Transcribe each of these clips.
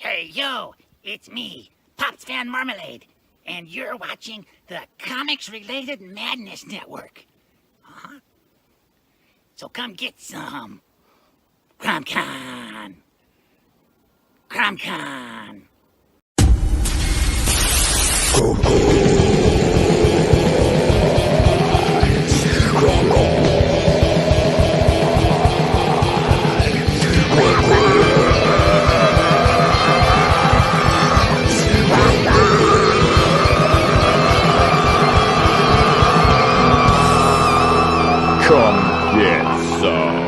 Hey, yo, it's me, Pops Van Marmalade, and you're watching the Comics-Related Madness Network. Huh? So come get some. CRoM Con. CRoM Con. Come get some.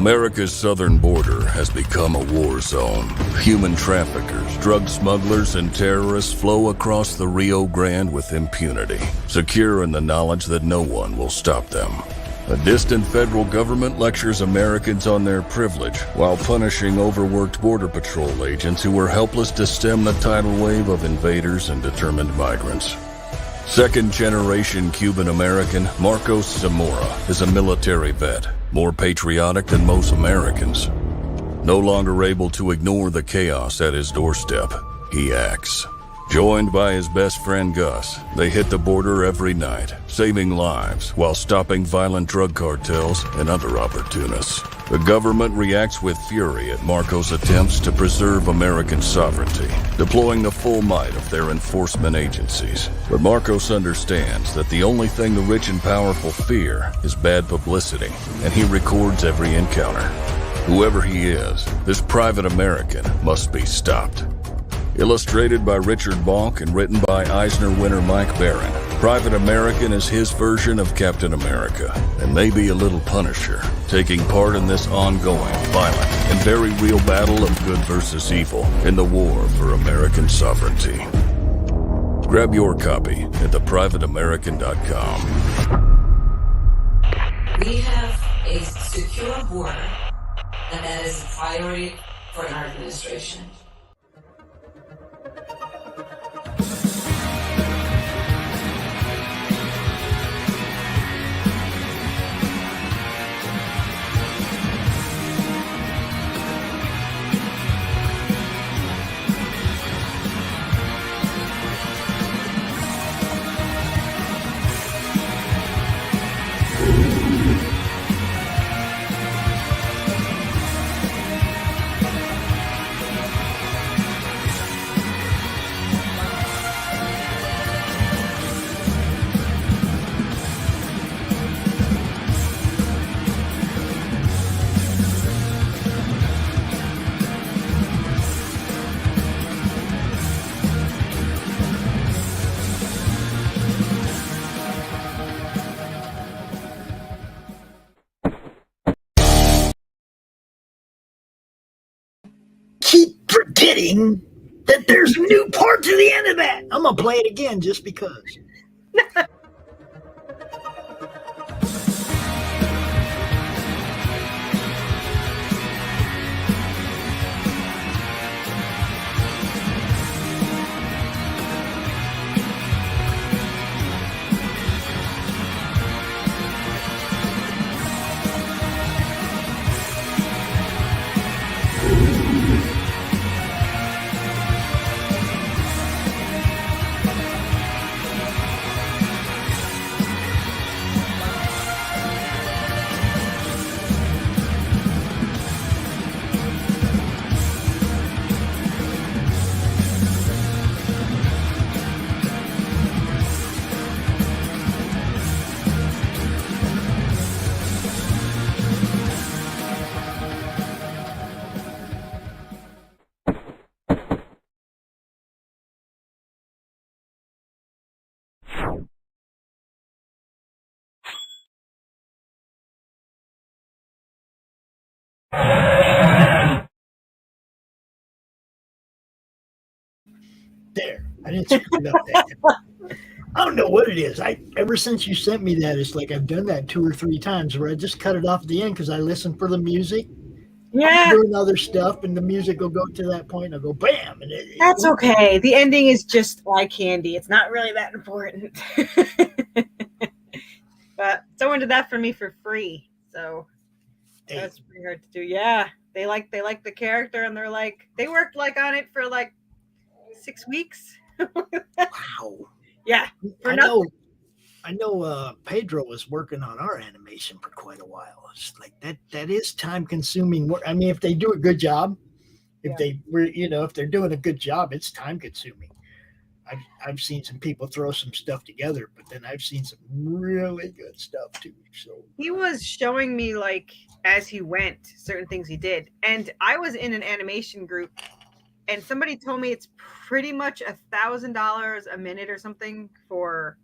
America's southern border has become a war zone. Human traffickers, drug smugglers, and terrorists flow across the Rio Grande with impunity, secure in the knowledge that no one will stop them. A distant federal government lectures Americans on their privilege while punishing overworked Border Patrol agents who were helpless to stem the tidal wave of invaders and determined migrants. Second-generation Cuban-American Marcos Zamora is a military vet, more patriotic than most Americans. No longer able to ignore the chaos at his doorstep, he acts. Joined by his best friend Gus, they hit the border every night, saving lives while stopping violent drug cartels and other opportunists. The government reacts with fury at Marcos' attempts to preserve American sovereignty, deploying the full might of their enforcement agencies. But Marcos understands that the only thing the rich and powerful fear is bad publicity, and he records every encounter. Whoever he is, this private American must be stopped. Illustrated by Richard Bonk and written by Eisner winner Mike Baron, Private American is his version of Captain America, and maybe a little Punisher, taking part in this ongoing, violent, and very real battle of good versus evil in the war for American sovereignty. Grab your copy at theprivateamerican.com. We have a secure border, and that is a priority for our administration. keep forgetting that there's a new part to the end of that. I'm going to play it again just because. There, I didn't screw it up there. I don't know what it is. Ever since you sent me that, it's like I've done that 2 or 3 times where I just cut it off at the end because I listen for the music. Yeah, I'm doing other stuff, and the music will go to that point, and I'll go bam. And that's okay. The ending is just eye candy. It's not really that important. But someone did that for me for free, so that's pretty hard to do. Yeah, they like the character, and they're like they worked like on it for like 6 weeks. Wow. Yeah, for I know Pedro was working on our animation for quite a while. It's like that is time consuming work. I mean, if they do a good job, if they're doing a good job, it's time consuming. I've seen some people throw some stuff together, but then I've seen some really good stuff too. So he was showing me like as he went certain things he did, and I was in an animation group, and somebody told me it's pretty much $1,000 a minute or something for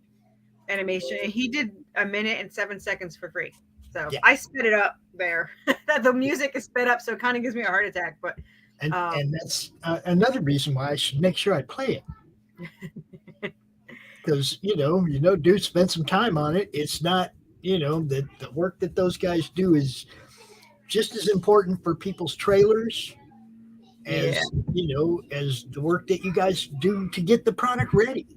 animation. And he did 1 minute and 7 seconds for free. So yeah. I sped it up there. The music is sped up, so it kind of gives me a heart attack. But and that's another reason why I should make sure I play it. Because dude spent some time on it. It's not the work that those guys do is just as important for people's trailers as as the work that you guys do to get the product ready.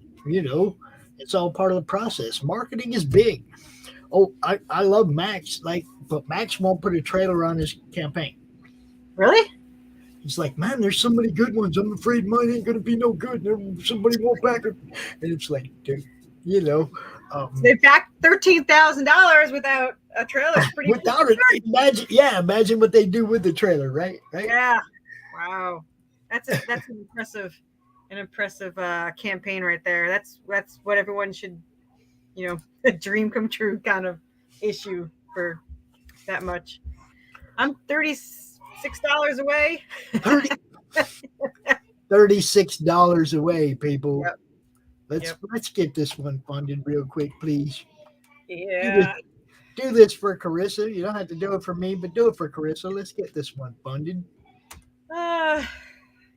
It's all part of the process. Marketing is big. Oh, I love Max, but Max won't put a trailer on his campaign. Really? He's like, man, there's so many good ones. I'm afraid mine ain't gonna be no good. Somebody won't back it. And it's like, dude, they backed $13,000 without a trailer. Pretty without it, imagine what they do with the trailer, right? Yeah. Wow, that's an impressive campaign right there. That's what everyone should, a dream come true kind of issue for that much. I'm $36 away. $36 away, people. Yep. Let's get this one funded real quick, please. Yeah. Do this for Corissa. You don't have to do it for me, but do it for Corissa. Let's get this one funded.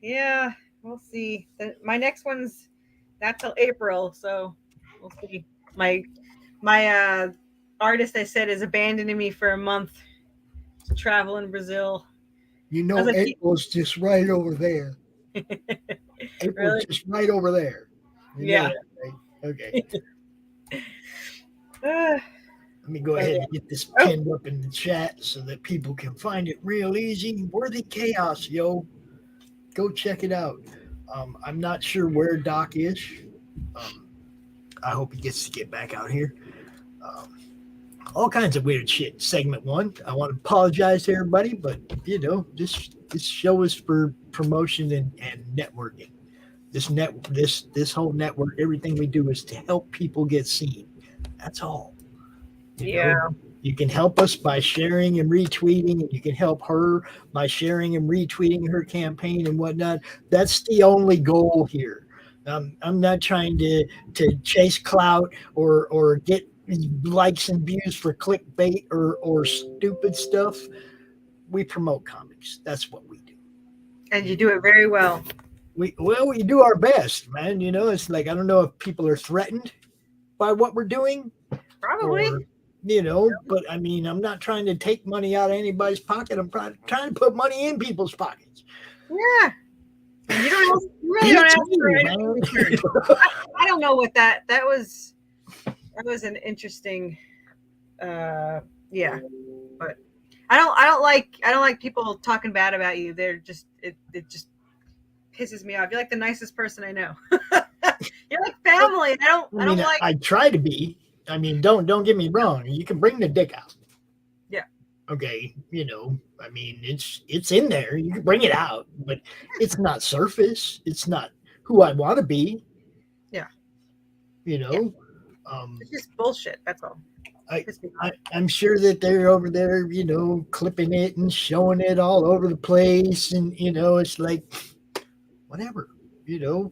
Yeah, we'll see. My next one's not till April, so we'll see. My artist, I said, is abandoning me for a month to travel in Brazil. April's just right over there. April's really? Just right over there. Yeah. Right? Okay. Let me go ahead and get this pinned up in the chat so that people can find it real easy. Worthy Chaos, yo. Go check it out. I'm not sure where Doc is. I hope he gets to get back out here. All kinds of weird shit. Segment 1. I want to apologize to everybody, but this show is for promotion and networking. This whole network, everything we do is to help people get seen. That's all. You know? You can help us by sharing and retweeting, and you can help her by sharing and retweeting her campaign and whatnot. That's the only goal here. I'm not trying to chase clout or get likes and views for clickbait or stupid stuff. We promote comics. That's what we do. And you do it very well. We do our best, man. You know, it's like I don't know if people are threatened by what we're doing. Probably. Or, you know, but I mean, I'm not trying to take money out of anybody's pocket. I'm trying to put money in people's pockets. Yeah. You really don't ask for anything. I don't know what that was. That was an interesting, yeah. But I don't like people talking bad about you. They're just it just pisses me off. You're like the nicest person I know. You're like family. I try to be. I mean, don't get me wrong. You can bring the dick out. Yeah. Okay. You know, I mean, it's in there. You can bring it out, but it's not surface. It's not who I want to be. Yeah. You know, yeah. It's just bullshit. That's all. I'm sure that they're over there, you know, clipping it and showing it all over the place, and you know, it's like whatever. You know,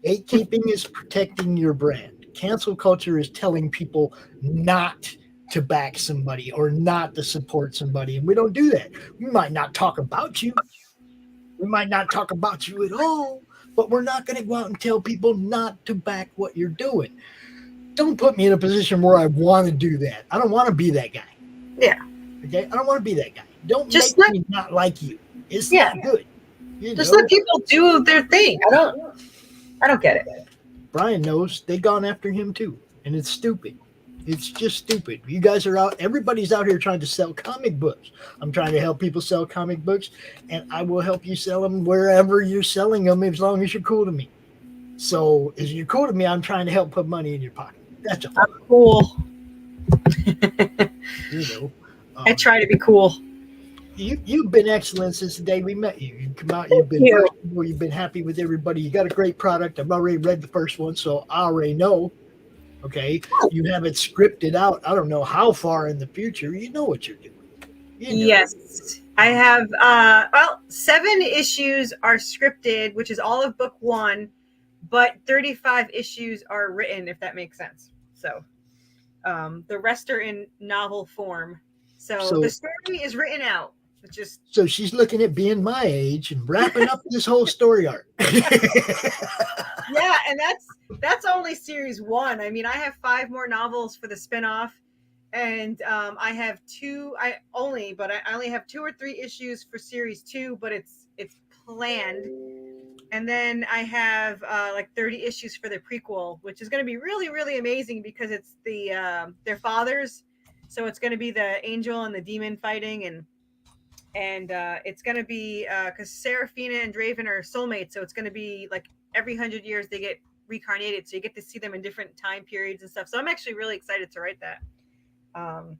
gatekeeping is protecting your brand. Cancel culture is telling people not to back somebody or not to support somebody. And we don't do that. We might not talk about you. We might not talk about you at all, but we're not going to go out and tell people not to back what you're doing. Don't put me in a position where I want to do that. I don't want to be that guy. Yeah. Okay. I don't want to be that guy. Don't just make me not like you. It's not good. Just let people do their thing. I don't get it. Brian knows they've gone after him too, and it's stupid. It's just stupid. You guys are out. Everybody's out here trying to sell comic books. I'm trying to help people sell comic books, and I will help you sell them wherever you're selling them as long as you're cool to me. So as you're cool to me, I'm trying to help put money in your pocket. That's all. I'm cool. You know, I try to be cool. You've been excellent since the day we met you. You come out, you've been happy with everybody. You got a great product. I've already read the first one, so I already know. Okay, you have it scripted out. I don't know how far in the future. You know what you're doing. You know. Yes, I have. 7 issues are scripted, which is all of book 1, but 35 issues are written, if that makes sense. So, the rest are in novel form. So the story is written out. So she's looking at being my age and wrapping up this whole story arc. Yeah, and that's only series 1. I mean, I have 5 more novels for the spinoff, and I have 2. I only have 2 or 3 issues for series 2, but it's planned. And then I have like 30 issues for the prequel, which is going to be really, really amazing because it's their fathers. So it's going to be the angel and the demon fighting, and it's going to be because Seraphina and Draven are soulmates, so it's going to be like every 100 years they get reincarnated, so you get to see them in different time periods and stuff. So I'm actually really excited to write that. And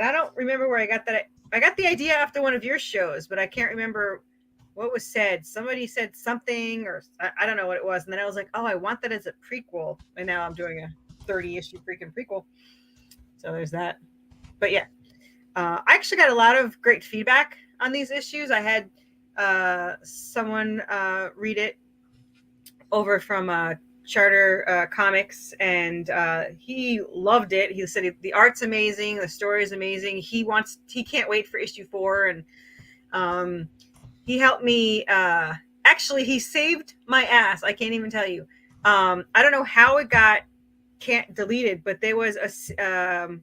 I don't remember where I got that. I got the idea after one of your shows, but I can't remember what was said. Somebody said something, or I don't know what it was, and then I was like, oh, I want that as a prequel, and now I'm doing a 30-issue freaking prequel. So there's that. But yeah, I actually got a lot of great feedback on these issues. I had someone read it over from Charter Comics, and he loved it. He said the art's amazing, the story is amazing. He can't wait for issue 4, and he helped me. Actually, he saved my ass. I can't even tell you. I don't know how it can't deleted, but there was a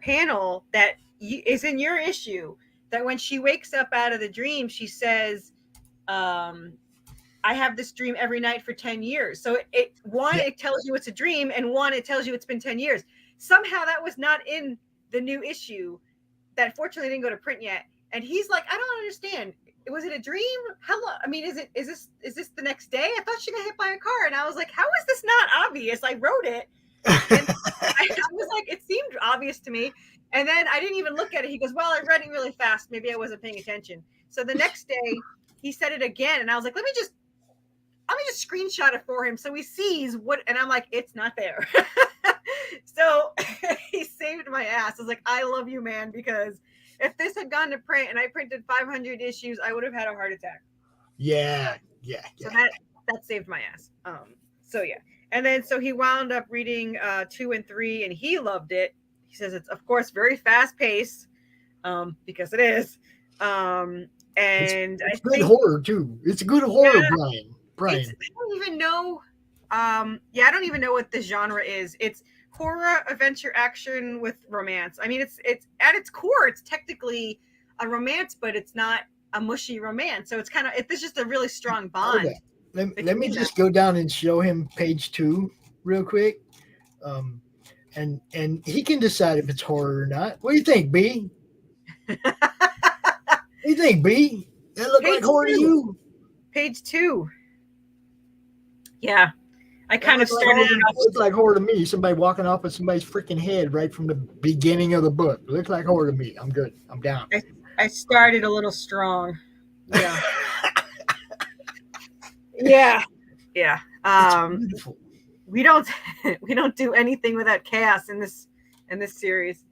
panel that is in your issue that when she wakes up out of the dream, she says, I have this dream every night for 10 years. So it tells you it's a dream, and 1, it tells you it's been 10 years. Somehow that was not in the new issue that fortunately didn't go to print yet. And he's like, I don't understand. Was it a dream? How long? I mean, is this the next day? I thought she got hit by a car. And I was like, how is this not obvious? I wrote it. And I was like, it seemed obvious to me. And then I didn't even look at it. He goes, well, I read it really fast. Maybe I wasn't paying attention. So the next day he said it again. And I was like, let me just screenshot it for him so he sees what, and I'm like, it's not there. So he saved my ass. I was like, I love you, man, because if this had gone to print and I printed 500 issues, I would have had a heart attack. Yeah. So that saved my ass. So yeah. And then so he wound up reading 2 and 3, and he loved it. He says it's of course very fast paced, because it is. And it's I good think horror too. It's good horror, Brian. I don't even know. I don't even know what the genre is. It's horror, adventure, action with romance. I mean, it's at its core, it's technically a romance, but it's not a mushy romance. So it's kind of it's just a really strong bond. Okay. Let me just go down and show him page 2 real quick. And he can decide if it's horror or not. What do you think, B? What do you think, B? That look like horror to you? Page 2. Yeah. I kind of started it off. Looks like horror to me. Somebody walking off with somebody's freaking head right from the beginning of the book. Looks like horror to me. I'm good. I'm down. I started a little strong. Yeah. Yeah. Yeah. Beautiful. We don't do anything without chaos in this series.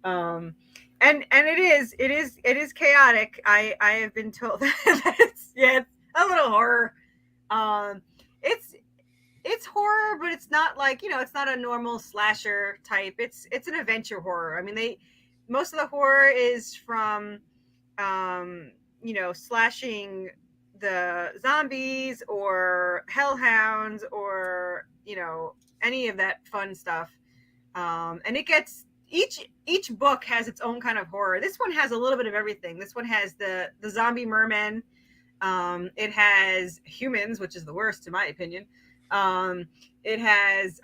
And it is chaotic. I have been told that it's a little horror. It's horror, but it's not like, it's not a normal slasher type. It's an adventure horror. I mean, most of the horror is from slashing the zombies or hellhounds or any of that fun stuff. And it gets each book has its own kind of horror. This one has a little bit of everything. This one has the zombie mermen. It has humans, which is the worst in my opinion. It has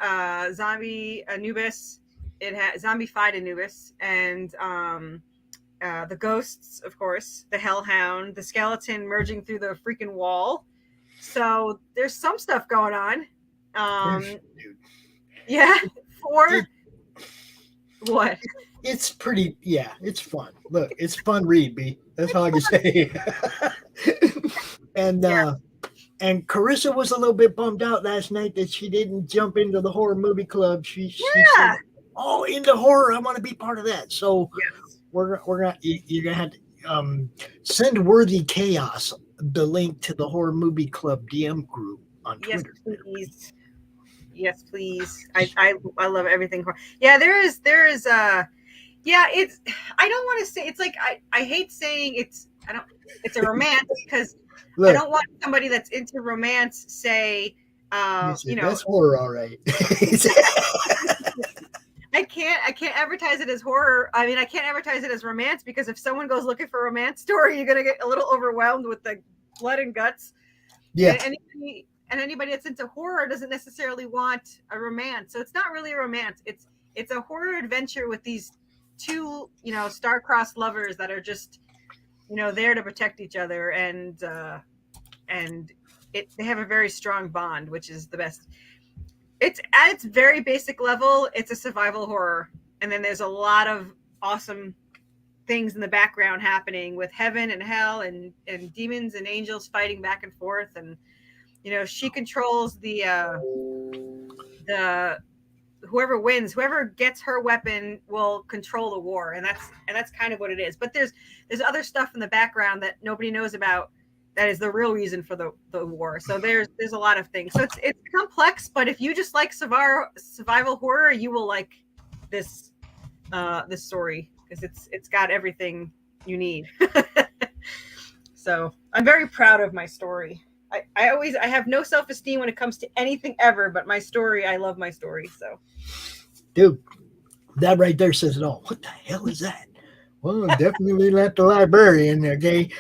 zombie Anubis. It has zombified Anubis, and the ghosts, of course, the hellhound, the skeleton merging through the freaking wall. So there's some stuff going on. Yeah. What? It's pretty. Yeah, it's fun. Look, it's fun read, B. That's all I can say. And Corissa was a little bit bummed out last night that she didn't jump into the horror movie club. She said, "Oh, into horror, I want to be part of that." So you're gonna have to send Worthy Chaos the link to the horror movie club DM group on Twitter. Yes, please. I love everything. Yeah, there is it's I don't want to say it's like I hate saying it's a romance because look, I don't want somebody that's into romance say that's horror, all right. I can't advertise it as horror. I mean, I can't advertise it as romance because if someone goes looking for a romance story, you're gonna get a little overwhelmed with the blood and guts. Yeah. And anybody that's into horror doesn't necessarily want a romance. So it's not really a romance. It's a horror adventure with these two, star-crossed lovers that are just, there to protect each other, and they have a very strong bond, which is the best. It's at its very basic level, it's a survival horror. And then there's a lot of awesome things in the background happening with heaven and hell and demons and angels fighting back and forth. And, she controls the whoever wins, whoever gets her weapon will control the war. And that's kind of what it is. But there's other stuff in the background that nobody knows about. That is the real reason for the war. So there's a lot of things. So it's complex, but if you just like survival horror, you will like this story because it's got everything you need. So I'm very proud of my story. I have no self-esteem when it comes to anything ever, but my story, I love my story. So, dude, that right there says it all. What the hell is that? Well, definitely let the librarian, okay?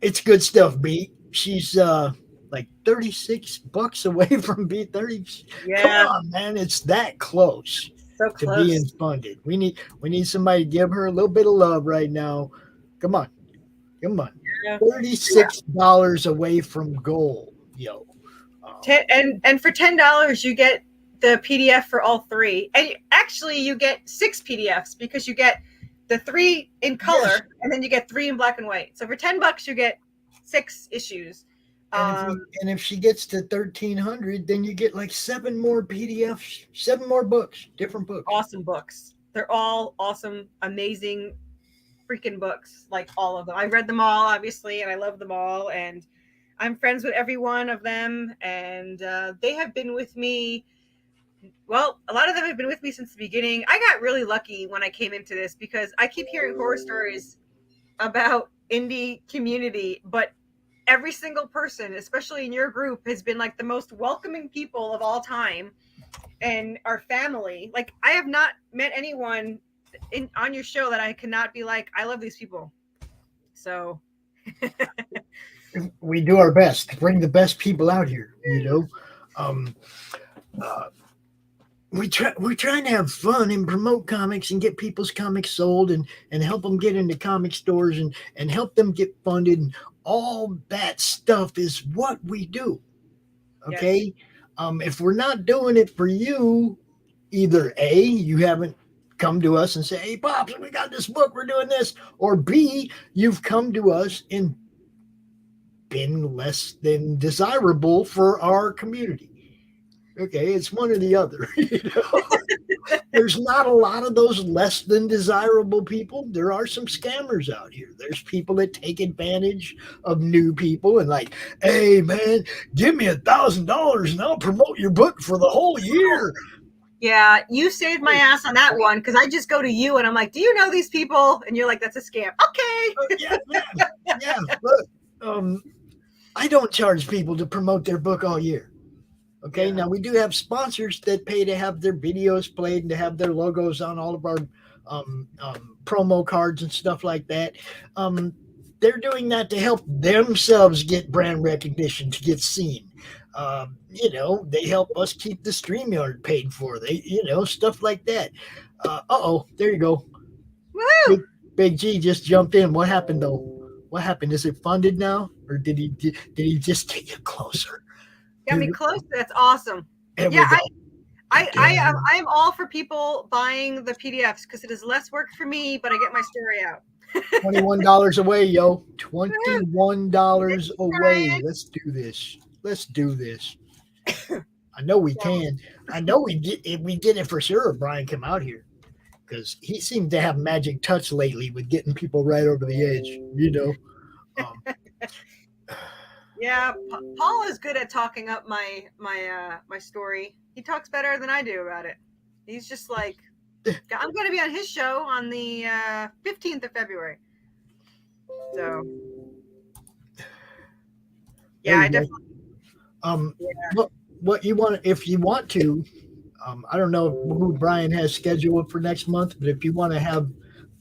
It's good stuff, B. She's like $36 away from B30. Yeah. Come on, man. It's that close, to being funded. We need somebody to give her a little bit of love right now. Come on. Yeah. $36 away from goal, yo. And for $10, you get the PDF for all three. And actually, you get 6 PDFs because you get the 3 in color, and then you get 3 in black and white. So for $10, you get 6 issues. And if she gets to 1,300, then you get like 7 more PDFs, 7 more books, different books. Awesome books. They're all awesome, amazing, freaking books. Like all of them. I read them all, obviously, and I love them all. And I'm friends with every one of them, and they have been with me. Well, a lot of them have been with me since the beginning. I got really lucky when I came into this because I keep hearing horror stories about indie community, but every single person, especially in your group, has been like the most welcoming people of all time, and our family. Like, I have not met anyone on your show that I cannot be like, I love these people. So we do our best to bring the best people out here, we're trying to have fun and promote comics and get people's comics sold and help them get into comic stores and help them get funded. And all that stuff is what we do. Okay. Yes. If we're not doing it for you, either A, you haven't come to us and say, hey, Pops, we got this book, we're doing this, or B, you've come to us and been less than desirable for our community. Okay, it's one or the other. There's not a lot of those less than desirable people. There are some scammers out here. There's people that take advantage of new people and like, hey man, give me $1,000 and I'll promote your book for the whole year. Yeah, you saved my ass on that one, because I just go to you and I'm like, do you know these people? And you're like, that's a scam. Okay. Yeah. Look, I don't charge people to promote their book all year. Okay, yeah. Now we do have sponsors that pay to have their videos played and to have their logos on all of our promo cards and stuff like that. They're doing that to help themselves get brand recognition, to get seen. They help us keep the StreamYard paid for. They, stuff like that. There you go. Woo! Big G just jumped in. What happened though? What happened? Is it funded now, or did he just get you closer? Got me close. That's awesome. Yeah, I am all for people buying the PDFs because it is less work for me, but I get my story out. $21 away, yo. $21 away. Let's do this. I know we can. I know we get it for sure if Brian come out here, because he seemed to have magic touch lately with getting people right over the edge. Yeah, Paul is good at talking up my story. He talks better than I do about it. He's just like, I'm going to be on his show on the 15th of February. So, yeah, I definitely. What you want, if you want to, I don't know who Brian has scheduled for next month, but if you want to have,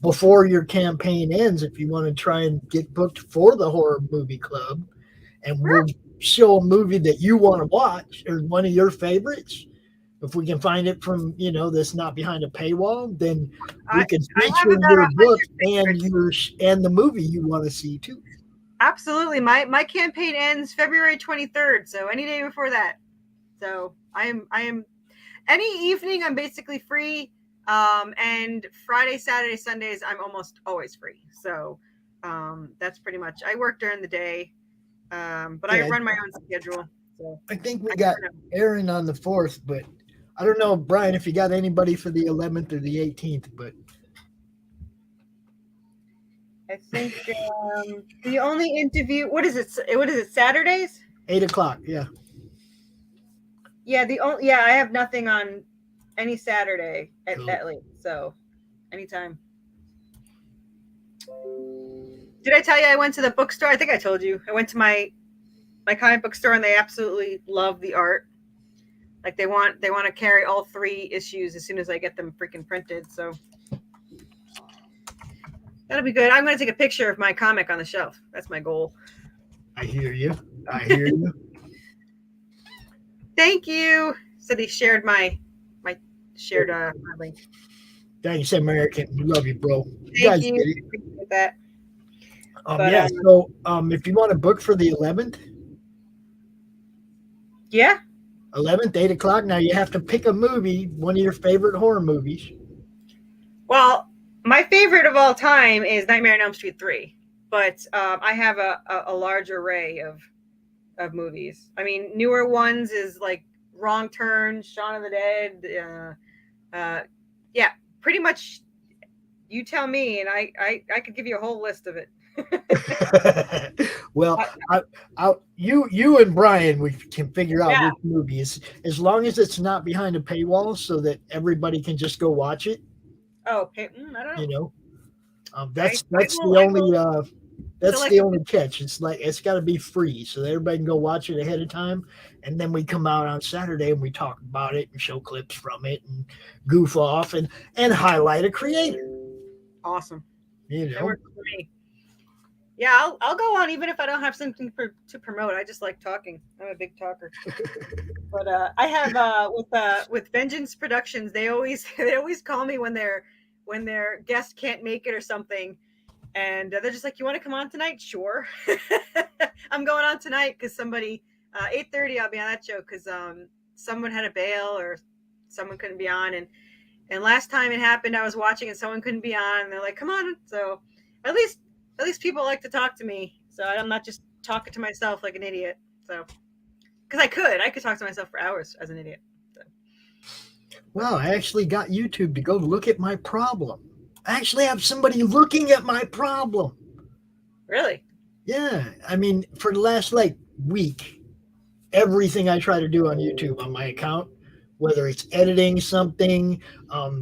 before your campaign ends, if you want to try and get booked for the horror movie club, and we'll show a movie that you want to watch or one of your favorites. If we can find it from, that's not behind a paywall, then we can feature your book and the movie you want to see too. Absolutely. My campaign ends February 23rd, so any day before that. So I am any evening I'm basically free. And Friday, Saturday, Sundays I'm almost always free. So that's pretty much, I work during the day. But I run my own schedule. So I think we got Aaron on the 4th, but I don't know, Brian, if you got anybody for the 11th or the 18th, but I think the only interview, what is it, Saturdays? 8:00, yeah. Yeah, I have nothing on any Saturday at late, so anytime. Did I tell you I went to the bookstore? I think I told you. I went to my comic book store and they absolutely love the art. Like they want to carry all 3 issues as soon as I get them freaking printed. So that'll be good. I'm going to take a picture of my comic on the shelf. That's my goal. I hear you. Thank you. Said he shared my shared my link. Thanks, American. We love you, bro. Thank you. Appreciate that. So if you want to book for the 11th. Yeah. 11th, 8:00. Now you have to pick a movie, one of your favorite horror movies. Well, my favorite of all time is Nightmare on Elm Street 3, but I have a large array of movies. I mean, newer ones is like Wrong Turn, Shaun of the Dead. Yeah, pretty much. You tell me, and I could give you a whole list of it. Well, you and Brian, we can figure out which movie is, as long as it's not behind a paywall, so that everybody can just go watch it. Oh, I don't know. That's I the will- I only will that's select the a- only catch. It's like it's got to be free, so that everybody can go watch it ahead of time, and then we come out on Saturday and we talk about it and show clips from it and goof off and highlight a creator. Awesome. You That know, works for me. Yeah, I'll go on even if I don't have something to promote. I just like talking. I'm a big talker. But I have with Vengeance Productions, they always call me when their guest can't make it or something, and they're just like, "You want to come on tonight?" Sure. I'm going on tonight because somebody 8:30 I'll be on that show because someone had a bail or someone couldn't be on, and last time it happened I was watching and someone couldn't be on, and they're like, "Come on!" So at least people like to talk to me, so I'm not just talking to myself like an idiot. So. Because I could talk to myself for hours as an idiot. So. wow, I actually got YouTube to go look at my problem. I actually have somebody looking at my problem. Really? Yeah, I mean, for the last week, everything I try to do on YouTube on my account, whether it's editing something,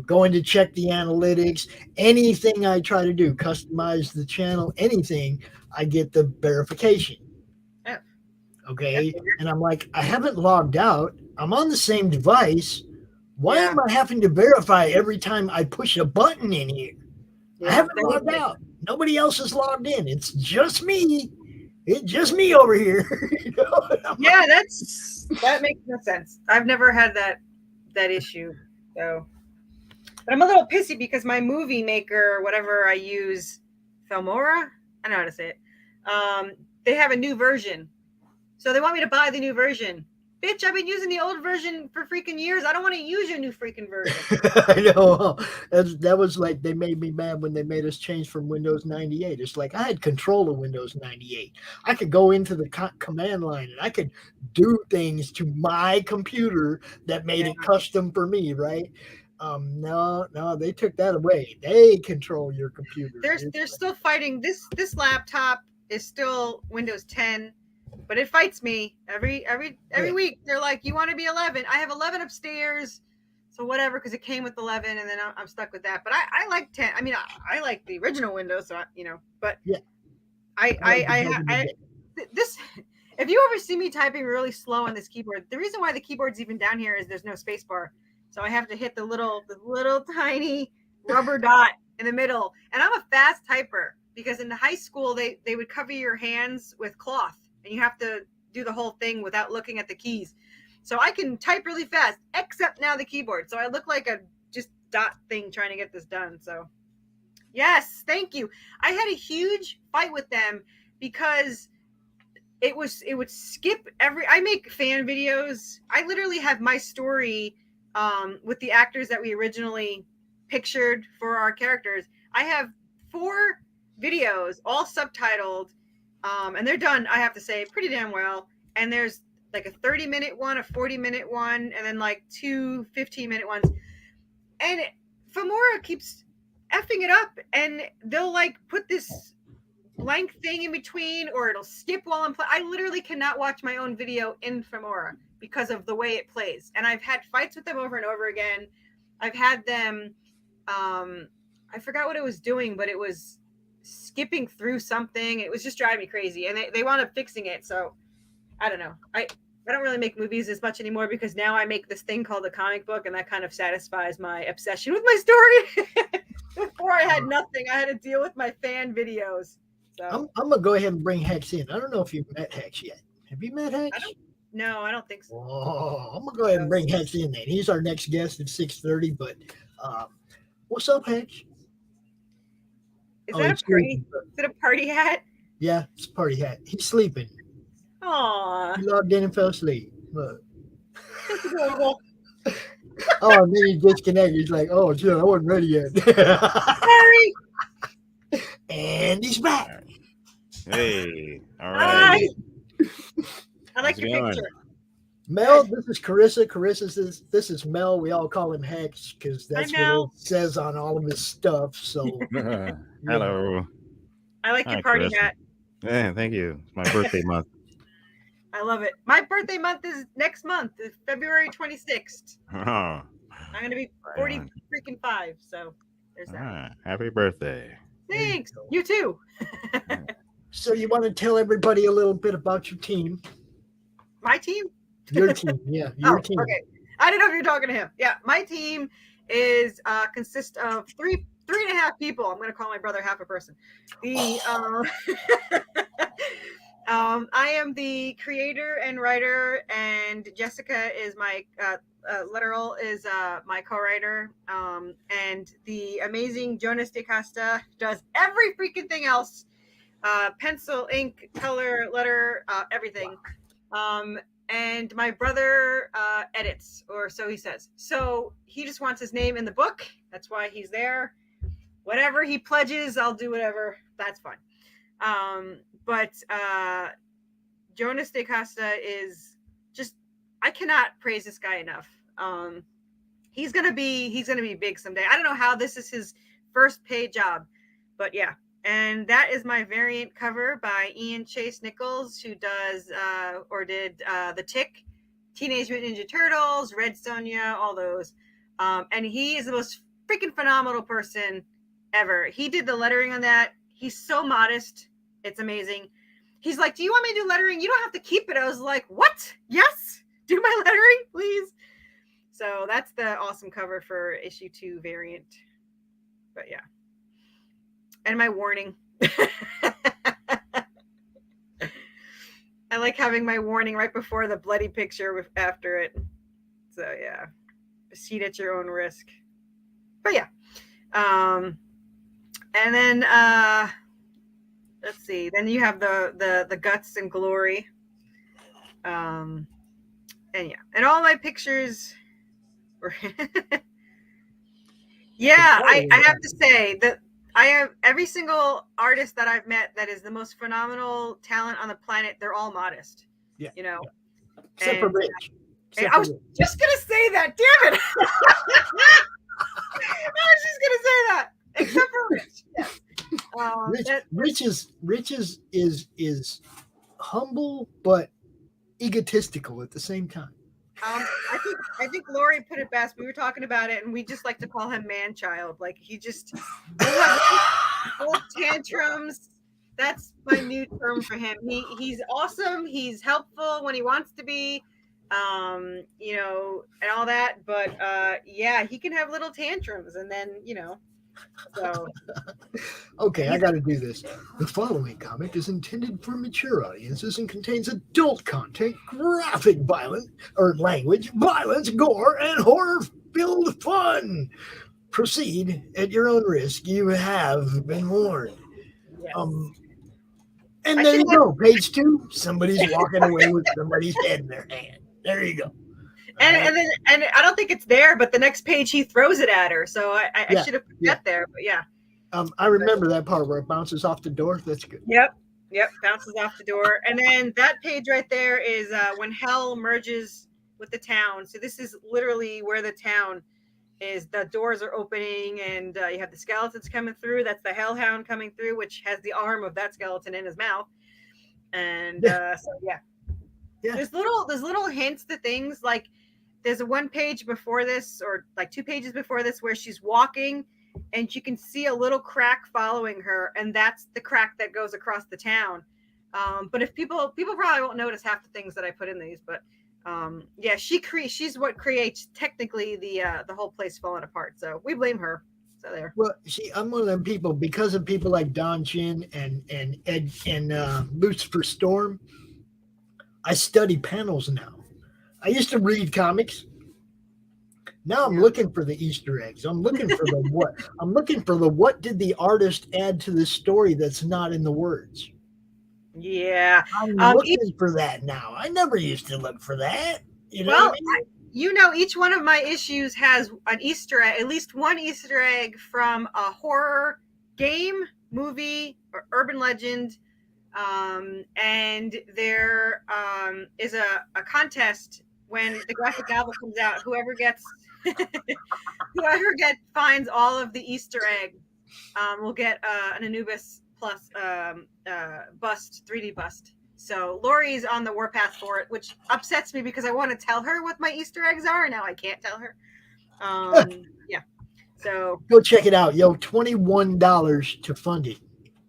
going to check the analytics, anything I try to do, customize the channel, anything, I get the verification. Oh. Okay, and I'm like, I haven't logged out. I'm on the same device. Why am I having to verify every time I push a button in here? I haven't logged out. Nobody else is logged in. It's just me. It's just me over here. You know? Yeah, that makes no sense. I've never had that issue. So, but I'm a little pissy because my movie maker, or whatever I use, Filmora, I know how to say it. They have a new version, so they want me to buy the new version. Bitch, I've been using the old version for freaking years. I don't want to use your new freaking version. I know. That was like, they made me mad when they made us change from Windows 98. It's like I had control of Windows 98. I could go into the command line and I could do things to my computer that made it custom for me, right? No, they took that away. They control your computer. They're still fighting. This laptop is still Windows 10. But it fights me every week. They're like, you want to be 11? I have 11 upstairs, so whatever, because it came with 11, and then I'm stuck with that. But I like 10. I mean, I like the original Windows, so But yeah, this. If you ever see me typing really slow on this keyboard, the reason why the keyboard's even down here is there's no space bar, so I have to hit the little tiny rubber dot in the middle. And I'm a fast typer because in high school they would cover your hands with cloth. And you have to do the whole thing without looking at the keys. So I can type really fast, except now the keyboard. So I look like a just dot thing trying to get this done. So yes, thank you. I had a huge fight with them because it would skip I make fan videos. I literally have my story with the actors that we originally pictured for our characters. I have 4 videos, all subtitled. And they're done, I have to say, pretty damn well. And there's like a 30-minute one, a 40-minute one, and then like 2 15-minute ones. And Filmora keeps effing it up, and they'll like put this blank thing in between, or it'll skip while I'm playing. I literally cannot watch my own video in Filmora because of the way it plays. And I've had fights with them over and over again. I've had them, I forgot what it was doing, but it was skipping through something. It was just driving me crazy, and they wound up fixing it. So I don't know. I don't really make movies as much anymore because now I make this thing called a comic book, and that kind of satisfies my obsession with my story. Before I had nothing. I had to deal with my fan videos. So I'm gonna go ahead and bring Hex in. I don't know if you've met Hex yet. Have you met Hex? No, I don't think so. Oh, I'm gonna go ahead and bring Hex in then. He's our next guest at 6:30. But what's up, Hex? Is that a party? Is it a party hat? Yeah, it's a party hat. He's sleeping. Aww. He logged in and fell asleep. Look. That's adorable. Oh, and then he disconnected. He's like, oh, shit, I wasn't ready yet. Sorry. And he's back. Hey, all right. I like your picture. Mel, this is Carissa. This is Mel. We all call him Hex because that's what it says on all of his stuff. So, hello. I like your party hat. Yeah, thank you. It's my birthday month. I love it. My birthday month is next month, is February 26th. Oh, I'm gonna be 40 freaking 5. So there's that. Happy birthday. Thanks. You too. So you want to tell everybody a little bit about your team? My team? Your team, yeah, your team. Okay. I didn't know if you're talking to him. Yeah, my team is consists of three and a half people. I'm going to call my brother half a person. I am the creator and writer, and Jessica is my Literal is my co-writer, and the amazing Jonas DeCosta does every freaking thing else, pencil, ink, color, letter, everything. And my brother edits, or so he says. So he just wants his name in the book. That's why he's there. Whatever he pledges, I'll do whatever. That's fine. But Jonas DeCosta is just, I cannot praise this guy enough. He's gonna be big someday. I don't know how this is his first paid job, but yeah. And that is my variant cover by Ian Chase Nichols, who does or did The Tick, Teenage Mutant Ninja Turtles, Red Sonja, all those. And he is the most freaking phenomenal person ever. He did the lettering on that. He's so modest. It's amazing. He's like, do you want me to do lettering? You don't have to keep it. I was like, what? Yes, do my lettering, please. So that's the awesome cover for issue 2 variant. But yeah. And my warning. I like having my warning right before the bloody picture after it. So yeah. Proceed at your own risk. But yeah. And then let's see. Then you have the guts and glory. And yeah. And all my pictures were yeah, I have to say that I have every single artist that I've met that is the most phenomenal talent on the planet. They're all modest. Yeah. You know. Yeah. Except for Rich. I was just going to say that. Damn it. I was just going to say that. Except for Rich. Yes. Rich is humble but egotistical at the same time. I think Laurie put it best. We were talking about it, and we just like to call him man-child. Like he just full tantrums. That's my new term for him. He's awesome. He's helpful when he wants to be, you know, and all that. But yeah, he can have little tantrums, and then so. Okay, I got to do this. The following comic is intended for mature audiences and contains adult content, graphic language, violence, gore, and horror-filled fun. Proceed at your own risk. You have been warned. Yes. And there you go. Page 2. Somebody's walking away with somebody's head in their hand. There you go. And I don't think it's there, but the next page he throws it at her. So I should have put that there, but yeah. I remember that part where it bounces off the door. That's good. Yep, bounces off the door. And then that page right there is when hell merges with the town. So this is literally where the town is. The doors are opening, and you have the skeletons coming through. That's the hellhound coming through, which has the arm of that skeleton in his mouth. And so yeah. There's little hints to things like. There's a one page before this, or like 2 pages before this, where she's walking and you can see a little crack following her, and that's the crack that goes across the town. But if people probably won't notice half the things that I put in these, but yeah, she's what creates technically the whole place falling apart. So we blame her. So there. Well, I'm one of them people, because of people like Don Chin and Ed and Lucifer Storm. I study panels now. I used to read comics. Now I'm looking for the Easter eggs. I'm looking for the what. I'm looking for the what did the artist add to the story that's not in the words. Yeah. I'm looking for that now. I never used to look for that. You know what I mean? Each one of my issues has an Easter egg, at least one Easter egg from a horror game, movie, or urban legend. And there is a contest when the graphic novel comes out. Whoever finds all of the Easter eggs will get an Anubis plus bust, 3D bust. So Laurie's on the warpath for it, which upsets me because I want to tell her what my Easter eggs are, and now I can't tell her. Yeah. So Go check it out, yo. $21 to fund it.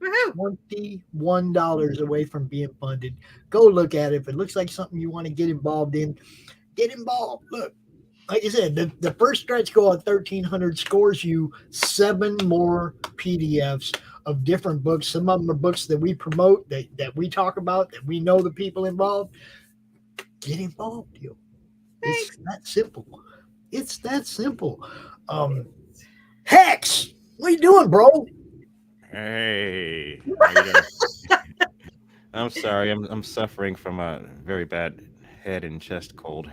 woohoo! $21 away from being funded. Go look at it. If it looks like something you want to get involved in, get involved. Look, like I said, the first stretch goal at 1,300 scores you 7 more PDFs of different books. Some of them are books that we promote, that we talk about, that we know the people involved. Get involved, yo. It's that simple. It's that simple. Hex, what are you doing, bro? Hey. How you doing? I'm sorry. I'm suffering from a very bad head and chest cold.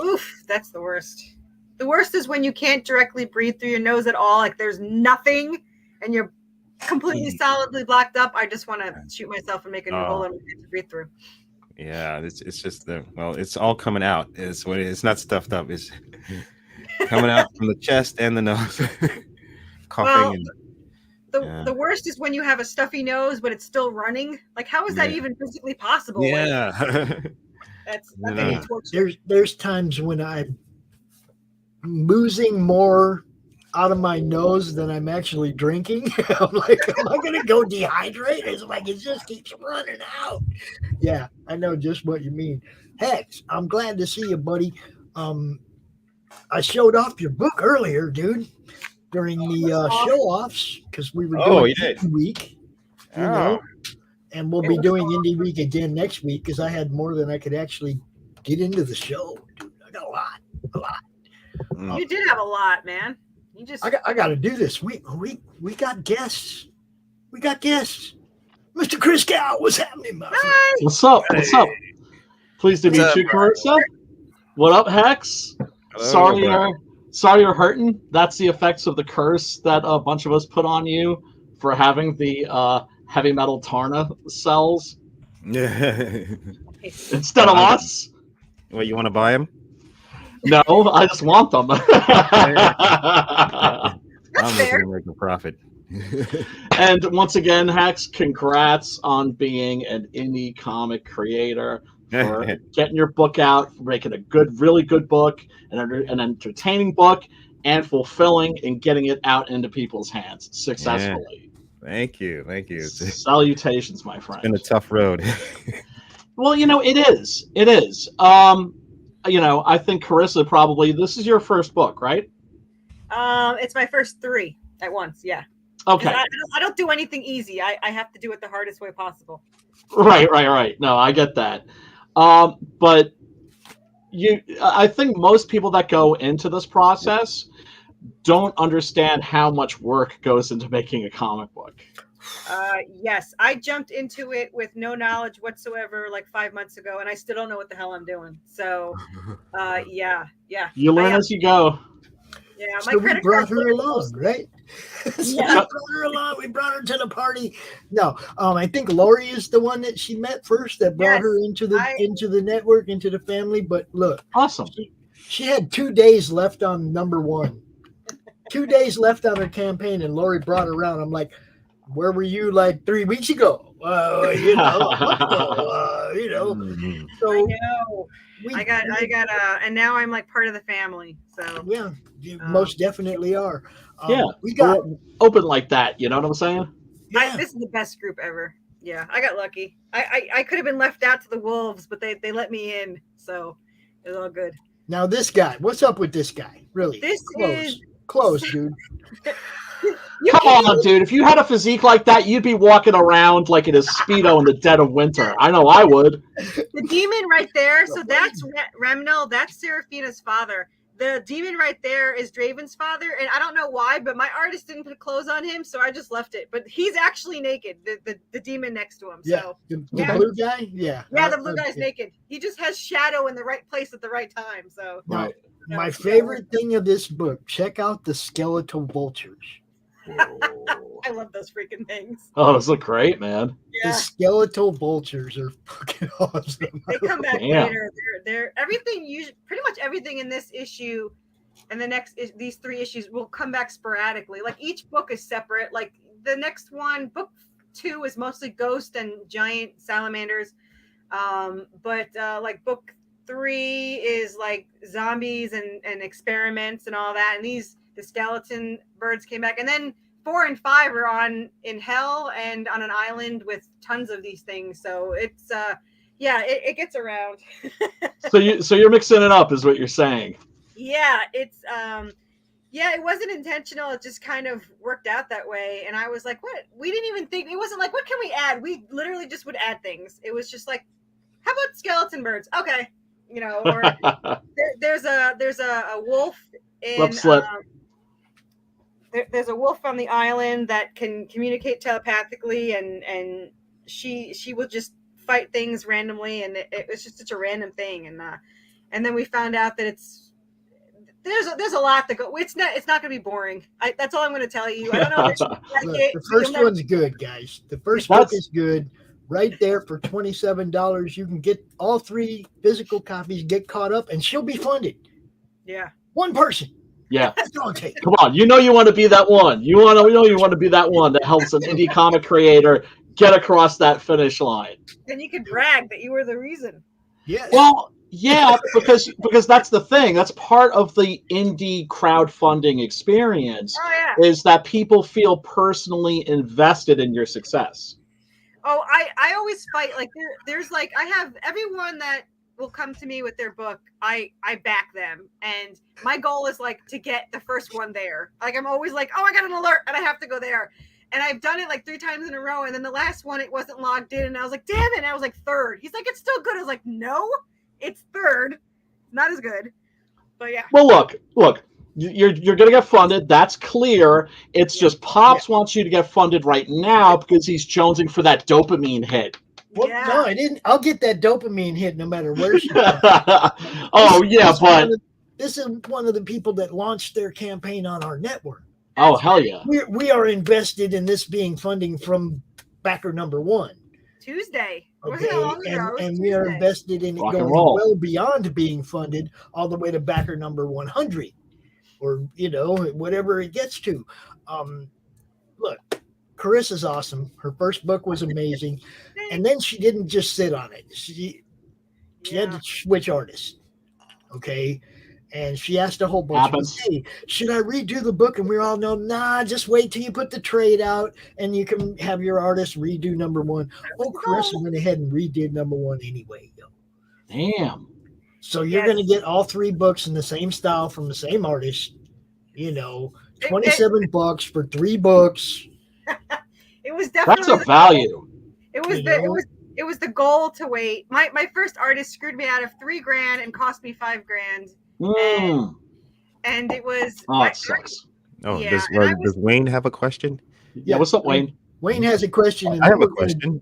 Oof, that's the worst. The worst is when you can't directly breathe through your nose at all. Like there's nothing, and you're completely solidly blocked up. I just want to shoot myself and make a new hole and breathe through. Yeah, it's just it's all coming out. It's what it's not stuffed up. It's coming out from the chest and the nose. Coughing. The worst is when you have a stuffy nose, but it's still running. Like, how is that even physically possible? Yeah. Like, that's gonna be torture. There's times when I'm losing more out of my nose than I'm actually drinking. I'm like, am I gonna go dehydrate? It's like it just keeps running out. Yeah, I know just what you mean. Hex, I'm glad to see you, buddy. I showed off your book earlier, dude, during the show-offs because we were doing Indie Week. You know, and we'll be doing Indie Week again next week because I had more than I could actually get into the show. Dude, I got a lot. You did have a lot, man. You just I got to do this. We got guests. We got guests. Mr. Christgau, what's happening, my friend? What's up? What's up? Pleased to meet you, Corissa. What up, Hex? Hello, sorry you're hurting. That's the effects of the curse that a bunch of us put on you for having the heavy metal Tarna cells instead of us. Well, you want to buy them? No, I just want them. I'm looking to make a profit. And once again, Hex, congrats on being an indie comic creator, for getting your book out, for making a really good book, an entertaining book, and fulfilling and getting it out into people's hands successfully. Yeah. Thank you. Salutations, my friend. It's been a tough road. Well, it is. It is. I think Corissa, probably this is your first book, right? It's my first 3 at once. Yeah. Okay. I don't do anything easy. I have to do it the hardest way possible. Right. No, I get that. But I think most people that go into this process don't understand how much work goes into making a comic book. Yes, I jumped into it with no knowledge whatsoever like 5 months ago, and I still don't know what the hell I'm doing. So, yeah. You learn as you go. Yeah, so we brought her along, right? Yeah. We brought her to the party. No, I think Laurie is the one that she met first that brought her into the network, into the family. But look, awesome. She had 2 days left on number 1. 2 days left on her campaign, and Laurie brought her around. I'm like, where were you like 3 weeks ago? So I know. I got, and now I'm like part of the family. So yeah, you most definitely are. We got open like that. You know what I'm saying? Yeah. This is the best group ever. Yeah, I got lucky. I could have been left out to the wolves, but they let me in, so it's all good. Now this guy, what's up with this guy? Really? This is close, dude. Come on, dude. If you had a physique like that, you'd be walking around like in a Speedo in the dead of winter. I know I would. The demon right there, so that's Remnel, that's Seraphina's father. The demon right there is Draven's father, and I don't know why, but my artist didn't put clothes on him, so I just left it. But he's actually naked, the demon next to him. Yeah, so the blue guy? Yeah. Yeah, the blue guy's naked. He just has shadow in the right place at the right time. So now, my favorite thing of this book, check out the skeletal vultures. I love those freaking things. Oh, those look great, man. Yeah. The skeletal vultures are fucking awesome. They come back later. They're everything. Pretty much everything in this issue, and the next these 3 issues will come back sporadically. Like each book is separate. Like the next one, book 2 is mostly ghost and giant salamanders, but like book 3 is like zombies and experiments and all that. And this the skeleton birds came back, and then 4 and 5 are in hell and on an island with tons of these things. So it's it gets around. So you're mixing it up, is what you're saying. Yeah, it's it wasn't intentional. It just kind of worked out that way. And I was like, what? We didn't even think, it wasn't like, what can we add? We literally just would add things. It was just like, how about skeleton birds? Okay. Or there's a wolf in, there's a wolf on the island that can communicate telepathically, and she will just fight things randomly. And it was just such a random thing. And then we found out that there's a lot to go. It's not going to be boring. That's all I'm going to tell you. I don't know. The first one's good, guys. The first book is good. Right there for $27, you can get all 3 physical copies, get caught up, and she'll be funded. Yeah. One person. Yeah. That's all it takes. Come on. You want to be that one. You want to be that one that helps an indie comic creator get across that finish line. And you could brag that you were the reason. Yes. Well, yeah, because that's the thing. That's part of the indie crowdfunding experience. Oh, yeah. Is that people feel personally invested in your success. Oh, I always fight. Like there's like, I have everyone that will come to me with their book. I back them. And my goal is like to get the first one there. Like I'm always like, oh, I got an alert and I have to go there. And I've done it like 3 times in a row. And then the last one, it wasn't logged in. And I was like, damn it. And I was like 3rd. He's like, it's still good. I was like, no, it's 3rd. Not as good. But yeah. Well, look. You're going to get funded. That's clear. It's just Pops wants you to get funded right now because he's jonesing for that dopamine hit. Well, no, I didn't. I'll get that dopamine hit no matter where she goes. This is one of the people that launched their campaign on our network. Oh, hell yeah. We are invested in this being funding from backer number 1. Tuesday. Okay, and we are invested in it Rock and going roll. well beyond being funded all the way to backer number 100. Or, whatever it gets to. Look, Corissa's awesome. Her first book was amazing. And then she didn't just sit on it. She had to switch artists. Okay? And she asked a whole bunch of us, hey, should I redo the book? And we all know, nah, just wait till you put the trade out and you can have your artist redo number 1. Oh, Corissa went ahead and redid number 1 anyway. Damn. So you're going to get all 3 books in the same style from the same artist, $27 for 3 books. It was definitely that's a value. It was the goal to wait. My first artist screwed me out of $3,000 and cost me $5,000. And it was. Oh, it sucks. Oh, yeah, does Wayne have a question? Yeah, what's up, Wayne? Wayne has a question. I have a question.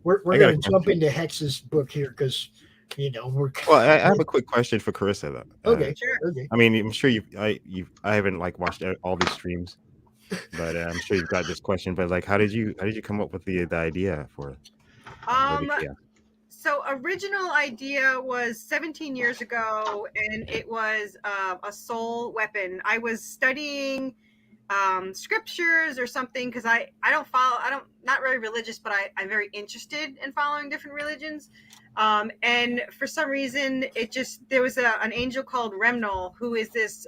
We're going to jump into Hex's book here because, we're. Well, I have a quick question for Corissa though. Okay, sure. Okay. I mean, I'm sure I haven't watched all these streams, but I'm sure you've got this question. But how did you come up with the idea for? So original idea was 17 years ago, and it was a soul weapon. I was studying scriptures or something because not very religious, but I'm very interested in following different religions. And for some reason, there was an angel called Remnal who is this,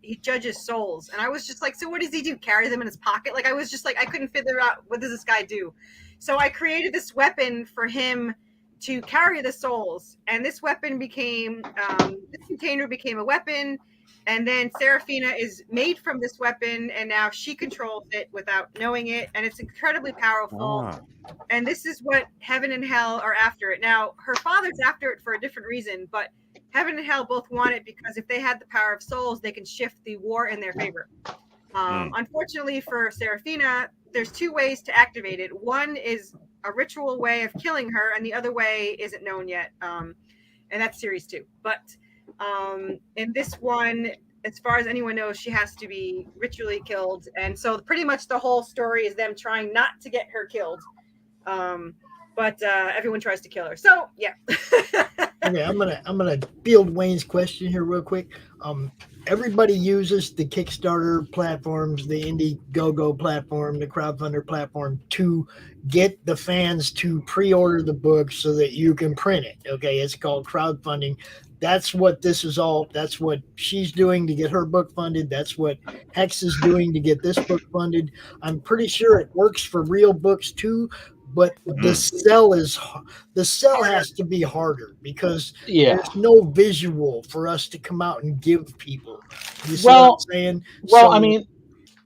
he judges souls. And I was just like, so what does he do? Carry them in his pocket? I was just like, I couldn't figure out, what does this guy do? So I created this weapon for him to carry the souls. And this weapon this container became a weapon. And then Seraphina is made from this weapon, and now she controls it without knowing it. And it's incredibly powerful. And this is what heaven and hell are after it. Now, her father's after it for a different reason, but heaven and hell both want it because if they had the power of souls, they can shift the war in their favor. Unfortunately for Seraphina, there's 2 ways to activate it. One is a ritual way of killing her, and the other way isn't known yet. And that's series 2. But in this one, as far as anyone knows, she has to be ritually killed. And so pretty much the whole story is them trying not to get her killed. But everyone tries to kill her. So yeah. Okay, I'm gonna field Wayne's question here real quick. Everybody uses the Kickstarter platforms, the Indiegogo platform, the crowdfunder platform to get the fans to pre-order the book so that you can print it. Okay, it's called crowdfunding. That's what this is all. That's what she's doing to get her book funded. That's what Hex is doing to get this book funded. I'm pretty sure it works for real books too, but the sell has to be harder because there's no visual for us to come out and give people. You see what I'm saying? Well, I mean,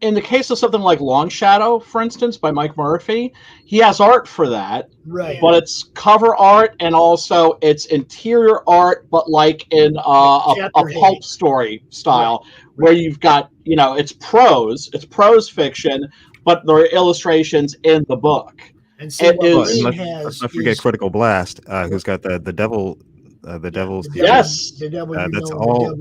in the case of something like Long Shadow, for instance, by Mike Murphy, he has art for that. Right. But it's cover art and also it's interior art, but like in a pulp story style, where you've got, it's prose fiction, but there are illustrations in the book. And see, let's not forget Critical Blast, who's got the Devill, the Devil's. Yes. The Devil, that's all,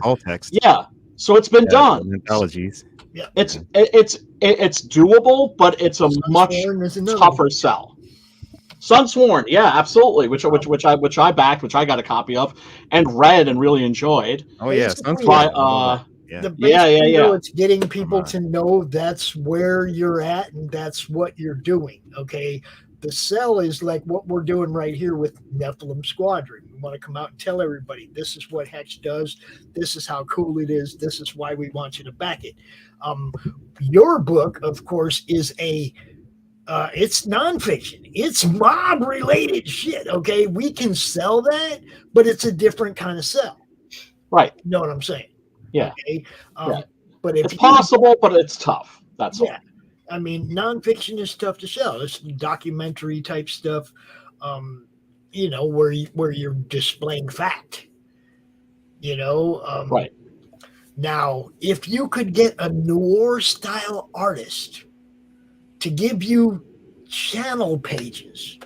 all text. Yeah. So it's been done. Anthologies. Yeah. It's doable, but it's a much tougher sell. Sunsworn, yeah, absolutely. Which I backed, which I got a copy of and read and really enjoyed. Oh yeah, Sunsworn. It's getting people to know that's where you're at and that's what you're doing. Okay. The sell is like what we're doing right here with Nephilim Squadron. We want to come out and tell everybody this is what Hex does. This is how cool it is. This is why we want you to back it. Your book, of course, is it's nonfiction. It's mob related shit. Okay. We can sell that, but it's a different kind of sell. Right. You know what I'm saying? Yeah. Okay. But if it's possible, but it's tough. That's all. I mean, nonfiction is tough to sell. It's documentary type stuff, where you're displaying fact. Right. Now, if you could get a noir style artist to give you chapter pages,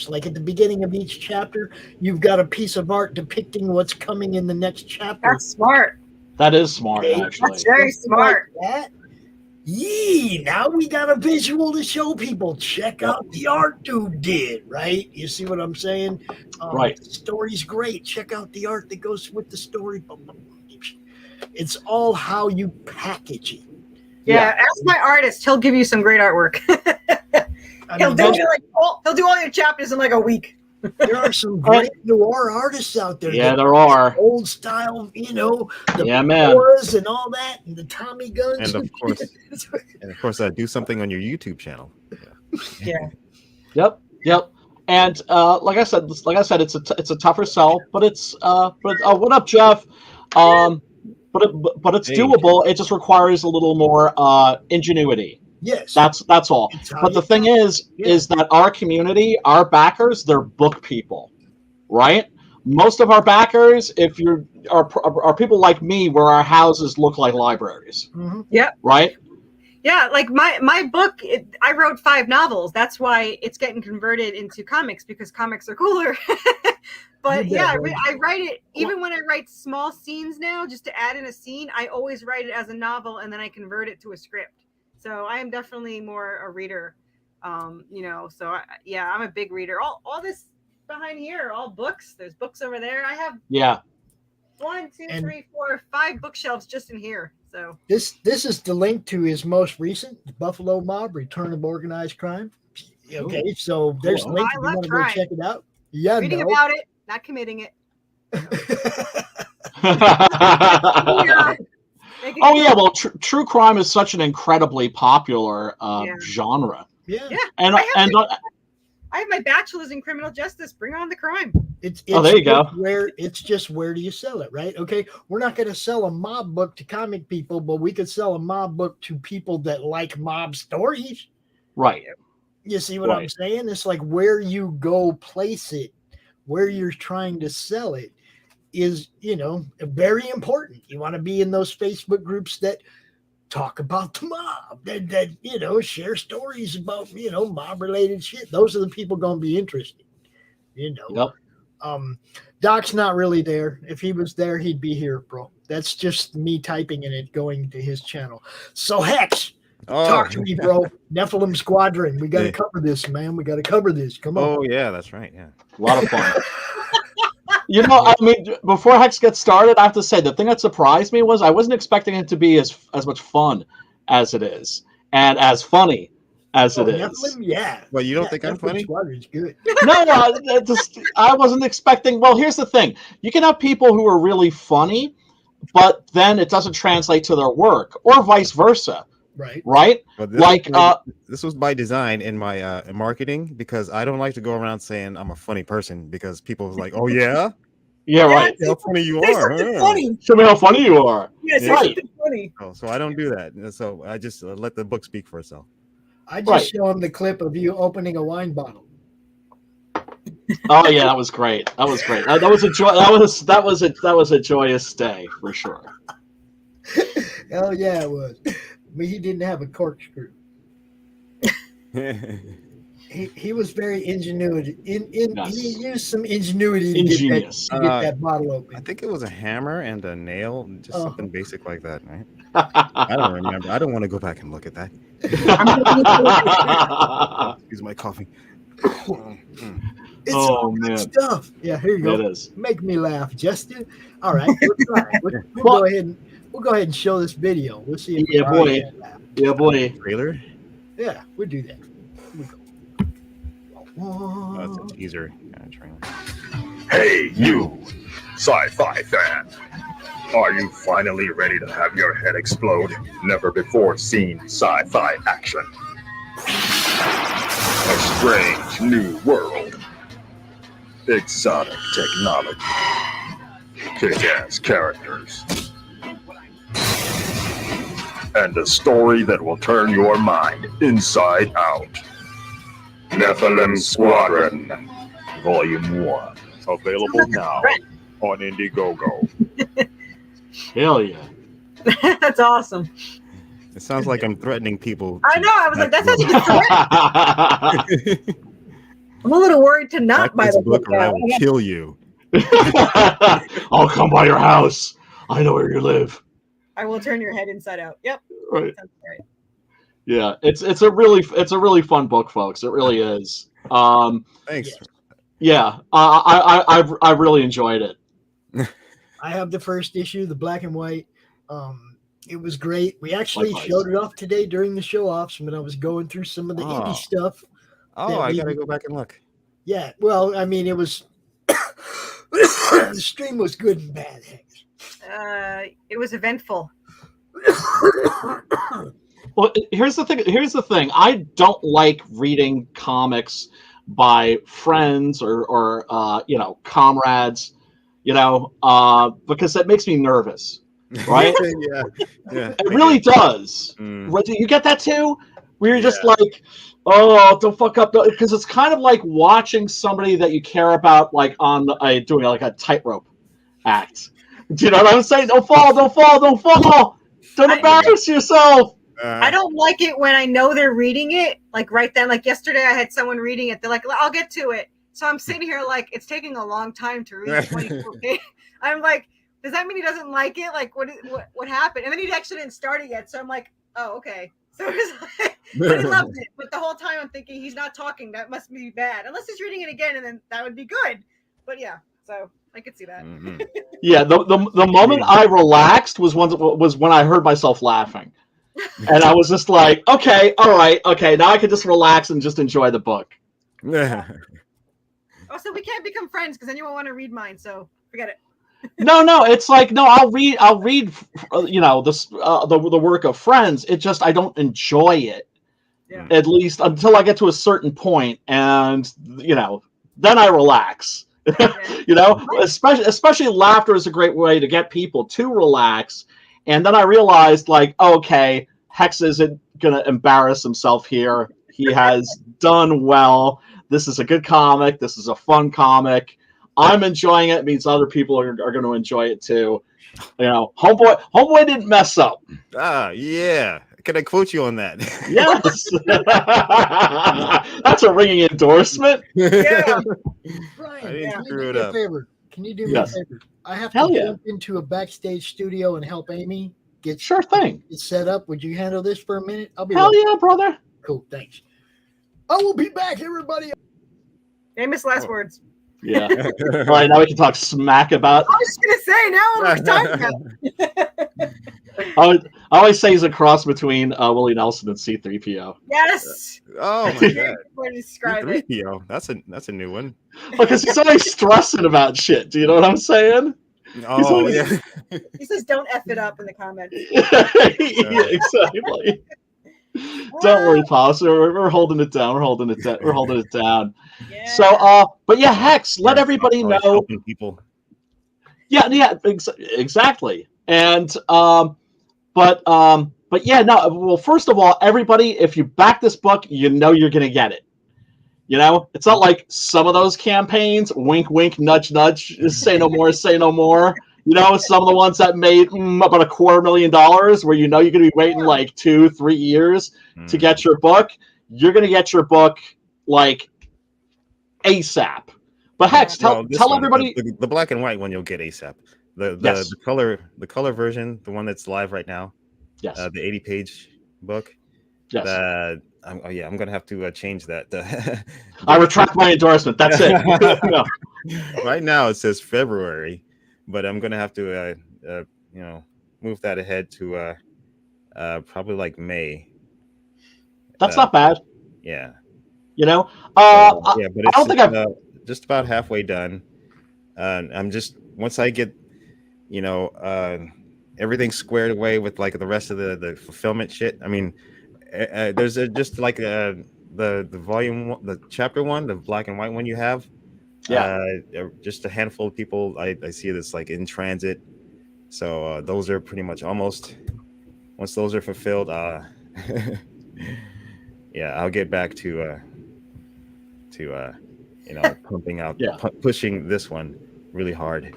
like at the beginning of each chapter, you've got a piece of art depicting what's coming in the next chapter. That's smart. That is smart, actually. That's very smart. Like that. Now we got a visual to show people. Check out the art dude did, right? You see what I'm saying? Right. The story's great. Check out the art that goes with the story. It's all how you package it. Yeah, ask my artist. He'll give you some great artwork. He'll do all your chapters in like a week. There are some great noir artists out there. Yeah, there are. Old style, the man. Boras and all that, and the Tommy guns. And of course, do something on your YouTube channel. Yeah. Yep. And like I said, it's a tougher sell, but it's what up, Jeff? But it's doable. It just requires a little more ingenuity. Yes, that's all. But the thing is that our community, our backers, they're book people, right? Most of our backers, are people like me, where our houses look like libraries. Mm-hmm. Yeah. Right. Yeah, like my book, I wrote 5 novels. That's why it's getting converted into comics, because comics are cooler. But I write it, even when I write small scenes now, just to add in a scene, I always write it as a novel and then I convert it to a script. So I am definitely more a reader, I'm a big reader. All this behind here, all books. There's books over there. I have 1, 2, 3, 4, 5 bookshelves just in here. So this is the link to his most recent Buffalo Mob: Return of Organized Crime. Okay, so there's a link if you want to go check it out. Yeah, reading about it, not committing it. Oh yeah, well, true crime is such an incredibly popular genre. Yeah, and I have my bachelor's in criminal justice. Bring on the crime. It's there you go. Where do you sell it, right? Okay, we're not going to sell a mob book to comic people, but we could sell a mob book to people that like mob stories. Right. You see what I'm saying? It's like where you go place it, where you're trying to sell it is, very important. You want to be in those Facebook groups that talk about the mob, that share stories about, mob related shit. Those are the people going to be interested, Yep. Doc's not really there. If he was there, he'd be here, bro. That's just me typing in it, going to his channel. So Hex, talk to me, bro. Nephilim Squadron. We got to cover this, man. We got to cover this. Come on. Oh yeah, that's right. Yeah. A lot of fun. I mean, before Hex gets started, I have to say the thing that surprised me was I wasn't expecting it to be as much fun as it is, and as funny as it is. Nephilim? Yeah. Well, you don't Yeah, think I'm Nephilim funny? Squadron's good. No, I wasn't expecting. Well, here's the thing: you can have people who are really funny, but then it doesn't translate to their work, or vice versa. Right. Right? But Like, this was by design in my marketing, because I don't like to go around saying I'm a funny person, because people was like, "Oh yeah, yeah, right. how funny you Say are." something huh?" funny. Show me how funny you are. Yeah, say Right. something funny. So I don't do that. And so I just let the book speak for itself. I just Right. show him the clip of you opening a wine bottle. Oh yeah, that was great. That was great. That was a joy. That was a joyous day for sure. Hell yeah, it was. But he didn't have a corkscrew. He was very ingenuity. Yes. He used some ingenuity to Ingenious. get that bottle I open. think it was a hammer and a nail, just Oh. something basic like that, right? I don't remember. I don't want to go back and look at that. Excuse my coffee. It's Oh, all good man. stuff. Yeah, here you go. It is. Make me laugh, Justin. All right, we'll go ahead and show this video. We'll see. If Yeah, Brian boy. can laugh. Yeah, boy. Trailer? Yeah, we'll do that. Here we go. Oh, that's a teaser trailer. Hey, you, sci-fi fan. Are you finally ready to have your head explode? Never before seen sci-fi action. A strange new world. Exotic technology. Kick-ass characters. And a story that will turn your mind inside out. Nephilim Squadron, Volume 1. Available now on Indiegogo. Hell yeah. That's awesome. It sounds like I'm threatening people. I know. I was like, that sounds like a threat. I'm a little worried to not buy the book or I now. will kill you. I'll come by your house. I know where you live. I will turn your head inside out. Yep. Right. Sounds great. Yeah, it's a really fun book, folks. It really is. Thanks. Yeah, I really enjoyed it. I have the first issue, the black and white. It was great. We actually Likewise. showed it off today during the show offs when I was going through some of the indie stuff. Oh, I gotta go back and look. Yeah, well, I mean, it was the stream was good and bad. It was eventful. Well, here's the thing. I don't like reading comics by friends or comrades, because that makes me nervous, right? yeah. It really does. Right? Do you get that too? Where you're just like, oh, don't fuck up, because it's kind of like watching somebody that you care about, like doing like a tightrope act. Do you know what I'm saying? Don't fall! Don't embarrass yourself. I don't like it when I know they're reading it. Like right then, like yesterday, I had someone reading it. They're like, "I'll get to it." So I'm sitting here like it's taking a long time to read 24 pages. I'm like, does that mean he doesn't like it? Like, what happened? And then he actually didn't start it yet. So I'm like, oh, okay. So it's like, but he loved it. But the whole time I'm thinking he's not talking. That must be bad. Unless he's reading it again, and then that would be good. But yeah, so I could see that. Mm-hmm. Yeah, the moment I relaxed was when I heard myself laughing. And I was just like, okay, all right, okay, now I can just relax and just enjoy the book. Yeah. Oh, so we can't become friends because then you won't want to read mine. So forget it. No, it's like, no, I'll read, the work of friends. It just, I don't enjoy it, at least until I get to a certain point, and then I relax. Especially laughter is a great way to get people to relax. And then I realized, like, okay, Hex isn't gonna embarrass himself here. He has done well. This is a good comic. This is a fun comic. I'm enjoying it. It means other people are going to enjoy it too. Homeboy didn't mess up. Ah, yeah. Can I quote you on that? Yes. That's a ringing endorsement. Yeah. Brian, I didn't can screw you it do me a up. favor? Can you do me a favor? I have to jump into a backstage studio and help Amy get sure thing. It set up. Would you handle this for a minute? I'll be Hell right yeah, brother. Cool, thanks. I will be back, everybody. Famous last words. Yeah. All right, now we can talk smack about. I was just gonna say now we're talking about. I always say he's a cross between Willie Nelson and C-3PO. Yes. Oh my god. Way to describe it. C-3PO. That's a new one. Because he's always stressing about shit. Do you know what I'm saying? Oh always- yeah. He says, "Don't f it up" in the comments. Yeah, exactly. Don't worry, Pops. We're holding it down. We're holding it down. Yeah. So, but yeah, Hex, let everybody Always know. helping people. Yeah, exactly. And but yeah, no. Well, first of all, everybody, if you back this book, you know you're gonna get it. You know, it's not like some of those campaigns. Wink, wink, nudge, nudge. Say no more. Say no more. You know, some of the ones that made about $250,000, where you know you're gonna be waiting like 2-3 years to get your book. You're gonna get your book like ASAP. But Hex, tell everybody the black and white one you'll get ASAP. The color version, the one that's live right now. Yes. The 80-page book. Yes. I'm gonna have to change that. I retract my endorsement. That's it. No. Right now it says February, but I'm gonna have to move that ahead to probably like May. That's not bad. Yeah. You know. But I don't think I'm just about halfway done. I'm just once I get everything squared away with like the rest of the fulfillment shit. I mean, there's just like the volume, the chapter one, the black and white one you have. Yeah. Just a handful of people I see this like in transit. So those are pretty much almost. Once those are fulfilled, yeah, I'll get back to pumping out, pushing this one really hard.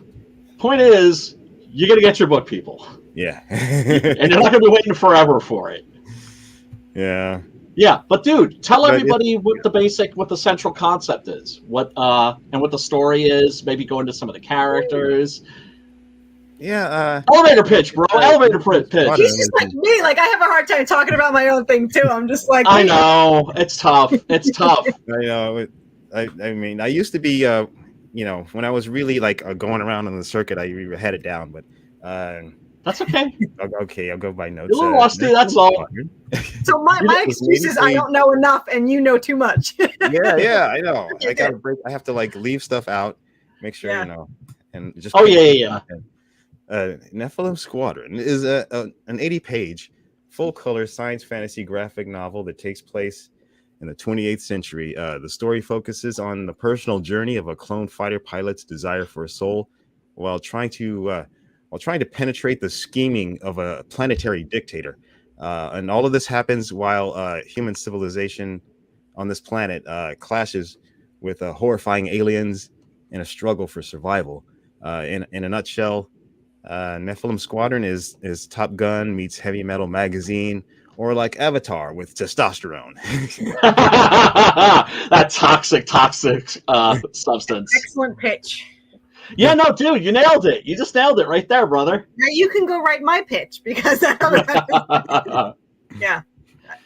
Point is, you're gonna get your book, people. Yeah. And you're not gonna be waiting forever for it. Yeah. Yeah, but dude, tell everybody what the central concept is, and what the story is. Maybe go into some of the characters. Yeah. Elevator pitch, bro. Elevator pitch. He's just like me. Like I have a hard time talking about my own thing too. I'm just like, I know it's tough. It's tough. I know. I mean, I used to be, when I was really like going around on the circuit, I had it down, but that's okay. Okay, I'll go by notes. You're a little rusty. That's all. So my excuse is I don't know enough, and you know too much. yeah, I know. I gotta break. I have to like leave stuff out, make sure and just. Oh yeah. Nephilim Squadron is an 80-page, full-color science fantasy graphic novel that takes place in the 28th century. The story focuses on the personal journey of a clone fighter pilot's desire for a soul, while trying to penetrate the scheming of a planetary dictator. And all of this happens while human civilization on this planet clashes with horrifying aliens in a struggle for survival. In a nutshell, Nephilim Squadron is Top Gun meets Heavy Metal Magazine, or like Avatar with testosterone. That toxic substance. Excellent pitch. Yeah, no, dude, you nailed it. You just nailed it right there, brother. Now you can go write my pitch because I don't know. Yeah,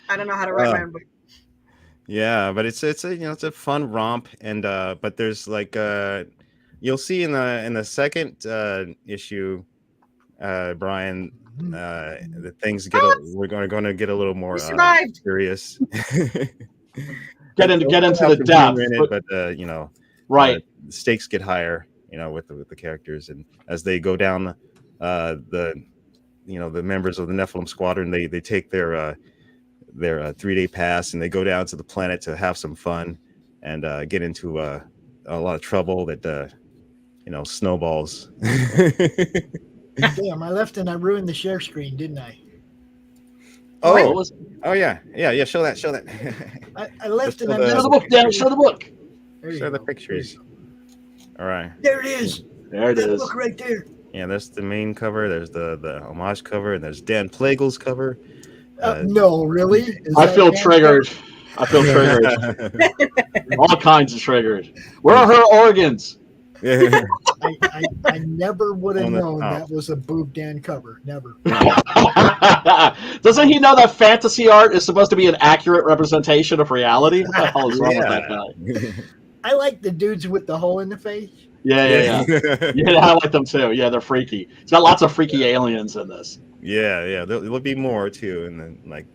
I don't know how to write my own book. Yeah, but it's a fun romp, and but there's like you'll see in the second issue, Brian, the things we're going to get a little more serious. get into the depth, but right, the stakes get higher, with the characters, and as they go down the members of the Nephilim Squadron, they take their 3-day pass and they go down to the planet to have some fun and get into a lot of trouble that snowballs. Damn, I left and I ruined the share screen, didn't I? Oh yeah. Show that. I left and I show the book, Dan. Show the book. Show the pictures. All right. There it is. There it is. Look right there. Yeah, there's the main cover. There's the homage cover, and there's Dan Plagle's cover. No, really? I feel triggered. All kinds of triggered. Where are her organs? I never would have known that was a Boob Dan cover. Never. Doesn't he know that fantasy art is supposed to be an accurate representation of reality? What the hell is wrong with that guy? I like the dudes with the hole in the face. Yeah. I like them too. Yeah, they're freaky. It's got lots of freaky aliens in this. Yeah. There'll be more too, and then like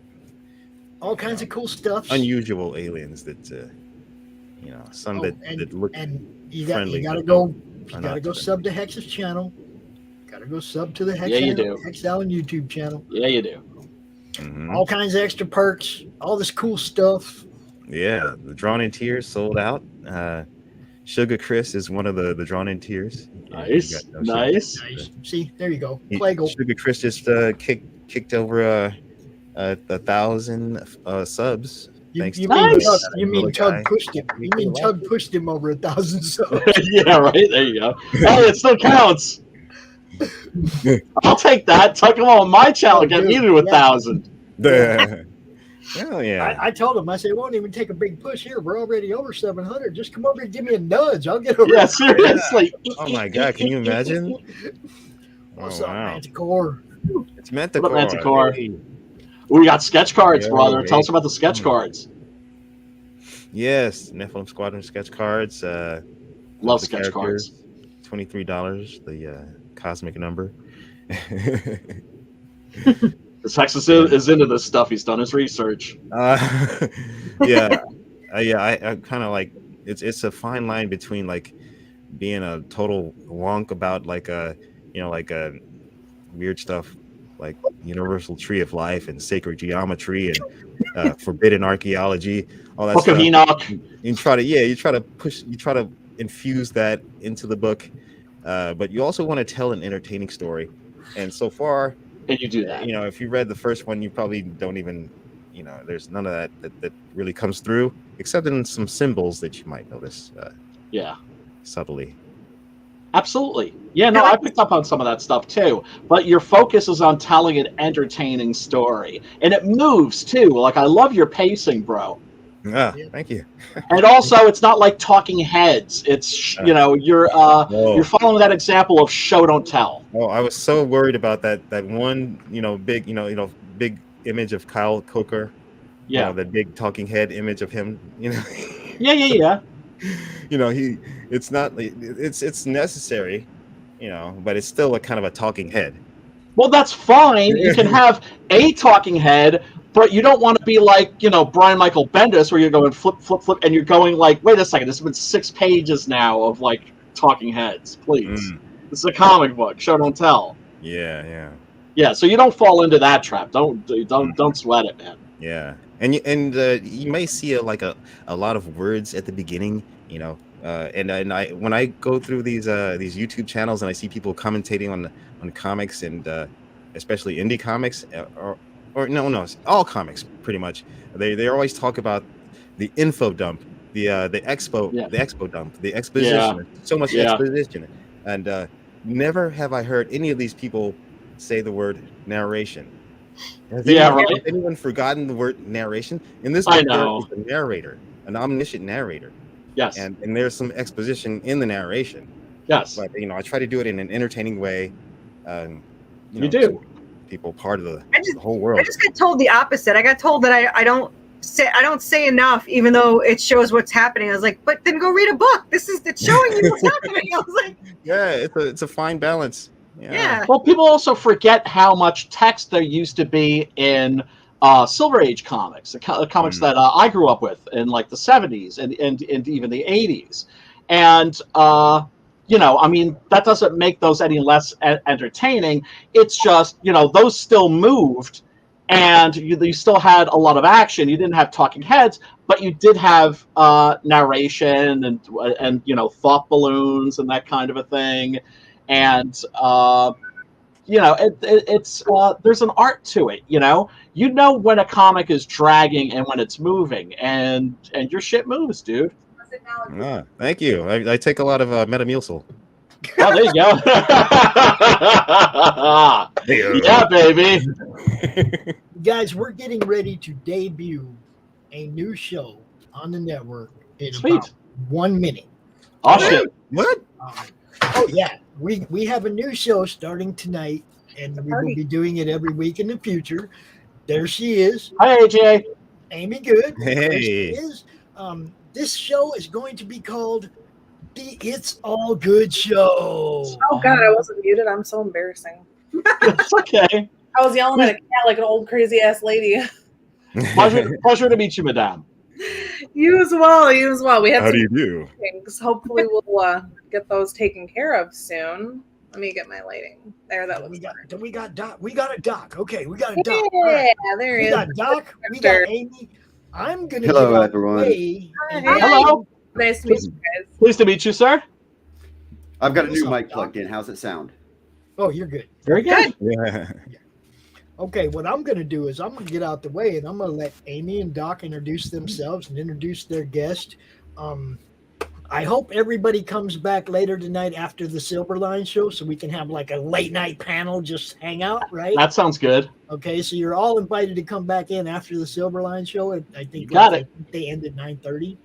all kinds of cool stuff. Unusual aliens that some that look friendly. You gotta go sub to Hex's channel. Gotta go sub to the Hex Allen YouTube channel. Yeah, you do. Mm-hmm. All kinds of extra perks, all this cool stuff. Yeah, the Drawn in Tears sold out. Sugar Chris is one of the Drawn in Tears. Nice. See, there you go. Plagle. Sugar Chris just kicked over 1,000 subs. You mean Tug pushed him? You mean Tug pushed him over 1,000 subs? Yeah, right. There you go. Hey, it still counts. I'll take that. Tuck him on my channel. Get me to 1,000. Hell yeah. I told him, I said, it won't even take a big push here. We're already over 700. Just come over and give me a nudge. I'll get over. Yeah, seriously. Oh my God, can you imagine? What's up, Manticore? It's Manticore. Manticore. We got sketch cards, brother. Tell us about the sketch cards. Yes, Nephilim Squadron sketch cards. Love sketch cards. $23, the cosmic number. Texas is into this stuff. He's done his research. I kind of like it's a fine line between like being a total wonk about like weird stuff like Universal Tree of Life and Sacred Geometry and Forbidden Archaeology, all that Book stuff. of Enoch. You try to infuse that into the book, but you also want to tell an entertaining story. And so far, and you do that. If you read the first one, you probably don't even, there's none of that really comes through, except in some symbols that you might notice. Subtly. Absolutely. Yeah, no, I picked up on some of that stuff too. But your focus is on telling an entertaining story. And it moves too. Like, I love your pacing, bro. Thank you. And also, it's not like talking heads. It's, you're following that example of show, don't tell. Oh, I was so worried about that one, big image of Kyle Coker. Yeah. That big talking head image of him, Yeah. It's necessary, but it's still a kind of a talking head. Well, that's fine. You can have a talking head, but you don't want to be like, Brian Michael Bendis, where you're going flip, and you're going like, wait a second, this has been 6 pages now of like talking heads. Please, This is a comic book. Show, don't tell. Yeah. So you don't fall into that trap. Don't sweat it, man. Yeah, and you may see a lot of words at the beginning, and I when I go through these YouTube channels and I see people commentating on comics and especially indie comics or no, all comics pretty much. They always talk about the info dump, the expo dump, the exposition. Yeah. So much exposition, and never have I heard any of these people say the word narration. Has anyone forgotten the word narration? In this book, there is a narrator, an omniscient narrator. Yes. And there's some exposition in the narration. Yes. But I try to do it in an entertaining way. You do. People part of the whole world. I just got told the opposite. I got told that I don't say enough, even though it shows what's happening. I was like, but then go read a book. It's showing you what's happening. I was like, yeah, it's a fine balance. Yeah. Well, people also forget how much text there used to be in Silver Age comics, the comics that I grew up with in like the 70s and even the 80s. And, that doesn't make those any less entertaining. It's just, those still moved and you still had a lot of action. You didn't have talking heads, but you did have narration and thought balloons and that kind of a thing. And it's there's an art to it. You know when a comic is dragging and when it's moving, and your shit moves, dude. Thank you. I take a lot of Metamucil. Oh, there you go. Yeah, baby. Guys, we're getting ready to debut a new show on the network in about 1 minute. Oh shit! What? Oh yeah, we have a new show starting tonight, and we will be doing it every week in the future. There she is. Hi, AJ. Amy Good. Hey. There she is. This show is going to be called The It's All Good Show. Oh God, I wasn't muted. I'm so embarrassing. It's okay. I was yelling at a cat like an old crazy ass lady. Pleasure to meet you, madame. You as well. You as well. We had How some do you do? things. Hopefully, we'll get those taken care of soon. Let me get my lighting there. That looks better. We got Doc. We got a Doc. Okay, we got a Doc. Yeah, All right. there he We is. got Doc. We got Amy. I'm gonna Hello, get out everyone. the way. Hello. Nice to meet you guys. Pleased to meet you, sir. I've got a new What's up, mic plugged in. How's it sound? Oh, you're good. Very good. Yeah. Okay, what I'm going to do is I'm going to get out the way and I'm going to let Amy and Doc introduce themselves and introduce their guest. I hope everybody comes back later tonight after the Silverline show so we can have like a late night panel, just hang out, right? That sounds good. Okay, so you're all invited to come back in after the Silverline show. And I think Got it. They end at 9:30.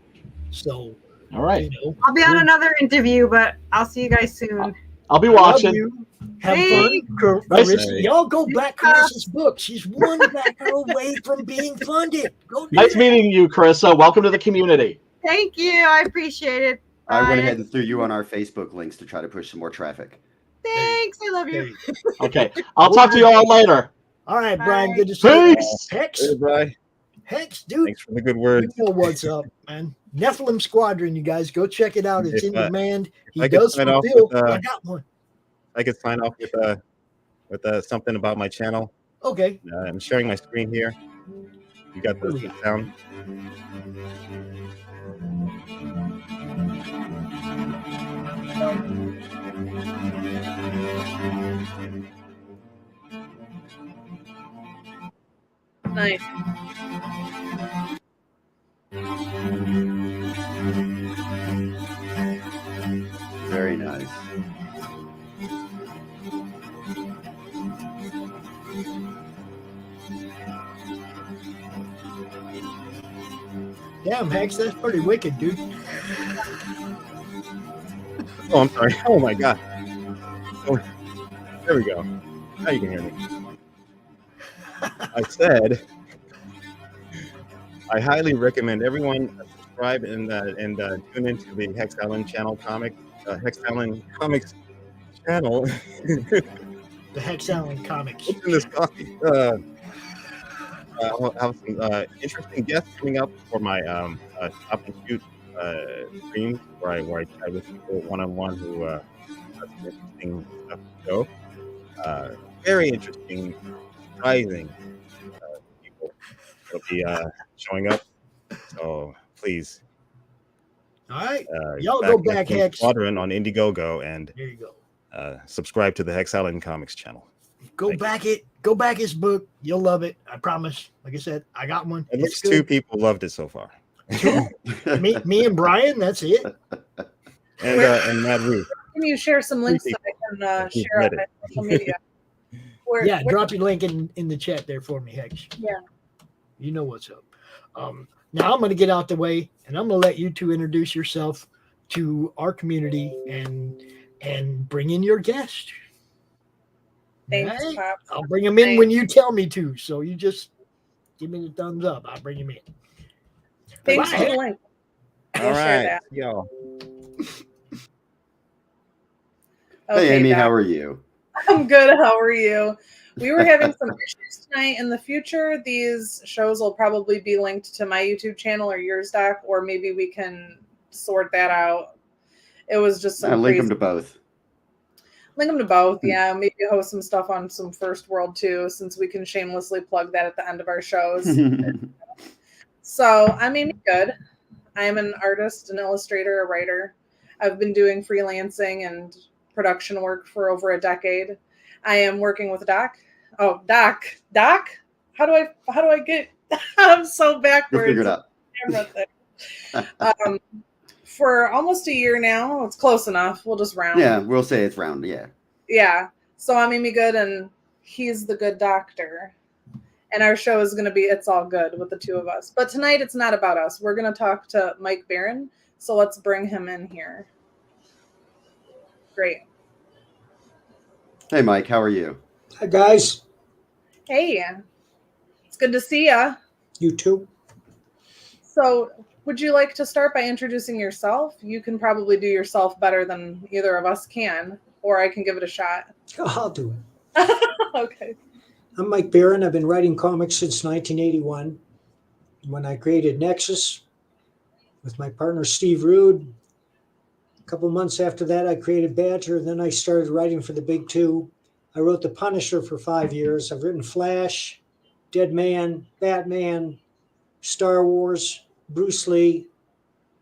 So, All right. you know, I'll be on another interview, but I'll see you guys soon. I'll be love watching. you. Have Hey. fun. Nice. Carissa, y'all go back Carissa's book. She's one backer away from being funded. Go do Nice that. meeting you, Carissa. Welcome to the community. Thank you. I appreciate it. I went Bye. ahead and threw you on our Facebook links to try to push some more traffic. Thanks. I love There you. you go. Okay. I'll talk to you all later. All right, Brian. Good to see you. Peace. Hex, Hey, Bri. Hex, dude. Thanks for the good You words. know what's up, man. Nephilim Squadron, you guys go check it out. It's If, in demand. He I could does sign off fulfill. with, I got one. I could sign off with something about my channel. Okay. I'm sharing my screen here. You got the sound. Nice. Very nice. Damn, Hex, that's pretty wicked, dude. Oh, I'm sorry. Oh my god. Oh, there we go. Now you can hear me. I said I highly recommend everyone subscribe and tune into the Hex Allen channel Hex Allen Comics channel. The Hex Allen Comics. What's in this coffee? I'll have some interesting guests coming up for my stop and shoot streams where I chat with people one-on-one who have some interesting stuff to show. Very interesting, surprising people will be showing up. So please, All right. Y'all go back, Nephilim Hex. Squadron on Indiegogo and There you go. subscribe to the Hex Allen Comics channel. Go back his book. You'll love it. I promise. Like I said, I got one. At It's least two good. people loved it so far, me and Brian, that's it. and Mad Ruth. Can you share some links so I can share on my social media? Yeah, drop your link in the chat there for me, Hex. Yeah. You know what's up. Now I'm going to get out the way, and I'm going to let you two introduce yourself to our community and bring in your guest. Thanks, All right? Pop. I'll bring him in when you tell me to. So you just give me the thumbs up. I'll bring him in. Thanks Bye. for the link. All share right, that. y'all. Hey, Amy, how are you? I'm good. How are you? We were having some issues tonight. In the future, these shows will probably be linked to my YouTube channel or yours, Doc, or maybe we can sort that out. It was just some Link crazy. them to both. Link them to both, yeah. Maybe host some stuff on some First World too, since we can shamelessly plug that at the end of our shows. So I'm Amy Good. I'm an artist, an illustrator, a writer. I've been doing freelancing and production work for over a decade. I am working with Doc. Oh, Doc. How do I get? I'm so backwards. You'll figure it out. For almost a year now. It's close enough. We'll just round. Yeah, we'll say it's round. Yeah. Yeah. So I'm Amy Good, and he's the good doctor. And our show is going to be It's All Good with the two of us. But tonight it's not about us. We're going to talk to Mike Baron. So let's bring him in here. Great. Hey, Mike, how are you? Hi, guys. Hey. It's good to see ya. You too. So would you like to start by introducing yourself? You can probably do yourself better than either of us can, or I can give it a shot. I'll do it. Okay. I'm Mike Baron. I've been writing comics since 1981, when I created Nexus with my partner Steve Rude. A couple months after that, I created Badger. Then I started writing for the Big Two. I wrote The Punisher for 5 years. I've written Flash, Dead Man, Batman, Star Wars, Bruce Lee,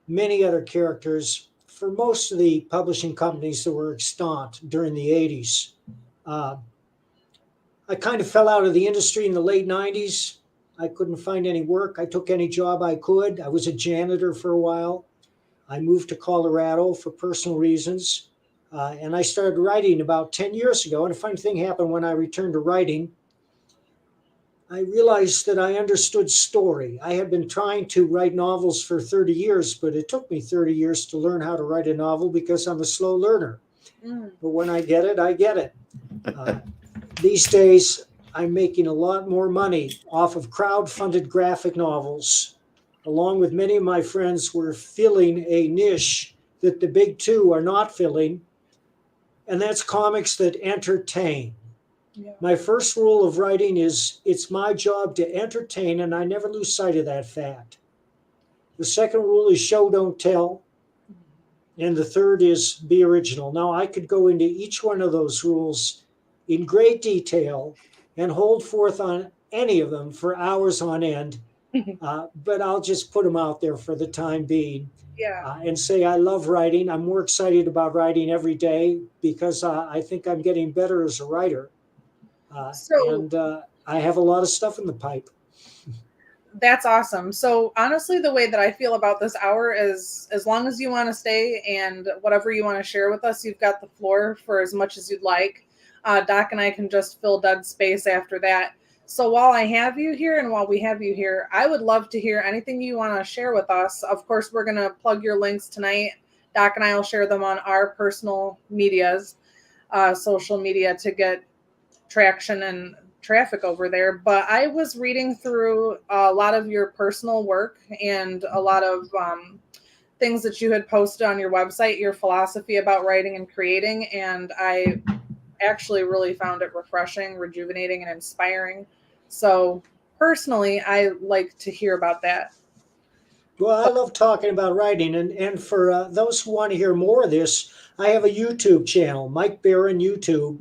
many other characters for most of the publishing companies that were extant during the 80s. I kind of fell out of the industry in the late 90s. I couldn't find any work. I took any job I could. I was a janitor for a while. I moved to Colorado for personal reasons. And I started writing about 10 years ago. And a funny thing happened when I returned to writing. I realized that I understood story. I had been trying to write novels for 30 years, but it took me 30 years to learn how to write a novel because I'm a slow learner. But when I get it, I get it. These days, I'm making a lot more money off of crowd-funded graphic novels. Along with many of my friends, we're filling a niche that the Big Two are not filling, and that's comics that entertain. Yeah. My first rule of writing is it's my job to entertain, and I never lose sight of that fact. The second rule is show, don't tell. And the third is be original. Now, I could go into each one of those rules in great detail and hold forth on any of them for hours on end, but I'll just put them out there for the time being. Yeah. And say I love writing. I'm more excited about writing every day because I think I'm getting better as a writer. And I have a lot of stuff in the pipe. That's awesome. So honestly, the way that I feel about this hour is as long as you want to stay and whatever you want to share with us, you've got the floor for as much as you'd like. Doc and I can just fill dead space after that. So while I have you here and while we have you here, I would love to hear anything you want to share with us. Of course, we're going to plug your links tonight. Doc and I will share them on our personal medias, social media, to get traction and traffic over there. But I was reading through a lot of your personal work and a lot of things that you had posted on your website, your philosophy about writing and creating, and I actually really found it refreshing, rejuvenating, and inspiring. So personally, I like to hear about that. Well, I love talking about writing, and for those who want to hear more of this, I have a YouTube channel, Mike Baron YouTube,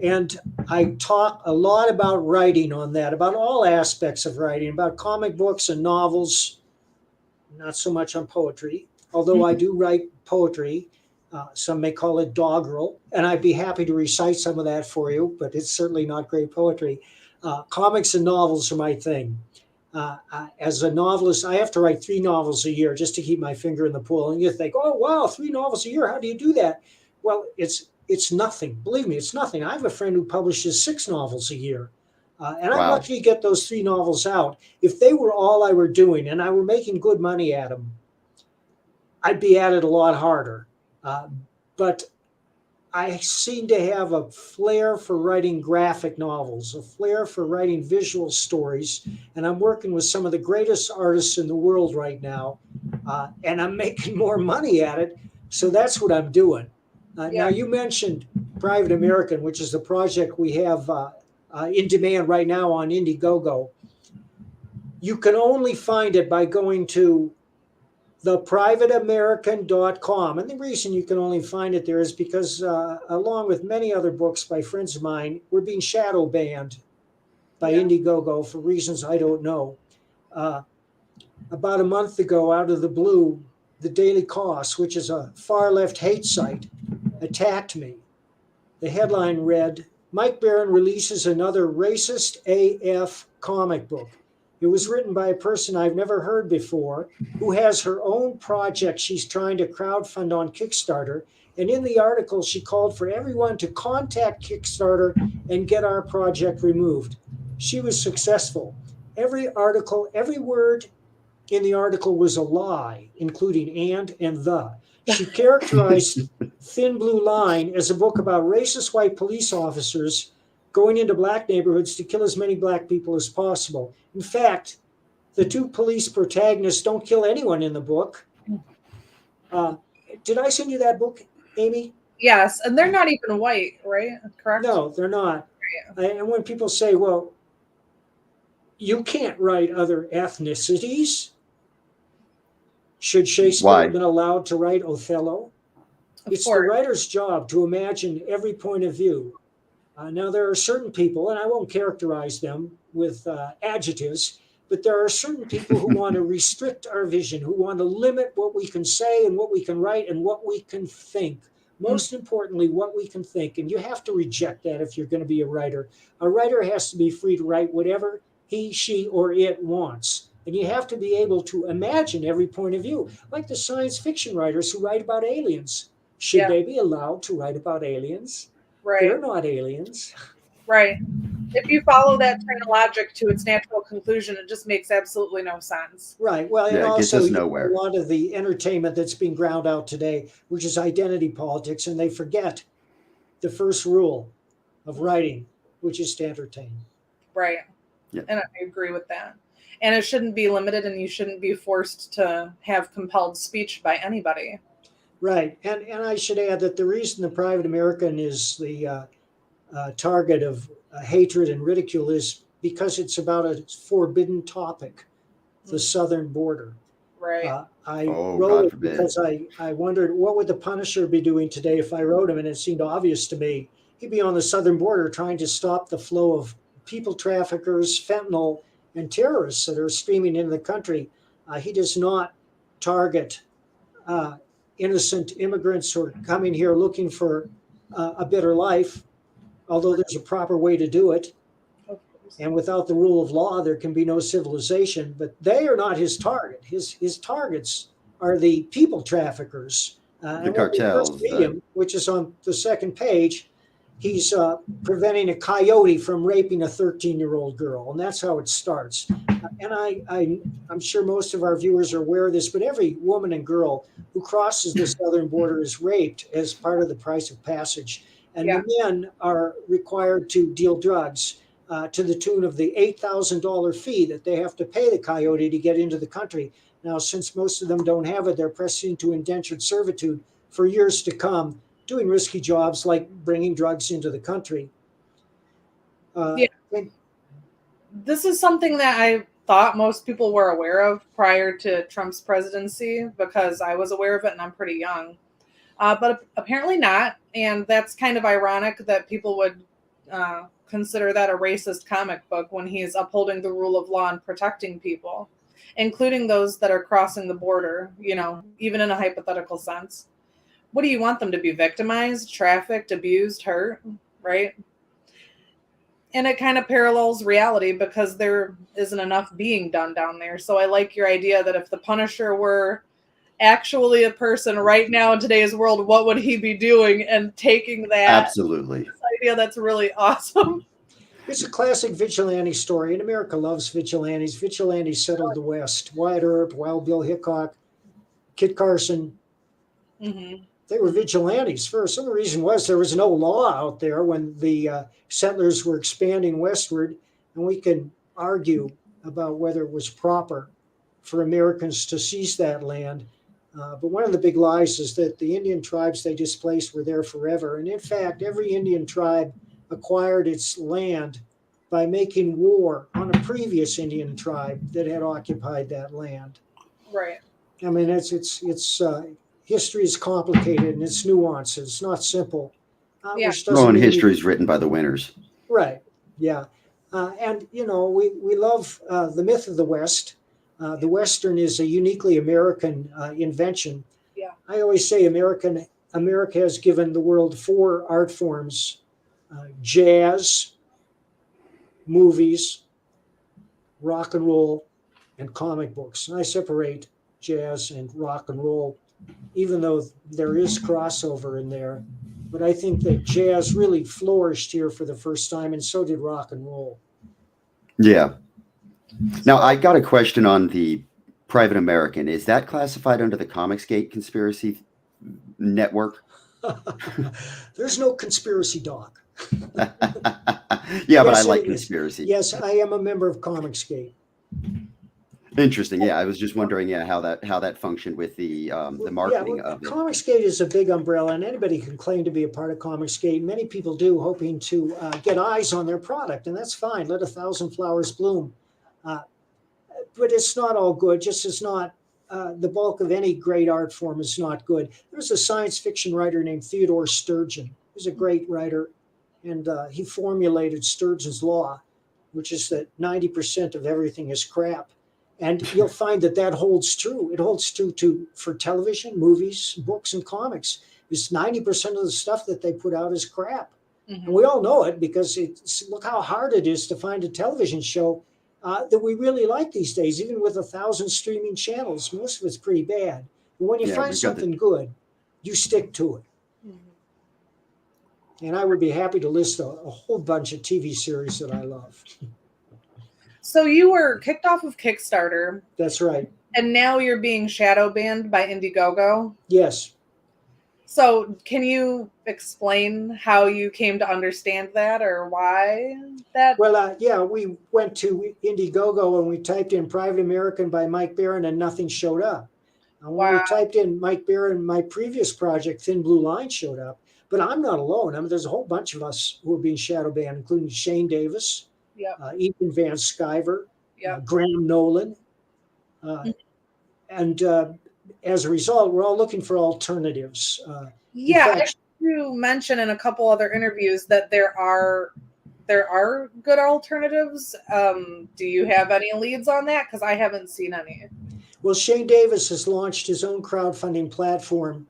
and I talk a lot about writing on that, about all aspects of writing, about comic books and novels, not so much on poetry, although I do write poetry. Some may call it doggerel, and I'd be happy to recite some of that for you, but it's certainly not great poetry. Comics and novels are my thing. As a novelist, I have to write 3 novels a year just to keep my finger in the pool. And you think, oh, wow, 3 novels a year. How do you do that? Well, it's nothing. Believe me, it's nothing. I have a friend who publishes 6 novels a year. And I'm lucky to get those 3 novels out. If they were all I were doing and I were making good money at them, I'd be at it a lot harder. But I seem to have a flair for writing graphic novels, a flair for writing visual stories, and I'm working with some of the greatest artists in the world right now, and I'm making more money at it, so that's what I'm doing. Now, you mentioned Private American, which is the project we have in demand right now on Indiegogo. You can only find it by going to theprivateamerican.com. And the reason you can only find it there is because, along with many other books by friends of mine, we're being shadow banned by Indiegogo for reasons I don't know. About a month ago, out of the blue, the Daily Cost, which is a far-left hate site, attacked me. The headline read, Mike Baron releases another racist AF comic book. It was written by a person I've never heard before who has her own project she's trying to crowdfund on Kickstarter. And in the article, she called for everyone to contact Kickstarter and get our project removed. She was successful. Every word in the article was a lie, including and the. She characterized Thin Blue Line as a book about racist white police officers going into black neighborhoods to kill as many black people as possible. In fact, the two police protagonists don't kill anyone in the book. Did I send you that book, Amy? Yes, and they're not even white, right? Correct? No, they're not. And when people say, well, you can't write other ethnicities, should Shakespeare have been allowed to write Othello? It's the writer's job to imagine every point of view. Now, there are certain people, and I won't characterize them with adjectives, but there are certain people who want to restrict our vision, who want to limit what we can say and what we can write and what we can think. Most importantly, what we can think. And you have to reject that if you're going to be a writer. A writer has to be free to write whatever he, she, or it wants. And you have to be able to imagine every point of view, like the science fiction writers who write about aliens. Should they be allowed to write about aliens? Right. They're not aliens. Right. If you follow that train of logic to its natural conclusion, it just makes absolutely no sense. Right. Well, and Yeah, it gets also us nowhere. a lot of the entertainment that's being ground out today, which is identity politics, and they forget the first rule of writing, which is to entertain. Right. Yeah. And I agree with that. And it shouldn't be limited, and you shouldn't be forced to have compelled speech by anybody. Right. And I should add that the reason the Private American is the target of hatred and ridicule is because it's about a forbidden topic, the southern border. Right. I Oh, wrote God it forbid. because I wondered what would the Punisher be doing today if I wrote him, and it seemed obvious to me. He'd be on the southern border trying to stop the flow of people traffickers, fentanyl, and terrorists that are streaming into the country. He does not target innocent immigrants who are coming here looking for a better life, although there's a proper way to do it. And without the rule of law, there can be no civilization. But they are not his target. His targets are the people traffickers. The cartels. Which is on the second page. He's preventing a coyote from raping a 13-year-old girl, and that's how it starts. And I'm sure most of our viewers are aware of this, but every woman and girl who crosses the southern border is raped as part of the price of passage. And the men are required to deal drugs to the tune of the $8,000 fee that they have to pay the coyote to get into the country. Now, since most of them don't have it, they're pressed into indentured servitude for years to come, doing risky jobs like bringing drugs into the country. This is something that I thought most people were aware of prior to Trump's presidency, because I was aware of it and I'm pretty young. But apparently not. And that's kind of ironic that people would consider that a racist comic book when he's upholding the rule of law and protecting people, including those that are crossing the border, even in a hypothetical sense. What do you want them to be? Victimized, trafficked, abused, hurt, right? And it kind of parallels reality because there isn't enough being done down there. So I like your idea that if the Punisher were actually a person right now in today's world, what would he be doing? And taking that Absolutely. this idea, that's really awesome. It's a classic vigilante story, and America loves vigilantes. Vigilantes settled the West. Wyatt Earp, Wild Bill Hickok, Kit Carson. Mm-hmm. They were vigilantes. For some reason there was no law out there when the settlers were expanding westward, and we can argue about whether it was proper for Americans to seize that land. But one of the big lies is that the Indian tribes they displaced were there forever. And in fact, every Indian tribe acquired its land by making war on a previous Indian tribe that had occupied that land. Right. I mean, history is complicated and it's nuanced. It's not simple. And history is written by the winners. Right. Yeah. And we love the myth of the West. The Western is a uniquely American invention. Yeah. I always say America has given the world 4 art forms: jazz, movies, rock and roll, and comic books. And I separate jazz and rock and roll, even though there is crossover in there. But I think that jazz really flourished here for the first time, and so did rock and roll. Yeah. Now, I got a question on the Private American. Is that classified under the Comicsgate conspiracy network? There's no conspiracy, Doc. Yeah, but I like conspiracy. Yes, I am a member of Comicsgate. Interesting. Yeah, I was just wondering, how that functioned with the marketing of it. Comicsgate is a big umbrella, and anybody can claim to be a part of Comicsgate. Many people do, hoping to get eyes on their product, and that's fine. Let 1,000 flowers bloom. But it's not all good. Just as not the bulk of any great art form is not good. There was a science fiction writer named Theodore Sturgeon. He was a great writer, and he formulated Sturgeon's law, which is that 90% of everything is crap. And you'll find that holds true. It holds true for television, movies, books, and comics. It's 90% of the stuff that they put out is crap. And we all know it because look how hard it is to find a television show that we really like these days, even with 1,000 streaming channels. Most of it's pretty bad. But when you find something good, you stick to it. And I would be happy to list a whole bunch of TV series that I love. So you were kicked off of Kickstarter. That's right. And now you're being shadow banned by Indiegogo. Yes. So can you explain how you came to understand that or why that? Well, we went to Indiegogo and we typed in Private American by Mike Baron and nothing showed up. And when we typed in Mike Baron, my previous project, Thin Blue Line, showed up. But I'm not alone. I mean, there's a whole bunch of us who are being shadow banned, including Shane Davis. Ethan Van Sciver, Graham Nolan. And as a result, we're all looking for alternatives. I heard you mention in a couple other interviews that there are good alternatives. Do you have any leads on that? Because I haven't seen any. Well, Shane Davis has launched his own crowdfunding platform.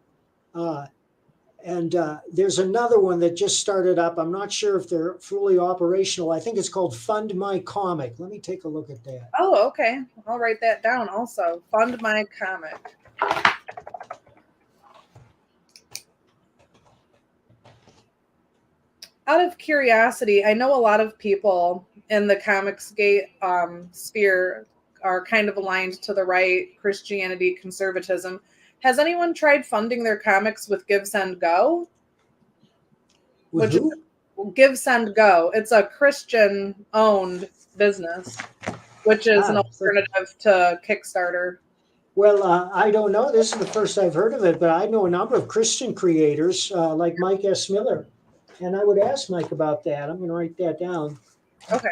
And there's another one that just started up. I'm not sure if they're fully operational. I think it's called Fund My Comic. Let me take a look at that. Oh, okay. I'll write that down also. Fund My Comic. Out of curiosity, I know a lot of people in the Comicsgate sphere are kind of aligned to the right, Christianity, conservatism. Has anyone tried funding their comics with Give, Send, Go? Give, Send, Go. It's a Christian-owned business, which is an alternative to Kickstarter. Well, I don't know. This is the first I've heard of it, but I know a number of Christian creators like Mike S. Miller. And I would ask Mike about that. I'm going to write that down. Okay.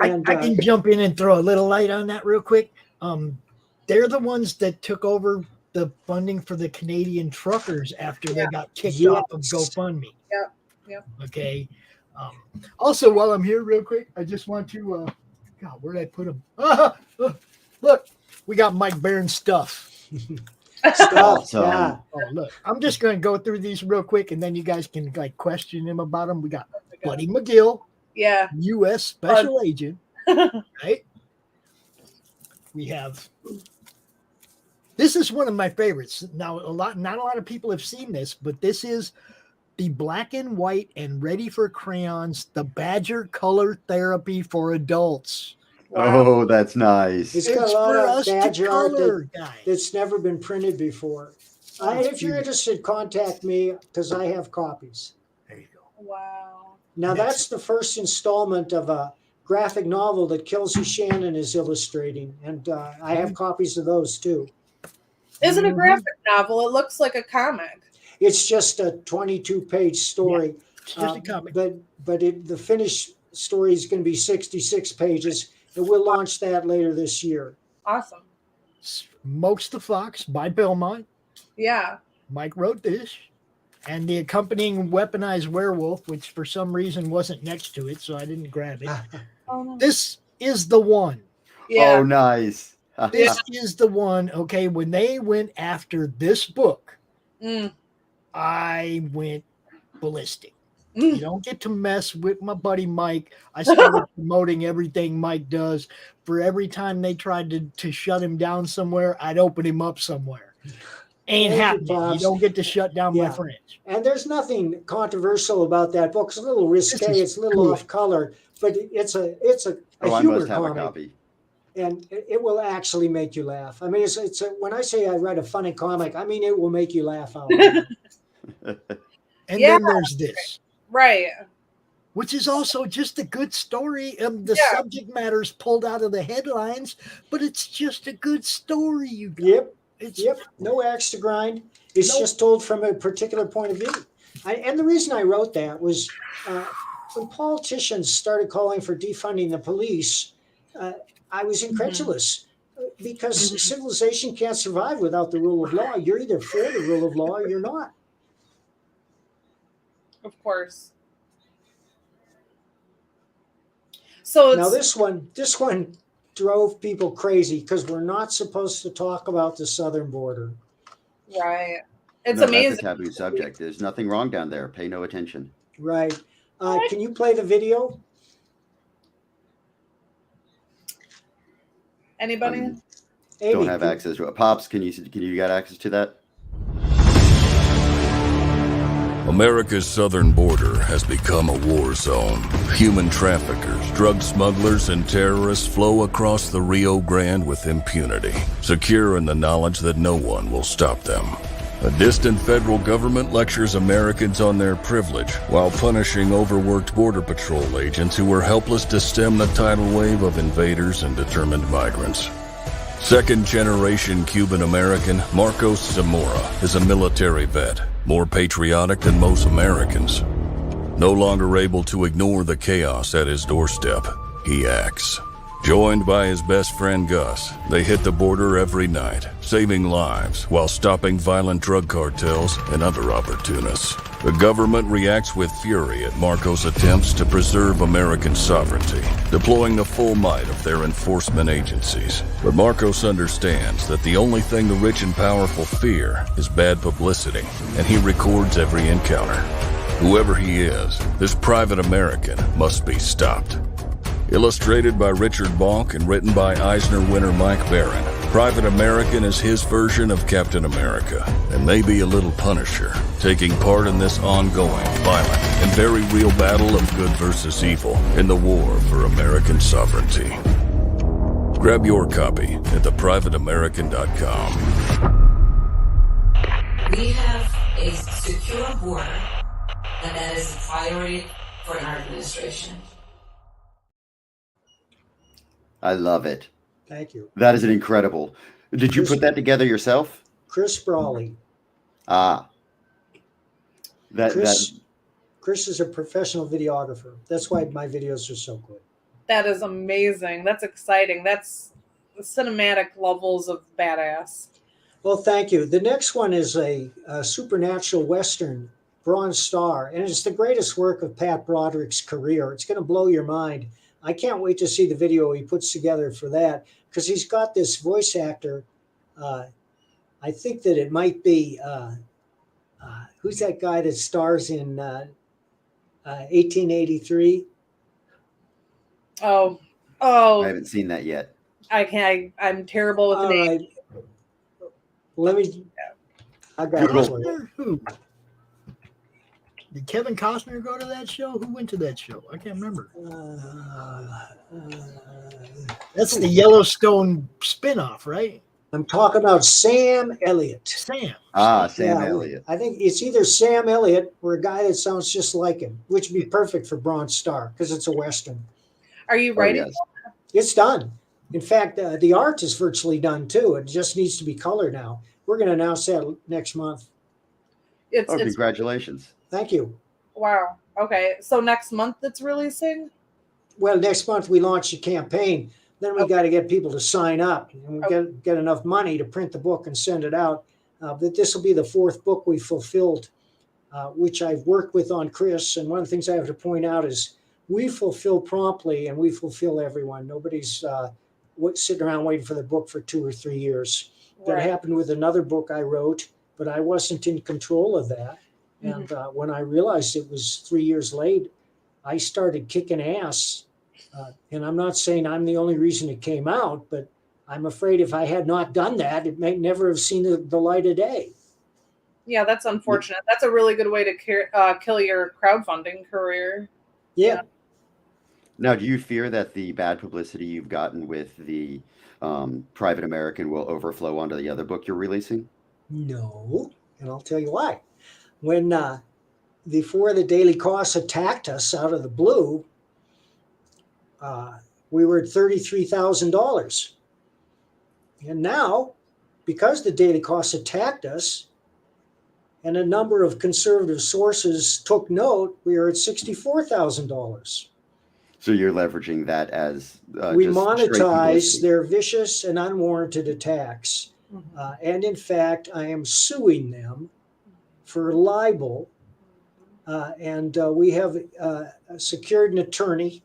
I can jump in and throw a little light on that real quick. They're the ones that took over the funding for the Canadian truckers after they got kicked off of GoFundMe. Yep. Okay. Also, while I'm here real quick, I just want to, God, where did I put him? Look, we got Mike Baron stuff. Awesome. Oh, look, I'm just going to go through these real quick, and then you guys can question him about them. We got Buddy McGill, U.S. Special Agent, right? We have. This is one of my favorites. Now, not a lot of people have seen this, but this is the black and white and ready for crayons, the Badger Color Therapy for Adults. Wow. Oh, that's nice. It's got a lot of Badger art that's never been printed before. If you're interested, contact me because I have copies. There you go. Wow. Now, that's the first installment of a graphic novel that Kelsey Shannon is illustrating, and I have copies of those too. Isn't a graphic novel? It looks like a comic. It's just a 22-page story. It's just a comic. But the finished story is going to be 66 pages, and we'll launch that later this year. Awesome. Smokes the Fox by Belmont. Yeah. Mike wrote this. And the accompanying Weaponized Werewolf, which for some reason wasn't next to it, so I didn't grab it. Oh, no. This is the one. Yeah. Oh, nice. This is the one. Okay, when they went after this book, I went ballistic. You don't get to mess with my buddy Mike. I started promoting everything Mike does. For every time they tried to shut him down somewhere, I'd open him up somewhere. Ain't happening. You don't get to shut down my friends. And there's nothing controversial about that book. It's a little risque. It's a little off color, but it's a humor comic. And it will actually make you laugh. I mean, it's when I say I read a funny comic, I mean it will make you laugh out loud. And then there's this. Right. which is also just a good story. The subject matter is pulled out of the headlines, but it's just a good story. You guys. Yep. No axe to grind. It's just told from a particular point of view. And the reason I wrote that was when politicians started calling for defunding the police, I was incredulous because civilization can't survive without the rule of law. You're either for the rule of law or you're not. Of course. So now this one drove people crazy because we're not supposed to talk about the southern border. Right. It's no, amazing. That's a taboo subject. There's nothing wrong down there. Pay no attention. Right. Can you play the video? Anybody? Don't have access to it. Pops, can you got access to that? America's southern border has become a war zone. Human traffickers, drug smugglers, and terrorists flow across the Rio Grande with impunity, secure in the knowledge that no one will stop them. A distant federal government lectures Americans on their privilege while punishing overworked border patrol agents who were helpless to stem the tidal wave of invaders and determined migrants. Second-generation Cuban-American Marcos Zamora is a military vet, more patriotic than most Americans. No longer able to ignore the chaos at his doorstep, he acts. Joined by his best friend Gus, they hit the border every night, saving lives while stopping violent drug cartels and other opportunists. The government reacts with fury at Marcos' attempts to preserve American sovereignty, deploying the full might of their enforcement agencies. But Marcos understands that the only thing the rich and powerful fear is bad publicity, and he records every encounter. Whoever he is, this private American must be stopped. Illustrated by Richard Bonk and written by Eisner winner Mike Baron, Private American is his version of Captain America, and maybe a little Punisher, taking part in this ongoing, violent, and very real battle of good versus evil in the war for American sovereignty. Grab your copy at theprivateamerican.com. We have a secure border, and that is a priority for our administration. I love it. Thank you. That is an incredible. Did you put that together yourself? Chris Brawley. Chris is a professional videographer. That's why my videos are so good. That is amazing. That's exciting. That's cinematic levels of badass. Well, thank you. The next one is a supernatural Western, Bronze Star, and it's the greatest work of Pat Broderick's career. It's going to blow your mind. I can't wait to see the video he puts together for that, because he's got this voice actor. I think that it might be, who's that guy that stars in 1883? Oh. I haven't seen that yet. I'm terrible with the name. Right. Let me, I got Costner? Who? Did Kevin Costner go to that show? Who went to that show? I can't remember. That's the Yellowstone spinoff, right? I'm talking about Sam Elliott. Sam Elliott. I think it's either Sam Elliott or a guy that sounds just like him, which would be perfect for Bronze Star because it's a Western. Are you writing? Yes. It's done. In fact, the art is virtually done too. It just needs to be colored now. We're going to announce that next month. Congratulations. Thank you. Wow. Okay. So next month it's releasing? Well, next month we launch a campaign. Then we got to get people to sign up and we get enough money to print the book and send it out. But this will be the fourth book we fulfilled, which I've worked with on Chris. And one of the things I have to point out is we fulfill promptly and we fulfill everyone. Nobody's sitting around waiting for the book for 2 or 3 years. That happened with another book I wrote, but I wasn't in control of that. And when I realized it was 3 years late, I started kicking ass. And I'm not saying I'm the only reason it came out, but I'm afraid if I had not done that, it may never have seen the light of day. Yeah, that's unfortunate. That's a really good way to kill your crowdfunding career. Yeah. Now, do you fear that the bad publicity you've gotten with the Private American will overflow onto the other book you're releasing? No, and I'll tell you why. When before the Daily Cost attacked us out of the blue, we were at $33,000. And now, because the Daily Cost attacked us, and a number of conservative sources took note, we are at $64,000. So you're leveraging that as we just straight monetize publicity. their vicious and unwarranted attacks. And in fact, I am suing them for libel. And we have secured an attorney.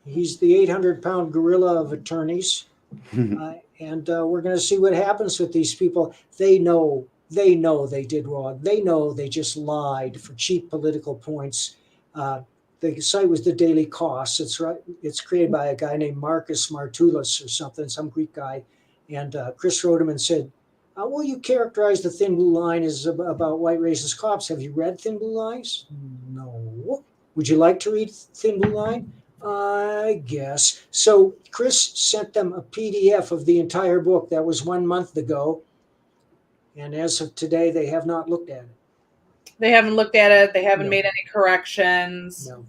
He's the 800-pound gorilla of attorneys. And we're going to see what happens with these people. They know they did wrong. They know they just lied for cheap political points. The site was the Daily Cost. It's created by a guy named Marcus Martulis or something, some Greek guy. And Chris wrote him and said, well, you characterize the Thin Blue Line as about white racist cops. Have you read Thin Blue Lines? No. Would you like to read Thin Blue Line? I guess. So Chris sent them a PDF of the entire book. That was 1 month ago. And as of today, they have not looked at it. They haven't looked at it. They haven't No. made any corrections. No.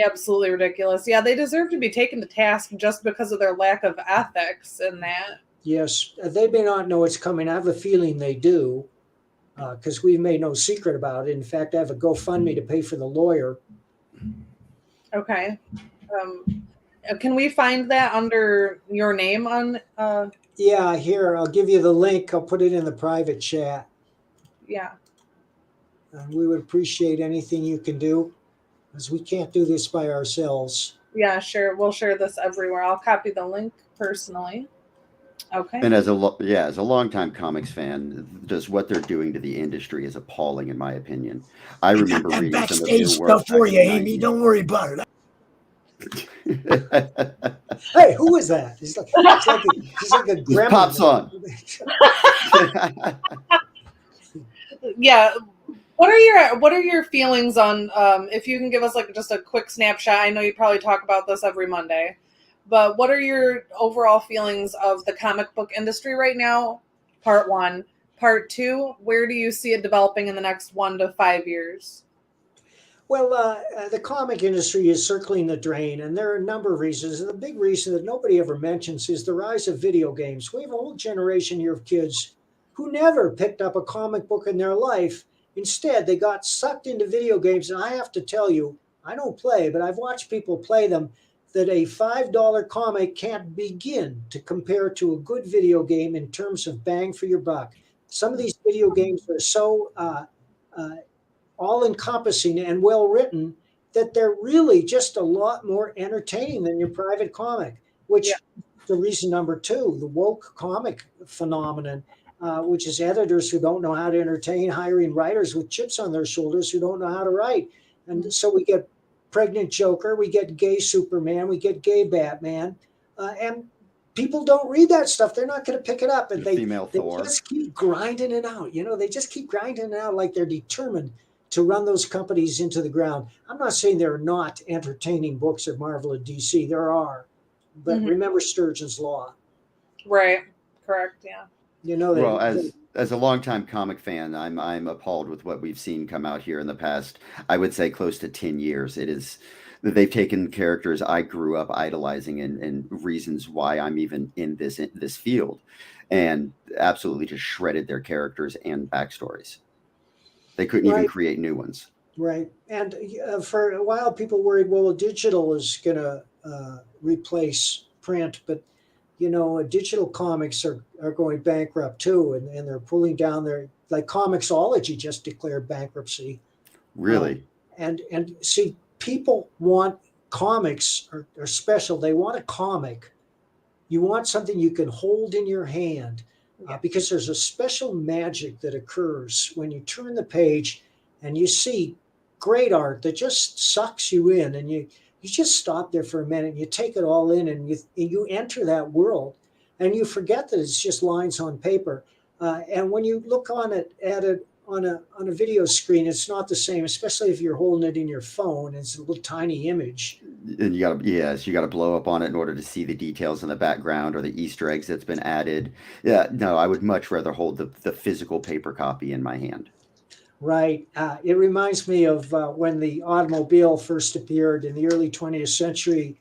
Absolutely ridiculous. Yeah, they deserve to be taken to task just because of their lack of ethics in that. Yes, they may not know it's coming. I have a feeling they do, because we've made no secret about it. In fact, I have a GoFundMe to pay for the lawyer. Okay. Can we find that under your name on? Yeah, here, I'll give you the link. I'll put it in the private chat. Yeah. And we would appreciate anything you can do, because we can't do this by ourselves. Yeah, sure. We'll share this everywhere. I'll copy the link personally. Okay. And as a longtime comics fan, just what they're doing to the industry is appalling, in my opinion. I remember That reading some of backstage their work stuff for back you, in the Amy. Don't worry about it. Hey, who is that? He's like a gremlin. Pops on. Yeah. What are your feelings on if you can give us like just a quick snapshot? I know you probably talk about this every Monday, but what are your overall feelings of the comic book industry right now? Part 1. Part 2, where do you see it developing in the next 1 to 5 years? Well, the comic industry is circling the drain, and there are a number of reasons. And the big reason that nobody ever mentions is the rise of video games. We have a whole generation here of kids who never picked up a comic book in their life. Instead, they got sucked into video games. And I have to tell you, I don't play, but I've watched people play them, that a $5 comic can't begin to compare to a good video game in terms of bang for your buck. Some of these video games are so all-encompassing and well-written that they're really just a lot more entertaining than your private comic, which is the reason number 2, the woke comic phenomenon, which is editors who don't know how to entertain, hiring writers with chips on their shoulders who don't know how to write. And so we get pregnant Joker, we get gay Superman, we get gay Batman, and people don't read that stuff. They're not going to pick it up. And they just keep grinding it out. They just keep grinding it out like they're determined to run those companies into the ground. I'm not saying there are not entertaining books at Marvel and DC. There are. But remember Sturgeon's Law. Right. Correct. Yeah. Well, as a longtime comic fan, I'm appalled with what we've seen come out here in the past, I would say close to 10 years. It is that they've taken characters I grew up idolizing and reasons why I'm even in this field, and absolutely just shredded their characters and backstories. They couldn't even create new ones. Right. And for a while, people worried, well, digital is going to replace print. But, digital comics are going bankrupt too. And they're pulling down like Comixology just declared bankruptcy. Really? And see, people want comics are special. They want a comic. You want something you can hold in your hand. Because there's a special magic that occurs when you turn the page and you see great art that just sucks you in, and you just stop there for a minute and you take it all in, and you enter that world, and you forget that it's just lines on paper. And when you look at it on a video screen, it's not the same, especially if you're holding it in your phone. It's a little tiny image. And you got to blow up on it in order to see the details in the background or the Easter eggs that's been added. Yeah, no, I would much rather hold the physical paper copy in my hand. Right. It reminds me of when the automobile first appeared in the early 20th century.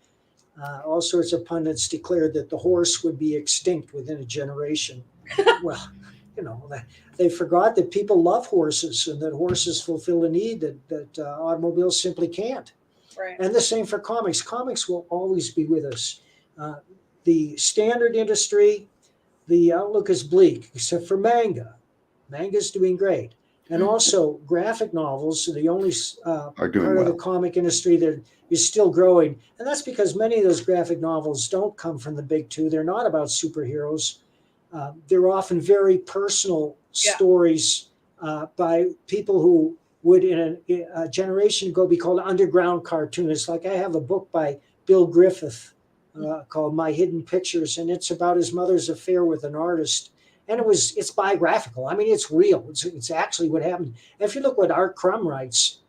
All sorts of pundits declared that the horse would be extinct within a generation. Well, they forgot that people love horses and that horses fulfill a need that automobiles simply can't. Right. And the same for comics. Comics will always be with us. The standard industry, the outlook is bleak, except for manga. Manga's doing great. And also graphic novels are the only Are doing part of the well. comic industry that is still growing. And that's because many of those graphic novels don't come from the big two. They're not about superheroes. They're often very personal stories by people who would in a generation ago be called underground cartoonists. Like I have a book by Bill Griffith called My Hidden Pictures, and it's about his mother's affair with an artist. And it's biographical. I mean, it's real. It's actually what happened. And if you look what Art Crumb writes,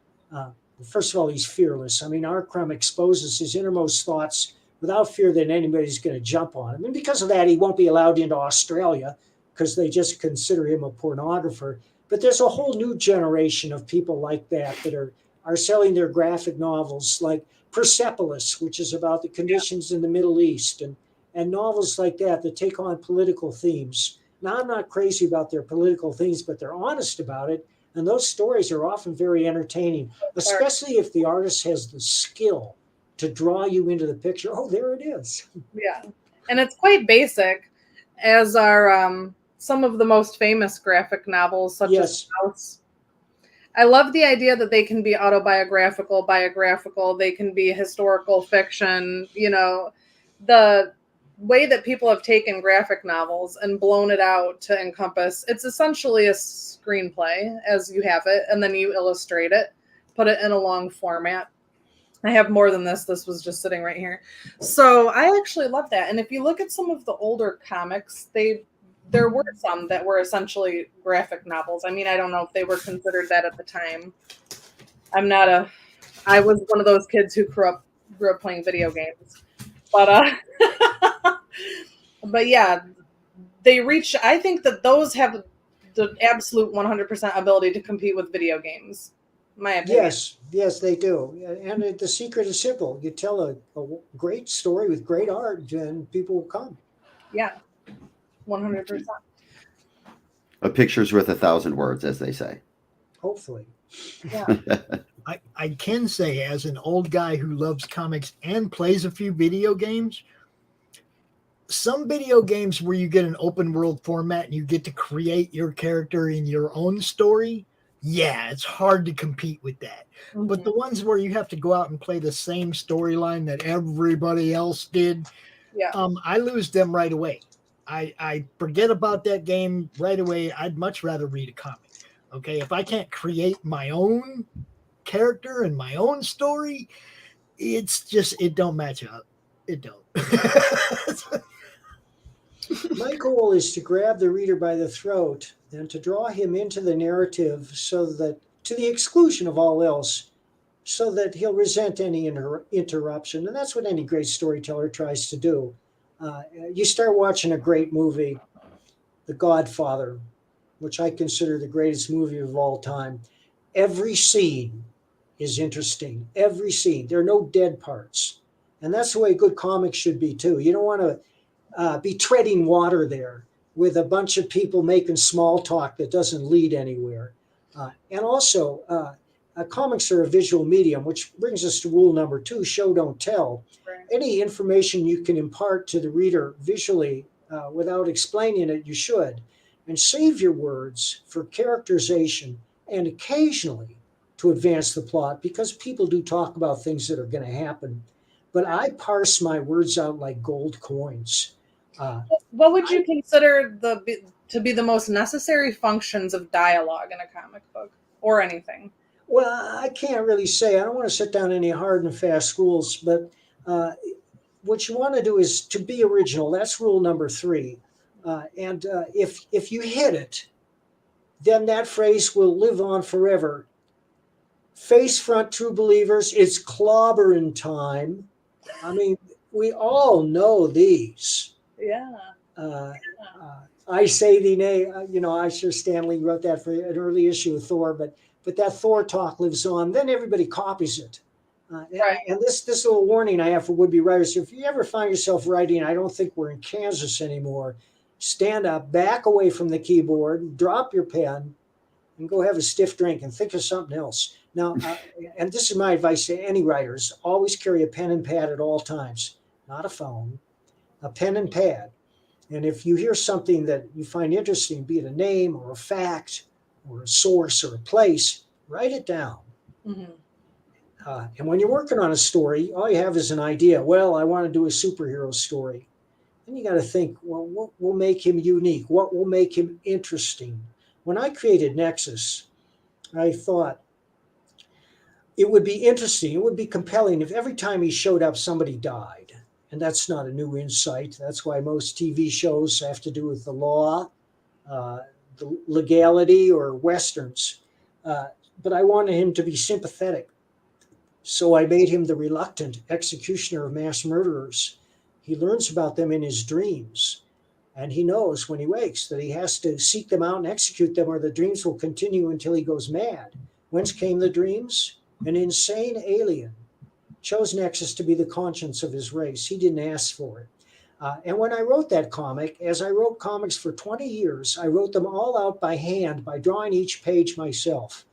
first of all, he's fearless. I mean, Art Crumb exposes his innermost thoughts without fear that anybody's going to jump on him. And because of that, he won't be allowed into Australia because they just consider him a pornographer. But there's a whole new generation of people like that are selling their graphic novels, like Persepolis, which is about the conditions in the Middle East, and novels like that take on political themes. Now, I'm not crazy about their political themes, but they're honest about it. And those stories are often very entertaining, especially if the artist has the skill to draw you into the picture. Oh, there it is. Yeah. And it's quite basic, as are some of the most famous graphic novels, such as House. I love the idea that they can be autobiographical, biographical, they can be historical fiction. The way that people have taken graphic novels and blown it out to encompass, it's essentially a screenplay as you have it, and then you illustrate it, put it in a long format. I have more than this. This was just sitting right here. So I actually love that. And if you look at some of the older comics, there were some that were essentially graphic novels. I mean, I don't know if they were considered that at the time. I was one of those kids who grew up playing video games. But but yeah, I think that those have the absolute 100% ability to compete with video games. My opinion. Yes, they do. And the secret is simple. You tell a great story with great art, and people will come. Yeah, 100%. A picture's worth 1,000 words, as they say. Hopefully. Yeah. I can say, as an old guy who loves comics and plays a few video games, some video games where you get an open world format and you get to create your character in your own story, yeah, it's hard to compete with that. Mm-hmm. But the ones where you have to go out and play the same storyline that everybody else did, I lose them right away. I forget about that game right away. I'd much rather read a comic. Okay, if I can't create my own character and my own story, it don't match up. It don't. My goal is to grab the reader by the throat and to draw him into the narrative so that, to the exclusion of all else, so that he'll resent any interruption. And that's what any great storyteller tries to do. You start watching a great movie, The Godfather, which I consider the greatest movie of all time. Every scene is interesting. Every scene. There are no dead parts. And that's the way good comics should be, too. You don't want to be treading water there with a bunch of people making small talk that doesn't lead anywhere. And also, comics are a visual medium, which brings us to rule number 2, show, don't tell. Right. Any information you can impart to the reader visually without explaining it, you should. And save your words for characterization and occasionally to advance the plot, because people do talk about things that are going to happen. But I parse my words out like gold coins. What would you consider to be the most necessary functions of dialogue in a comic book or anything? Well, I can't really say. I don't want to set down any hard and fast rules, but what you want to do is to be original. That's rule number 3. And if you hit it, then that phrase will live on forever. Face front, true believers, it's clobbering time. I mean, we all know these. Yeah. I say thee nay. I sure Stan Lee wrote that for an early issue of Thor, but that Thor talk lives on. Then everybody copies it. Right. And this little warning I have for would-be writers: if you ever find yourself writing, I don't think we're in Kansas anymore. Stand up, back away from the keyboard, drop your pen, and go have a stiff drink and think of something else. Now, and this is my advice to any writers: always carry a pen and pad at all times, not a phone, a pen and pad. And if you hear something that you find interesting, be it a name or a fact or a source or a place, write it down. Mm-hmm. And when you're working on a story, all you have is an idea. Well, I want to do a superhero story. Then you got to think, well, what will make him unique? What will make him interesting? When I created Nexus, I thought it would be interesting, it would be compelling if every time he showed up, somebody died. And that's not a new insight. That's why most TV shows have to do with the law, the legality, or Westerns. But I wanted him to be sympathetic. So I made him the reluctant executioner of mass murderers. He learns about them in his dreams. And he knows when he wakes that he has to seek them out and execute them, or the dreams will continue until he goes mad. Whence came the dreams? An insane alien chose Nexus to be the conscience of his race. He didn't ask for it. And when I wrote that comic, as I wrote comics for 20 years, I wrote them all out by hand by drawing each page myself.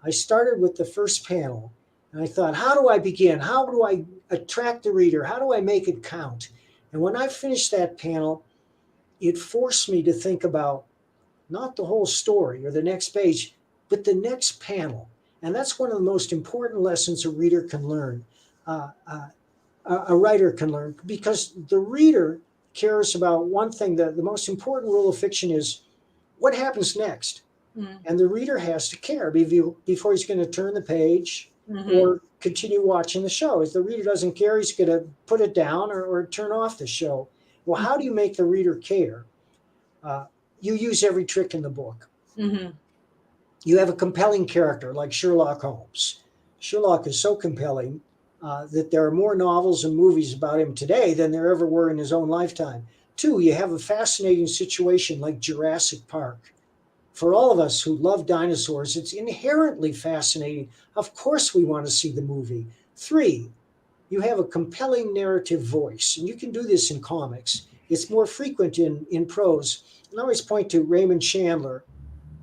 I started with the first panel, and I thought, how do I begin? How do I attract the reader? How do I make it count? And when I finished that panel, it forced me to think about not the whole story or the next page, but the next panel. And that's one of the most important lessons a reader can learn, a writer can learn, because the reader cares about one thing. The most important rule of fiction is what happens next. Mm. And the reader has to care before he's going to turn the page or continue watching the show. If the reader doesn't care, he's going to put it down or turn off the show. Well, how do you make the reader care? You use every trick in the book. Mm-hmm. You have a compelling character like Sherlock Holmes. Sherlock is so compelling that there are more novels and movies about him today than there ever were in his own lifetime. 2, you have a fascinating situation like Jurassic Park. For all of us who love dinosaurs, it's inherently fascinating. Of course we want to see the movie. 3, you have a compelling narrative voice, and you can do this in comics. It's more frequent in prose. And I always point to Raymond Chandler,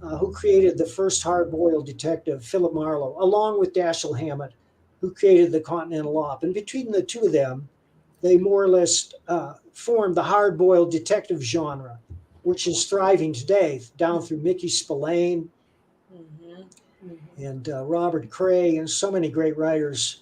who created the first hard-boiled detective, Philip Marlowe, along with Dashiell Hammett, who created the Continental Op. And between the two of them, they more or less formed the hard-boiled detective genre, which is thriving today, down through Mickey Spillane and Robert Cray and so many great writers.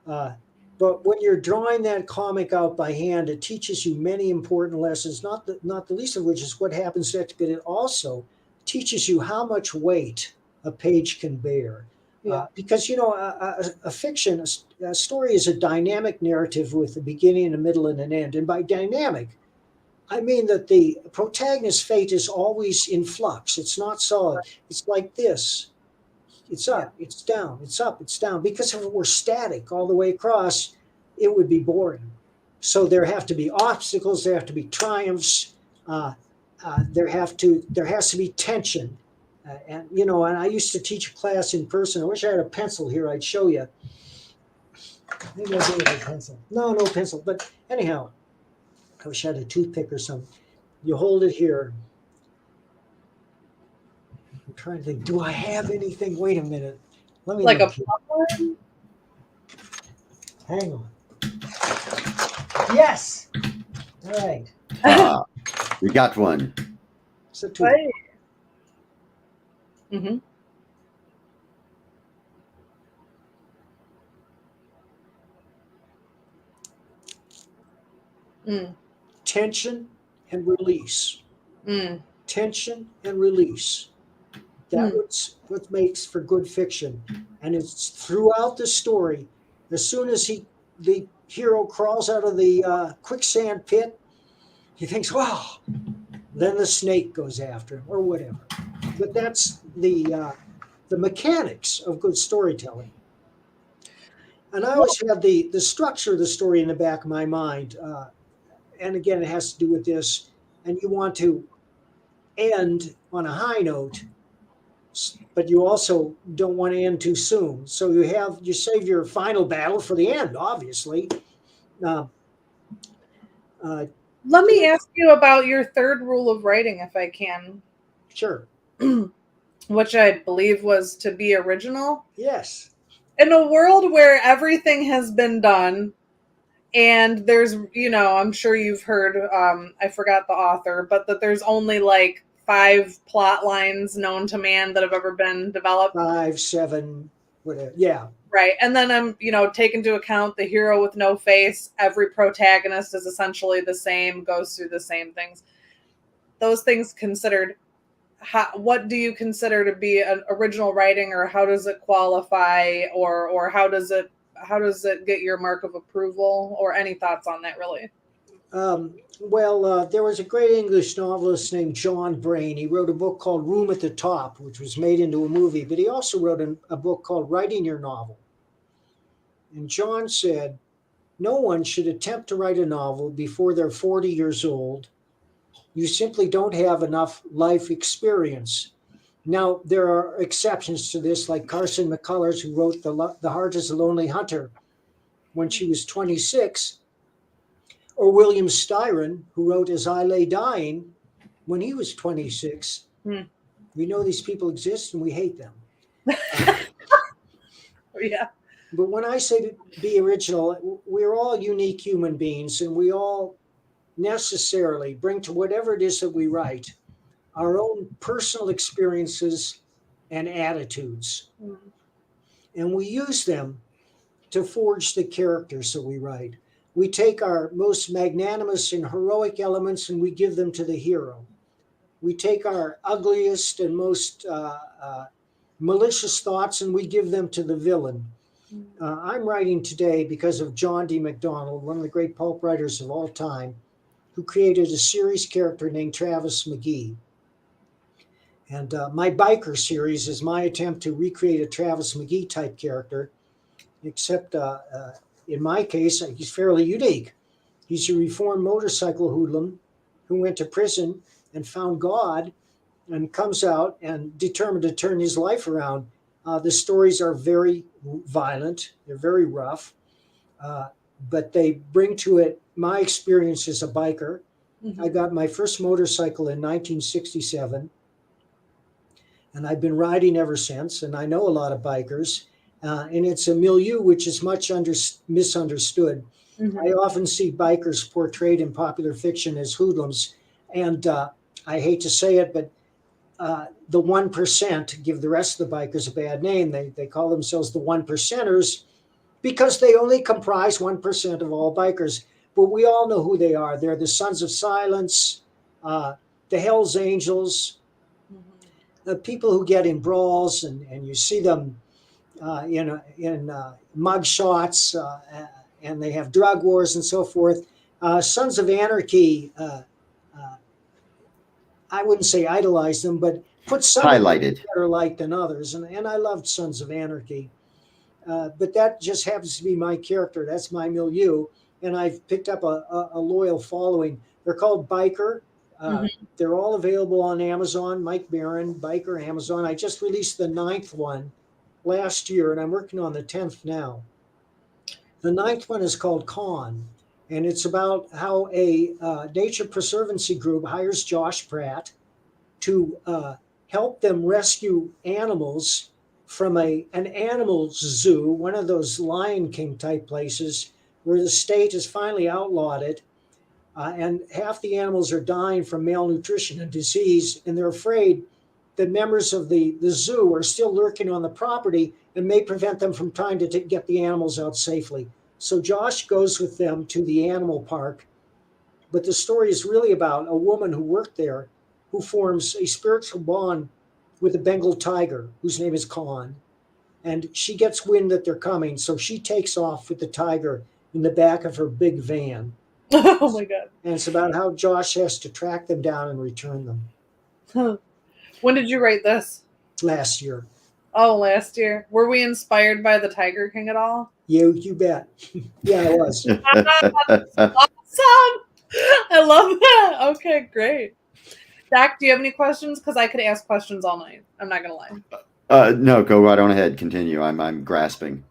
But when you're drawing that comic out by hand, it teaches you many important lessons, not the least of which is what happens next, but it also teaches you how much weight a page can bear. Yeah. Because, a fiction, a story is a dynamic narrative with a beginning, a middle, and an end. And by dynamic, I mean that the protagonist's fate is always in flux. It's not solid. It's like this. It's up, it's down, it's up, it's down. Because if it were static all the way across, it would be boring. So there have to be obstacles, there have to be triumphs, there has to be tension. And I used to teach a class in person. I wish I had a pencil here, I'd show you. Maybe I do have a pencil. No pencil. But anyhow, I wish I had a toothpick or something. You hold it here. I'm trying to think, do I have anything? Wait a minute. Let me like look a popcorn? Hang on. Yes. All right. We got one. So right. Mm-hmm. Tension and release. Tension and release. That's what makes for good fiction. And it's throughout the story. As soon as the hero crawls out of the quicksand pit, he thinks, wow. Then the snake goes after him or whatever. But that's the mechanics of good storytelling. And I always have the structure of the story in the back of my mind. And again, it has to do with this. And you want to end on a high note, but you also don't want to end too soon. So you save your final battle for the end, obviously. Let me ask you about your third rule of writing, if I can. Sure. Which I believe was to be original. Yes. In a world where everything has been done, and there's, I'm sure you've heard, I forgot the author, but that there's only like 5 plot lines known to man that have ever been developed. 5, 7, whatever. Yeah. Right. And then I'm, take into account the hero with no face. Every protagonist is essentially the same, goes through the same things. Those things considered, what do you consider to be an original writing, or how does it qualify, or how does it get your mark of approval, or any thoughts on that, really? There was a great English novelist named John Brain. He wrote a book called Room at the Top, which was made into a movie, but he also wrote a book called Writing Your Novel. And John said, no one should attempt to write a novel before they're 40 years old. You simply don't have enough life experience. Now, there are exceptions to this, like Carson McCullers, who wrote The Heart is a Lonely Hunter when she was 26, or William Styron, who wrote As I Lay Dying when he was 26. We know these people exist and we hate them. Yeah. But when I say to be original, we're all unique human beings, and we all necessarily bring to whatever it is that we write our own personal experiences and attitudes. And we use them to forge the characters that we write. We take our most magnanimous and heroic elements and we give them to the hero. We take our ugliest and most malicious thoughts and we give them to the villain. I'm writing today because of John D. MacDonald, one of the great pulp writers of all time, who created a series character named Travis McGee. And my biker series is my attempt to recreate a Travis McGee type character, except in my case, he's fairly unique. He's a reformed motorcycle hoodlum who went to prison and found God and comes out and determined to turn his life around. The stories are very violent. They're very rough, but they bring to it my experience as a biker. I got my first motorcycle in 1967, and I've been riding ever since, and I know a lot of bikers, and it's a milieu which is much misunderstood. I often see bikers portrayed in popular fiction as hoodlums, and I hate to say it, but the 1% give the rest of the bikers a bad name. They call themselves the 1%ers because they only comprise 1% of all bikers. But we all know who they are. They're the Sons of Silence, the Hells Angels, the people who get in brawls, and you see them in mug shots, and they have drug wars and so forth. Sons of Anarchy, I wouldn't say idolize them, but put some highlighted better light than others. And I loved Sons of Anarchy. But that just happens to be my character. That's my milieu. And I've picked up a loyal following. They're called Biker. They're all available on Amazon. Mike Baron, Biker, Amazon. I just released the 9th one last year, and I'm working on the 10th now. The 9th one is called Con, and it's about how a nature preservancy group hires Josh Pratt to help them rescue animals from an animal zoo, one of those Lion King type places where the state has finally outlawed it. And half the animals are dying from malnutrition and disease, and they're afraid that members of the zoo are still lurking on the property and may prevent them from trying to get the animals out safely. So Josh goes with them to the animal park, but the story is really about a woman who worked there who forms a spiritual bond with a Bengal tiger whose name is Khan. And she gets wind that they're coming, so she takes off with the tiger in the back of her big van. Oh my God. And it's about how Josh has to track them down and return them. When did you write this? Last year. Oh, last year. Were we inspired by the Tiger King at all? You bet. Yeah, I was. Awesome. I love that. Okay, great. Zach, do you have any questions? Because I could ask questions all night. I'm not gonna lie. No, go right on ahead. Continue. I'm grasping.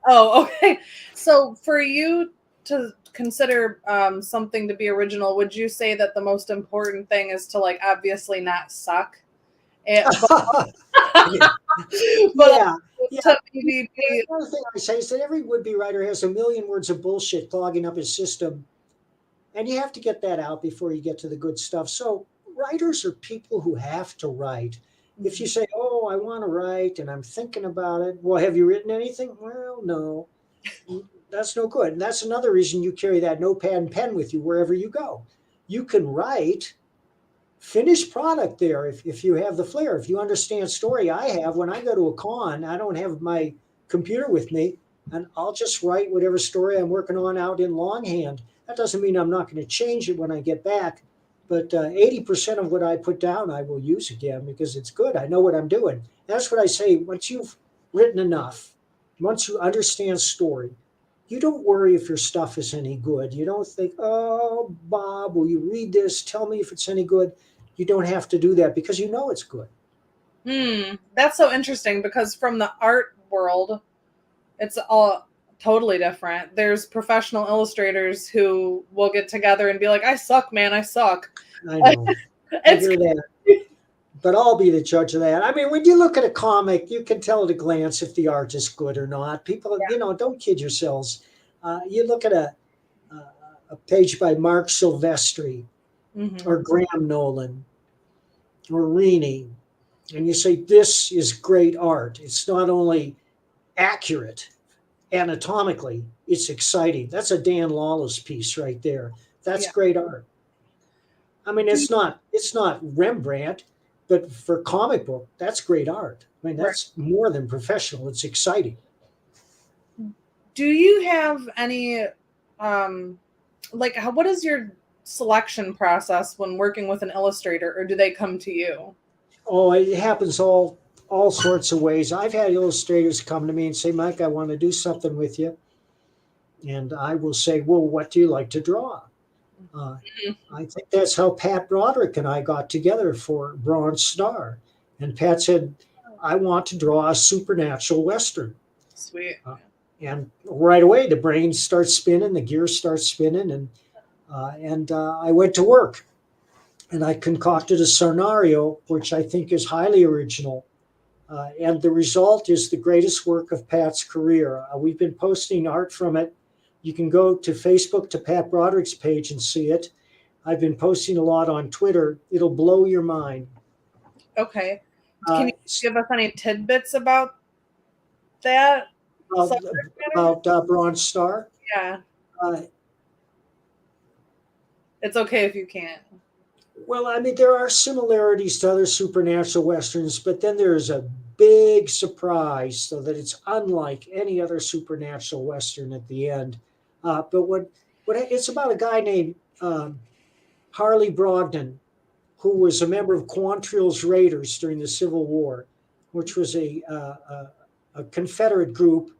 Oh, okay. So for you to consider something to be original, would you say that the most important thing is to like obviously not suck? But Yeah. to maybe be, Another thing I say is that every would-be writer has a million words of bullshit clogging up his system, and you have to get that out before you get to the good stuff. So writers are people who have to write. If you say, "Oh, I want to write and I'm thinking about it," well, have you written anything? Well, no. That's no good. And that's another reason you carry that notepad and pen with you wherever you go. You can write finished product there if you have the flair. If you understand story, I have. When I go to a con, I don't have my computer with me, and I'll just write whatever story I'm working on out in longhand. That doesn't mean I'm not going to change it when I get back, but 80% of what I put down I will use again because it's good. I know what I'm doing. That's what I say. Once you've written enough, once you understand story, you don't worry if your stuff is any good. You don't think, "Oh, Bob, will you read this? Tell me if it's any good." You don't have to do that because you know it's good. That's so interesting because from the art world, it's all totally different. There's professional illustrators who will get together and be like, "I suck, man, I suck." I know. I hear that. But I'll be the judge of that. I mean, when you look at a comic, you can tell at a glance if the art is good or not. People, don't kid yourselves. You look at a page by Mark Silvestri or Graham Nolan or Rini, and you say, "This is great art." It's not only accurate anatomically, it's exciting. That's a Dan Lawless piece right there. That's great art. I mean, it's not Rembrandt, but for comic book, that's great art. I mean, that's more than professional. It's exciting. Do you have any, what is your selection process when working with an illustrator, or do they come to you? Oh, it happens all sorts of ways. I've had illustrators come to me and say, "Mike, I want to do something with you." And I will say, "Well, what do you like to draw?" I think that's how Pat Broderick and I got together for Bronze Star. And Pat said, "I want to draw a supernatural Western." Sweet. And right away, the brain starts spinning, the gears start spinning, and I went to work. And I concocted a scenario, which I think is highly original. And the result is the greatest work of Pat's career. We've been posting art from it. You can go to Facebook to Pat Broderick's page and see it. I've been posting a lot on Twitter. It'll blow your mind. Okay. Can you give us any tidbits about that? About Bronze Star? Yeah. It's okay if you can't. Well, I mean, there are similarities to other supernatural Westerns, but then there's a big surprise so that it's unlike any other supernatural Western at the end. But what it's about a guy named Harley Brogdon, who was a member of Quantrill's Raiders during the Civil War, which was a Confederate group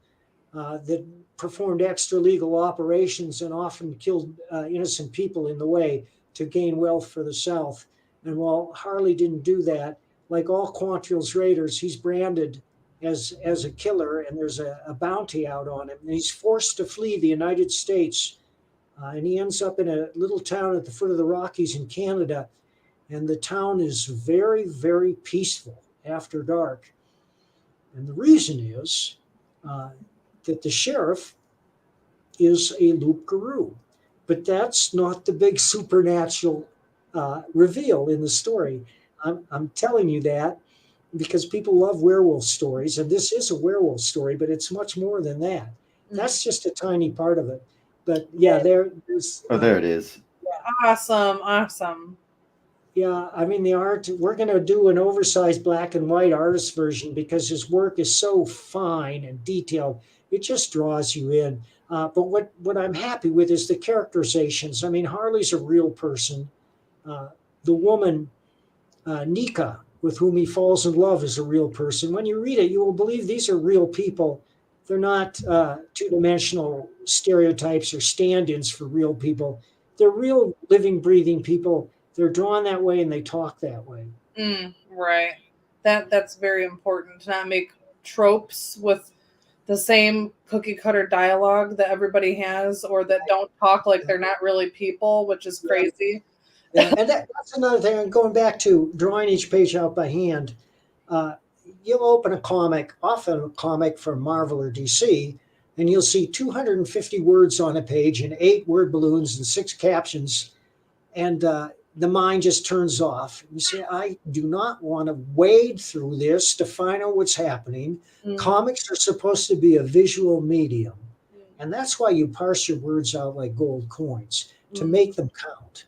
that performed extra-legal operations and often killed innocent people in the way to gain wealth for the South. And while Harley didn't do that, like all Quantrill's Raiders, he's branded as a killer, and there's a bounty out on him. And he's forced to flee the United States, and he ends up in a little town at the foot of the Rockies in Canada. And the town is very, very peaceful after dark. And the reason is that the sheriff is a loup-garou. But that's not the big supernatural reveal in the story. I'm telling you that because people love werewolf stories, and this is a werewolf story, but it's much more than that. That's just a tiny part of it. But yeah, there's. There it is. Awesome. Yeah, I mean, the art, we're going to do an oversized black and white artist version because his work is so fine and detailed. It just draws you in. But what I'm happy with is the characterizations. I mean, Harley's a real person. The woman, Nika, with whom he falls in love, is a real person. When you read it, you will believe these are real people. They're not two-dimensional stereotypes or stand-ins for real people. They're real living, breathing people they're drawn that way and they talk that way. Right. That's very important to not make tropes with the same cookie cutter dialogue that everybody has, or that don't talk like they're not really people, which is crazy. Yeah, and that's another thing. I'm going back to drawing each page out by hand. You'll open a comic, often a comic from Marvel or DC, and you'll see 250 words on a page and 8 word balloons and 6 captions. And the mind just turns off. You say, I do not want to wade through this to find out what's happening. Comics are supposed to be a visual medium. And that's why you parse your words out like gold coins, to make them count.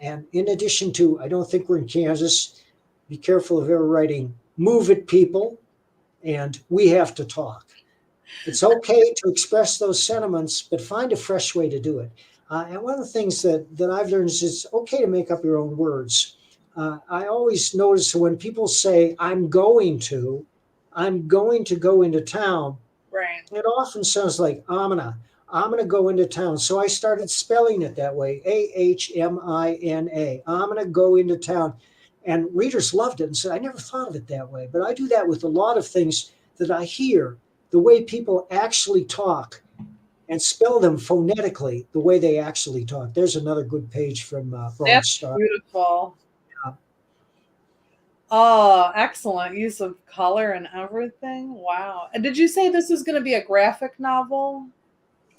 And in addition to, I don't think we're in Kansas. Be careful of ever writing, move it, people, and we have to talk. It's okay to express those sentiments, but find a fresh way to do it. And one of the things that I've learned is it's okay to make up your own words. I always notice when people say, I'm going to go into town. Right. It often sounds like I'm gonna go into town. So I started spelling it that way, AHMINA. I'm gonna go into town. And readers loved it and said, I never thought of it that way. But I do that with a lot of things that I hear, the way people actually talk, and spell them phonetically the way they actually talk. There's another good page from Bronze Star. That's beautiful. Yeah. Oh, excellent use of color and everything. Wow. And did you say this is going to be a graphic novel?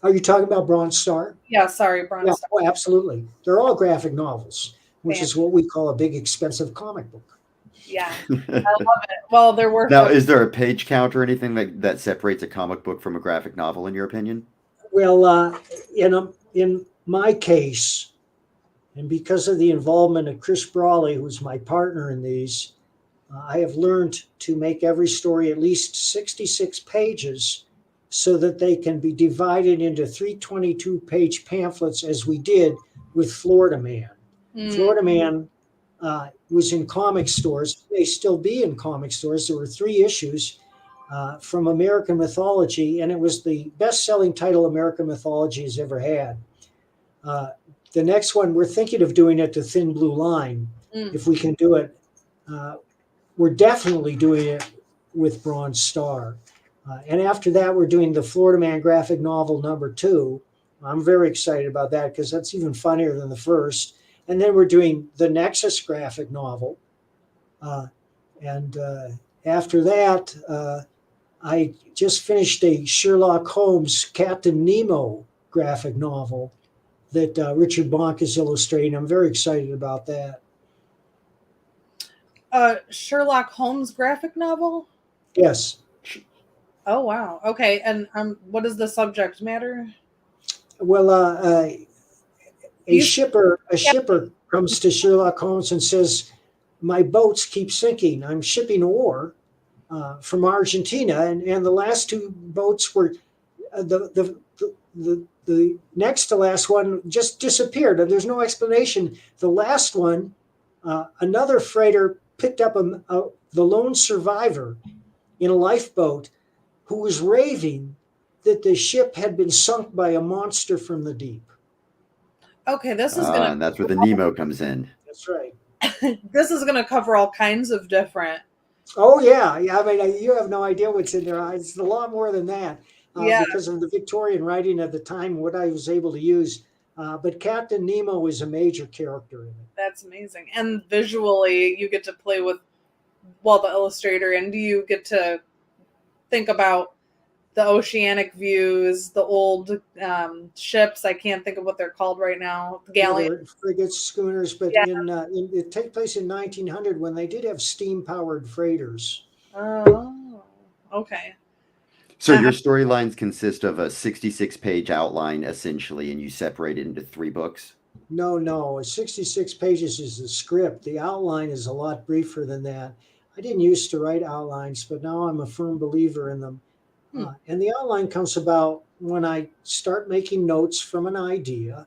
Are you talking about Bronze Star? Yeah, sorry, Bronze Star. Oh, absolutely. They're all graphic novels, which is what we call a big, expensive comic book. Yeah, I love it. Well, they're worth Now, is there a page count or anything that separates a comic book from a graphic novel, in your opinion? Well, in my case, and because of the involvement of Chris Brawley, who's my partner in these, I have learned to make every story at least 66 pages so that they can be divided into 322-page pamphlets, as we did with Florida Man. Florida Man was in comic stores. They still be in comic stores. There were 3 issues from American Mythology, and it was the best-selling title American Mythology has ever had. The next one, we're thinking of doing it to Thin Blue Line, if we can do it. We're definitely doing it with Bronze Star. And after that, we're doing the Florida Man graphic novel #2. I'm very excited about that because that's even funnier than the first. And then we're doing the Nexus graphic novel. And after that, I just finished a Sherlock Holmes Captain Nemo graphic novel that Richard Bonk is illustrating. I'm very excited about that. Sherlock Holmes graphic novel? Yes. Oh, wow. Okay. And what does the subject matter? Well, a shipper comes to Sherlock Holmes and says, my boats keep sinking. I'm shipping ore from Argentina, and the last 2 boats were the next to last one just disappeared, and there's no explanation. The last one, another freighter picked up the lone survivor in a lifeboat who was raving that the ship had been sunk by a monster from the deep. Okay, this is gonna. And that's where the Nemo comes in. That's right. This is gonna cover all kinds of different. Oh yeah. I mean, you have no idea what's in there. It's a lot more than that. Because of the Victorian writing at the time, what I was able to use. But Captain Nemo is a major character in it. That's amazing. And visually, you get to play with, the illustrator, and you get to think about the oceanic views, the old ships. I can't think of what they're called right now. Galleons. Frigates, schooners, but it takes place in 1900 when they did have steam-powered freighters. Oh, okay. So your storylines consist of a 66-page outline, essentially, and you separate it into 3 books? No. 66 pages is the script. The outline is a lot briefer than that. I didn't used to write outlines, but now I'm a firm believer in them. And the outline comes about when I start making notes from an idea,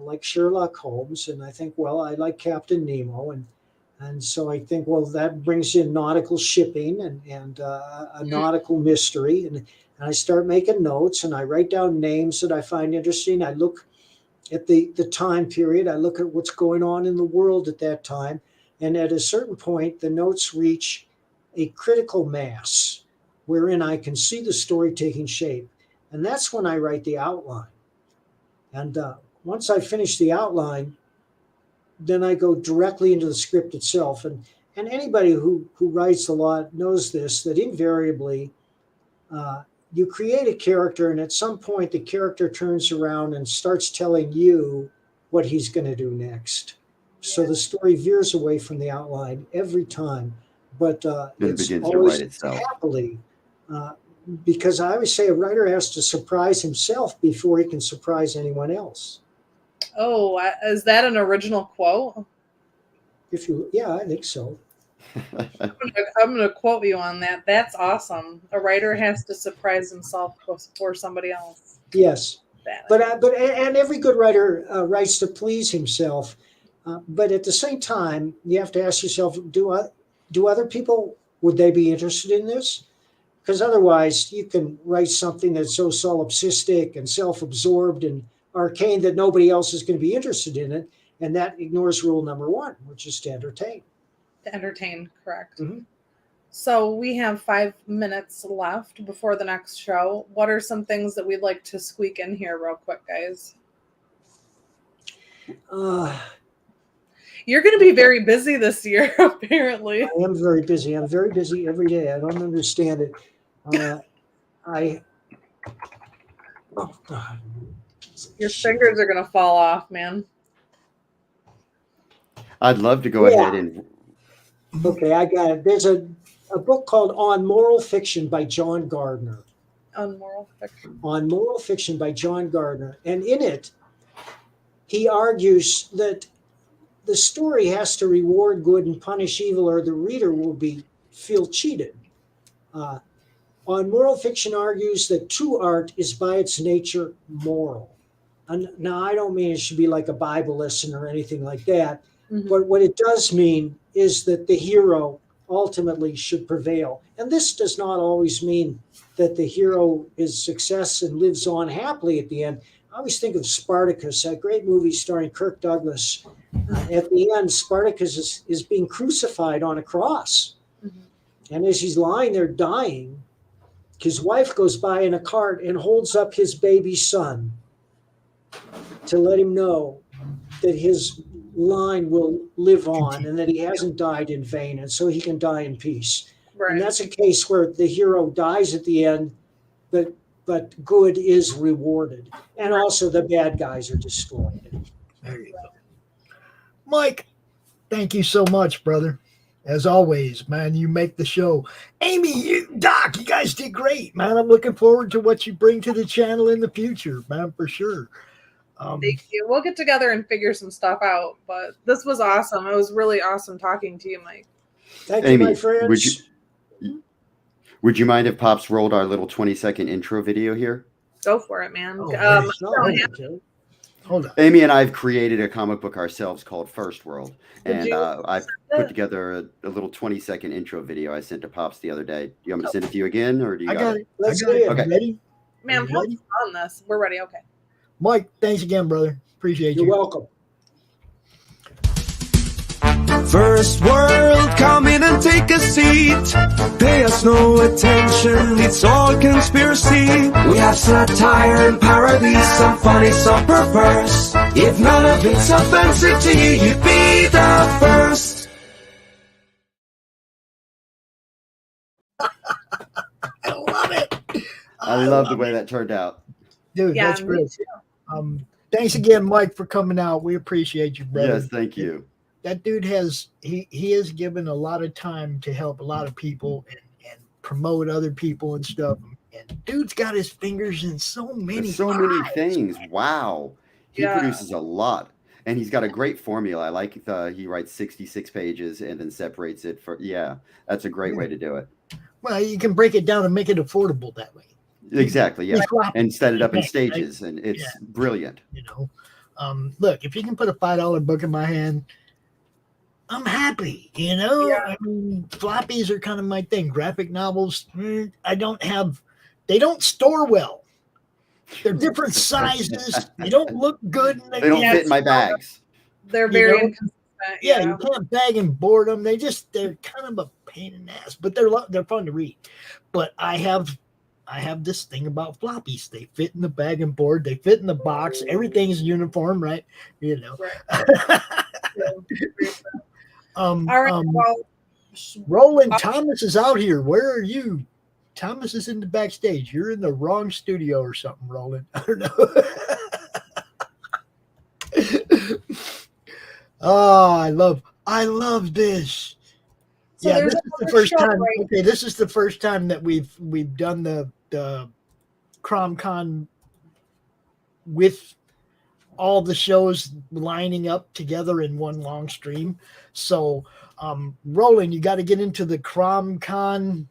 like Sherlock Holmes, and I think, I like Captain Nemo, and so I think, that brings in nautical shipping and a nautical mystery. And I start making notes and I write down names that I find interesting. I look at the time period. I look at what's going on in the world at that time. And at a certain point, the notes reach a critical mass wherein I can see the story taking shape. And that's when I write the outline. And once I finish the outline, then I go directly into the script itself. And anybody who writes a lot knows this, that invariably you create a character, and at some point the character turns around and starts telling you what he's going to do next. So the story veers away from the outline every time, but it's always happily, because I always say a writer has to surprise himself before he can surprise anyone else. Oh, is that an original quote? Yeah, I think so. I'm going to quote you on that. That's awesome. A writer has to surprise himself before somebody else. Yes, but every good writer writes to please himself. But at the same time, you have to ask yourself: do other people, would they be interested in this? Because otherwise, you can write something that's so solipsistic and self-absorbed and arcane that nobody else is going to be interested in it, and that ignores rule number one, which is to entertain. To entertain, correct. Mm-hmm. So we have 5 minutes left before the next show. What are some things that we'd like to squeak in here real quick, guys? You're going to be very busy this year, apparently. I am very busy. I'm very busy every day. I don't understand it. Oh, God. Your fingers are going to fall off, man. I'd love to go ahead and... Okay, I got it. There's a book called On Moral Fiction by John Gardner. On Moral Fiction. On Moral Fiction by John Gardner. And in it, he argues that the story has to reward good and punish evil, or the reader will feel cheated. On Moral Fiction argues that true art is by its nature moral. And now, I don't mean it should be like a Bible lesson or anything like that, but what it does mean is that the hero ultimately should prevail. And this does not always mean that the hero is success and lives on happily at the end. I always think of Spartacus, that great movie starring Kirk Douglas. At the end, Spartacus is being crucified on a cross. And as he's lying there dying, his wife goes by in a cart and holds up his baby son to let him know that his line will live on and that he hasn't died in vain, and so he can die in peace. Right. And that's a case where the hero dies at the end, but good is rewarded. And also the bad guys are destroyed. There you go. Mike, thank you so much, brother. As always, man, you make the show. Amy, Doc, you guys did great, man. I'm looking forward to what you bring to the channel in the future, man, for sure. Thank you. We'll get together and figure some stuff out, but this was awesome. It was really awesome talking to you, Mike. Thank you, my friends. Would you mind if Pops rolled our little 20-second intro video here? Go for it, man. Hold on. Amy and I have created a comic book ourselves called First World, and I've put together a little 20-second intro video I sent to Pops the other day. Do you want me to send it to you again, or do you got it? Let's get it. Okay. Ready? Man, Pops on this. We're ready. Okay. Mike, thanks again, brother. Appreciate you. You're welcome. First world, come in and take a seat. Pay us no attention, it's all conspiracy. We have satire and parody, some funny, some perverse. If none of it's offensive to you, you'd be the first. I love it. I love the way that turned out. Dude, that's great. Thanks again, Mike, for coming out. We appreciate you, brother. Yes, thank you. That dude has has given a lot of time to help a lot of people and promote other people and stuff. And dude's got his fingers in so many things. Wow. He produces a lot. And he's got a great formula. I like he writes 66 pages and then separates it for that's a great way to do it. Well, you can break it down and make it affordable that way. Exactly, yeah. And set it up in stages, and it's brilliant. You know, look, if you can put a $5 book in my hand, I'm happy. You know, I mean, floppies are kind of my thing. Graphic novels, they don't store well. They're different sizes. They don't look good. They don't fit in my bags. They're You very know? inconsistent. Yeah, you can't bag and board them. They're kind of a pain in the ass, but they're fun to read. But I have this thing about floppies. They fit in the bag and board. They fit in the box. Everything's uniform, right? You know. Right. All right. Well, Roland Thomas is out here. Where are you? Thomas is in the backstage. You're in the wrong studio or something, Roland. I don't know. Oh, I love this. So yeah, there's this is the another first show, time. right? Okay, this is the first time that we've done the CRoM Con with all the shows lining up together in one long stream. So, Roland, you got to get into the CRoM Con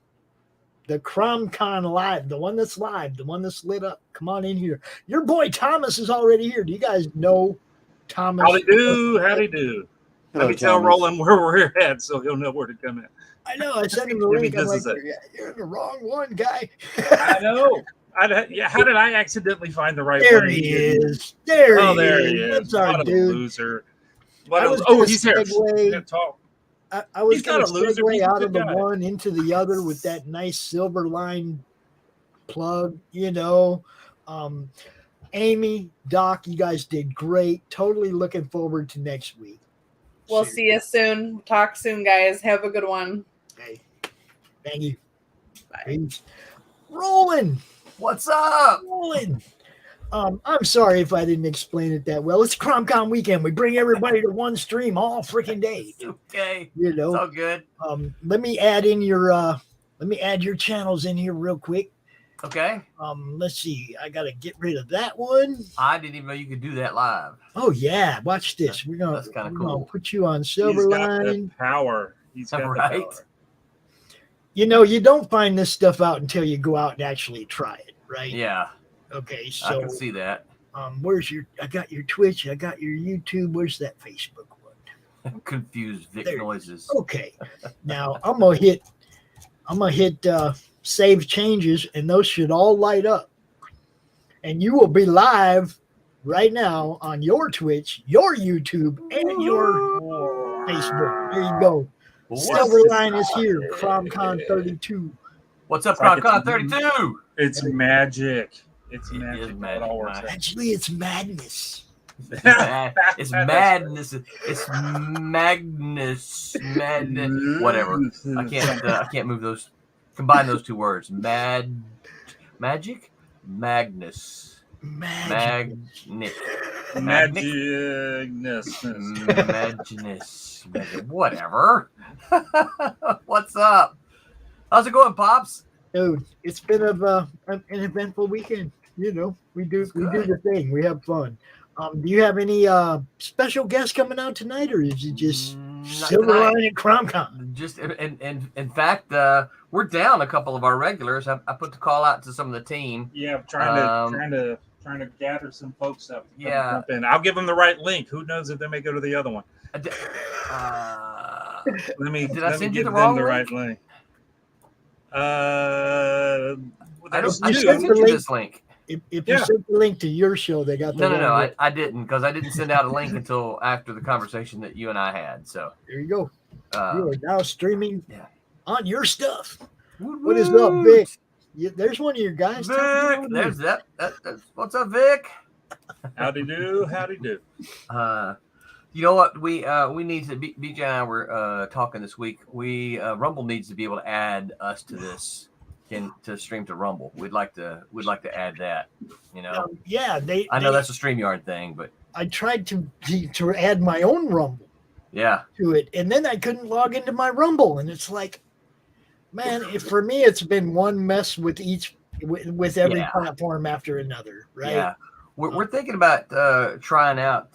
live, the one that's live, the one that's lit up. Come on in here. Your boy Thomas is already here. Do you guys know Thomas? Howdy do. Hello, Let me tell Thomas. Roland where we're at so he'll know where to come in. I know. I sent him the Maybe link. I'm this like, is it. you're in the wrong one, guy. I know. How did I accidentally find the right There one? he is. There he is. That's our what a dude. loser. He's here. I was He's going not to a loser. segue He's a out good of the guy. one into the other with that nice Silverline plug, you know. Amy, Doc, you guys did great. Totally looking forward to next week. we'll see you soon. Talk soon, guys. Have a good one. Okay. Thank you. Bye. Roland. What's up? Roland. I'm sorry if I didn't explain it that well. It's CRoM Con weekend. We bring everybody to one stream all freaking day. Okay. You know. It's all good. Let me add your channels in here real quick. Okay. Let's see. I gotta get rid of that one. I didn't even know you could do that live. Oh yeah, watch this. That's kind of cool. Put you on He's got Silverline. the power. He's got Right. the power. You know, you don't find this stuff out until you go out and actually try it, right? Yeah. Okay, I so can see that. I got your Twitch, I got your YouTube. Where's that Facebook one? Confused Vic There. noises. Okay. Now I'm gonna hit save changes, and those should all light up. And you will be live right now on your Twitch, your YouTube, and your Facebook. There you go. Silverline is here. CRoM Con 32. What's up, Like CRoM it's- Con 32? It's magic. It's It magic. is It magic, all works out. Actually, it's madness. It's madness. It's Magnus. Madness. Whatever. I can't move those. Combine those two words. Magic. Magnus. Magnic. Magnus. Whatever. What's up? How's it going, Pops? Dude, it's been an eventful weekend. You know, we do the thing. We have fun. Do you have any special guests coming out tonight, or is it just Silverline and CRoM Con? Just in fact, we're down a couple of our regulars. I put the call out to some of the team. Yeah, trying to gather some folks up. to come Yeah. jump in. I'll give them the right link. Who knows if they may go to the other one? Did I send you give the wrong them the link? right link? I there's should two. have sent you this link. If you sent the link to your show, they got the No. wrong I didn't, because I didn't send out a link until after the conversation that you and I had. So there you go. Uh, You are now streaming on your stuff. Woot What is up, woot. Vic? There's one of your guys. Vic, there's that. That's, what's up, Vic? Howdy do. You know what? We need to. BJ and I were talking this week. Rumble needs to be able to add us to this. To stream to Rumble. We'd like to add that. You know. Yeah, I know that's a StreamYard thing, but I tried to add my own Rumble yeah. to it, and then I couldn't log into my Rumble, and it's like, man, for me, it's been one mess with every Yeah. platform after another, right? Yeah. We're thinking about trying out.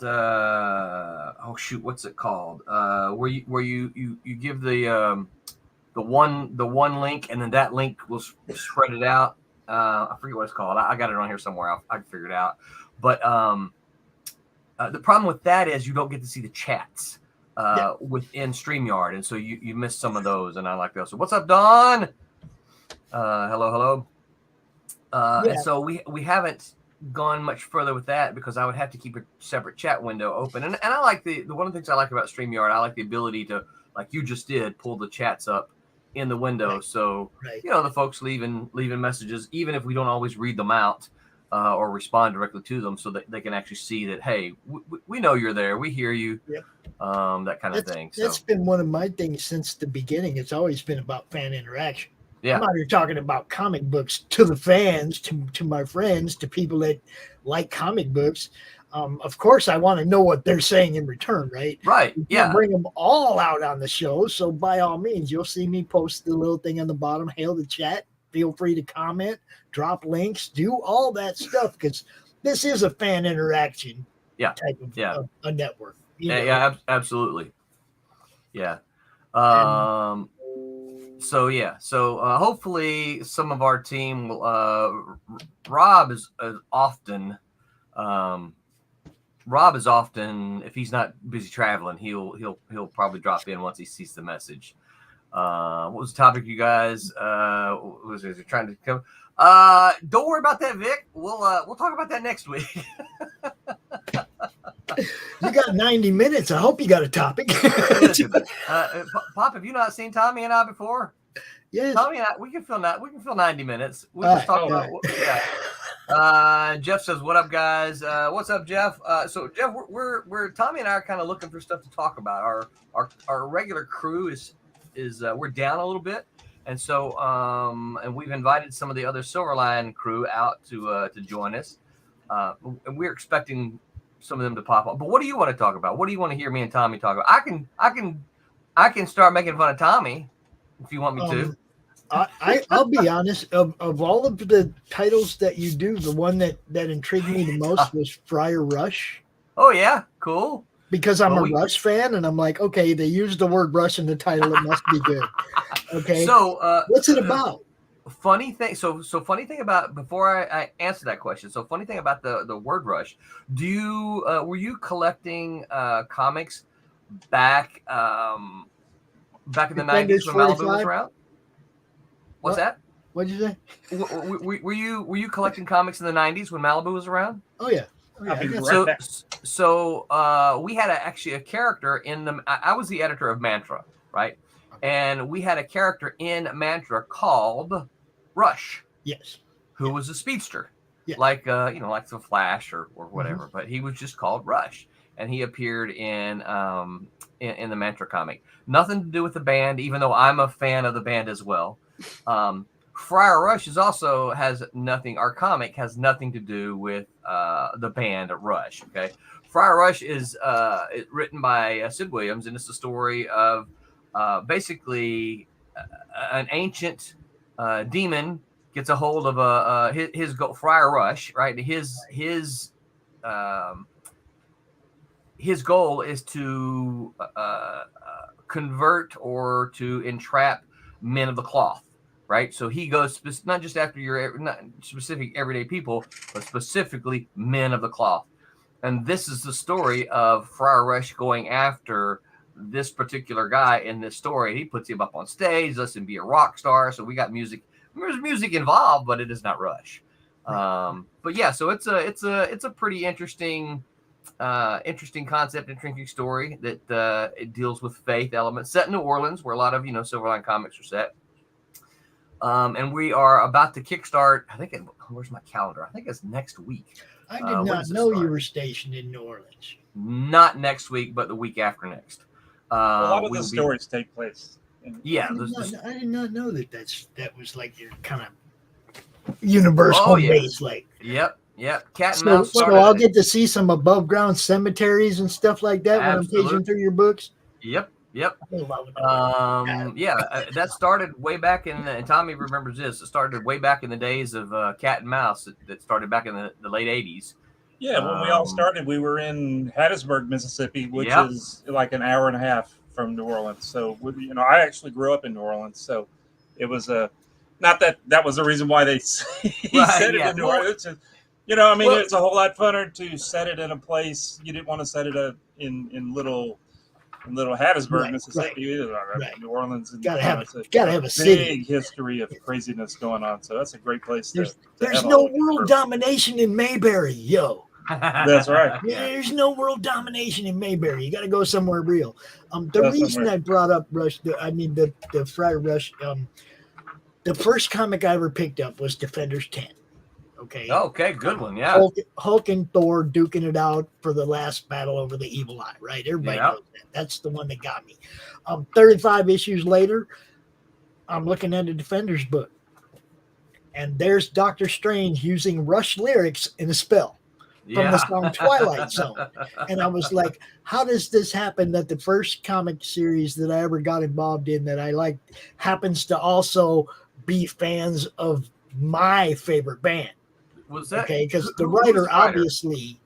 What's it called? Where you give the one link, and then that link will spread it out. I forget what it's called. I got it on here somewhere. I can figure it out. But the problem with that is you don't get to see the chats within StreamYard, and so you miss some of those. And I like those. So what's up, Don? Hello. And so we haven't gone much further with that because I would have to keep a separate chat window open. And I like the one of the things I like about StreamYard, I like the ability to, like you just did, pull the chats up in the window. Right. So, the folks leaving messages, even if we don't always read them out or respond directly to them, so that they can actually see that, hey, we know you're there. We hear you. Yep. That kind of thing. So that's been one of my things since the beginning. It's always been about fan interaction. Yeah. I'm out here talking about comic books to the fans, to my friends, to people that like comic books. Of course, I want to know what they're saying in return, right? Right. Yeah. Bring them all out on the show. So by all means, you'll see me post the little thing on the bottom, hail the chat. Feel free to comment, drop links, do all that stuff, because this is a fan interaction type of a network. Absolutely. Yeah. So hopefully some of our team will. Rob is often, if he's not busy traveling, he'll probably drop in once he sees the message. What was the topic, you guys? Was it trying to come? Don't worry about that, Vic. We'll talk about that next week. You got 90 minutes. I hope you got a topic. Pop, have you not seen Tommy and I before? Yes. Tommy and I, we can fill 90 minutes. We just talk about Jeff says, "What up, guys? What's up, Jeff?" So Jeff, we're Tommy and I are kind of looking for stuff to talk about. Our regular crew is we're down a little bit, and so and we've invited some of the other Silverline crew out to join us, and we're expecting some of them to pop up. But what do you want to talk about? What do you want to hear me and Tommy talk about? I can start making fun of Tommy if you want me to. I'll be honest. Of all of the titles that you do, the one that intrigued me the most was Friar Rush. Oh yeah, cool. Because I'm a Rush fan, and I'm like, okay, they used the word Rush in the title. It must be good. Okay. So what's it about? Funny thing. So funny thing about, before I answer that question. So funny thing about the word Rush. Do you were you collecting comics back in the 90s when Malibu was around? What's that? What'd you say? Were you collecting comics in the 90s when Malibu was around? Oh yeah. So we had actually a character in the. I was the editor of Mantra, right? And we had a character in Mantra called Rush. Yes. Who was a speedster, yes. like like the Flash or whatever. Mm-hmm. But he was just called Rush, and he appeared in the Mantra comic. Nothing to do with the band, even though I'm a fan of the band as well. Friar Rush has nothing. Our comic has nothing to do with the band Rush. Okay, Friar Rush is written by Sid Williams, and it's the story of basically an ancient demon gets a hold of his Friar Rush, right? His goal is to convert or to entrap men of the cloth. Right, so he goes not just after not specific everyday people, but specifically men of the cloth. And this is the story of Friar Rush going after this particular guy in this story. He puts him up on stage, lets him be a rock star. So we got music. There's music involved, but it is not Rush. But yeah, so it's a pretty interesting concept, interesting story that it deals with faith elements, set in New Orleans, where a lot of Silverline comics are set. And we are about to kickstart. I think where's my calendar? I think it's next week. I did not know you were stationed in New Orleans. Not next week, but the week after next. A lot of the stories take place. I did not know that was like your kind of universal base. Like, yep. Cat and mouse. So I'll get to see some above ground cemeteries and stuff like that when I'm paging through your books. Yep. That started way back and Tommy remembers this. It started way back in the days of Cat and Mouse. That started back in the late 80s. Yeah, when we all started, we were in Hattiesburg, Mississippi, which is like an hour and a half from New Orleans. So, I actually grew up in New Orleans, so it was not that was the reason why they said it in New Orleans. It's a whole lot funner to set it in a place. You didn't want to set it in little little Hattiesburg, Right, Mississippi, right. New Orleans, and Gotta have it's a big city. history of craziness going on. So that's a great place to. There's no world domination in Mayberry, yo. That's right. Yeah, there's no world domination in Mayberry. You got to go somewhere real. The reason somewhere. I brought up Rush, the Friar Rush, the first comic I ever picked up was Defenders 10. Okay. Okay, good one. Yeah. Hulk and Thor duking it out for the last battle over the Evil Eye, right? Everybody knows that. That's the one that got me. 35 issues later, I'm looking at a Defenders book. And there's Doctor Strange using Rush lyrics in a spell from the song Twilight Zone. And I was like, how does this happen that the first comic series that I ever got involved in that I liked happens to also be fans of my favorite band? Was that okay? Because the who was writer the writer? obviously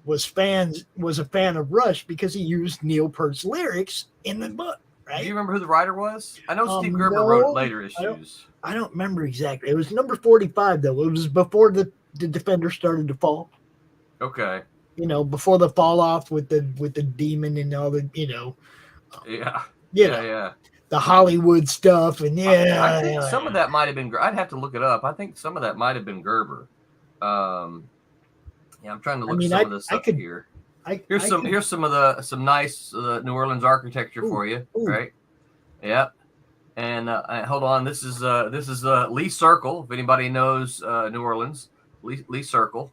was a fan of Rush because he used Neil Peart's lyrics in the book, right? Do you remember who the writer was? I know Steve Gerber no, wrote later issues. I don't remember exactly. It was number 45 though. It was before the Defender started to fall. Okay. You know, before the fall off with the demon and all the Yeah. the Hollywood stuff and I think some of that might have been. I'd have to look it up. I think some of that might have been Gerber. I'm trying to look some of this up here. Here's some nice New Orleans architecture for you, right? Yep. And hold on, this is Lee Circle. If anybody knows New Orleans, Lee Circle.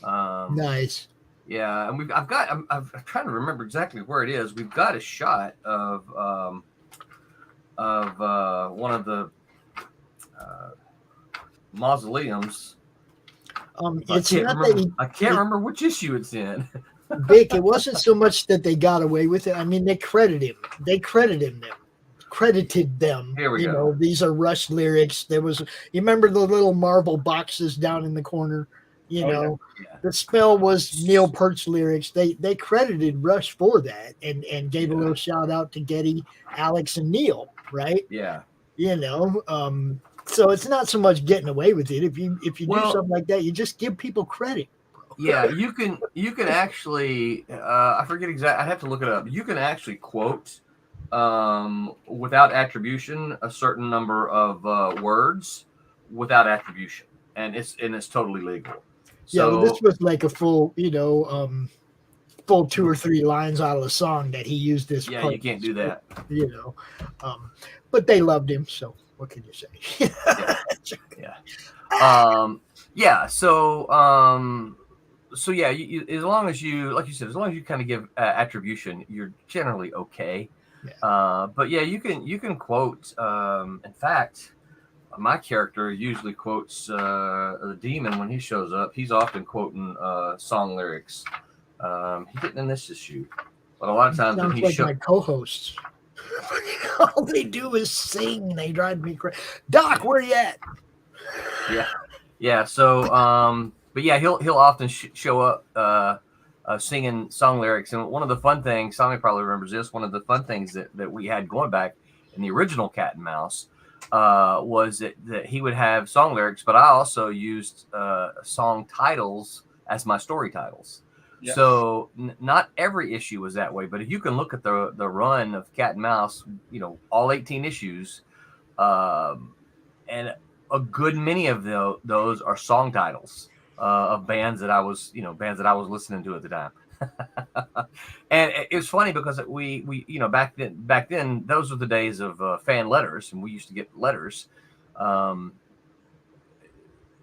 Nice. Yeah, and I'm trying to remember exactly where it is. We've got a shot of one of the mausoleums. It's I can't remember which issue it's in. Vic, it wasn't so much that they got away with it. I mean, they credited them. Here we you go. know, these are Rush lyrics. There was, you remember the little marble boxes down in the corner? You know, the spell was Neil Peart's lyrics. They credited Rush for that and gave a little shout out to Getty, Alex, and Neil, right? Yeah. You know, so it's not so much getting away with it. If you do something like that, you just give people credit. Yeah, you can actually I forget exactly. I'd have to look it up. You can actually quote without attribution a certain number of words without attribution, and it's totally legal. Yeah, So, well, this was like a full, full 2 or 3 lines out of the song that he used this. Yeah, you can't do that. You know, but they loved him, so what can you say? So yeah, you, as long as you, like you said, as long as you kind of give attribution, you're generally okay. But yeah, you can quote. In fact, my character usually quotes the demon when he shows up. He's often quoting song lyrics. He didn't in this issue, but a lot of times when Sounds he like my co-hosts. All they do is sing. They drive me crazy. Doc, where you at? Yeah. So, but yeah, he'll often show up singing song lyrics. And one of the fun things, Tommy probably remembers this. One of the fun things that we had going back in the original Cat and Mouse was that he would have song lyrics, but I also used song titles as my story titles. Yep. So not every issue was that way, but if you can look at the run of Cat and Mouse, all 18 issues, and a good many of those are song titles of bands that I was listening to at the time. And it was funny because we back then those were the days of fan letters, and we used to get letters. I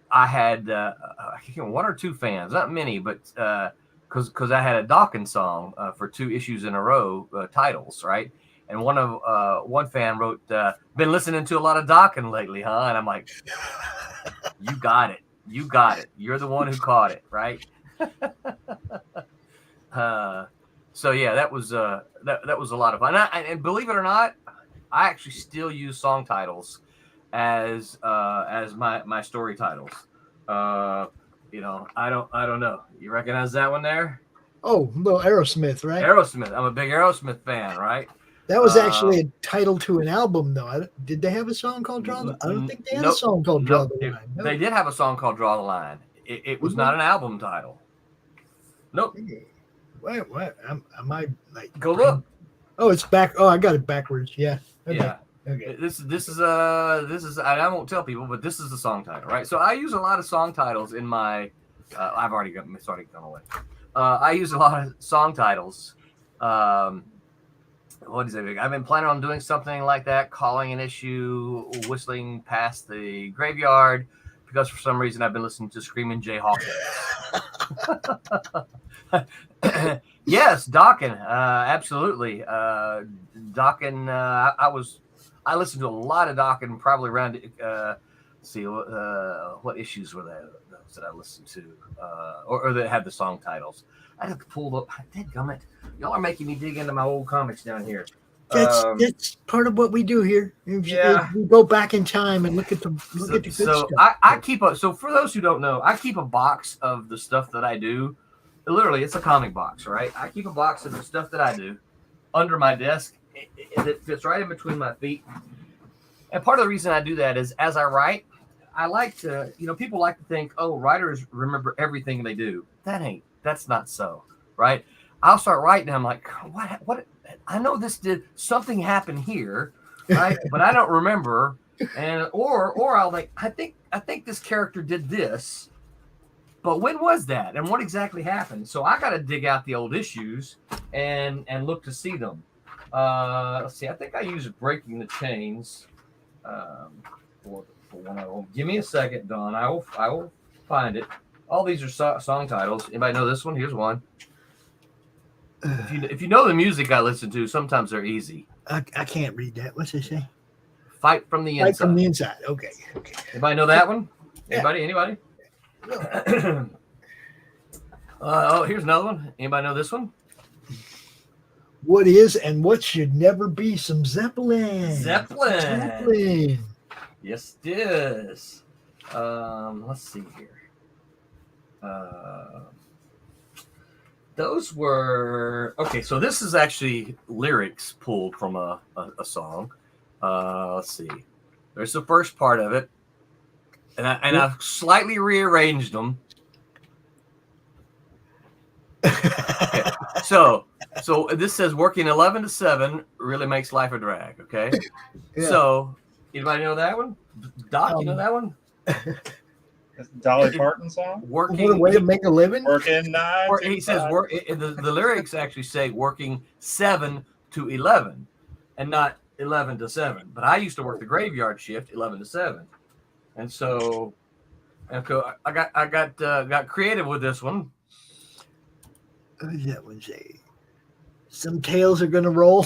had one or two fans, not many, but because I had a Dawkins song for 2 issues in a row titles, right? And one fan wrote, "Been listening to a lot of Dawkins lately, huh?" And I'm like, "You got it. You're the one who caught it, right?" So yeah, that was a lot of fun. And believe it or not, I actually still use song titles as my story titles. I don't know. You recognize that one there? Oh, little Aerosmith, right? Aerosmith. I'm a big Aerosmith fan, right? That was actually a title to an album, though. Did they have a song called Draw the Line? I don't think they had a song called Draw the Line. No. They did have a song called Draw the Line. It was not an album title. Nope. What? Am I like? Go look. Oh, it's back. Oh, I got it backwards. Yeah. Okay. Yeah. Okay. This is I won't tell people, but this is the song title, right? So I use a lot of song titles in my. I've already gone away. I use a lot of song titles. What is it? I've been planning on doing something like that, calling an issue, whistling past the graveyard, because for some reason I've been listening to Screaming Jay Hawkins. Yes, Dokken, absolutely. Dokken, I listened to a lot of Dokken, probably around. What issues were those that I listened to, or that had the song titles? I have to pull up. Dadgummit. Y'all are making me dig into my old comics down here. That's part of what we do here. Yeah. We go back in time and look at the good stuff. I keep a. So for those who don't know, I keep a box of the stuff that I do. Literally, it's a comic box, right? I keep a box of the stuff that I do under my desk. It fits right in between my feet. And part of the reason I do that is, as I write, I like to, people like to think, oh, writers remember everything they do. That's not so, right? I'll start writing. I'm like, what? I know something happened here, right? But I don't remember. And or I'll like, I think this character did this, but when was that? And what exactly happened? So I got to dig out the old issues and look to see them. Let's see. I think I used Breaking the Chains for one of them. Give me a second, Don. I will find it. All these are song titles. Anybody know this one? Here's one. If you know the music I listen to, sometimes they're easy. I can't read that. What's it say? Fight from the Inside. Fight from the Inside. Okay. Anybody know that one? Yeah. Anybody? Here's another one. Anybody know this one? What is and what should never be? Some Zeppelin. Zeppelin. Yes, it is. Let's see here. Those were okay. So this is actually lyrics pulled from a song. Let's see. There's the first part of it, and I've slightly rearranged them. Okay. So this says working 11 to 7 really makes life a drag. Okay. Yeah. So anybody know that one? Doc, you know that one? Dolly Parton song. What a way to make a living. Working 9. He says work. The lyrics actually say working 7 to 11, and not 11 to 7. But I used to work the graveyard shift 11 to 7, and so I got creative with this one. What does that one say? Some tails are gonna roll.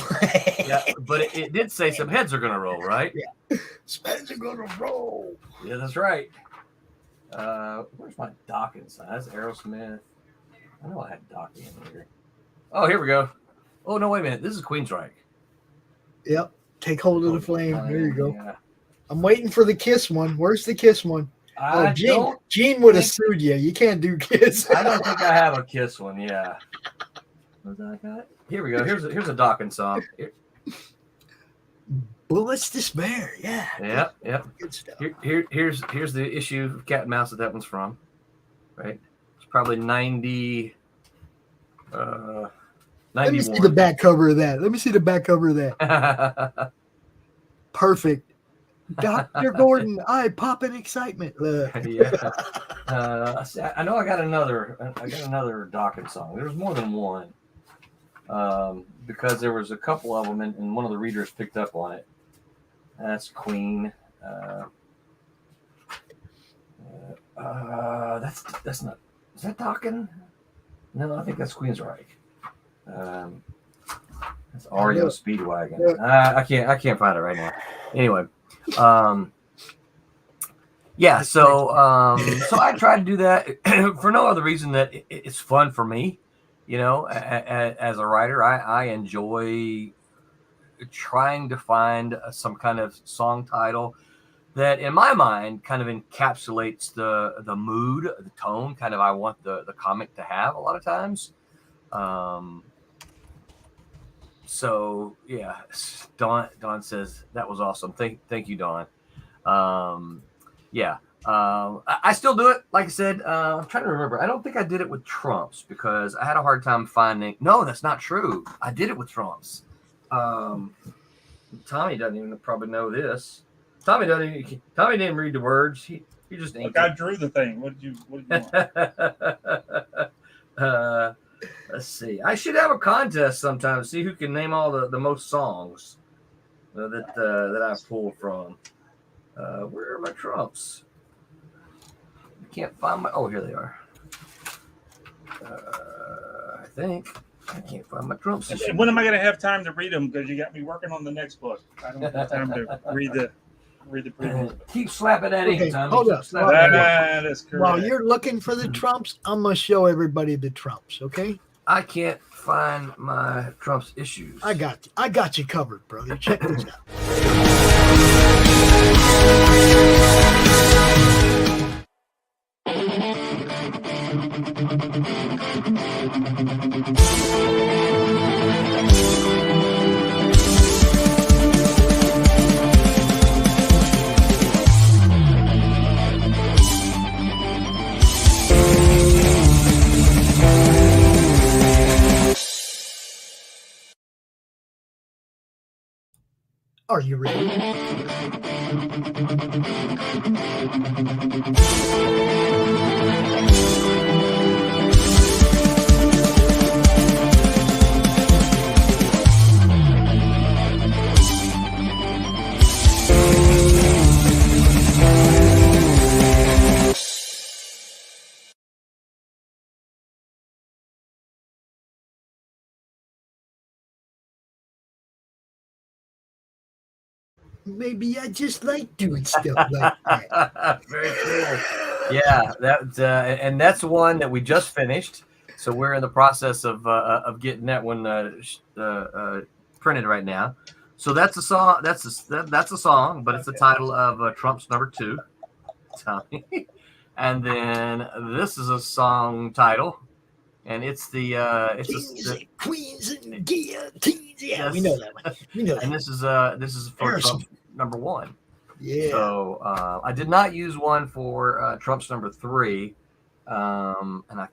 Yeah, but it did say some heads are gonna roll, right? Yeah, some heads are gonna roll. Yeah, that's right. Where's my Dokken sign? That's Aerosmith. I know I had Dokken in here. Oh, here we go. Oh no, wait a minute. This is Queensryche. Yep. Take hold of the flame. There you go. Yeah. I'm waiting for the Kiss one. Where's the Kiss one? Gene would have sued you. You can't do Kiss. I don't think I have a Kiss one. Yeah. Here we go. Here's a Dokken song. Bullets to Spare. Yeah. Yep. Good stuff. Here's the issue of Cat and Mouse that one's from. Right. It's probably 90. 91. Let me see the back cover of that. Perfect. Dr. Gordon, I pop in excitement. Yeah. I know I got another Dokken song. There's more than one. Because there was a couple of them, and one of the readers picked up on it. That's Queen. That's not. Is that Dokken? No, I think that's Queensryche. That's REO Speedwagon. I can't find it right now. Anyway, yeah. So I try to do that for no other reason that it's fun for me. As a writer, I enjoy trying to find some kind of song title that, in my mind, kind of encapsulates the mood, the tone, kind of I want the comic to have a lot of times. So yeah, Dawn says that was awesome. Thank you, Dawn. Yeah. I still do it. Like I said, I'm trying to remember. I don't think I did it with Trumps because I had a hard time finding. No, that's not true. I did it with Trumps. Tommy doesn't even probably know this. Tommy didn't read the words. He just Look, I drew the thing. What did you want? Let's see. I should have a contest sometime to see who can name all the most songs that I pulled from. Where are my trumps? I can't find my. Oh, here they are. I think I can't find my trumps. When am I going to have time to read them? Because you got me working on the next book. I don't have time to read the previous. Keep slapping that ink, Tommy. Hold up. That is correct. While you're looking for the trumps, I'm gonna show everybody the trumps. Okay. I can't find my trumps issues. I got you covered, brother. Check this out. Are you ready? Maybe I just like doing stuff like that. Very cool. Yeah, and that's one that we just finished. So we're in the process of getting that one printed right now. So that's a song. That's a song, but it's the title of Trump's #2, Tommy. And then this is a song title, and it's the Queens and Guillotines. Yeah, yes. We know that one. We know that. And this is for Trump's #1. Yeah. So I did not use one for Trump's #3, and I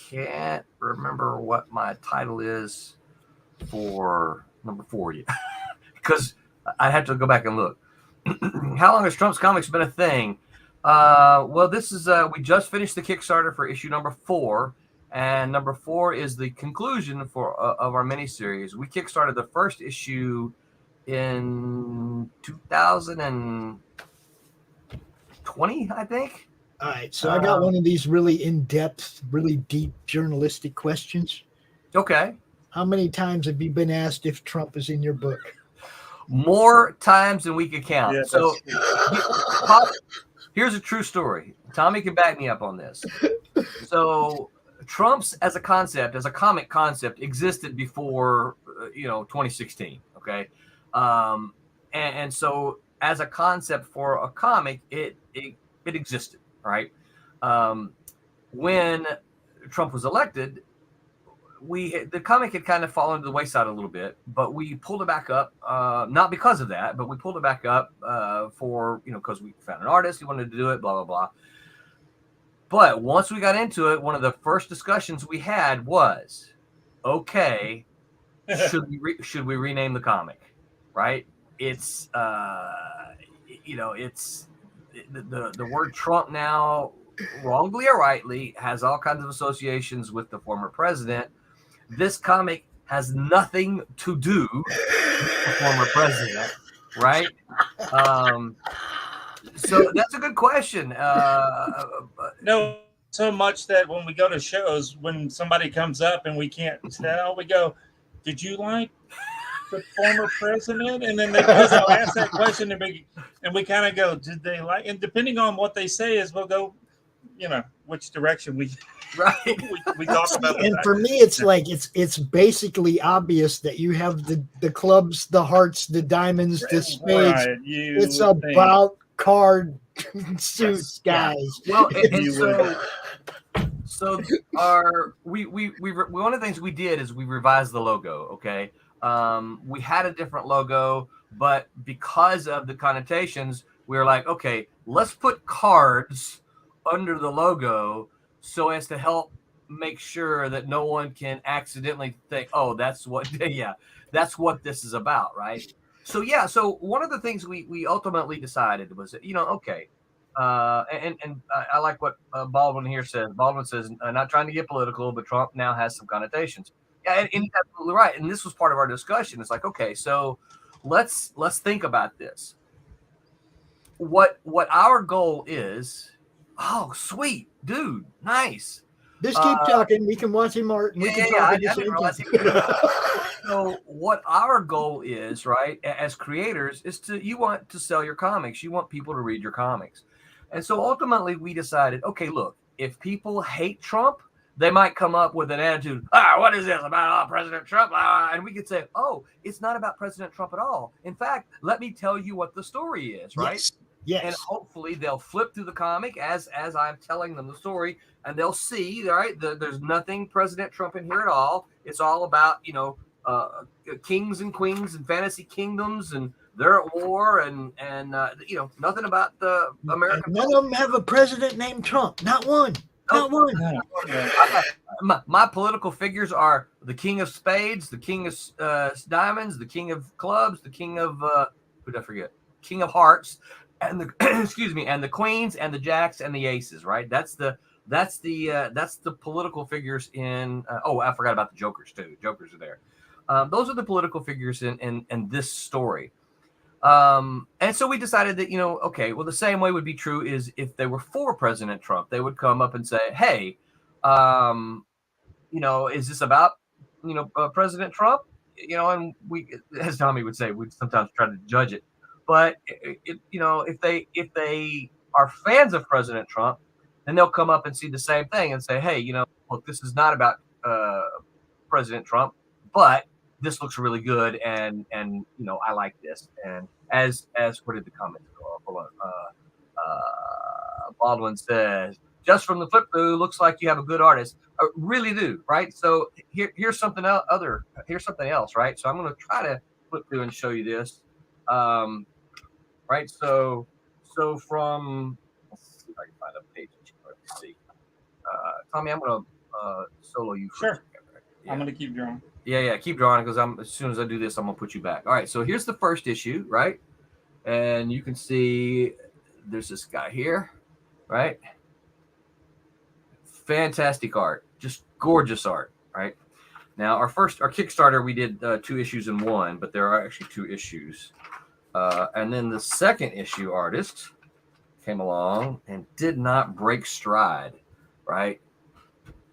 can't remember what my title is for #4 yet, because I had to go back and look. How long has Trump's Comics been a thing? Well, this is we just finished the Kickstarter for issue #4, and #4 is the conclusion of our miniseries. We kickstarted the first issue in 2020, I think. All right, so I got one of these really in-depth, really deep journalistic questions. Okay. How many times have you been asked if Trump is in your book? More times than we could count. Yeah, so here's a true story. Tommy can back me up on this. So Trump's as a concept, as a comic concept, existed before 2016. Okay. And so as a concept for a comic, it existed, right? When Trump was elected, the comic had kind of fallen to the wayside a little bit, but we pulled it back up, not because of that, but we pulled it back up for, because we found an artist who wanted to do it, blah, blah, blah. But once we got into it, one of the first discussions we had was, okay, should we rename the comic? Right? It's it's the word Trump now, wrongly or rightly, has all kinds of associations with the former president. This comic has nothing to do with the former president, right? So that's a good question. No, so much that when we go to shows, when somebody comes up and we can't tell, we go, "Did you like the former president?" And then they'll ask that question, and we kind of go, "Did they like?" And depending on what they say, is we'll go, which direction we talk about. And for me, it's like it's basically obvious that you have the clubs, the hearts, the diamonds, the spades. Right, it's about card suits, guys. Well, so we one of the things we did is we revised the logo. Okay. We had a different logo, but because of the connotations, we were like, okay, let's put cards under the logo so as to help make sure that no one can accidentally think, oh, that's what That's what this is about, right? So yeah, so one of the things we ultimately decided was, okay, and I like what Baldwin here says. Baldwin says, not trying to get political, but Trump now has some connotations. Yeah, and he's absolutely right. And this was part of our discussion. It's like, okay, so let's think about this. What our goal is? Oh, sweet, dude, nice. Just keep talking. We can watch him art. We can talk at the same time. So what our goal is, right, as creators, is you want to sell your comics. You want people to read your comics. And so ultimately we decided, okay, look, if people hate Trump, they might come up with an attitude, what is this about President Trump? And we could say, oh, it's not about President Trump at all. In fact, let me tell you what the story is, right? Yes. And hopefully they'll flip through the comic as I'm telling them the story, and they'll see, right, there's nothing President Trump in here at all. It's all about, kings and queens and fantasy kingdoms, and they're at war, and nothing about the American. None of them have a president named Trump. Not one. Not one. My political figures are the king of spades, the king of diamonds, the king of clubs, the king of who did I forget? King of hearts, and the excuse me, and the queens and the jacks and the aces. Right? That's the political figures in. I forgot about the jokers too. Jokers are there. Those are the political figures in this story. And so we decided that, okay, well, the same way would be true is if they were for President Trump, they would come up and say, hey, is this about, President Trump? And we, as Tommy would say, we sometimes try to judge it. But, if they are fans of President Trump, then they'll come up and see the same thing and say, hey, look, this is not about President Trump, but this looks really good, and I like this. And as where did the comments go? Hold on. Baldwin says, just from the flip through, looks like you have a good artist. Really do, right? So here's something else. Here's something else, right? So I'm going to try to flip through and show you this. Right. So from, let's see if I can find a page that you can see. Tommy, I'm going to solo you. Sure. Yeah. I'm going to keep drawing. Yeah, keep drawing, because as soon as I do this, I'm gonna put you back. All right, so here's the first issue, right? And you can see there's this guy here, right? Fantastic art, just gorgeous art, right? Now our Kickstarter, we did 2 issues in one, but there are actually 2 issues. And then the second issue artist came along and did not break stride, right?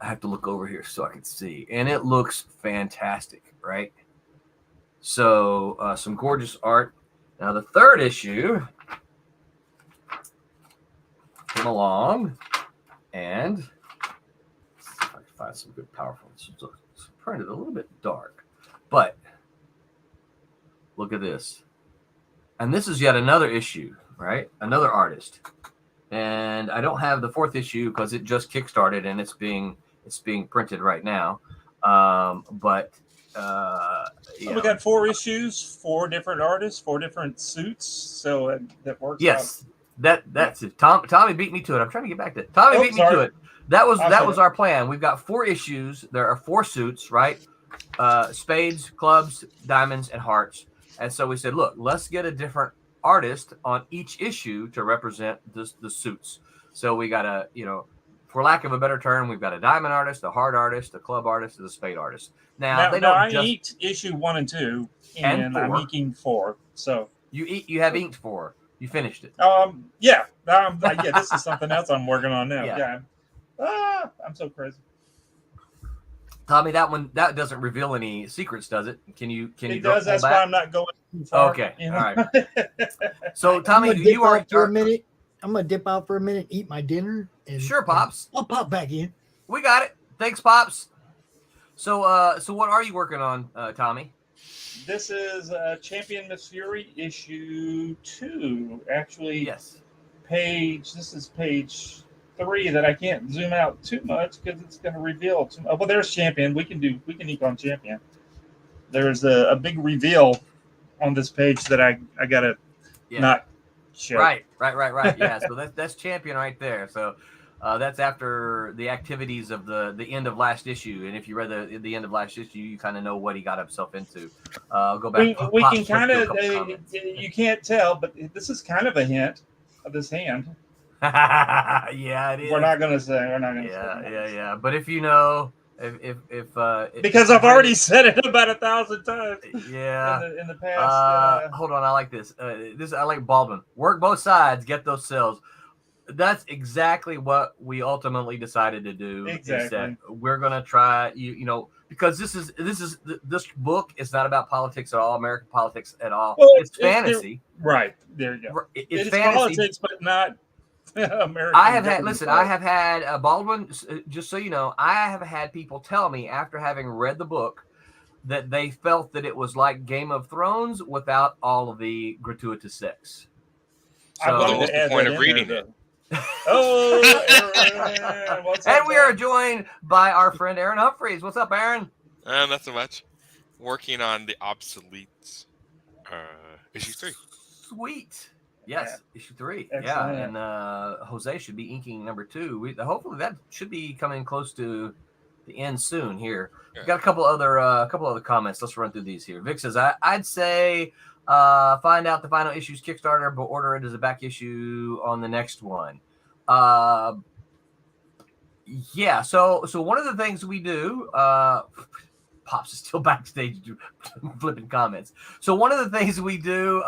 I have to look over here so I can see, and it looks fantastic, right? So some gorgeous art. Now the third issue came along, and let's see if I can find some good, powerful. It's printed a little bit dark, but look at this. And this is yet another issue, right? Another artist. And I don't have the 4th issue because it just kickstarted and it's being printed right now. We got 4 issues, 4 different artists, 4 different suits. So that works. Yes, that's it. Tommy beat me to it. I'm trying to get back to it. Tommy beat me to it. That was our plan. We've got 4 issues. There are 4 suits, right? Spades, clubs, diamonds, and hearts. And so we said, look, let's get a different artist on each issue to represent the suits. So we got for lack of a better term, we've got a diamond artist, a heart artist, a club artist, and a spade artist. Now I inked issue 1 and 2, and I'm inking 4. So you have inked 4. You finished it. Yeah. This is something else I'm working on now. Yeah. I'm so crazy. Tommy, that doesn't reveal any secrets, does it? Can you? It does. That's why I'm not going too far. Okay. All right. So Tommy, you are for a minute. I'm gonna dip out for a minute, eat my dinner. Sure, Pops. I'll pop back in. We got it. Thanks, Pops. So what are you working on, Tommy? This is Champion Miss Fury issue 2. Actually, yes. This is page 3 that I can't zoom out too much because it's going to reveal. Well, there's Champion. We can ink on Champion. There's a big reveal on this page that I gotta not show. Right. Yeah. So that's Champion right there. So That's after the activities of the end of last issue. And if you read the end of last issue, you kind of know what he got himself into. Go back. We can kind of you can't tell, but this is kind of a hint of this hand. Yeah, it is. We're not gonna say. Yeah. But if you know, if because I've already said it about 1,000 times. Yeah. In the past. Hold on, I like this. I like Baldwin. Work both sides, get those sales. That's exactly what we ultimately decided to do. Exactly. Is that we're gonna try, because this book is not about politics at all, American politics at all. Well, it's fantasy. Right. There you go. It's fantasy, politics, but not American. I have had Baldwin. Just so you know, I have had people tell me after having read the book that they felt that it was like Game of Thrones without all of the gratuitous sex. So, what's the point of reading it? Aaron, what's and up, we are joined by our friend Aaron Humphreys. What's up, Aaron? Not so much. Working on the obsolete issue 3. Sweet. Yes, issue 3. Excellent. Yeah, and Jose should be inking number 2. Hopefully that should be coming close to the end soon. Here, we've got a couple other comments. Let's run through these here. Vic says, I'd say find out the final issue's Kickstarter, but order it as a back issue on the next one. Yeah. So one of the things we do, Pops is still backstage flipping comments. So one of the things we do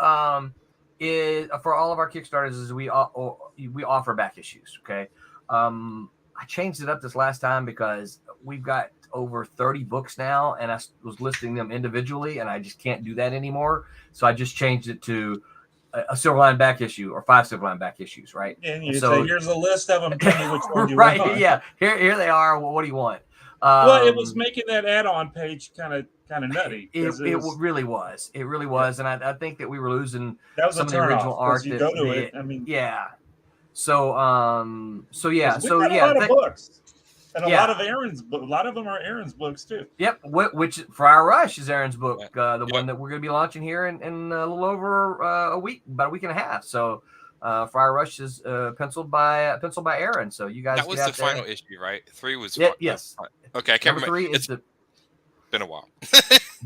is for all of our Kickstarters is we offer back issues. Okay. I changed it up this last time because we've got over 30 books now, and I was listing them individually, and I just can't do that anymore. So I just changed it to a Silverline back issue or 5 Silverline back issues, right? And you say, here's a list of them. Tell me which one you right, want. Yeah. Here they are. Well, what do you want? Well, it was making that add-on page kind of nutty. It really was. It really was, and I think that we were losing some of the turn-off, original art. You go to it. I mean, yeah. So yeah. We've got a lot of books. And a lot of them are Aaron's books too. Yep, which Friar Rush is Aaron's book, the one that we're going to be launching here in a little over a week, about a week and a half. So Friar Rush is penciled by Aaron. So you guys. That was the final issue, right? 3 was. Yes. Okay, I can't remember. 3 is been a while.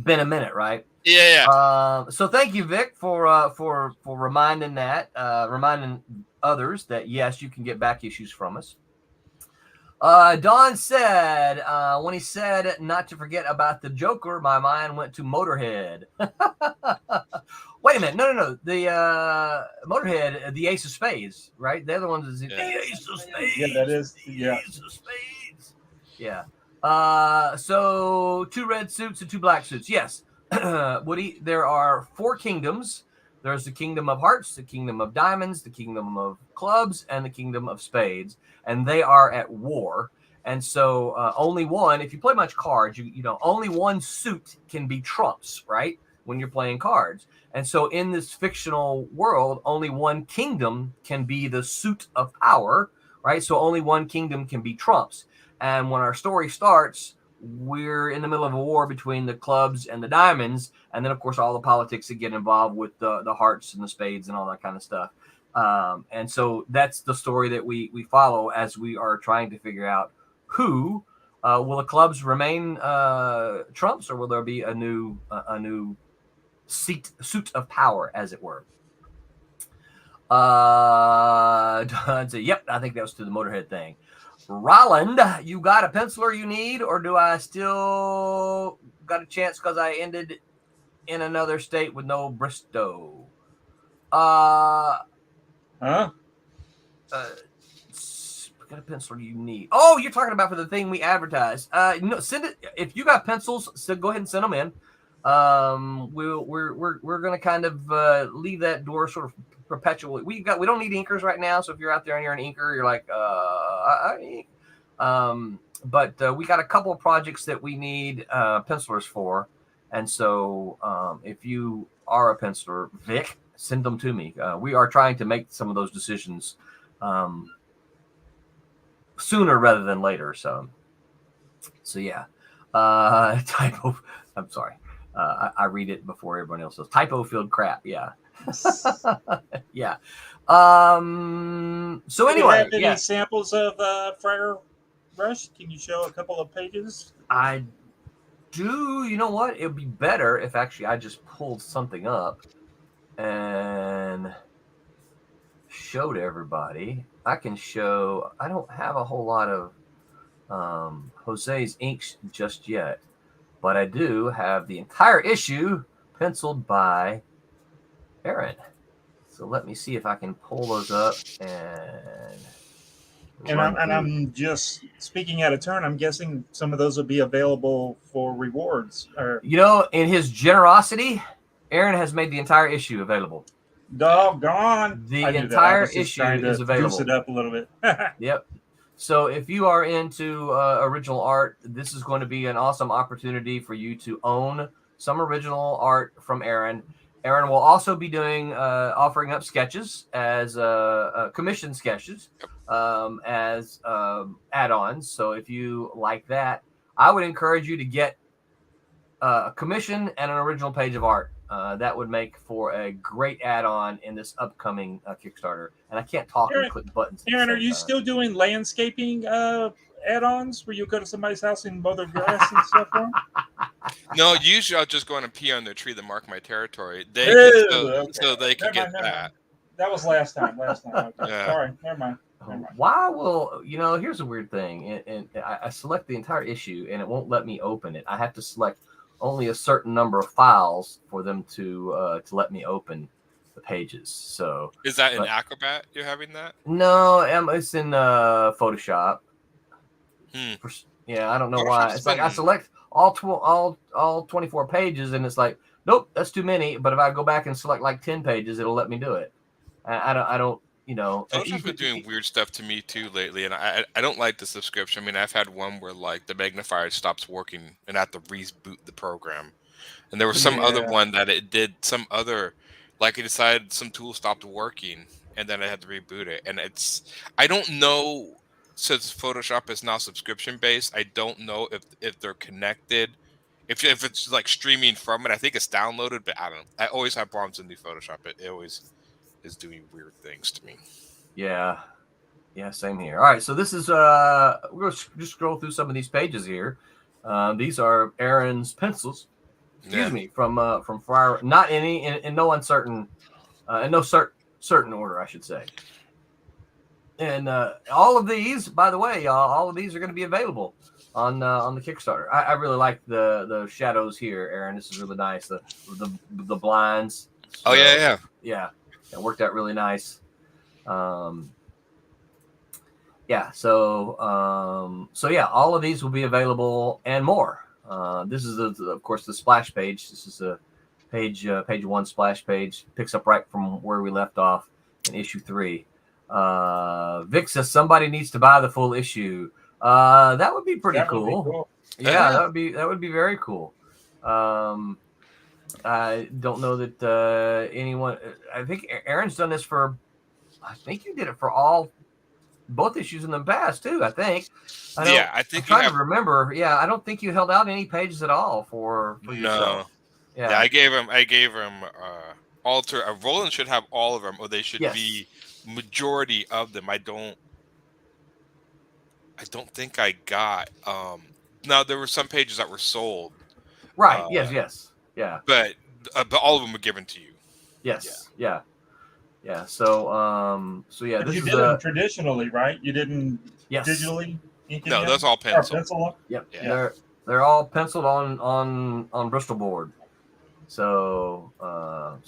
Been a minute, right? Yeah. So thank you, Vic, for reminding reminding others that yes, you can get back issues from us. Don said, when he said not to forget about the Joker, my mind went to Motorhead. Wait a minute. No. The Motorhead, the Ace of Spades, right? They're the ones that the Ace of Spades. Yeah, that is. The Ace of Spades. Yeah. So 2 red suits and 2 black suits. Yes. Woody, there are 4 kingdoms. There's the Kingdom of Hearts, the Kingdom of Diamonds, the Kingdom of Clubs, and the Kingdom of Spades. And they are at war. And so only one, if you play much cards, you know, only one suit can be trumps, right? When you're playing cards. And so in this fictional world, only one kingdom can be the suit of power, right? So only one kingdom can be trumps. And when our story starts, we're in the middle of a war between the clubs and the diamonds. And then, of course, all the politics that get involved with the hearts and the spades and all that kind of stuff. And so that's the story that we follow as we are trying to figure out who will the clubs remain trumps, or will there be a new suit of power, as it were. Don said, yep, I think that was to the Motorhead thing. Roland, you got a penciler you need, or do I still got a chance because I ended in another state with no Bristow? What kind of pencil you need? Oh, you're talking about for the thing we advertised. No, send it if you got pencils. So go ahead and send them in. We're gonna kind of leave that door sort of perpetually. We don't need inkers right now. So if you're out there and you're an inker, you're like, but we got a couple of projects that we need pencilers for, and so if you are a penciler, Vic, send them to me. We are trying to make some of those decisions sooner rather than later. So yeah. Typo. I'm sorry. I read it before everyone else does. Typo filled crap. Yeah. Yeah. So Do you anyway, have any yeah. samples of Friar Rush? Can you show a couple of pages? I do. You know what? It would be better if actually I just pulled something up and showed everybody. I can show. I don't have a whole lot of Jose's inks just yet, but I do have the entire issue penciled by Aaron. So let me see if I can pull those up And I'm just speaking out of turn. I'm guessing some of those will be available for rewards. Or in his generosity, Aaron has made the entire issue available. Doggone! The entire issue is available. Juice it up a little bit. Yep. So if you are into original art, this is going to be an awesome opportunity for you to own some original art from Aaron. Aaron will also be doing offering up sketches as commission sketches as add-ons. So if you like that, I would encourage you to get a commission and an original page of art. That would make for a great add-on in this upcoming Kickstarter. And I can't talk and click buttons. Aaron, are you still doing landscaping add-ons where you go to somebody's house and mow their grass and stuff for them? No, usually I'll just go and pee on their tree to mark my territory. So they can get that. That was last time. Okay. Yeah. Sorry, never mind. Why will here's a weird thing, and I select the entire issue and it won't let me open it. I have to select only a certain number of files for them to let me open the pages. So is that in Acrobat you're having that? No, it's in Photoshop. Yeah, I don't know why. It's like I select all 24 pages and it's like, nope, that's too many. But if I go back and select like 10 pages, it'll let me do it. I don't. Photoshop's been doing weird stuff to me too lately, and I don't like the subscription. I mean, I've had one where like the magnifier stops working and I have to reboot the program, and there was some other one that it did some other, like it decided some tool stopped working, and then I had to reboot it. And I don't know, since Photoshop is now subscription based, I don't know if they're connected. If it's like streaming from it, I think it's downloaded, but I don't know. I always have problems in the Photoshop. It always is doing weird things to me. Yeah, same here. All right, so this is we're gonna just scroll through some of these pages here. These are Aaron's pencils. Excuse me, from Friar. Not any in no uncertain, in no certain order, I should say. And all of these, by the way, y'all, all of these are going to be available on the Kickstarter. I really like the shadows here, Aaron. This is really nice. The blinds. So, yeah. It worked out really nice. So all of these will be available and more. This is of course the splash page. This is a page 1 splash page. Picks up right from where we left off in issue 3. Vic says somebody needs to buy the full issue. That would be pretty cool. Yeah, that would be very cool. I don't know that anyone. I think Aaron's done this for. I think you did it for both issues in the past too. I think. I think. I'm trying to remember. Yeah, I don't think you held out any pages at all for yourself. Yeah, I gave him. Roland should have all of them, or they should be majority of them. I don't think I got. Now there were some pages that were sold. Right. Yes. Yeah. But all of them were given to you. Yes. Yeah. So yeah. But you did them traditionally, right? You didn't digitally. No, that's all pencil. Yep. Yeah. They're all penciled on Bristol board. So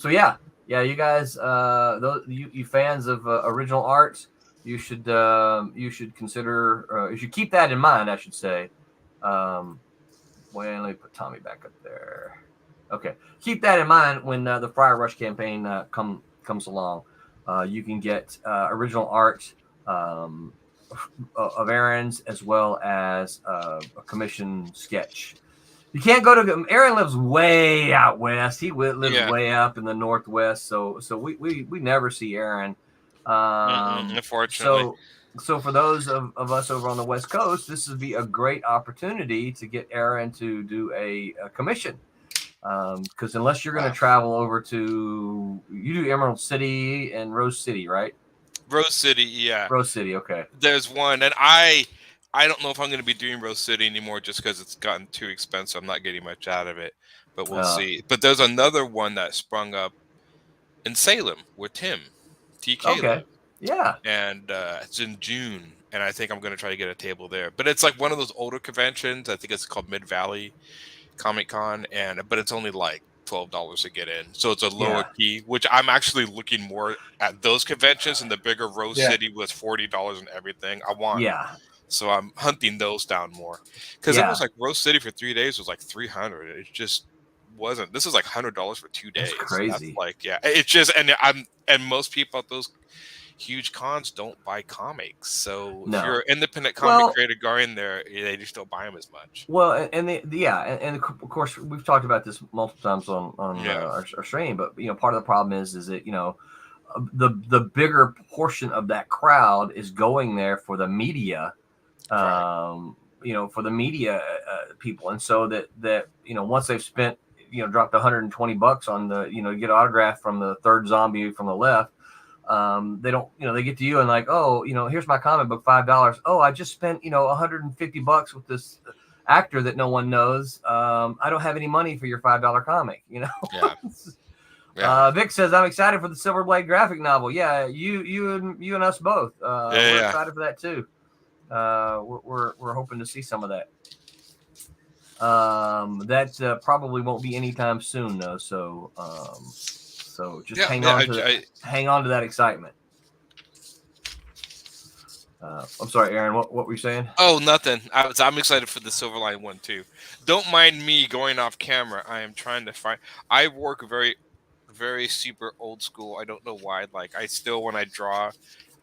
yeah. You guys, those you fans of original art, you should consider. You should keep that in mind. I should say. Well, let me put Tommy back up there. Okay, keep that in mind when the Friar Rush campaign comes along. You can get original art of Aaron's as well as a commission sketch. You can't go to Aaron lives way out west. He lives way up in the northwest. So we never see Aaron. Unfortunately. So for those of us over on the West Coast, this would be a great opportunity to get Aaron to do a commission. Because unless you're going to travel over to, you do Emerald City and Rose City, right? Rose City, yeah. Rose City, okay. There's one, and I don't know if I'm going to be doing Rose City anymore just because it's gotten too expensive. I'm not getting much out of it, but we'll see. But there's another one that sprung up in Salem with Tim, TK. Okay. Yeah. And it's in June, and I think I'm going to try to get a table there. But it's like one of those older conventions. I think it's called Mid Valley Comic Con, but it's only like $12 to get in, so it's a lower key. Which I'm actually looking more at those conventions, and the bigger Rose City was $40 and everything. I want, so I'm hunting those down more because it was like Rose City for 3 days was like $300. It just wasn't. This is like $100 for 2 days. That's crazy. That's like it's just and most people at those huge cons don't buy comics, so if you're an independent comic creator going there, they just don't buy them as much. Well, and of course we've talked about this multiple times on our stream, but part of the problem is that the bigger portion of that crowd is going there for the media, for the media people, and so that once they've spent dropped $120 on the get autograph from the third zombie from the left. They don't, they get to you and like, oh, here's my comic book, $5. Oh, I just spent, $150 with this actor that no one knows. I don't have any money for your $5 comic, Vic says, I'm excited for the Silver Blade graphic novel. Yeah. You and us both. We're excited for that too. We're hoping to see some of that. That probably won't be anytime soon though. So just hang on to that excitement. I'm sorry, Aaron. What were you saying? Oh, nothing. I'm excited for the Silverline one too. Don't mind me going off camera. I am trying to find. I work very, very super old school. I don't know why. Like I still, when I draw,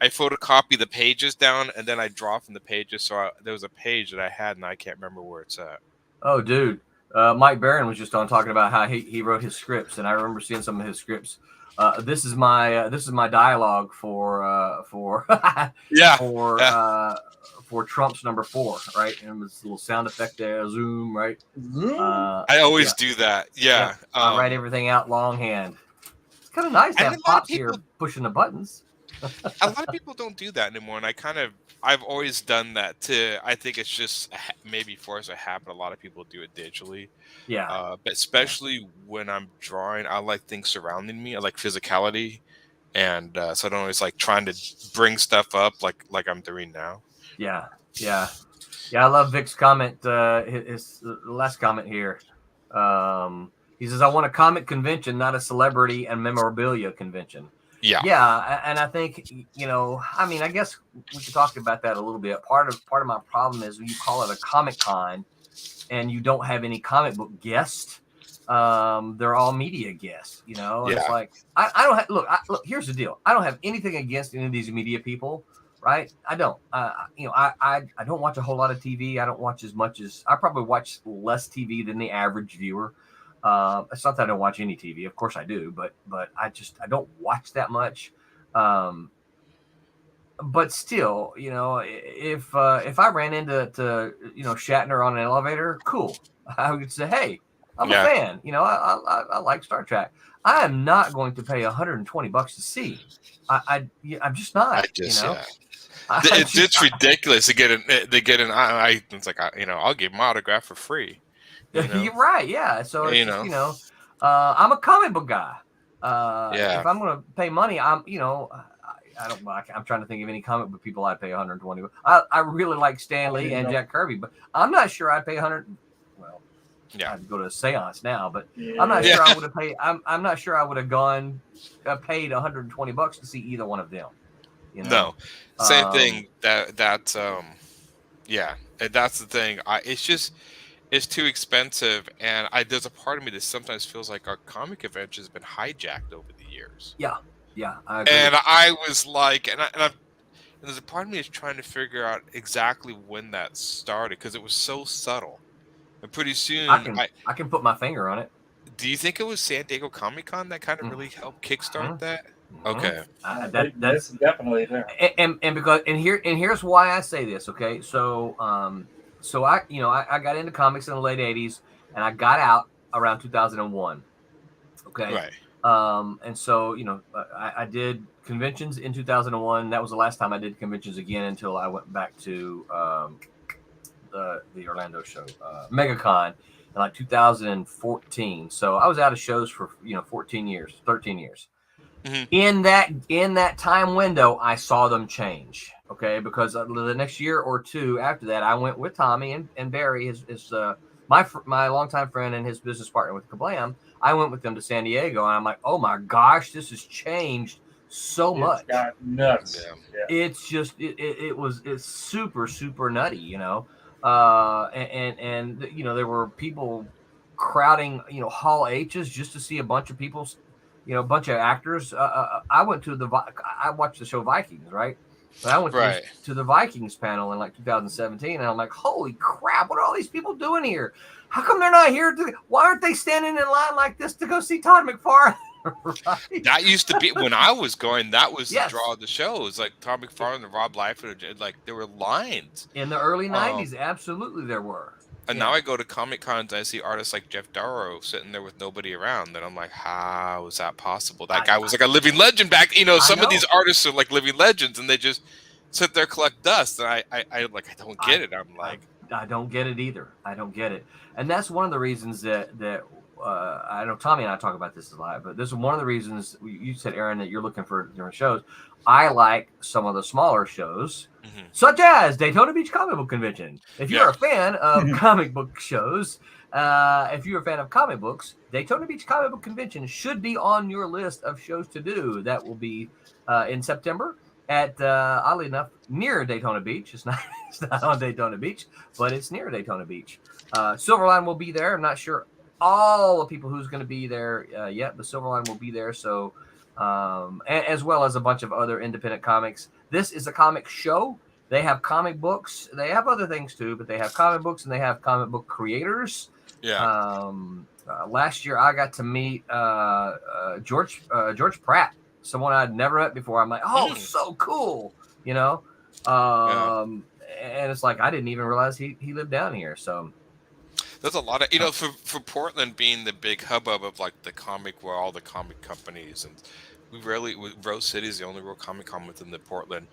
I photocopy the pages down and then I draw from the pages. So there was a page that I had and I can't remember where it's at. Oh, dude. Mike Barron was just on talking about how he wrote his scripts, and I remember seeing some of his scripts. This is my dialogue for Trump's number 4, right? And this little sound effect there, zoom, right? I always do that. Yeah. I write everything out longhand. It's kind of nice to have Pops here pushing the buttons. A lot of people don't do that anymore, and I've always done that too. I think it's just maybe force a habit. A lot of people do it digitally. Yeah. But especially when I'm drawing, I like things surrounding me. I like physicality, and so I don't always like trying to bring stuff up like I'm doing now. Yeah. I love Vic's comment. His last comment here. He says, "I want a comic convention, not a celebrity and memorabilia convention." Yeah, and I think I guess we could talk about that a little bit. Part of my problem is when you call it a Comic Con and you don't have any comic book guests. They're all media guests. It's like I don't have, look. Here's the deal. I don't have anything against any of these media people, right? I don't. I don't watch a whole lot of TV. I don't watch as much as I probably watch less TV than the average viewer. It's not that I don't watch any TV. Of course I do, but I don't watch that much. But still, if I ran into Shatner on an elevator, cool. I would say, hey, I'm a fan. I like Star Trek. I am not going to pay $120 to see. I'm just not. It's ridiculous to get an. It's like I'll give my autograph for free. You're right, yeah. So I'm a comic book guy. If I'm going to pay money, I don't. I'm trying to think of any comic book people I'd pay $120. I really like Stan Lee and Jack Kirby, but I'm not sure I'd pay $100. Well, I'd go to a seance now, but I'm not sure I would have paid. I'm not sure I would have paid $120 to see either one of them. No, same thing. That's the thing. It's too expensive, and there's a part of me that sometimes feels like our comic convention has been hijacked over the years. Yeah, I agree. And I was like, and there's a part of me that's trying to figure out exactly when that started because it was so subtle, and pretty soon I can put my finger on it. Do you think it was San Diego Comic Con that kind of really helped kickstart that? Okay, that's definitely there. And here's why I say this. Okay, so I got into comics in the late '80s, and I got out around 2001. Okay. Right. And so, you know, I did conventions in 2001. That was the last time I did conventions again until I went back to the Orlando show, MegaCon, in like 2014. So I was out of shows for 13 years. In that time window, I saw them change. Okay, because the next year or two after that, I went with Tommy and Barry, my longtime friend and his business partner with Kablam. I went with them to San Diego, and I'm like, oh my gosh, this has changed so much. It's got nuts. Yeah. It's just it's super, super nutty, you know. And you know, there were people crowding, you know, Hall H's just to see a bunch of people, you know, a bunch of actors. I watched the show Vikings, right? But I went to the Vikings panel in like 2017, and I'm like, holy crap, what are all these people doing here? How come they're not here? Why aren't they standing in line like this to go see Todd McFarlane? Right? That used to be when I was going. That was the draw of the show. It was like Todd McFarlane and Rob Liefeld. Like there were lines in the early '90s. Absolutely, there were. And now I go to Comic Cons and I see artists like Jeff Darrow sitting there with nobody around. And I'm like, how is that possible? That guy was like a living legend back. You know, some of these artists are like living legends, and they just sit there, collect dust. And I don't get it. I'm like, I don't get it either. I don't get it. And that's one of the reasons that I know Tommy and I talk about this a lot, but this is one of the reasons you said, Aaron, that you're looking for different shows. I like some of the smaller shows, such as Daytona Beach Comic Book Convention. If you're a fan of comic book shows, if you're a fan of comic books, Daytona Beach Comic Book Convention should be on your list of shows to do. That will be in September at, oddly enough, near Daytona Beach. It's not on Daytona Beach, but it's near Daytona Beach. Silverline will be there. I'm not sure all the people who's going to be there yet, but Silverline will be there. So, as well as a bunch of other independent comics. This is a comic show. They have comic books. They have other things too, but they have comic books and they have comic book creators. Yeah. Last year I got to meet George Pratt, someone I'd never met before. I'm like, oh, so cool, you know. And it's like I didn't even realize he lived down here. So. There's a lot of, you know, for Portland being the big hubbub of like the comic, where all the comic companies, and Rose City is the only real Comic Con within the Portland.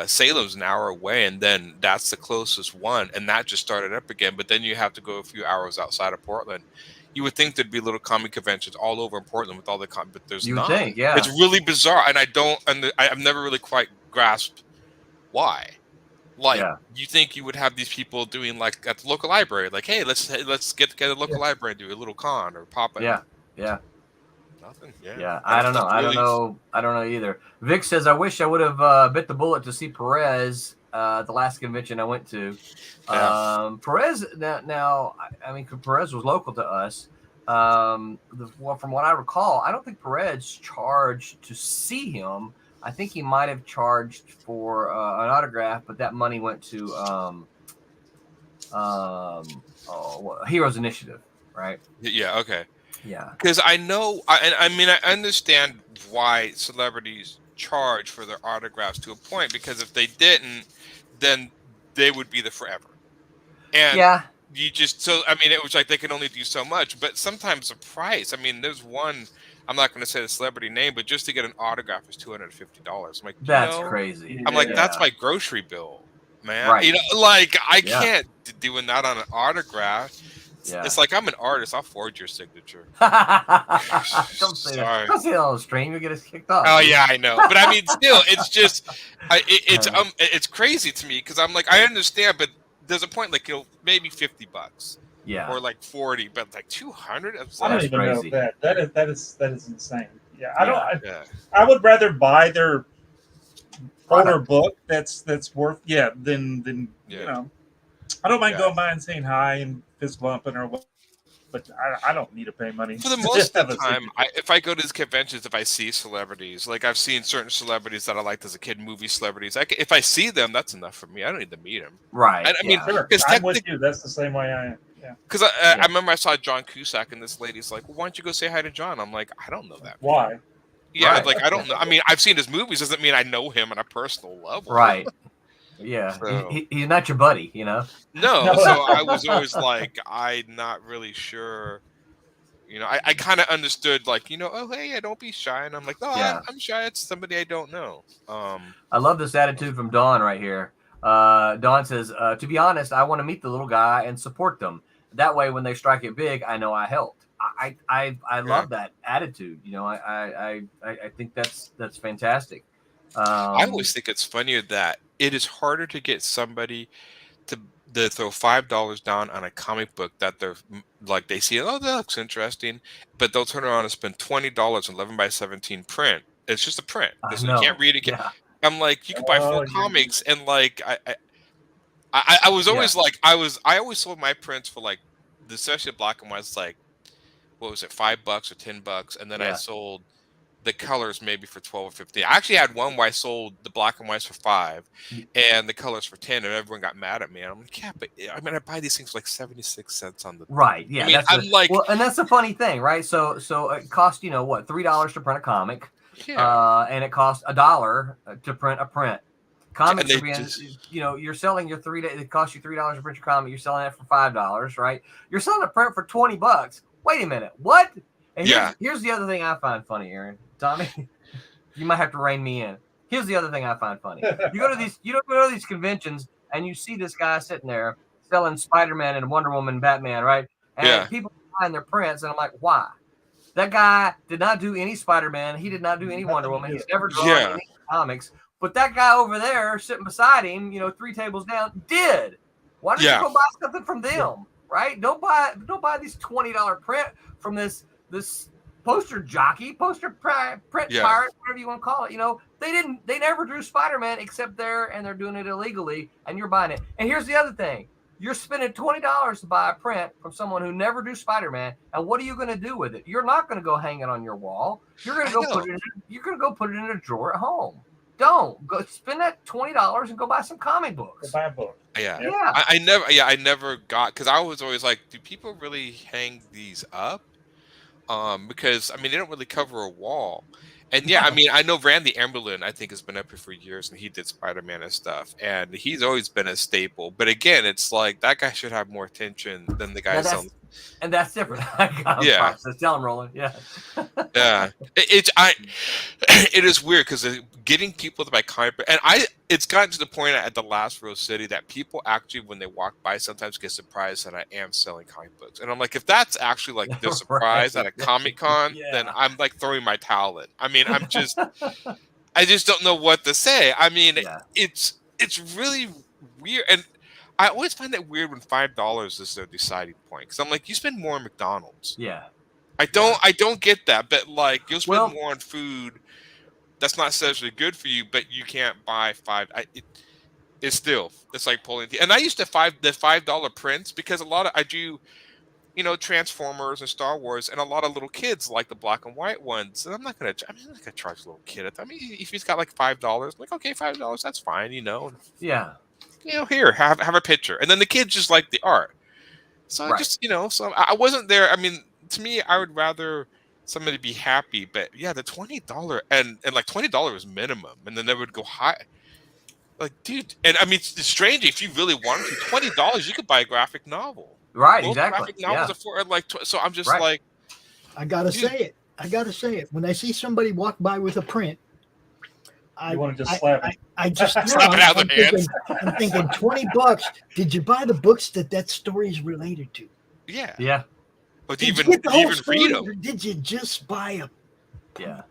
Salem's an hour away, and then that's the closest one, and that just started up again. But then you have to go a few hours outside of Portland. You would think there'd be little comic conventions all over in Portland with all the but there's not. You would think, yeah. It's really bizarre, and I've never really quite grasped why. Like, you think you would have these people doing like at the local library, like, hey, let's get together at the local library and do a little con or pop it. Yeah. Nothing. Yeah. I don't know. I don't know either. Vic says, I wish I would have bit the bullet to see Perez at the last convention I went to. Perez now, I mean, Perez was local to us. From what I recall, I don't think Perez charged to see him. I think he might have charged for an autograph, but that money went to Heroes Initiative, right? Yeah. Okay. Yeah. Because I know, I understand why celebrities charge for their autographs to a point. Because if they didn't, then they would be there forever. And you just it was like they can only do so much. But sometimes the price. I mean, there's one. I'm not going to say the celebrity name, but just to get an autograph is $250. I'm like, that's crazy. I'm like, that's my grocery bill, man. Right. You know, like I can't doing that on an autograph. Yeah. It's like I'm an artist. I'll forge your signature. Don't say that. Don't say that on the stream. You'll get us kicked off. Oh yeah, I know. But I mean, still, it's just, it's crazy to me because I'm like, I understand, but there's a point like maybe $50. Yeah. Or like 40, but like 200. I don't even know that. That is insane. Yeah. I would rather buy their older book that's worth than you know. I don't mind going by and saying hi and fist bumping or what, but I don't need to pay money. For the most of the time, if I go to these conventions, if I see celebrities, like I've seen certain celebrities that I liked as a kid, movie celebrities, if I see them, that's enough for me. I don't need to meet them. Right. I mean, because I'm with you. That's the same way I am. Yeah. Because I remember I saw John Cusack, and this lady's like, well, why don't you go say hi to John? I'm like, I don't know that. Why? Yeah, like I don't know. I mean, I've seen his movies. Doesn't mean I know him on a personal level. Right. Yeah. So, he's not your buddy, you know? No. So I was always like, I'm not really sure I kind of understood, like, oh, hey, yeah, don't be shy. And I'm like, no, Yeah. I'm shy. It's somebody I don't know. I love this attitude from Dawn right here. Dawn says, to be honest, I want to meet the little guy and support them. That way, when they strike it big, I know I helped. I love that attitude. I think that's fantastic. I always think it's funnier that it is harder to get somebody to throw $5 down on a comic book that they're like, they see, oh, that looks interesting, but they'll turn around and spend $20 on 11x17 print. It's just a print. You can't read it. Yeah. I'm like, you can buy full comics, and like I was always like, I always sold my prints for like, especially black and white, it's like, what was it, $5 or $10, and then I sold the colors maybe for 12 or 15. I actually had one where I sold the black and whites for $5 and the colors for 10, and everyone got mad at me. And I'm like, yeah, but I mean, I buy these things for like 76 cents on the right. Yeah, I mean, and that's the funny thing, right? So it cost what, $3 to print a comic, and it cost $1 to print a print. Comics are being, you're selling your it costs you $3 to print your comic. You're selling it for $5, right? You're selling a print for $20. Wait a minute, what? And here's the other thing I find funny, Aaron. Tommy, you might have to rein me in. Here's the other thing I find funny. You go to these conventions and you see this guy sitting there selling Spider-Man and Wonder Woman and Batman, right? And people buying their prints, and I'm like, why? That guy did not do any Spider-Man. He did not do any Wonder Woman. He's never drawn any comics. But that guy over there sitting beside him, 3 tables down, did. Why don't you go buy something from them, right? Don't buy these $20 print from this poster jockey, print pirate, whatever you want to call it. They never drew Spider-Man except and they're doing it illegally, and you're buying it. And here's the other thing. You're spending $20 to buy a print from someone who never drew Spider-Man, and what are you going to do with it? You're not going to go hang it on your wall. You're going to go put it in a drawer at home. Don't go spend that $20 and go buy some comic books. Go buy a book. I never got, because I was always like, do people really hang these up? Because I mean, they don't really cover a wall. And I mean, I know Randy Emberlin, I think, has been up here for years, and he did Spider-Man and stuff, and he's always been a staple. But again, it's like that guy should have more attention than the guys on. And that's different. So tell him, Roland. Yeah. It is weird because getting people to buy comic book, and it's gotten to the point at the last Rose City that people actually, when they walk by, sometimes get surprised that I am selling comic books, and I'm like, if that's actually like the surprise at a Comic Con, then I'm like throwing my towel in. I mean, I just don't know what to say. I mean, it's really weird, and I always find that weird when $5 is their deciding point, because I'm like, you spend more on McDonald's. Yeah. I don't get that, but like, you'll spend more on food that's not necessarily good for you, but you can't buy it's like pulling teeth. And I used to the $5 prints because I do, Transformers and Star Wars, and a lot of little kids like the black and white ones. And I'm not gonna charge a little kid. I mean, if he's got like $5, I'm like, okay, $5, that's fine, Yeah. Here, have a picture, and then the kids just like the art. So I just, so I wasn't there. I mean, to me, I would rather somebody be happy, but the $20 and like $20 is minimum, and then they would go high. Like, dude, and I mean, it's strange if you really wanted to. $20, you could buy a graphic novel. Right, Most exactly. Graphic novels are for like, so I'm just like, I gotta say it. When I see somebody walk by with a print, You want to just slap it. I just slap it out of their hands. I'm thinking $20. Did you buy the books that story is related to? Yeah. Yeah. But Did even you get the whole read story, them. or did you just buy a? Yeah.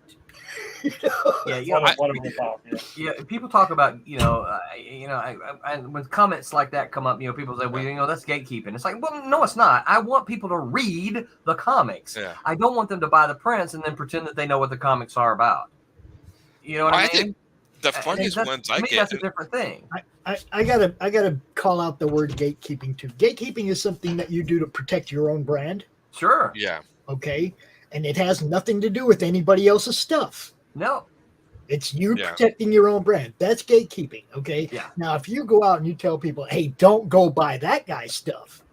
People talk about, when comments like that come up, people say, well, that's gatekeeping. It's like, well, no, it's not. I want people to read the comics. Yeah. I don't want them to buy the prints and then pretend that they know what the comics are about. You know what I mean? Think the funniest ones I get. That's a different thing. I gotta call out the word gatekeeping too. Gatekeeping is something that you do to protect your own brand. Sure. Yeah. Okay. And it has nothing to do with anybody else's stuff. No. It's you protecting your own brand. That's gatekeeping. Okay. Yeah. Now, if you go out and you tell people, hey, don't go buy that guy's stuff.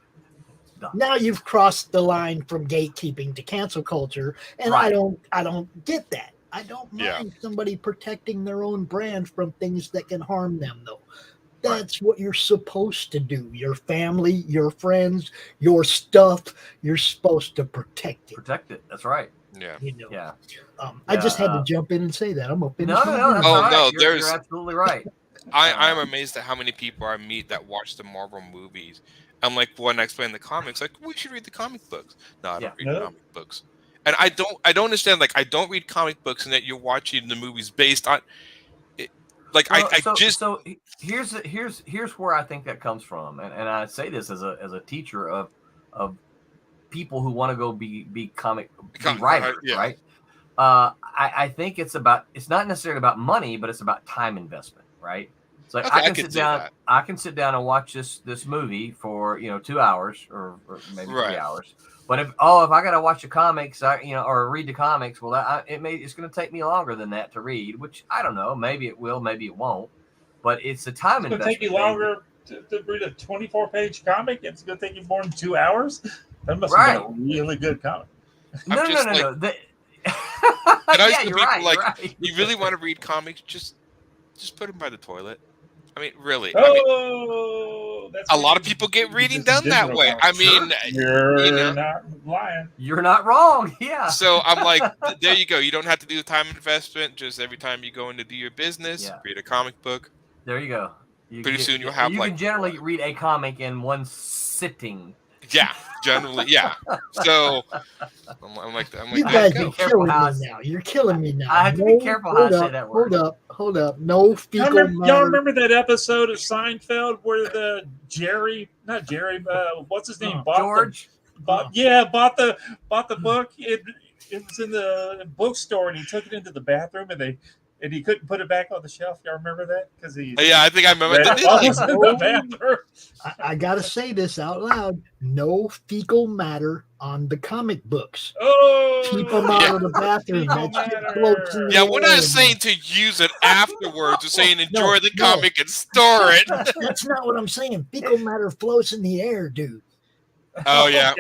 Now you've crossed the line from gatekeeping to cancel culture. And I don't get that. I don't mind somebody protecting their own brand from things that can harm them, though. That's what you're supposed to do. Your family, your friends, your stuff, you're supposed to protect it. Protect it. That's right. Yeah. You know. Yeah. I just had to jump in and say that. I'm gonna finish. No, that's all right. No, You're absolutely right. I'm amazed at how many people I meet that watch the Marvel movies. I'm like, when I explain the comics, like, we should read the comic books. No, I don't read comic books. And I don't understand. Like, I don't read comic books, and that you're watching the movies based on it. Like, So here's where I think that comes from, and I say this as a teacher of people who want to go be writers, right? I think it's not necessarily about money, but it's about time investment, right? It's like I can sit down and watch this movie for 2 hours or maybe 3 hours. But if I got to watch the comics, or read the comics, well, it's going to take me longer than that to read. Which I don't know. Maybe it will, maybe it won't. But it's a time investment. It's going to take you longer to read a 24-page comic. It's going to take you more than 2 hours. That must have been a really good comic. No. You're right. You really want to read comics? Just put them by the toilet. I mean, really. That's a lot of people get reading done that way. I mean, you're not lying. You're not wrong. Yeah. So I'm like, there you go. You don't have to do the time investment. Just every time you go in to do your business, read a comic book. There you go. Pretty soon you'll have you can generally read a comic in one sitting. Yeah, generally, yeah. So I'm like, you guys are killing me now. You're killing me now. I have to be careful how I say that word. Hold up. No fecal matter. Y'all remember that episode of Seinfeld where what's his name? George. Bought the book. It was in the bookstore, and he took it into the bathroom, and he couldn't put it back on the shelf. Y'all remember that? I think I remember that. I gotta say this out loud. No fecal matter on the comic books. Keep them out of the bathroom. We're not saying to use it afterwards. We're saying enjoy the comic and store it. That's not what I'm saying. Fecal matter floats in the air, dude. Oh yeah.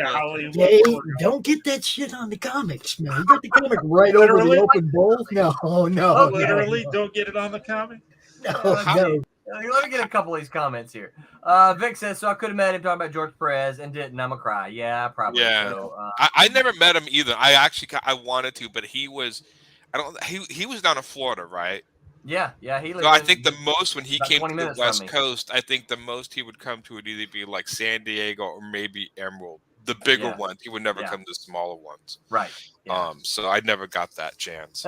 Hey, don't get that shit on the comics, man. You got the comic right over the open bowl. No. Literally, don't get it on the comic. No. Let me get a couple of these comments here. Vic says, so I could have met him talking about George Perez and didn't. I'm a cry. Yeah, probably. Yeah. So, I never met him either. I wanted to, but he was down in Florida, right? Yeah. He lived. So I think the most when he came to the West Coast, I think the most he would come to would either be like San Diego or maybe Emerald, the bigger ones. He would never come to the smaller ones. Right. Yeah. So I never got that chance.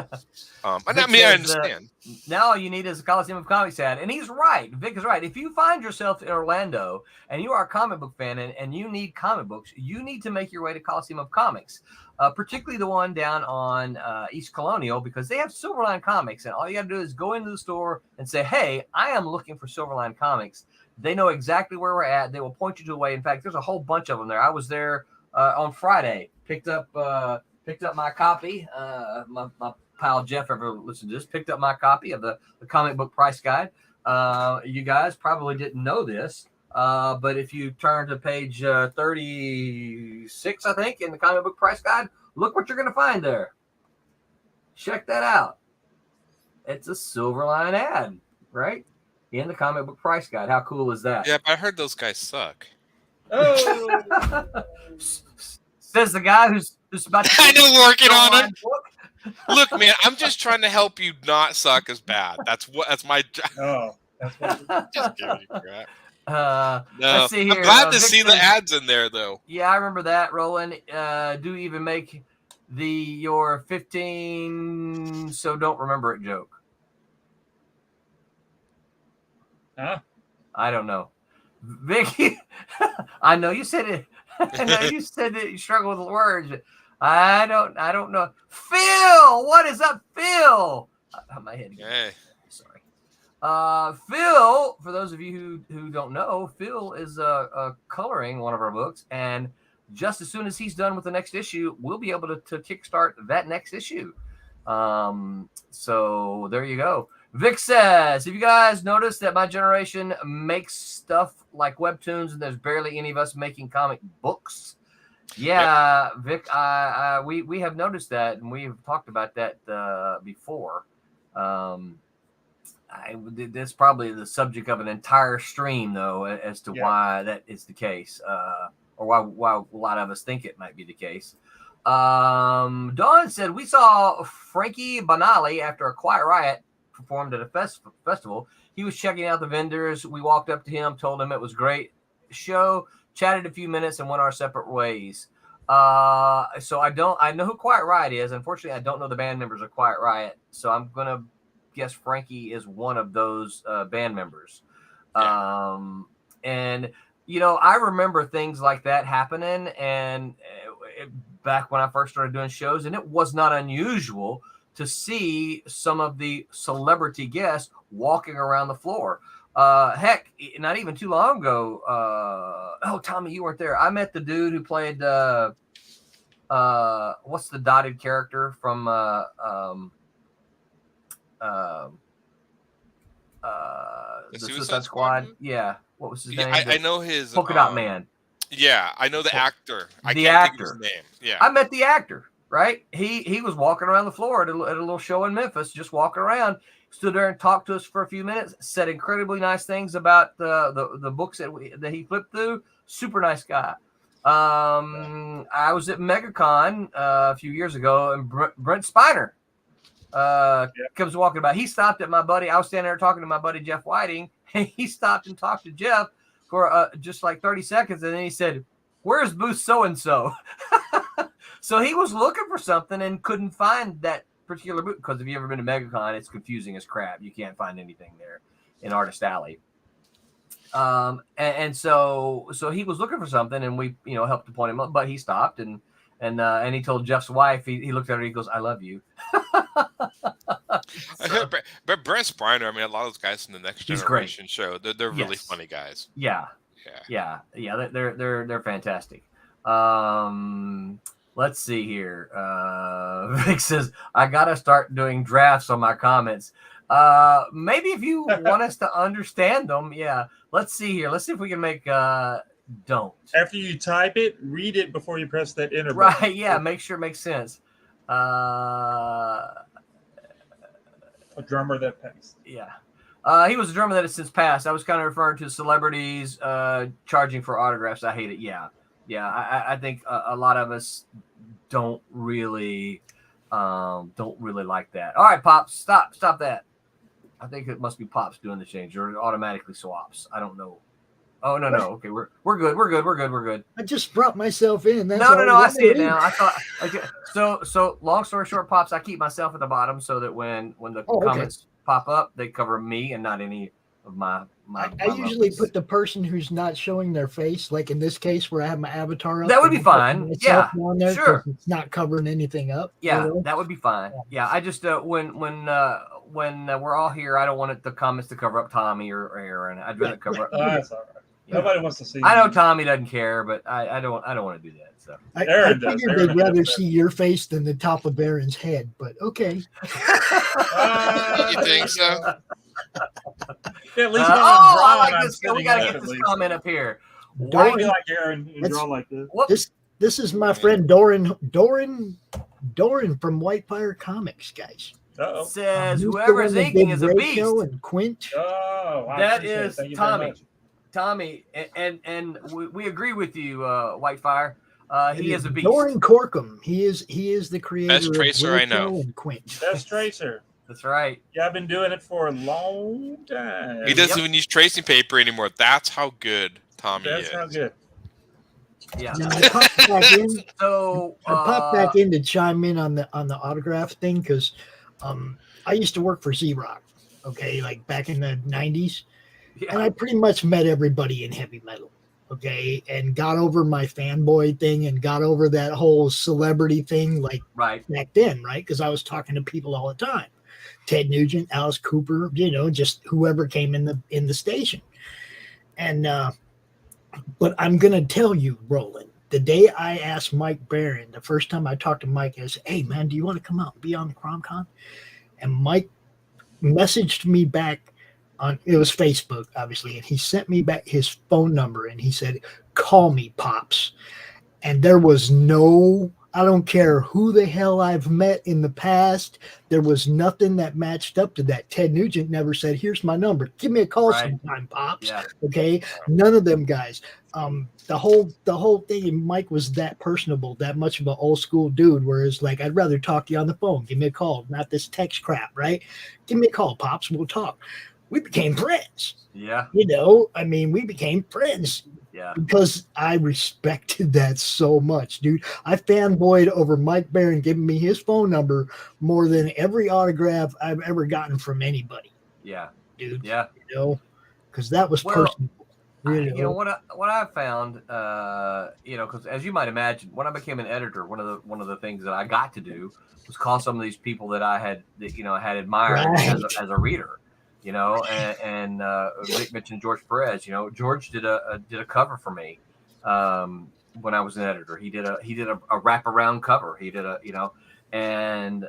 I understand. Now all you need is a Coliseum of Comics ad, and he's right. Vic is right. If you find yourself in Orlando and you are a comic book fan and you need comic books, you need to make your way to Coliseum of Comics. Particularly the one down on East Colonial, because they have Silverline Comics, and all you got to do is go into the store and say, hey, I am looking for Silverline Comics. They know exactly where we're at. They will point you to a way. In fact, there's a whole bunch of them there. I was there on Friday, picked up my copy. My pal Jeff, ever listened to this, picked up my copy of the comic book price guide. You guys probably didn't know this. But if you turn to page 36, I think, in the comic book price guide, look what you're going to find there. Check that out. It's a Silverline ad, right? In the comic book price guide. How cool is that? Yeah, but I heard those guys suck. Oh, says the guy who's about to I know, working on it. Look, man, I'm just trying to help you not suck as bad. That's my job. Oh, that's what just giving you crap. No. Let's see here. I'm glad to see the ads in there, though. Yeah, I remember that, Roland. Do even make your 15 so don't remember it joke. Huh? I don't know. Vicky, I know you said it. I know you said that you struggle with words. I don't know. Phil, what is up, Phil? My head again. Hey. Sorry. Phil, for those of you who don't know, Phil is coloring one of our books, and just as soon as he's done with the next issue, we'll be able to kickstart that next issue. So there you go. Vic says, have you guys noticed that my generation makes stuff like webtoons and there's barely any of us making comic books? Yeah, yep. Vic, we have noticed that, and we've talked about that before. that's probably the subject of an entire stream, though, as to why that is the case, or why a lot of us think it might be the case. Dawn said, we saw Frankie Banali after a Quiet Riot performed at a festival. He was checking out the vendors. We walked up to him, told him it was great show, chatted a few minutes, and went our separate ways. So I know who Quiet Riot is. Unfortunately, I don't know the band members of Quiet Riot. So I'm going to guess Frankie is one of those band members. Yeah. And, I remember things like that happening. And back when I first started doing shows, and it was not unusual to see some of the celebrity guests walking around the floor. Heck, not even too long ago. Tommy, you weren't there. I met the dude who played what's the dotted character from the Suicide Squad? Yeah, what was his name? I know his Polka Dot Man. Yeah, I know the actor. I the can't actor. think of his name. Yeah, I met the actor. Right, he was walking around the floor at a little show in Memphis, just walking around. Stood there and talked to us for a few minutes. Said incredibly nice things about the books that he flipped through. Super nice guy. I was at MegaCon a few years ago, and Brent Spiner comes walking by. He stopped at my buddy. I was standing there talking to my buddy Jeff Whiting, and he stopped and talked to Jeff for just like 30 seconds, and then he said, "Where's booth so and so?" So he was looking for something and couldn't find that particular booth, because if you've ever been to MegaCon, it's confusing as crap. You can't find anything there in Artist Alley. And so he was looking for something, and we helped to point him up, but he stopped and he told Jeff's wife, he looked at her, he goes, "I love you." But Brent Spiner, I mean, a lot of those guys in the Next Generation show, they're really funny guys. Yeah. They're fantastic. Let's see here. Vic says, I got to start doing drafts on my comments. Maybe if you want us to understand them. Yeah. Let's see here. Let's see if we can make don't. After you type it, read it before you press that enter button. button. Right. Yeah. Make sure it makes sense. A drummer that passed. Yeah. He was a drummer that has since passed. I was kind of referring to celebrities charging for autographs. I hate it. Yeah. I think a lot of us don't really like that. All right, Pops, stop that. I think it must be Pops doing the change, or it automatically swaps. I don't know. Oh no. Okay, we're good. I just brought myself in. That's no. I see it now. I thought so. Long story short, Pops, I keep myself at the bottom so that when the comments pop up, they cover me and not any of my I usually put the person who's not showing their face, like in this case where I have my avatar up. That would be fine. Yeah, sure. It's not covering anything up. Yeah, that would be fine. Yeah, I just when we're all here, I don't want the comments to cover up Tommy or Aaron. I'd rather cover up. That's all right. Nobody wants to see. I know Tommy doesn't care, but I don't want to do that. So I figured they'd rather see your face than the top of Aaron's head, but okay. You think so? Yeah, at least I like this. We gotta get this comment up here. Why do you like Aaron? You draw like this. This is my friend Doran from Whitefire Comics, guys. Says whoever is inking is a beast. And Quint. Oh, wow. That is Tommy, and we agree with you, Whitefire. He is a beast. Doran Corkum. He is the creator. Best tracer of I know. And Quint. Best tracer. That's right. Yeah, I've been doing it for a long time. He doesn't even use tracing paper anymore. That's how good Tommy is. That's how good. Yeah. Now, I popped back in to chime in on the autograph thing because I used to work for Z-Rock, okay, like back in the 90s. Yeah. And I pretty much met everybody in heavy metal, okay, and got over my fanboy thing and got over that whole celebrity thing like back then, right? Because I was talking to people all the time. Ted Nugent, Alice Cooper, just whoever came in the station. And but I'm gonna tell you, Roland, the day I asked Mike Barron, the first time I talked to Mike, I said, "Hey man, do you want to come out and be on the CRoM Con?" And Mike messaged me back it was Facebook, obviously, and he sent me back his phone number and he said, "Call me, Pops." And there was I don't care who the hell I've met in the past. There was nothing that matched up to that. Ted Nugent never said, "Here's my number. Give me a call sometime, Pops." Yeah. Okay. None of them guys. The whole thing, and Mike was that personable, that much of an old school dude, whereas like, I'd rather talk to you on the phone. Give me a call, not this text crap, right? Give me a call, Pops. We'll talk. We became friends. Yeah. You know, I mean, we became friends. Yeah. Because I respected that so much, dude. I fanboyed over Mike Baron giving me his phone number more than every autograph I've ever gotten from anybody. Yeah. Dude. Yeah. You know, because that was personal. You know what I found, you know, because as you might imagine, when I became an editor, one of the things that I got to do was call some of these people that I had admired as a reader. You know, and Vic mentioned George Perez. You know, George did a cover for me when I was an editor. He did a wraparound cover. He did and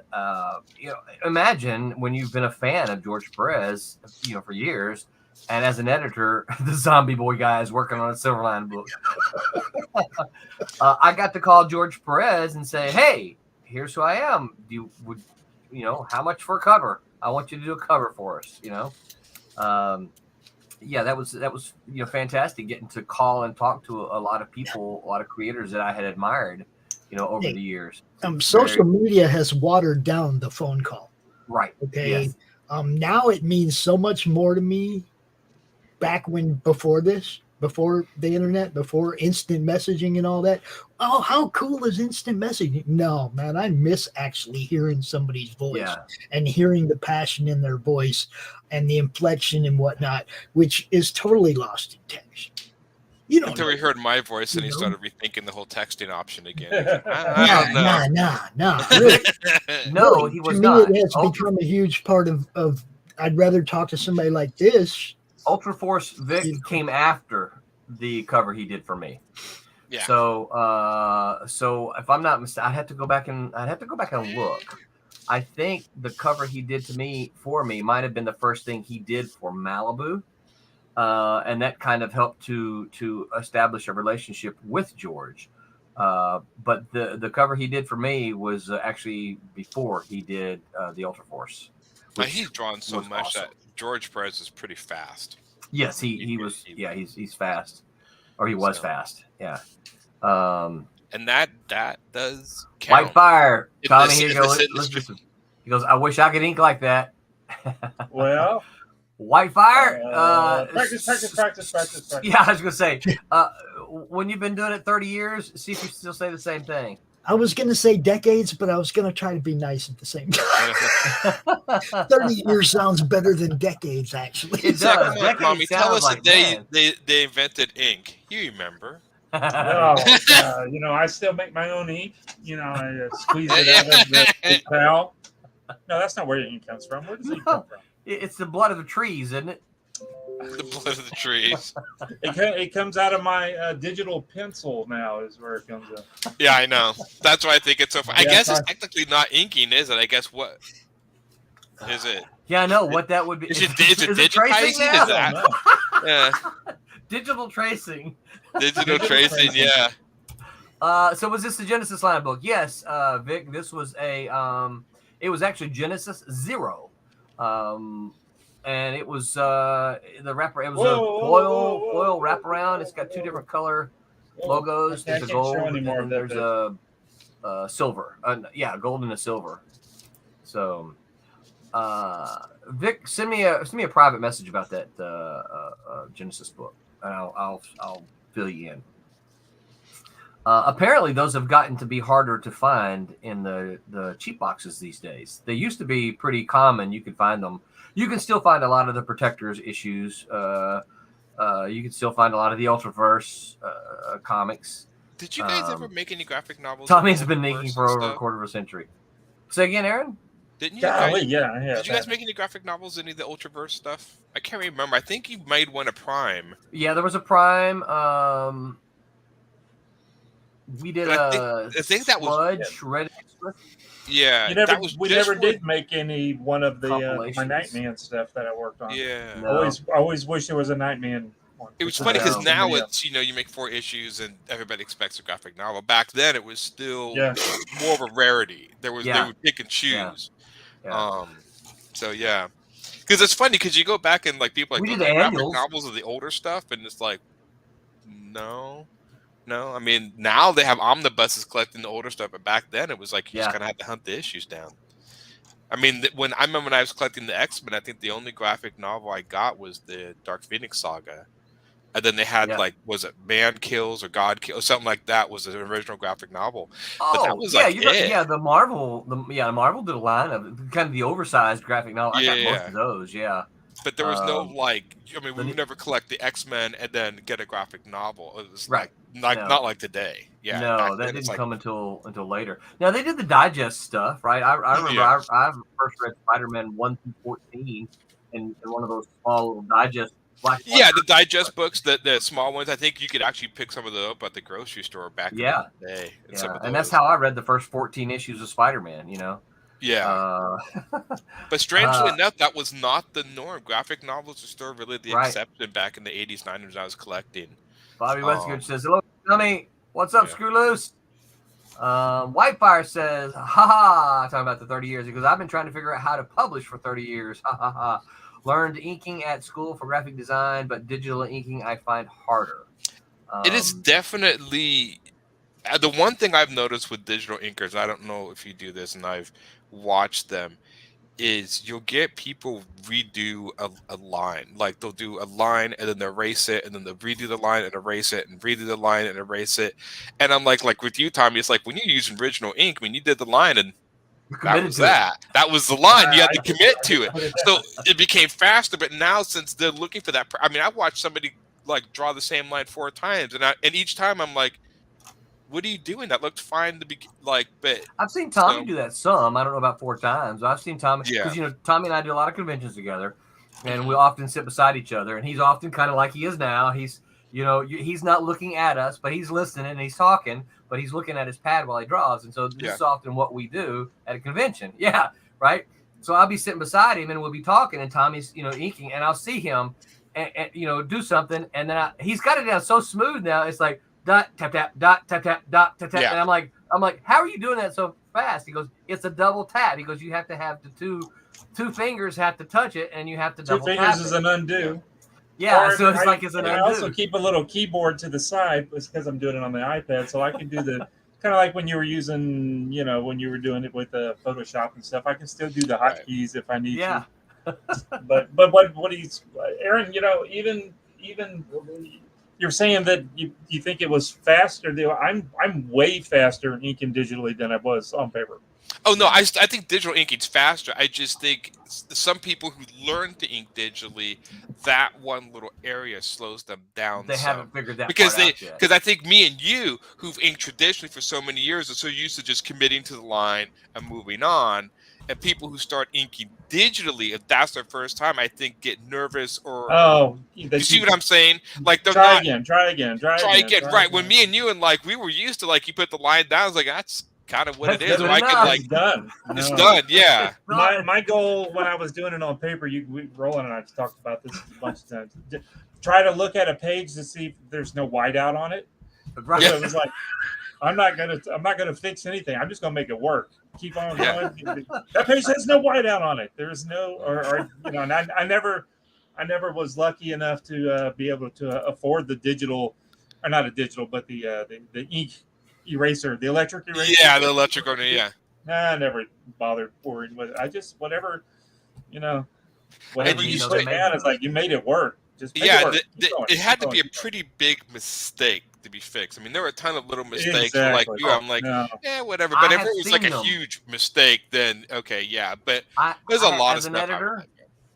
imagine when you've been a fan of George Perez, you know, for years, and as an editor, the Zombie Boy guy is working on a Silverline book. I got to call George Perez and say, "Hey, here's who I am. How much for a cover? I want you to do a cover for us," you know. That was fantastic, getting to call and talk to a lot of people, a lot of creators that I had admired, you know, over the years. Social media has watered down the phone call. Right. Okay. Yes. Now it means so much more to me. Before the internet, before instant messaging and all that. Oh, how cool is instant messaging? No, man, I miss actually hearing somebody's voice and hearing the passion in their voice and the inflection and whatnot, which is totally lost in text. You know, until he heard my voice and he started rethinking the whole texting option again. Nah. Really? No, he was not. To me, it has become a huge part of. I'd rather talk to somebody like this. Ultra Force Vic came after the cover he did for me. Yeah. So if I'm not mistaken, I'd have to go back and look. I think the cover he did for me might have been the first thing he did for Malibu. And that kind of helped to establish a relationship with George. But the cover he did for me was actually before he did the Ultra Force. He's drawn so much that George Perez is pretty fast. Yes, he's fast, or he was fast. Yeah. And that does count. White Fire. Tommy, here goes. He goes, "I wish I could ink like that." Well, White Fire. Practice. Yeah, I was gonna say, when you've been doing it 30 years, see if you still say the same thing. I was going to say decades, but I was going to try to be nice at the same time. 30 years sounds better than decades, actually. It does. Come on, Tommy, tell us the day they invented ink. You remember. I still make my own ink. I squeeze it out of the towel. No, that's not where ink comes from. Where does ink come from? It's the blood of the trees, isn't it? The blood of the trees. It comes out of my digital pencil now is where it comes up. Yeah, I know. That's why I think it's so fun. I guess it's technically not inking, is it? I guess what is it? Yeah, I know what that would be. Is it digitizing? Is that? Yeah. Digital tracing. Digital tracing, yeah. So was this the Genesis line book? Yes, Vic. This was it was actually Genesis 0. And it was the wrapper. It was a foil wraparound. It's got two different color logos. There's a gold and there's a silver. Gold and a silver. So, Vic, send me a private message about that Genesis book, and I'll fill you in. Apparently, those have gotten to be harder to find in the cheap boxes these days. They used to be pretty common. You could find them. You can still find a lot of the Protectors issues. You can still find a lot of the Ultraverse comics. Did you guys ever make any graphic novels? Tommy's been making for over a quarter of a century. Say again, Aaron? Didn't you? Did you guys make any graphic novels, any of the Ultraverse stuff? I can't remember. I think you made one a Prime. Yeah, there was a Prime. We did I think that was Red. Yeah, we never did make any one of the my Nightman stuff that I worked on. Yeah, I always wish there was a Nightman one. It was funny because now it's, you make 4 issues and everybody expects a graphic novel. Back then, it was still more of a rarity. They would pick and choose. So yeah, because it's funny because you go back and like people like graphic novels of the older stuff, and it's like, no. I mean, now they have omnibuses collecting the older stuff, but back then it was like you just kind of had to hunt the issues down. I mean, when I was collecting the X-Men, I think the only graphic novel I got was the Dark Phoenix saga. And then they had was it Man Kills or God Kills or something like that was the original graphic novel. But that was the Marvel, Marvel did a line of kind of the oversized graphic novel. I got most of those, But there was no we would never collect the X-Men and then get a graphic novel. It was not like today. Yeah, no, that didn't come until later. Now they did the digest stuff, right? I remember I first read Spider-Man 1 through 14 in one of those small little digest. The digest books, the small ones. I think you could actually pick some of those up at the grocery store back in the day. And that's how I read the first 14 issues of Spider-Man. Yeah. But strangely enough, that was not the norm. Graphic novels were still really the exception back in the 80s, 90s when I was collecting. Bobby Westgate says, "Hello, Tommy. What's up, Screw Loose?" Whitefire says, "Ha talking about the 30 years." He goes, "I've been trying to figure out how to publish for 30 years. Ha. Learned inking at school for graphic design, but digital inking I find harder." It is definitely the one thing I've noticed with digital inkers. I don't know if you do this, and I've watched them. Is you'll get people redo a line. Like they'll do a line and then they'll erase it, and then they'll redo the line and erase it, and redo the line and erase it. And I'm like with you, Tommy, it's like when you use original ink, when you did the line and that was that was the line you had to commit to it. So it became faster. But now since they're looking for that, I mean, I've watched somebody like draw the same line 4 times, and each time I'm like, what are you doing? That looked fine to be but I've seen Tommy do that some. I don't know about 4 times. I've seen Tommy because Tommy and I do a lot of conventions together, and we often sit beside each other. And he's often kind of like he is now. He's he's not looking at us, but he's listening and he's talking, but he's looking at his pad while he draws. And so this is often what we do at a convention. Yeah, right. So I'll be sitting beside him and we'll be talking, and Tommy's inking, and I'll see him and do something, and then he's got it down so smooth now. It's like dot tap tap dot tap tap dot tap tap, and I'm like, how are you doing that so fast? He goes, it's a double tap. He goes, you have to have the two fingers have to touch it, and you have to double tap. 2 fingers is an undo. Yeah, so it's like it's an undo. I also keep a little keyboard to the side. It's because I'm doing it on the iPad, so I can do the kind of like when you were using, when you were doing it with the Photoshop and stuff. I can still do the hotkeys if I need to. But what he's Aaron, even you're saying that you think it was faster. I'm way faster inking digitally than I was on paper. Oh no, I think digital inking's faster. I just think some people who learn to ink digitally, that one little area slows them down. They haven't figured that because part out yet. Because I think me and you, who've inked traditionally for so many years, are so used to just committing to the line and moving on. And people who start inking digitally, if that's their first time, I think get nervous or you see what I'm saying? Like try again. Right. When me and you and we were used to you put the line down, it's like that's kind of what it is. I can it's done. It's done. Yeah. My goal when I was doing it on paper, Roland and I talked about this a bunch of times. Try to look at a page to see if there's no whiteout on it. Right. So it was like, I'm not gonna fix anything. I'm just gonna make it work. Keep on going. That page has no whiteout on it. There's no, and I never was lucky enough to be able to afford the digital, or not a digital, but the ink eraser, the electric eraser. Yeah, the electric one. Yeah. I never bothered worrying with it. I just whatever you put down, it's like you made it work. Just make it work. It had to be a pretty big mistake to be fixed. I mean, there were a ton of little mistakes. Exactly. I'm like, whatever. But if it was like a huge mistake, then okay, yeah. But there's a lot of stuff. As an editor,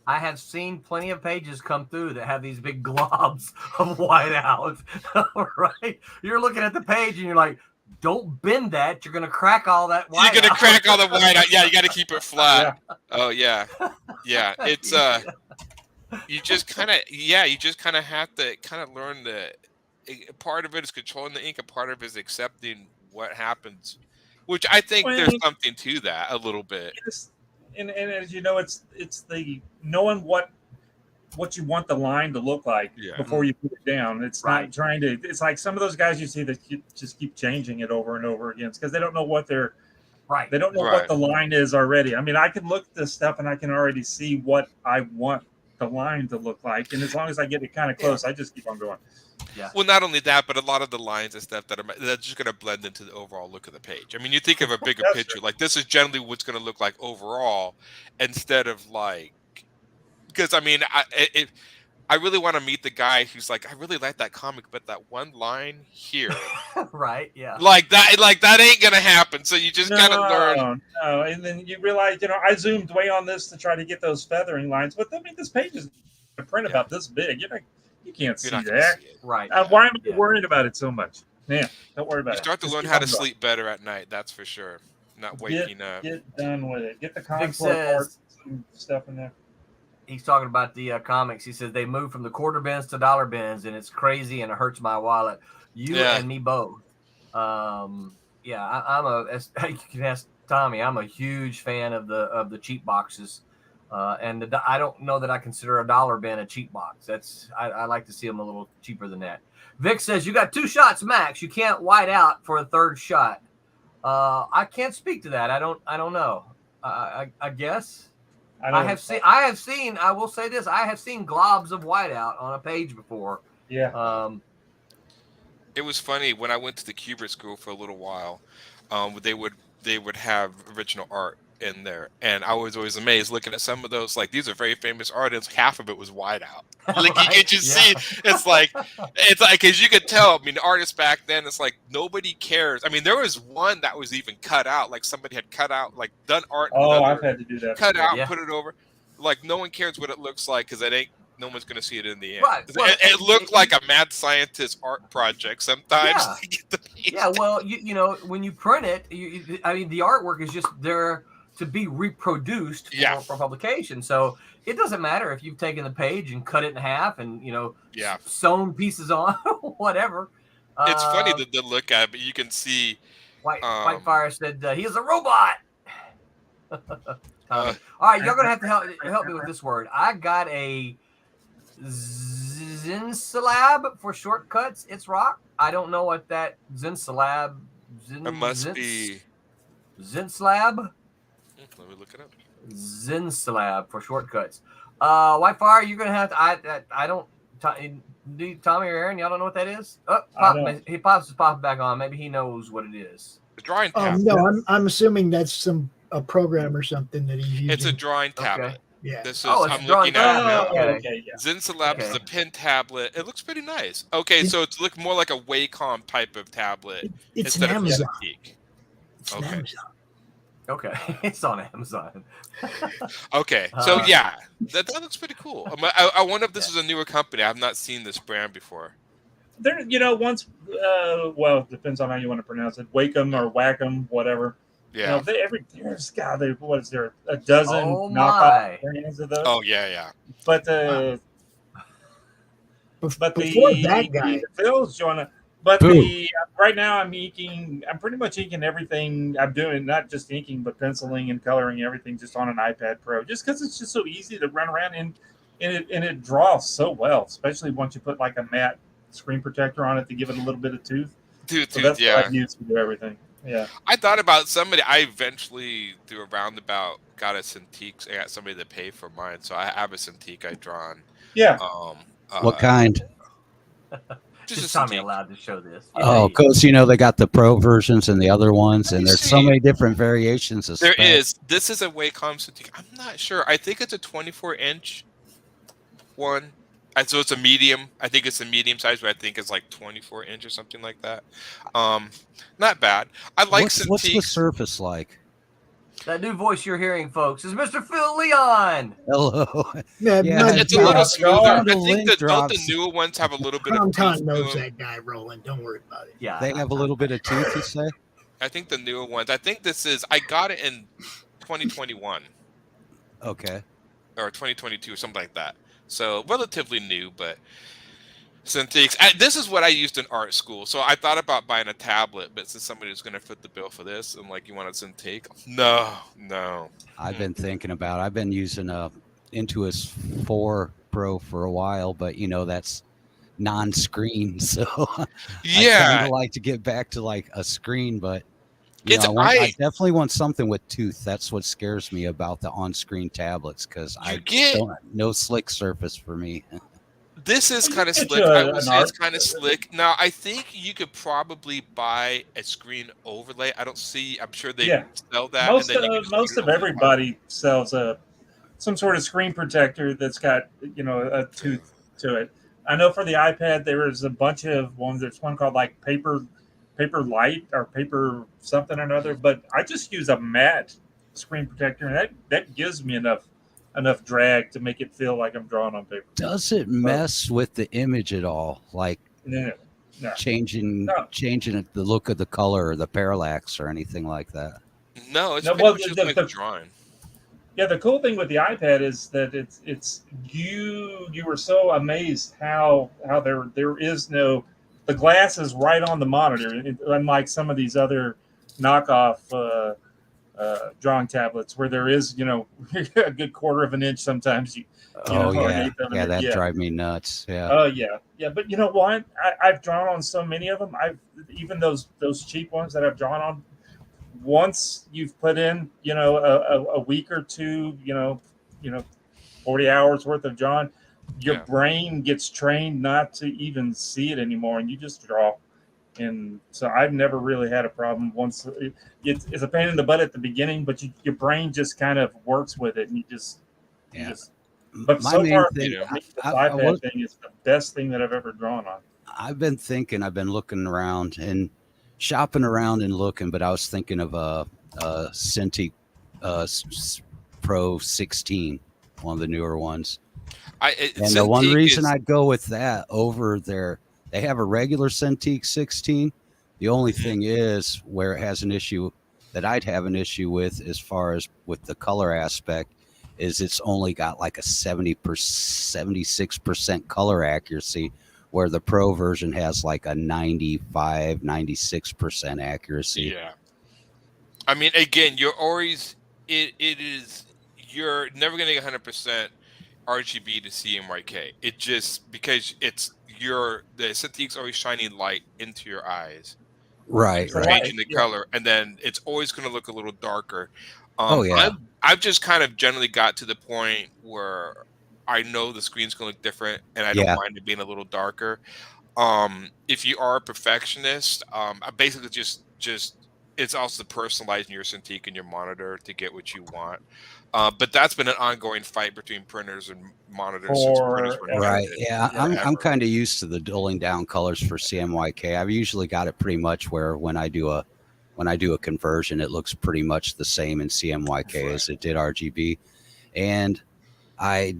I have seen plenty of pages come through that have these big globs of whiteout. Right? You're looking at the page and you're like, don't bend that. You're gonna crack all that whiteout. You're gonna crack all the whiteout. Yeah, you got to keep it flat. Yeah. Oh yeah, yeah. It's you just kind of have to kind of learn part of it is controlling the ink, and part of it is accepting what happens, which I think there's something to that a little bit. And as you know, it's the knowing what what you want the line to look like before you put it down. It's not trying to. It's like some of those guys you see that just keep changing it over and over again because they don't know what they're. Right. They don't know what the line is already. I mean, I can look at this stuff and I can already see what I want the line to look like, and as long as I get it kind of close, I just keep on going. Yeah. Well, not only that, but a lot of the lines and stuff that's just going to blend into the overall look of the page. I mean, you think of a bigger picture, like this is generally what's going to look like overall, instead of like, because I mean, I really want to meet the guy who's like, I really like that comic, but that one line here, right? Yeah, like that ain't gonna happen. So you just gotta learn. No, and then you realize, I zoomed way on this to try to get those feathering lines, but I mean, this page is a print about this big. You can't see that, right? Why am I worried about it so much? Yeah, don't worry about it. You start to learn how to sleep better at night. That's for sure. Not waking up. Get done with it. Get the contour parts and stuff in there. He's talking about the comics. He says they moved from the quarter bins to dollar bins, and it's crazy and it hurts my wallet. You and me both. I'm you can ask Tommy. I'm a huge fan of the cheap boxes, and I don't know that I consider a dollar bin a cheap box. I like to see them a little cheaper than that. Vic says you got 2 shots max. You can't white out for a 3rd shot. I can't speak to that. I don't know. I guess. I have seen. I will say this. I have seen globs of whiteout on a page before. Yeah. It was funny when I went to the Kubrick school for a little while. They would have original art in there, and I was always amazed looking at some of those. Like, these are very famous artists. Half of it was whiteout. Like you can just see. It's like because you could tell. I mean, the artists back then, it's like nobody cares. I mean, there was one that was even cut out. Like somebody had cut out, like done art. I've had to do that. Cut out, put it over. Like no one cares what it looks like because no one's going to see it in the end. Right. Well, it looked like a mad scientist art project sometimes. Yeah. Well, you know, when you print it, I mean, the artwork is just there to be reproduced for publication. So it doesn't matter if you've taken the page and cut it in half and, sewn pieces on, whatever. It's funny to look at, but you can see. Whitefire said he is a robot. All right, you're going to have to help me with this word. I got a Zinsalab for shortcuts. It's rock. I don't know what that Zinsalab. It must be Zinslab. Let me look it up. Zinsalab for shortcuts. Whitefire, you're gonna have to. I don't. Tommy or Aaron, y'all don't know what that is? He pops back on. Maybe he knows what it is. The drawing tablet. No, I'm assuming that's a program or something that he's using. It's a drawing tablet. Okay. Yeah. This is I'm looking at it. Zinsalab is a pen tablet. It looks pretty nice. Okay, so it's look more like a Wacom type of tablet it's instead an of Amazon. It's an Amazon. Okay, it's on Amazon. Okay, so that looks pretty cool. I wonder if this is a newer company. I've not seen this brand before. There, well, it depends on how you want to pronounce it. Wacom or Wacom, whatever. Yeah. What is there? A dozen knockoff brands of those? Oh yeah. But before that guy, Phil's joining. But right now I'm pretty much inking everything I'm doing, not just inking, but penciling and coloring everything just on an iPad Pro, just because it's just so easy to run around and it draws so well, especially once you put like a matte screen protector on it to give it a little bit of tooth. That's what I use to do everything. Yeah. I thought about somebody. I eventually, through a roundabout, got a Cintiq. I got somebody to pay for mine, so I have a Cintiq I drawn. Yeah. What kind? Just Tommy allowed to show this. Oh, because they got the pro versions and the other ones, and there's so many different variations of There spec. is. This is a Wacom Cintiq. I'm not sure. I think it's a 24-inch one. So it's a medium. I think it's a medium size, but I think it's like 24-inch or something like that. Not bad. I like Cintiqs. What's the surface like? That new voice you're hearing, folks, is Mr. Phil Leon. Hello. It's a little smoother. I think don't the newer ones have a little bit of Tom knows that guy, Roland. Don't worry about it. Yeah. They have a little bit of tooth, you say? I think the newer ones. I think I got it in 2021. Okay. Or 2022 or something like that. So relatively new, but Cintiqs. This is what I used in art school. So I thought about buying a tablet, but since somebody was going to foot the bill for this, and like, you want a Cintiq? No. I've been thinking about. I've been using a Intuos 4 Pro for a while, but that's non-screen. So I kind of like to get back to like a screen, but I definitely want something with tooth. That's what scares me about the on-screen tablets, because no slick surface for me. This is kind of slick. I would say it's kind of slick. Now, I think you could probably buy a screen overlay. I'm sure they sell that. Most of everybody sells some sort of screen protector that's got a tooth to it. I know for the iPad there is a bunch of ones. There's one called like paper light or paper something or another. But I just use a matte screen protector, and that gives me enough drag to make it feel like I'm drawing on paper. Does it mess with the image at all? Like no. changing the look of the color or the parallax or anything like that? No, it's like drawing. Yeah, the cool thing with the iPad is that you were so amazed how there is no, the glass is right on the monitor, unlike some of these other knockoff drawing tablets where there is a good quarter of an inch sometimes. That drive me nuts. Yeah. Oh yeah. But you know what? I've drawn on so many of them. Even those cheap ones that I've drawn on. Once you've put in a week or two, 40 hours worth of drawing, your brain gets trained not to even see it anymore, and you just draw. And so I've never really had a problem. Once it's a pain in the butt at the beginning, but your brain just kind of works with it, and you just. But so far, the iPad thing is the best thing that I've ever drawn on. I've been looking around and shopping around and looking, but I was thinking of a Cintiq Pro 16, one of the newer ones. The one reason I'd go with that over there. They have a regular Cintiq 16. The only thing is where it has an issue that I'd have an issue with as far as with the color aspect is it's only got like a 76% color accuracy, where the Pro version has like a 96% accuracy. Yeah. I mean, again, you're never going to get 100% RGB to CMYK. It just, because the Cintiq's always shining light into your eyes, right? Changing the color, and then it's always going to look a little darker. I've just kind of generally got to the point where I know the screen's going to look different, and I don't mind it being a little darker. If you are a perfectionist, I basically just it's also personalizing your Cintiq and your monitor to get what you want. But that's been an ongoing fight between printers and monitors since printers were right. Yeah, I'm kind of used to the dulling down colors for CMYK. I've usually got it pretty much where when I do a conversion, it looks pretty much the same in CMYK as it did RGB. And I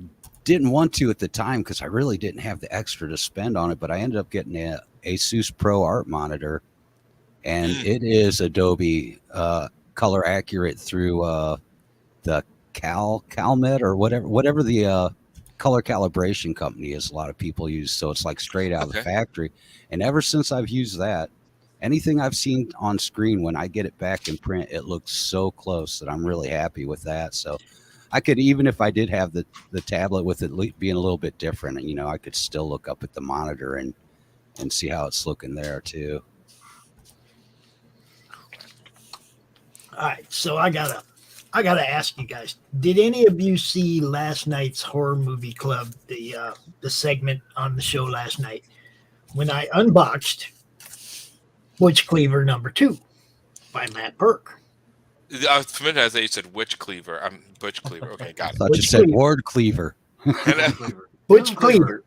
didn't want to at the time because I really didn't have the extra to spend on it, but I ended up getting a Asus Pro Art monitor, and it is Adobe color accurate through the CalMet or whatever the color calibration company is. A lot of people use, so it's like straight out of the factory. And ever since I've used that, anything I've seen on screen, when I get it back in print, it looks so close that I'm really happy with that. So I could, even if I did have the tablet with it being a little bit different, I could still look up at the monitor and see how it's looking there too. All right, so I gotta ask you guys: did any of you see last night's Horror Movie Club, the segment on the show last night when I unboxed Butch Cleaver #2 by Matt Burke? I was familiar as you said Witch Cleaver. I'm Butch Cleaver. Okay, got it. I thought you said Ward Cleaver. Butch Cleaver.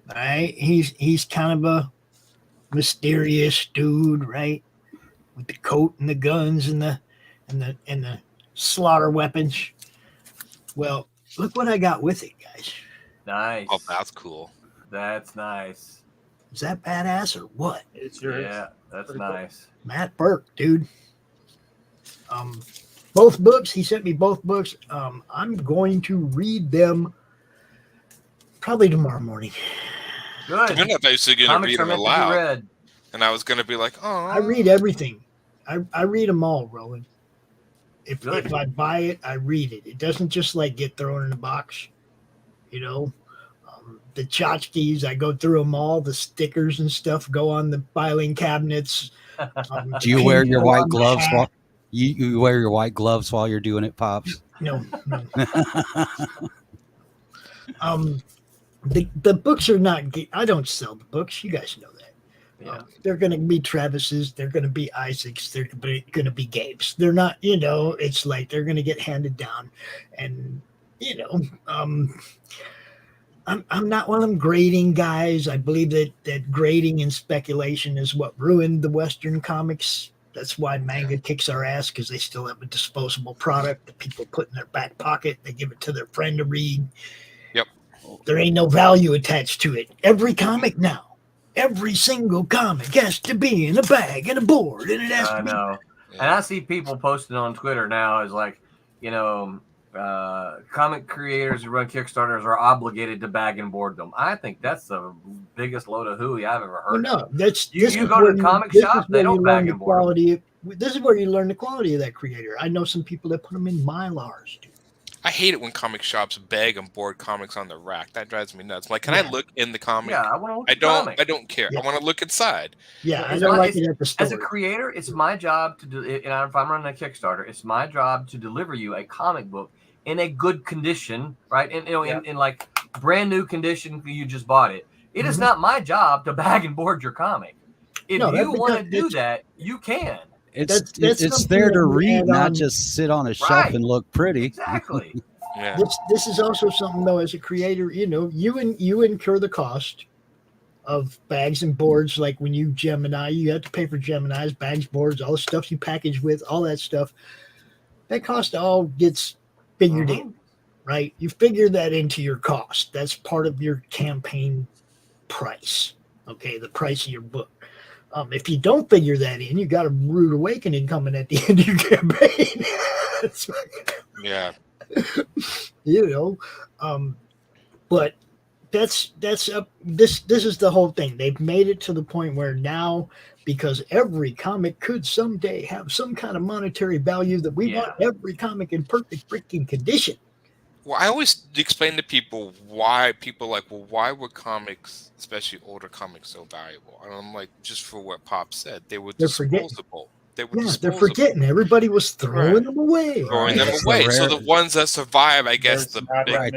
All right, he's kind of a mysterious dude, right? With the coat and the guns and the slaughter weapons. Well, look what I got with it, guys. Nice. Oh, that's cool. That's nice. Is that badass or what? It's yours. Yeah, that's nice. Cool. Matt Burke, dude. Both books. He sent me both books. I'm going to read them probably tomorrow morning. Good. You're not basically going to read them aloud. And I was going to be like, oh. I read everything. I read them all, Roland. If I buy it, I read it. It doesn't just like get thrown in a box, the tchotchkes. I go through them all. The stickers and stuff go on the filing cabinets. Do you wear your white gloves while you wear your white gloves while you're doing it, Pops? No. The books are not. I don't sell the books. You guys know that. Yeah. They're going to be Travis's. They're going to be Isaac's. They're going to be Gabe's. They're not. It's like they're going to get handed down, and I'm not one of them grading guys. I believe that grading and speculation is what ruined the Western comics. That's why manga kicks our ass, because they still have a disposable product that people put in their back pocket. They give it to their friend to read. Yep. There ain't no value attached to it. Every comic now, every single comic has to be in a bag and a board, and it has to be. I know. And I see people posting on Twitter now is like, comic creators who run Kickstarters are obligated to bag and board them. I think that's the biggest load of hooey I've ever heard. Well, no, that's you go to a comic shop, they don't bag and board them. This is where you learn the quality of that creator. I know some people that put them in Mylars. I hate it when comic shops bag and board comics on the rack. That drives me nuts. I'm like, can I look in the comic? Yeah, I want to look at the comic. I don't care. I want to look inside. Yeah, I don't like it at the store. As a creator, it's my job to do. And if I'm running a Kickstarter, it's my job to deliver you a comic book in a good condition, right? And in like brand new condition, you just bought it. It is not my job to bag and board your comic. If you want to do that, you can. It's there to read, not just sit on a shelf and look pretty. Exactly. Yeah. This is also something, though, as a creator, you incur the cost of bags and boards. Like when you Gemini, you have to pay for Gemini's, bags, boards, all the stuff you package with, all that stuff. That cost all gets figured in, right? You figure that into your cost. That's part of your campaign price. Okay, the price of your book. If you don't figure that in, you got a rude awakening coming at the end of your campaign. Yeah. But this is the whole thing. They've made it to the point where now, because every comic could someday have some kind of monetary value, that we want every comic in perfect freaking condition. Well, I always explain to people why why were comics, especially older comics, so valuable? And I'm like, just for what Pop said, they were disposable. They're forgetting. Everybody was throwing them away. So the ones that survive, I guess, the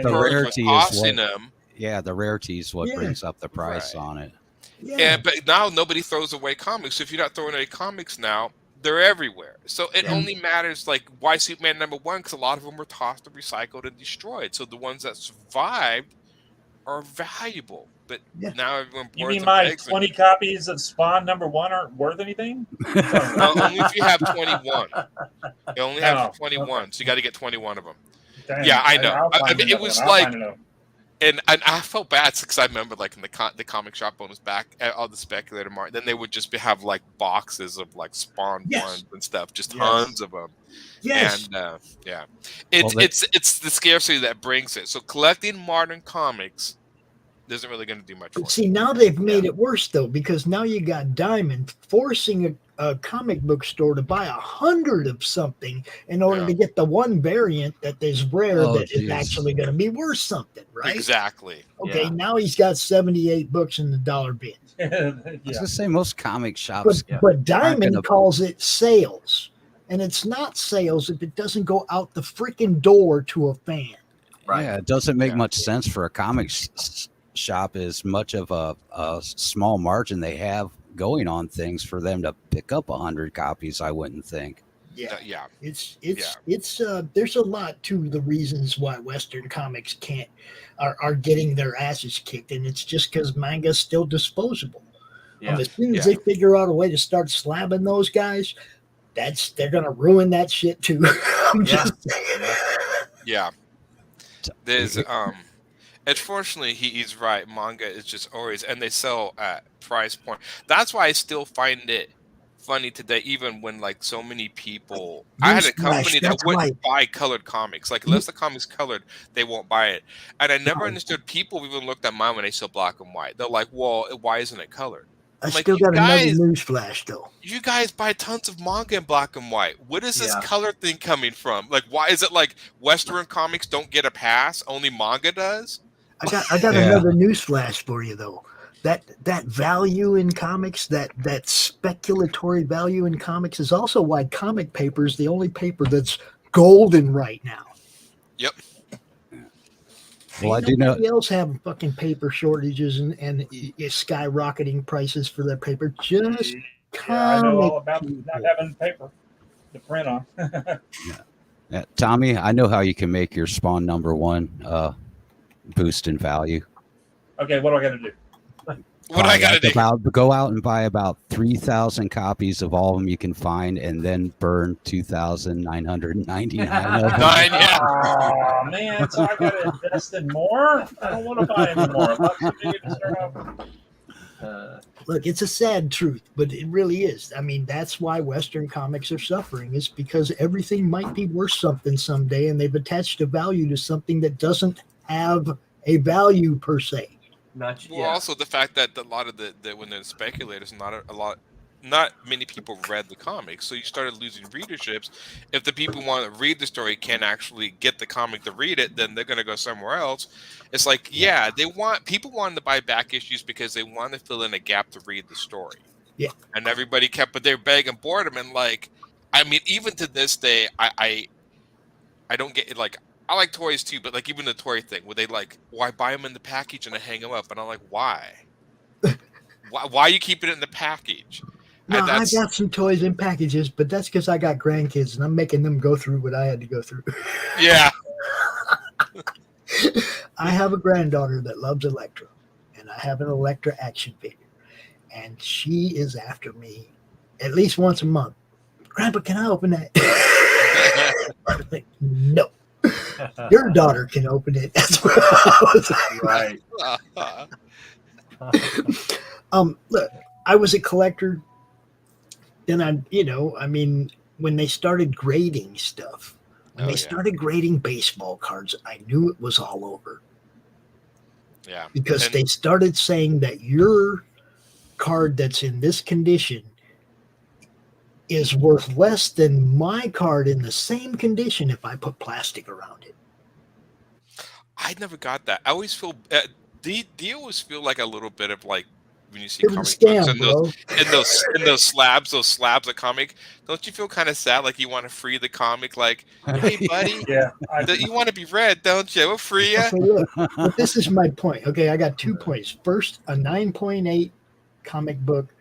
rarity is them. Yeah, the rarity is what brings up the price on it. Yeah, but now nobody throws away comics. So if you're not throwing away comics now, they're everywhere. So it only matters like why Superman #1, because a lot of them were tossed and recycled and destroyed. So the ones that survived are valuable. But now everyone. You mean my 20 copies of Spawn #1 aren't worth anything? No, only if you have 21. You only have 21, so you got to get 21 of them. Dang, yeah, I know. I mean, it was like. And I felt bad because I remember like in the comic shop owners back at all the speculator market, then they would just have like boxes of like Spawn ones and stuff, just tons of them. Yes. And it's the scarcity that brings it. So collecting modern comics isn't really going to do much for See, now they've made it worse though, because now you got Diamond forcing a comic book store to buy 100 of something in order to get the one variant that is rare is actually going to be worth something, right? Exactly. Okay, now he's got 78 books in the dollar bin. I was gonna say most comic shops, but Diamond calls it sales, and it's not sales if it doesn't go out the freaking door to a fan. Right? Yeah, it doesn't make much sense for a comic shop as much of a small margin they have going on things for them to pick up 100 copies. I wouldn't think. It's there's a lot to the reasons why Western comics are getting their asses kicked, and it's just because manga's still disposable. As soon as they figure out a way to start slabbing those guys, they're gonna ruin that shit too. I'm just saying. Yeah. There's unfortunately, he's right. Manga is just always, and they sell at price point. That's why I still find it funny today, even when like so many people. I had a company that wouldn't buy colored comics. Like unless the comic's colored, they won't buy it. And I never understood. People even looked at mine when they saw black and white. They're like, "Well, why isn't it colored?" I still got another news flash though. You guys buy tons of manga in black and white. What is this color thing coming from? Like, why is it like Western comics don't get a pass? Only manga does? I got another news flash for you though. That value in comics, that speculatory value in comics, is also why comic paper is the only paper that's golden right now. Yep. Well, I do know. Nobody else have fucking paper shortages and skyrocketing prices for their paper. Just I know all comic about people. not having paper to print on. Yeah, Tommy, I know how you can make your Spawn #1 boost in value. Okay, what do I got to do? What I got to do? Go out and buy about 3,000 copies of all of them you can find, and then burn 2,999 of them. Oh man, so I got to invest in more. I don't want to buy any more. Look, it's a sad truth, but it really is. I mean, that's why Western comics are suffering. Is because everything might be worth something someday, and they've attached a value to something that doesn't have a value per se. Also the fact that a lot of the when the speculators, not many people read the comics, so you started losing readerships. If the people want to read the story can't actually get the comic to read it, then they're going to go somewhere else. It's like, yeah, people wanted to buy back issues because they want to fill in a gap to read the story. Yeah, and everybody but they're begging boredom, and like, I mean, even to this day, I don't get it. Like, I like toys too, but like even the toy thing, where they like, well, I buy them in the package and I hang them up, and I'm like, why? why are you keeping it in the package? No, I got some toys in packages, but that's because I got grandkids and I'm making them go through what I had to go through. Yeah. I have a granddaughter that loves Electra, and I have an Electra action figure, and she is after me at least once a month. Grandpa, can I open that? I'm like, no. Your daughter can open it. That's what I was like. Look, I was a collector. Then when they started grading stuff, started grading baseball cards, I knew it was all over. Yeah. Because they started saying that your card that's in this condition is worth less than my card in the same condition if I put plastic around it. I never got that. I always feel do you always feel like a little bit of like when you see It was comic a scam, books and those slabs of comic, don't you feel kind of sad, like you want to free the comic, like, hey buddy, you want to be read, don't you? We'll free you. Okay, look, but this is my point. Okay, I got 2 points. First, a 9.8 comic book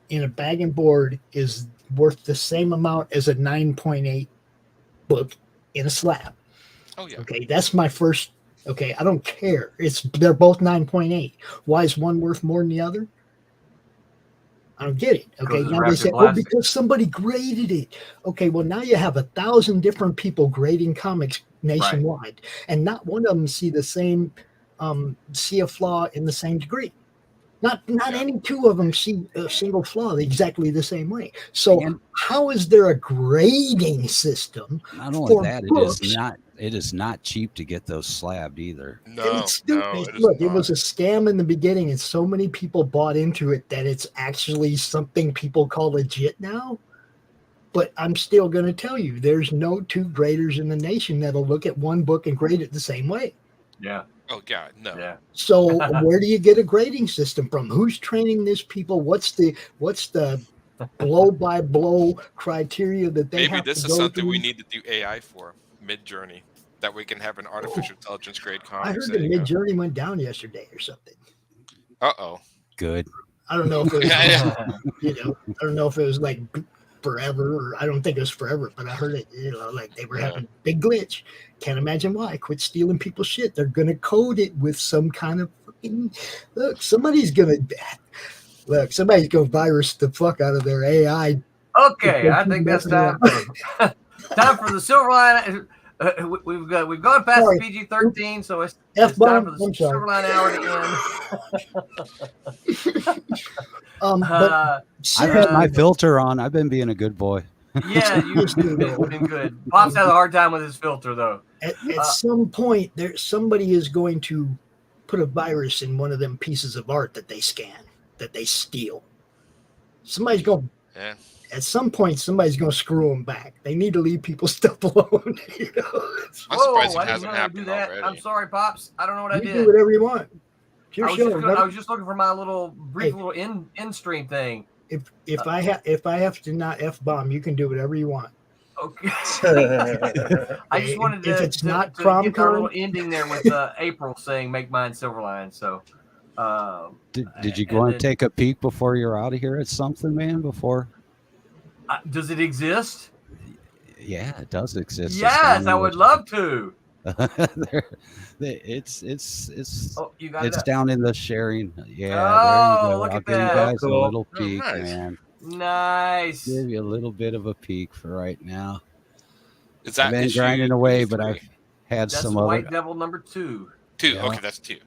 in a bag and board is worth the same amount as a 9.8 book in a slab. Oh yeah. Okay, that's my first. Okay, I don't care. They're both 9.8. Why is one worth more than the other? I don't get it. Okay, now they say, because somebody graded it. Okay, well now you have 1,000 different people grading comics nationwide, and not one of them see a flaw in the same degree. Not any two of them see a single flaw exactly the same way. So how is there a grading system? Not only that, it is not cheap to get those slabbed either. Look, it was a scam in the beginning, and so many people bought into it that it's actually something people call legit now. But I'm still going to tell you, there's no two graders in the nation that'll look at one book and grade it the same way. Yeah. Oh God, no. Yeah. So where do you get a grading system from? Who's training these people? What's the blow by blow criteria that they Maybe have this to is go something through? we need to do AI for mid-journey, that we can have an artificial intelligence grade comics. I heard that Mid-Journey went down yesterday or something. Uh-oh. Good. I don't know if it was, I don't know if it was like forever, or I don't think it was forever, but I heard it, like they were having a big glitch. Can't imagine why. Quit stealing people's shit. They're going to code it with some kind of fucking, somebody's going to virus the fuck out of their AI. Okay, I think that's time for, time for the Silverline. We've gone past the PG-13, so it's time for the Silverline hour to end. I had my filter on. I've been being a good boy. Yeah, you've been good. Pop's had a hard time with his filter, though. At some point, somebody is going to put a virus in one of them pieces of art that they scan, that they steal. Somebody's going to Yeah. At some point, somebody's going to screw them back. They need to leave people's stuff alone. You know? I'm surprised Whoa, it I didn't hasn't know to do happened that. already. I'm sorry, Pops. I don't know what I You did. do whatever you want. It's your I show. was just looking for my little brief little in stream thing. If I have to not F-bomb, you can do whatever you want. Okay. I just wanted If to, it's not to CRoM get our little Con, ending there with April saying "Make mine Silverline." So, Did you go and take a peek before you're out of here at something, man? Before? Does it exist? Yeah, it does exist. Yes, I would love to. It's Oh, you got it's it. down in the sharing. Yeah, Oh, there you go. look I'll at give you that. guys Cool. a little Oh, peek, nice. man. Nice. Give you a little bit of a peek for right now. Is that I've been issue grinding away, but 3? I've had That's some White other. Devil number 2. 2. Yeah. Okay, that's 2.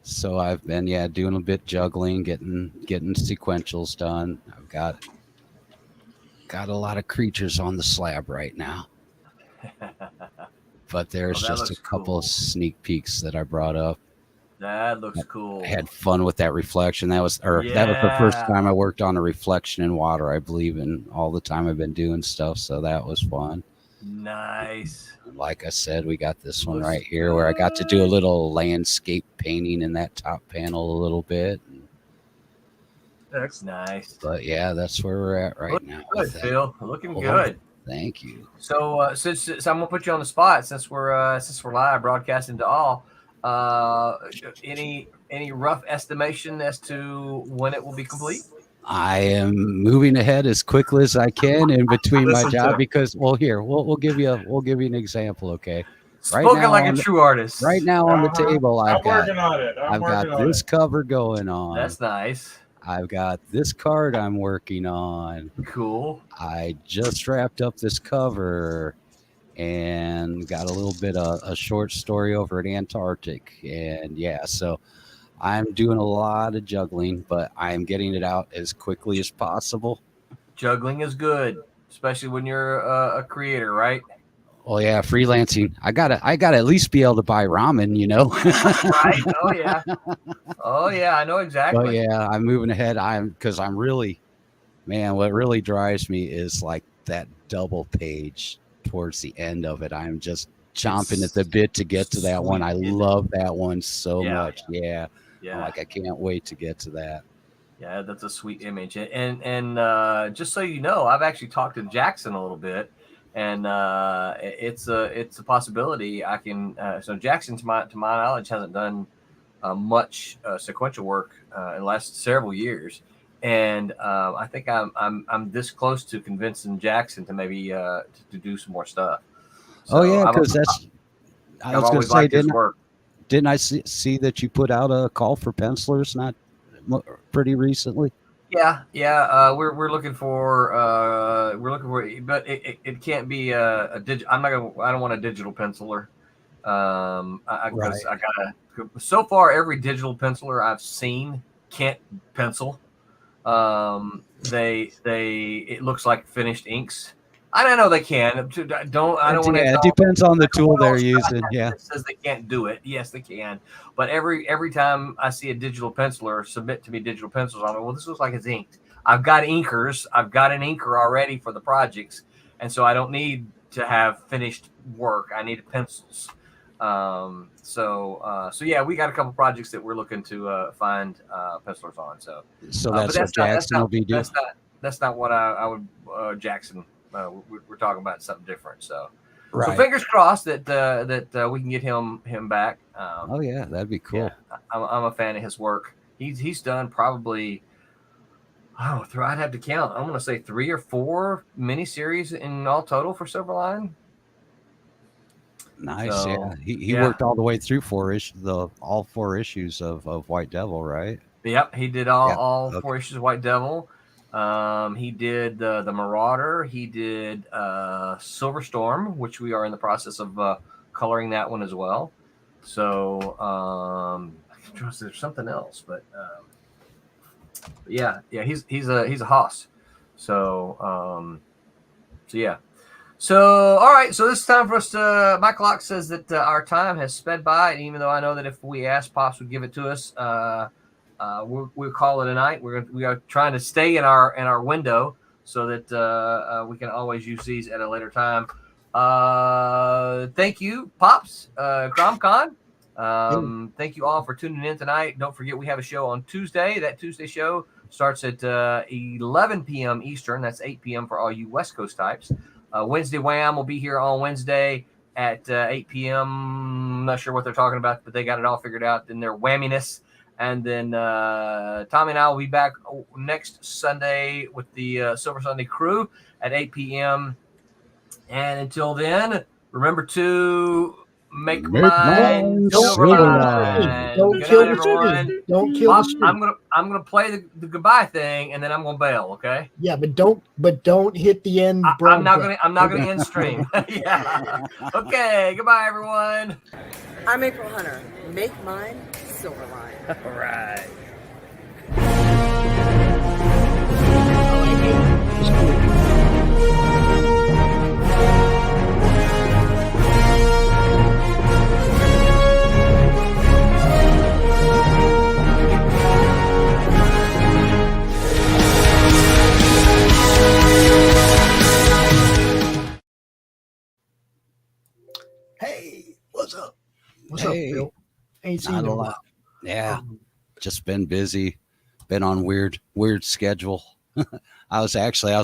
So I've been doing a bit juggling, getting sequentials done. I've got a lot of creatures on the slab right now. But there's just a couple of sneak peeks that I brought up. That looks cool. I had fun with that reflection. That was the first time I worked on a reflection in water, I believe, in all the time I've been doing stuff. So that was fun. Nice. Like I said, we got this one right here where I got to do a little landscape painting in that top panel a little bit. That's nice. But yeah, that's where we're at right Looking now. good, Phil. Looking good. Thank you. So, since I'm gonna put you on the spot, since we're live broadcasting to all, any rough estimation as to when it will be complete? I am moving ahead as quickly as I can in between my Listen job to- because, well, here we'll give you an example, okay? Spoken like a true artist. Right now on the table, I've got this it. cover going on. That's nice. I've got this card I'm working on. Cool. I just wrapped up this cover and got a little bit of a short story over at Antarctic. And yeah, so I'm doing a lot of juggling, but I'm getting it out as quickly as possible. Juggling is good, especially when you're a creator, right? Oh yeah, freelancing. I gotta at least be able to buy ramen, you know. Right? Oh yeah. Oh yeah, I know exactly. But yeah, I'm moving ahead. Because I'm really, man, what really drives me is like that double page towards the end of it. I'm just chomping at the bit to get to that one. I love that one so much. Yeah. Yeah. Like I can't wait to get to that. Yeah, that's a sweet image. And just so you know, I've actually talked to Jackson a little bit, and it's a possibility. I can. So Jackson, to my knowledge, hasn't done much sequential work in the last several years, and I think I'm this close to convincing Jackson to maybe to do some more stuff. So Oh yeah, because I was going to say, didn't I see that you put out a call for pencilers pretty recently? Yeah. We're looking for but it can't be a digital. I don't want a digital penciler. Because I gotta. So far, every digital penciler I've seen can't pencil. It looks like finished inks. I don't know they can. I don't want to. Yeah, it depends on the tool they're using. Yeah. It says they can't do it. Yes, they can. But every time I see a digital penciler submit to me digital pencils, I'm like, well, this looks like it's inked. I've got inkers. I've got an inker already for the projects, and so I don't need to have finished work. I need pencils. So yeah, we got a couple projects that we're looking to find pencilers on. So that's what Jackson will be doing. That's not what I would Jackson. We're talking about something different. So fingers crossed that we can get him back. Oh yeah, that'd be cool. Yeah, I'm a fan of his work. He's done probably. I'd have to count. I'm going to say 3 or 4 miniseries in all total for Silverline. Nice. So, yeah. He worked all the way through all 4 issues of White Devil, right? Yep. He did all 4 issues of White Devil. He did the Marauder. He did Silver Storm, which we are in the process of coloring that one as well. So there's something else, but yeah, he's a hoss. So yeah. So all right, so this is time for us to. My clock says that our time has sped by, and even though I know that if we asked, Pops would give it to us. we'll call it a night. We are trying to stay in our window so that we can always use these at a later time. Thank you, Pops, CRoM Con. Thank you all for tuning in tonight. Don't forget we have a show on Tuesday. That Tuesday show starts at 11 p.m. Eastern. That's 8 p.m. for all you West Coast types. Wednesday Wham will be here on Wednesday at 8 p.m. I'm not sure what they're talking about, but they got it all figured out in their whamminess. And then Tommy and I will be back next Sunday with the Silver Sunday crew at 8 p.m. And until then, remember to make mine Silverline. Don't kill the stream. Don't kill the stream. I'm gonna play the goodbye thing, and then I'm gonna bail. Okay. Yeah, but don't hit the end. I'm not gonna end stream. Yeah. Okay. Goodbye, everyone. I'm April Hunter. Make mine Silverline. All right. Hey, what's up? What's Hey. up, Bill? Ain't seen Not you a in a lot. while. Yeah, just been busy, been on weird schedule. I was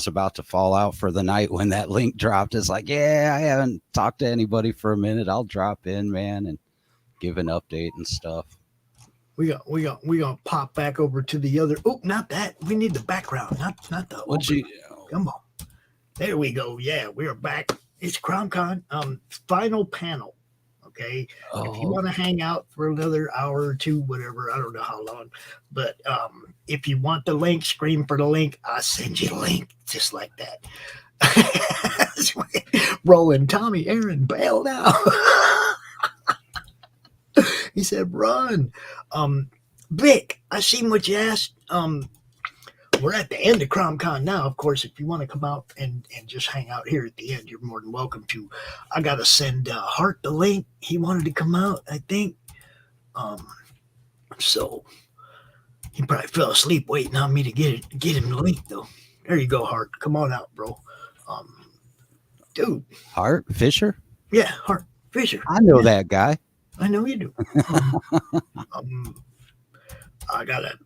about to fall out for the night when that link dropped. It's like, yeah, I haven't talked to anybody for a minute. I'll drop in, man, and give an update and stuff. We gonna pop back over to the other. Oh, not that. We need the background, not the. What you? Come on. There we go. Yeah, we are back. It's CRoM Con. Final panel. Okay. If you want to hang out for another hour or two, whatever, I don't know how long, but if you want the link, scream for the link. I'll send you the link just like that. Roland, Tommy, Aaron, bail now. He said, run. Vic, I seen what you asked. We're at the end of CRoM Con now. Of course, if you want to come out and just hang out here at the end, you're more than welcome to. I got to send Hart the link. He wanted to come out, I think. So he probably fell asleep waiting on me to get him the link, though. There you go, Hart. Come on out, bro. Dude. Hart Fisher? Yeah, Hart Fisher. I know that guy. I know you do. I got a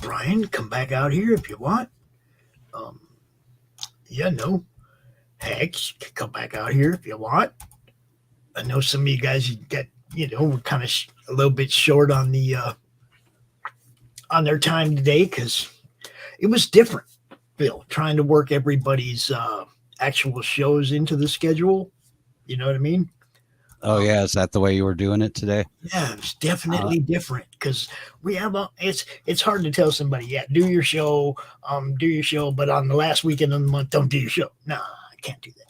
Brian, come back out here if you want. Hex, come back out here if you want. I know some of you guys get, we're kind of a little bit short on the on their time today because it was different, Bill, trying to work everybody's actual shows into the schedule. You know what I mean? Oh yeah, is that the way you were doing it today? Yeah, it's definitely different because we have it's hard to tell somebody, yeah, do your show, but on the last weekend of the month, don't do your show. Nah, I can't do that.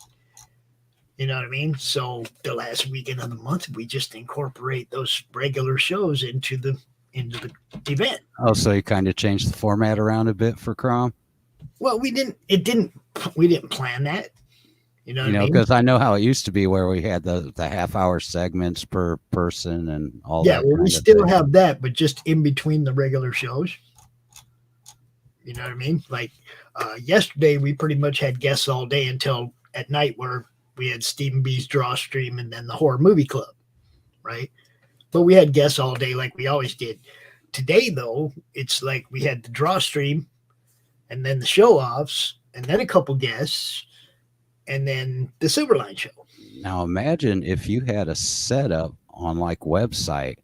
You know what I mean? So the last weekend of the month, we just incorporate those regular shows into the event. Oh, so you kind of changed the format around a bit for CRoM? Well, we didn't plan that. You know, because I know how it used to be where we had the half-hour segments per person and all yeah, that. Well, we still have that, but just in between the regular shows. You know what I mean? Like yesterday, we pretty much had guests all day until at night where we had Stephen B's Draw Stream and then the Horror Movie Club, right? But we had guests all day like we always did. Today, though, it's like we had the Draw Stream and then the show-offs and then a couple guests and then the Silverline show. Now imagine if you had a setup on like website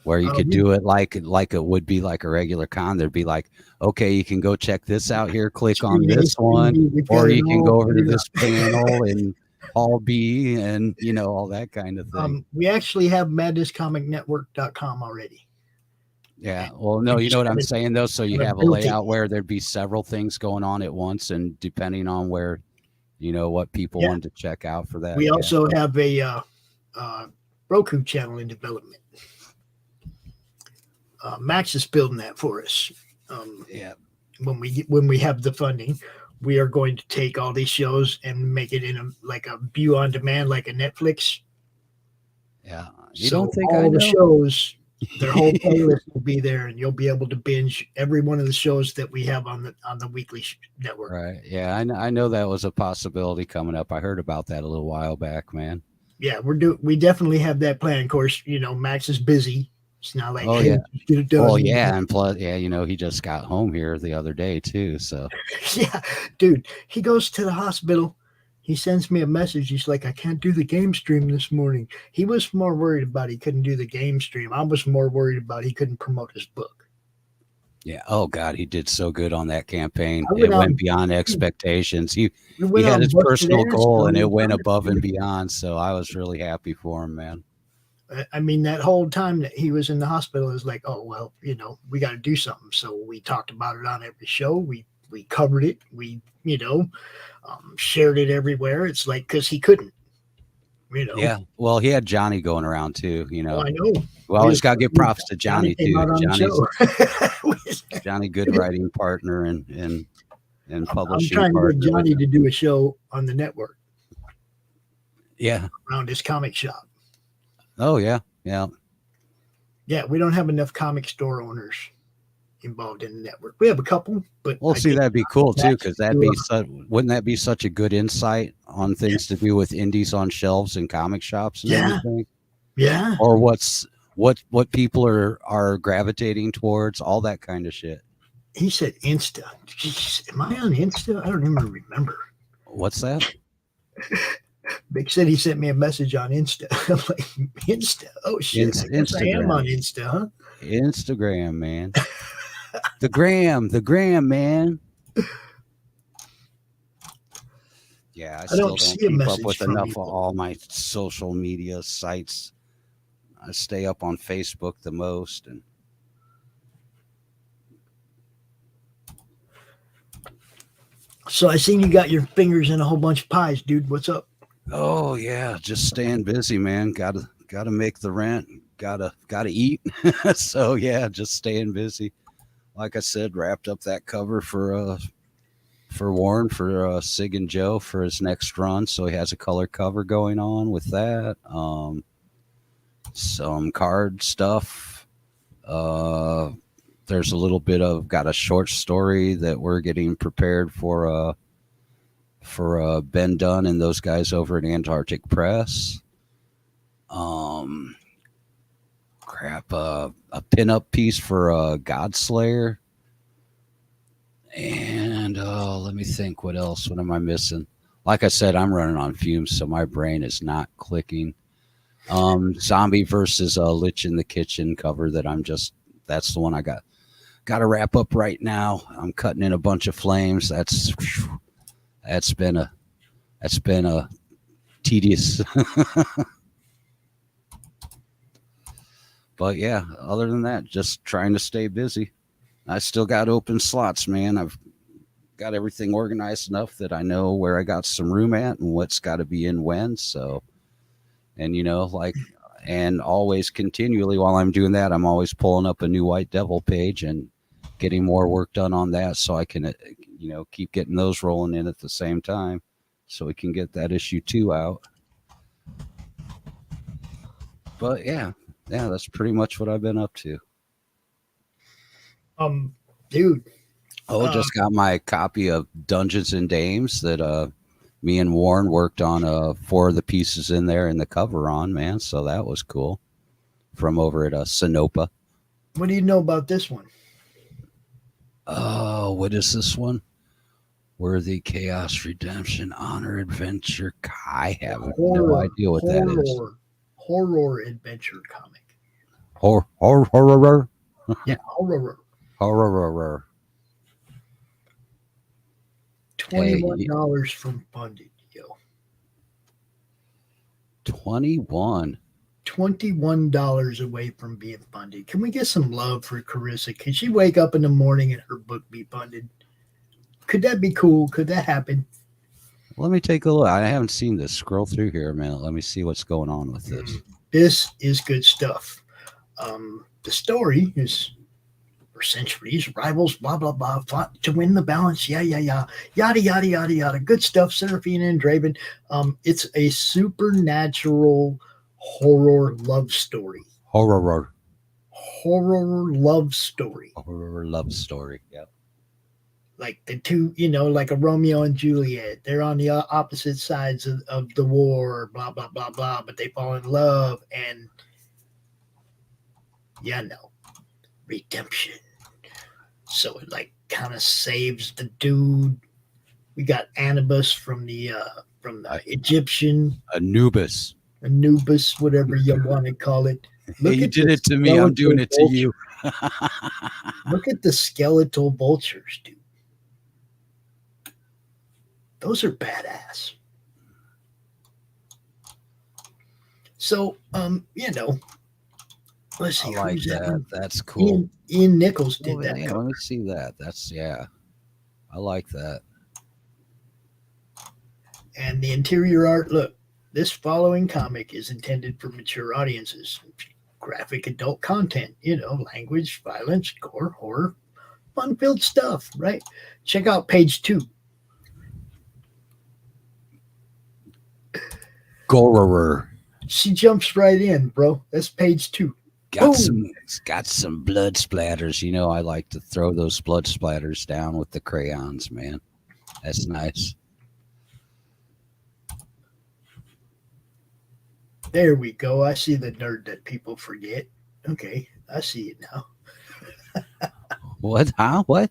where you could do it like it would be like a regular con. There'd be like, okay, you can go check this out here, click on this one, or you can go over to this panel and Hall B and all that kind of thing. We actually have madnesscomicnetwork.com already. Yeah. Well, no, you know what I'm saying though? So you have a layout where there'd be several things going on at once, and depending on where what people wanted to check out for that. We also have a Roku channel in development. Max is building that for us. When we have the funding, we are going to take all these shows and make it in a view on demand, like a Netflix. Yeah. You don't think all the shows Their whole playlist will be there, and you'll be able to binge every one of the shows that we have on the weekly network. Right. Yeah, I know that was a possibility coming up. I heard about that a little while back, man. Yeah, we definitely have that plan. Of course, Max is busy. It's not like, Oh hey, yeah. get it done. Oh yeah, and plus, yeah, he just got home here the other day too. So Yeah, dude, he goes to the hospital. He sends me a message. He's like, I can't do the game stream this morning. He was more worried about he couldn't do the game stream. I was more worried about he couldn't promote his book. yeah. Oh God, he did so good on that campaign. I It went went out- beyond expectations. He went out had and his busted personal ass goal, doing and it the went comic above and stream. beyond. So I was really happy for him, man. I mean, that whole time that he was in the hospital is like, oh, well, we got to do something. So we talked about it on every show. We covered it. We, shared it everywhere. It's like, because he couldn't, Yeah. Well, he had Johnny going around too. Oh, I know. We always got to give props to Johnny came too. out on the show. Johnny, good writing partner and I'm publishing trying to partner. get Johnny to do a show on the network Yeah. around his comic shop. Oh yeah. Yeah. Yeah, we don't have enough comic store owners involved in the network. We have a couple, but Well, I see, think that'd be cool too, that's because wouldn't that be such a good insight on things to do with indies on shelves and comic shops and Yeah. everything? Yeah. Or what people are gravitating towards, all that kind of shit. He said Insta. Jeez, am I on Insta? I don't even remember. What's that? Big said he sent me a message on Insta. I'm like, Insta? Oh shit! I guess I am on Insta, huh? Instagram, man. the gram, man. Yeah, I still don't see a keep up message with from enough you. of all my social media sites. I stay up on Facebook the most, and So I seen you got your fingers in a whole bunch of pies, dude. What's up? oh yeah, just staying busy, man. Gotta make the rent. Gotta eat. So yeah, just staying busy. Like I said, wrapped up that cover for Warren for Sig and Joe for his next run. So he has a color cover going on with that. Some card stuff. There's a little bit of got a short story that we're getting prepared for Ben Dunn and those guys over at Antarctic Press. A pinup piece for Godslayer. And let me think, what else? What am I missing? Like I said, I'm running on fumes, so my brain is not clicking. Zombie versus Lich in the Kitchen cover that's the one I got to wrap up right now. I'm cutting in a bunch of flames. That's been a tedious. But yeah, other than that, just trying to stay busy. I still got open slots, man. I've got everything organized enough that I know where I got some room at and what's got to be in when. So, and and always continually while I'm doing that, I'm always pulling up a new White Devil page and getting more work done on that, so I can, keep getting those rolling in at the same time, so we can get that issue 2 out. But yeah, that's pretty much what I've been up to. Dude. Just got my copy of Dungeons and Dames that me and Warren worked on 4 of the pieces in there and the cover on, man. So that was cool. From over at Sinopa. What do you know about this one? Oh, what is this one? Worthy Chaos Redemption Honor Adventure. I have no idea what that is. Horror adventure comic. Horror. Yeah, horror. Horror. $21 from funded, yo. 21. $21 away from being funded. Can we get some love for Corissa? Can she wake up in the morning and her book be funded? Could that be cool? Could that happen? Let me take a look. I haven't seen this. Scroll through here a minute. Let me see what's going on with this. This is good stuff. The story is for centuries, rivals, blah, blah, blah, fought to win the balance. Yeah. Yada, yada, yada, yada. Good stuff. Seraphina and Draven. It's a supernatural horror love story. Horror. horror love story. Horror love story. Yep. Like the two, like a Romeo and Juliet. They're on the opposite sides of the war, blah, blah, blah, blah, but they fall in love and, redemption. So it like kind of saves the dude. We got Anubis from the Egyptian. Anubis, whatever you want to call it. Hey, you did it to me. I'm doing it to you. Look at the skeletal vultures, dude. Those are badass. So, let's see. I like who's that. That's cool. Ian Nichols did that. Yeah, let me see that. I like that. And the interior art, look, this following comic is intended for mature audiences. Graphic adult content, language, violence, gore, horror, fun-filled stuff, right? Check out page 2. Gorer. She jumps right in, bro. That's page 2. Got some blood splatters. I like to throw those blood splatters down with the crayons, man. That's nice. There we go. I see the nerd that people forget. Okay, I see it now. What? Huh? What?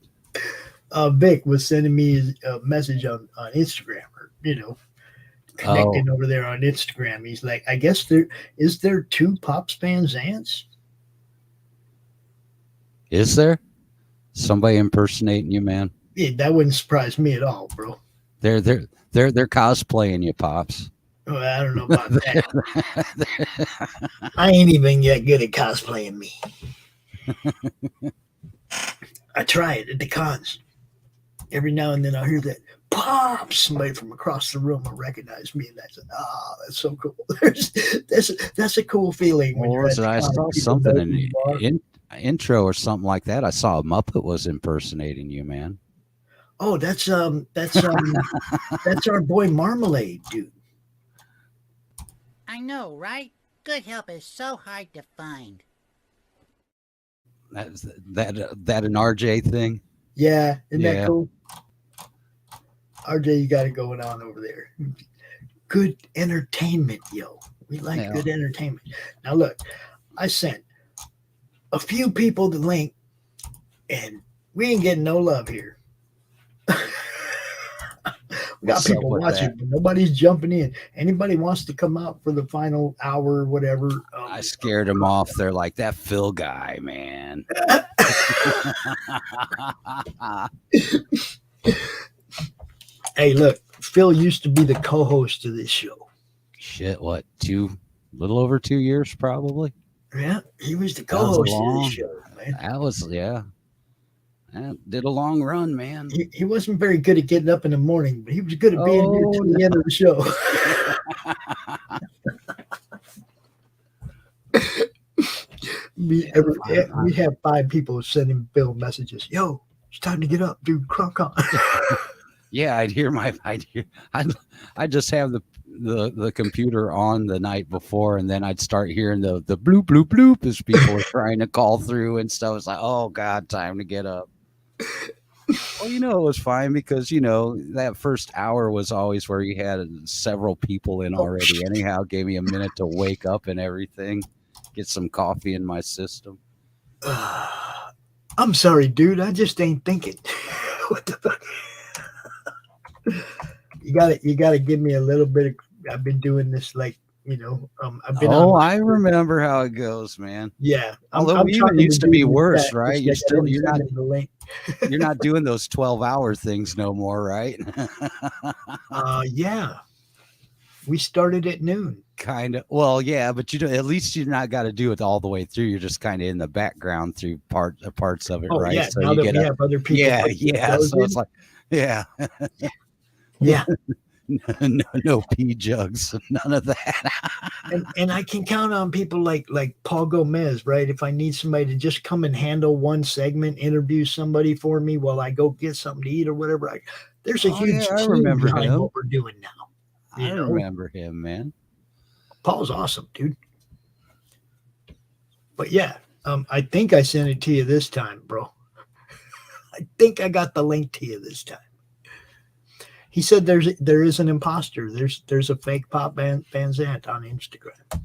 Vic was sending me a message on Instagram, or connecting over there on Instagram. He's like, I guess there 2 Pops Van Zants. Is there somebody impersonating you, man? Yeah, that wouldn't surprise me at all, bro. They're cosplaying you, Pops. Well, I don't know about that. I ain't even yet good at cosplaying me. I try it at the cons. Every now and then I'll hear that pop. Somebody from across the room will recognize me, and that's that's so cool. That's a cool feeling. When you're at the I con, saw people something know in who you are. the intro or something like that. I saw a Muppet was impersonating you, man. Oh, that's our boy Marmalade, dude. I know, right? Good help is so hard to find. That an RJ thing? Yeah, isn't that cool? RJ, you got it going on over there. Good entertainment, yo. We like good entertainment. Now look, I sent a few people the link, and we ain't getting no love here. We got people watching, but nobody's jumping in. Anybody wants to come out for the final hour or whatever? I scared them off. They're like, that Phil guy, man. Hey, look, Phil used to be the co-host of this show. Shit, what? Little over 2 years, probably. Yeah, he was the co-host of this show, man. That was, that did a long run, man. He wasn't very good at getting up in the morning, but he was good at being here to the end of the show. We have 5 people sending Bill messages. Yo, it's time to get up, dude. CRoM Con. Yeah, I'd just have the computer on the night before, and then I'd start hearing the bloop bloop bloop as people were trying to call through and stuff. It's like, oh God, time to get up. Well, it was fine because that first hour was always where you had several people in already. Anyhow, gave me a minute to wake up and everything, get some coffee in my system. I'm sorry, dude. I just ain't thinking. What the fuck? You gotta give me a little bit of. I've been doing this I've been. I remember how it goes, man. Yeah, although I'm even used to be worse, right? You're not doing those 12-hour things no more, right? Yeah. We started at noon. Kind of. Well, yeah, but at least you're not got to do it all the way through. You're just kind of in the background through parts of it, right? Yeah. So now you that we have other people. Yeah. So it's like, yeah. Yeah. No pee jugs, none of that. and I can count on people like Paul Gomez, right? If I need somebody to just come and handle one segment, interview somebody for me while I go get something to eat or whatever. There's a huge I team remember behind him. what we're doing now. I remember him, man. Paul's awesome, dude. But yeah, I think I sent it to you this time, bro. I think I got the link to you this time. He said there is an imposter. There's a fake Pop Van Zandt on Instagram.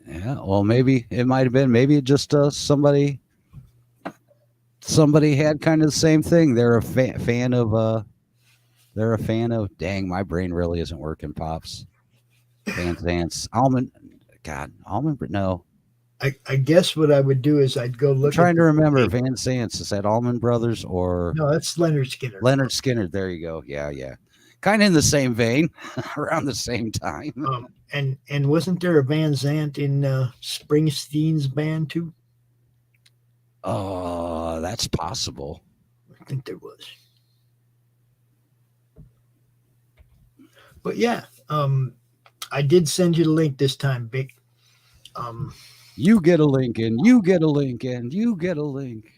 Yeah, well, maybe it might have been. Maybe it just somebody had kind of the same thing. They're a fan of. They're a fan of. Dang, my brain really isn't working. Pops, Van Zandt's almond. God, almond. No. I guess what I would do is I'd go look. I'm trying to remember Van Zandt's. Is that Allman Brothers or no? That's Leonard Skinner. Leonard Skinner. There you go. Yeah, yeah. Kind of in the same vein, around the same time. And wasn't there a Van Zandt in Springsteen's band too? Oh, that's possible. I think there was. But yeah, I did send you the link this time, Vic. You get a link and you get a link and you get a link.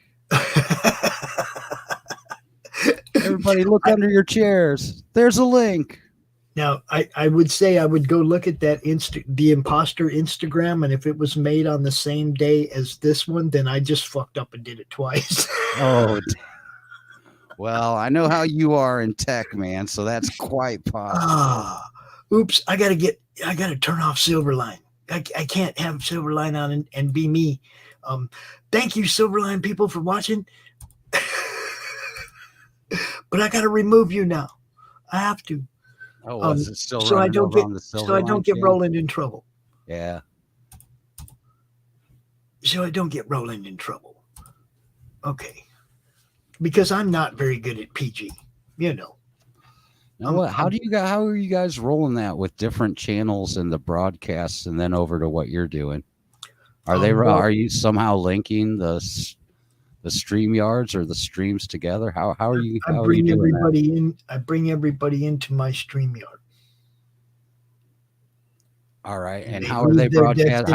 Everybody look under your chairs. There's a link. Now, I would say I would go look at that the imposter Instagram, and if it was made on the same day as this one, then I just fucked up and did it twice. Oh, well, I know how you are in tech, man, so that's quite possible. Oops, I gotta turn off Silverline. I can't have Silverline on and be me. Thank you, Silverline people, for watching. But I gotta remove you now. I have to. Oh, is it still so I don't get channel? Roland in trouble. Yeah. So I don't get Roland in trouble. Okay. Because I'm not very good at PG, you know. Now what? How are you guys rolling that with different channels and the broadcasts, and then over to what you're doing? Are you somehow linking the StreamYards or the streams together? How are you? I bring everybody into my StreamYard. All right, and how are they broadcasting?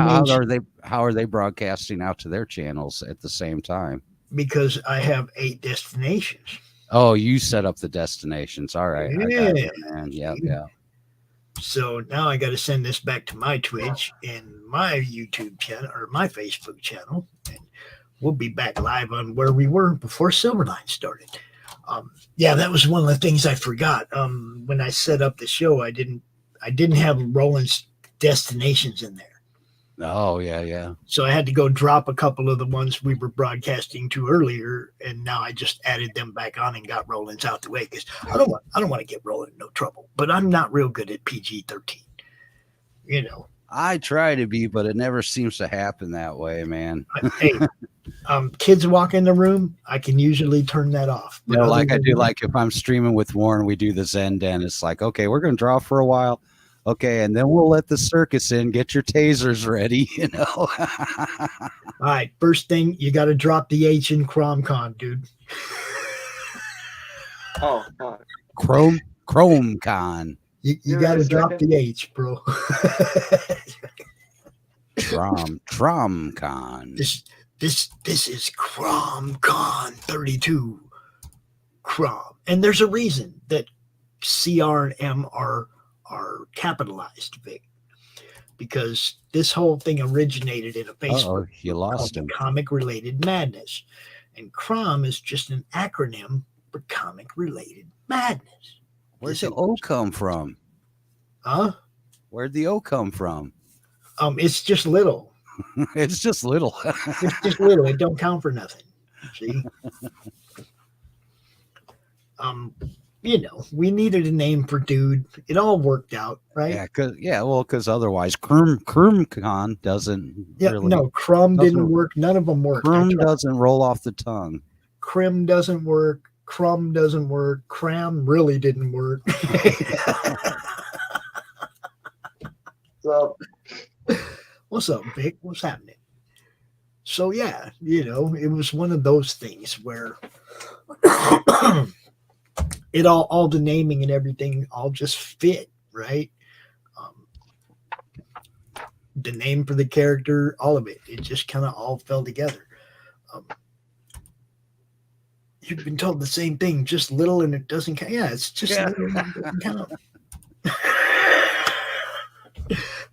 How are they broadcasting out to their channels at the same time? Because I have 8 destinations. Oh, you set up the destinations. All right. Yeah. I got it, man. Yeah. So now I got to send this back to my Twitch and my YouTube channel or my Facebook channel, and we'll be back live on where we were before Silverline started. Yeah, that was one of the things I forgot. When I set up the show, I didn't have Roland's destinations in there. Oh, yeah. So I had to go drop a couple of the ones we were broadcasting to earlier, and now I just added them back on and got Roland's out the way because I don't want to get Roland in no trouble. But I'm not real good at PG-13, you know. I try to be, but it never seems to happen that way, man. Hey, kids walk in the room, I can usually turn that off. You know, like I do, like if I'm streaming with Warren, we do the Zen Den. It's like, okay, we're going to draw for a while. Okay, and then we'll let the circus in. Get your tasers ready, you know. All right, first thing, you got to drop the H in CRoM Con, dude. Oh, God. CRoM Con. You got to drop the H, bro. CRoM Con. This is CRoM Con 32. CRoM, and there's a reason that CR and M are capitalized, Vic, because this whole thing originated in a Facebook you lost him. Comic Related Madness, and CRoM is just an acronym for Comic Related Madness. Where's the O come from? Huh? Where'd the O come from? It's just little. It's just little. It's just little. It don't count for nothing. See? You know, we needed a name for dude. It all worked out, right? Yeah, because otherwise, CRoM Con doesn't. Yeah, really, no, CRoM didn't work. None of them worked. CRoM doesn't roll off the tongue. CRoM doesn't work. CRoM doesn't work. CRAM really didn't work. So, what's up, Vic? What's happening? So yeah, you know, it was one of those things where it all the naming and everything all just fit, right? The name for the character, all of it just kind of all fell together. You've been told the same thing, just little, and it doesn't count. Yeah, it's just little, and it doesn't count.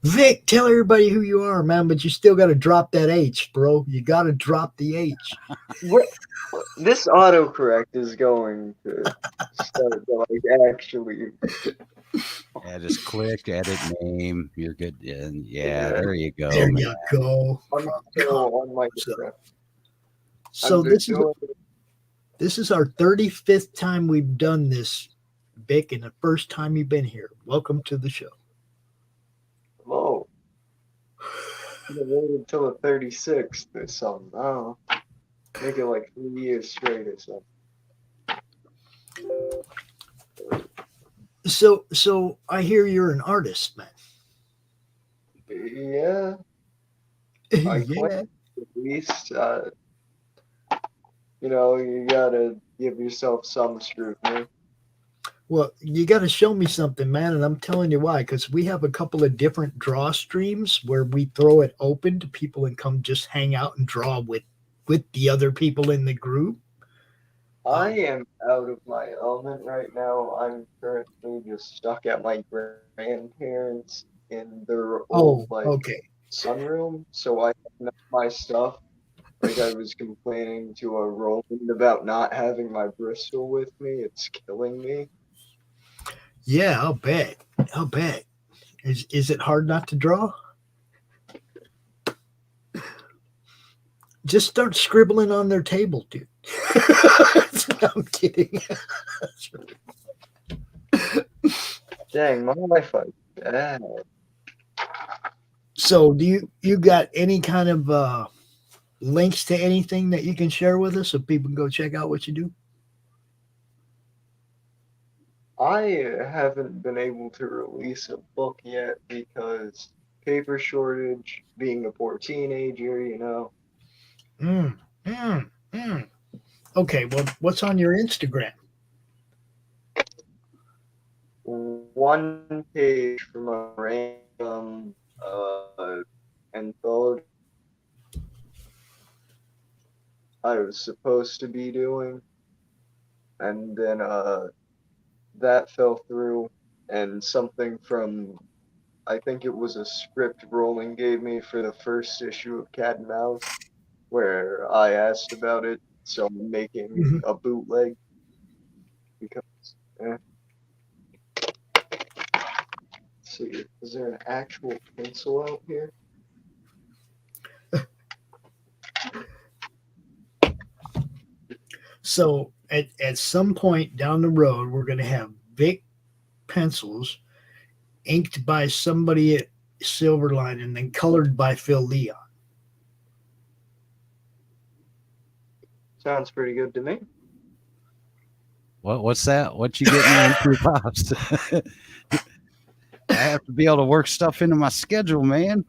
Vic, tell everybody who you are, man, but you still got to drop that H, bro. You got to drop the H. This autocorrect is going to start to actually. Yeah, just click edit name. You're good. And yeah, there you go. There man. you go. I'm still on my So this is our 35th time we've done this, Vic, and the first time you've been here. Welcome to the show. Hello. I waited until the 36th or something. I don't know. Make it like 3 years straight or something. So I hear you're an artist, man. Yeah. I claim at least. You gotta give yourself some scrutiny. Well, you got to show me something, man, and I'm telling you why. Because we have a couple of different draw streams where we throw it open to people and come just hang out and draw with the other people in the group. I am out of my element right now. I'm currently just stuck at my grandparents in their old sunroom, so I have none of my stuff. Like I was complaining to a Roland about not having my Bristol with me. It's killing me. Yeah, I'll bet. Is it hard not to draw? Just start scribbling on their table, dude. I'm kidding. Dang, my Wi-Fi bad. So do you got any kind of links to anything that you can share with us so people can go check out what you do? I haven't been able to release a book yet because paper shortage, being a poor teenager, Okay, well, what's on your Instagram? One page from a random anthology I was supposed to be doing, and then that fell through, and something from, I think it was a script Roland gave me for the first issue of Cat and Mouse, where I asked about it, so I'm making a bootleg, because, let's see, is there an actual pencil out here? So at some point down the road, we're going to have Vic pencils inked by somebody at Silverline and then colored by Phil Leon. Sounds pretty good to me. What's that? What you getting into, Pops? I have to be able to work stuff into my schedule, man.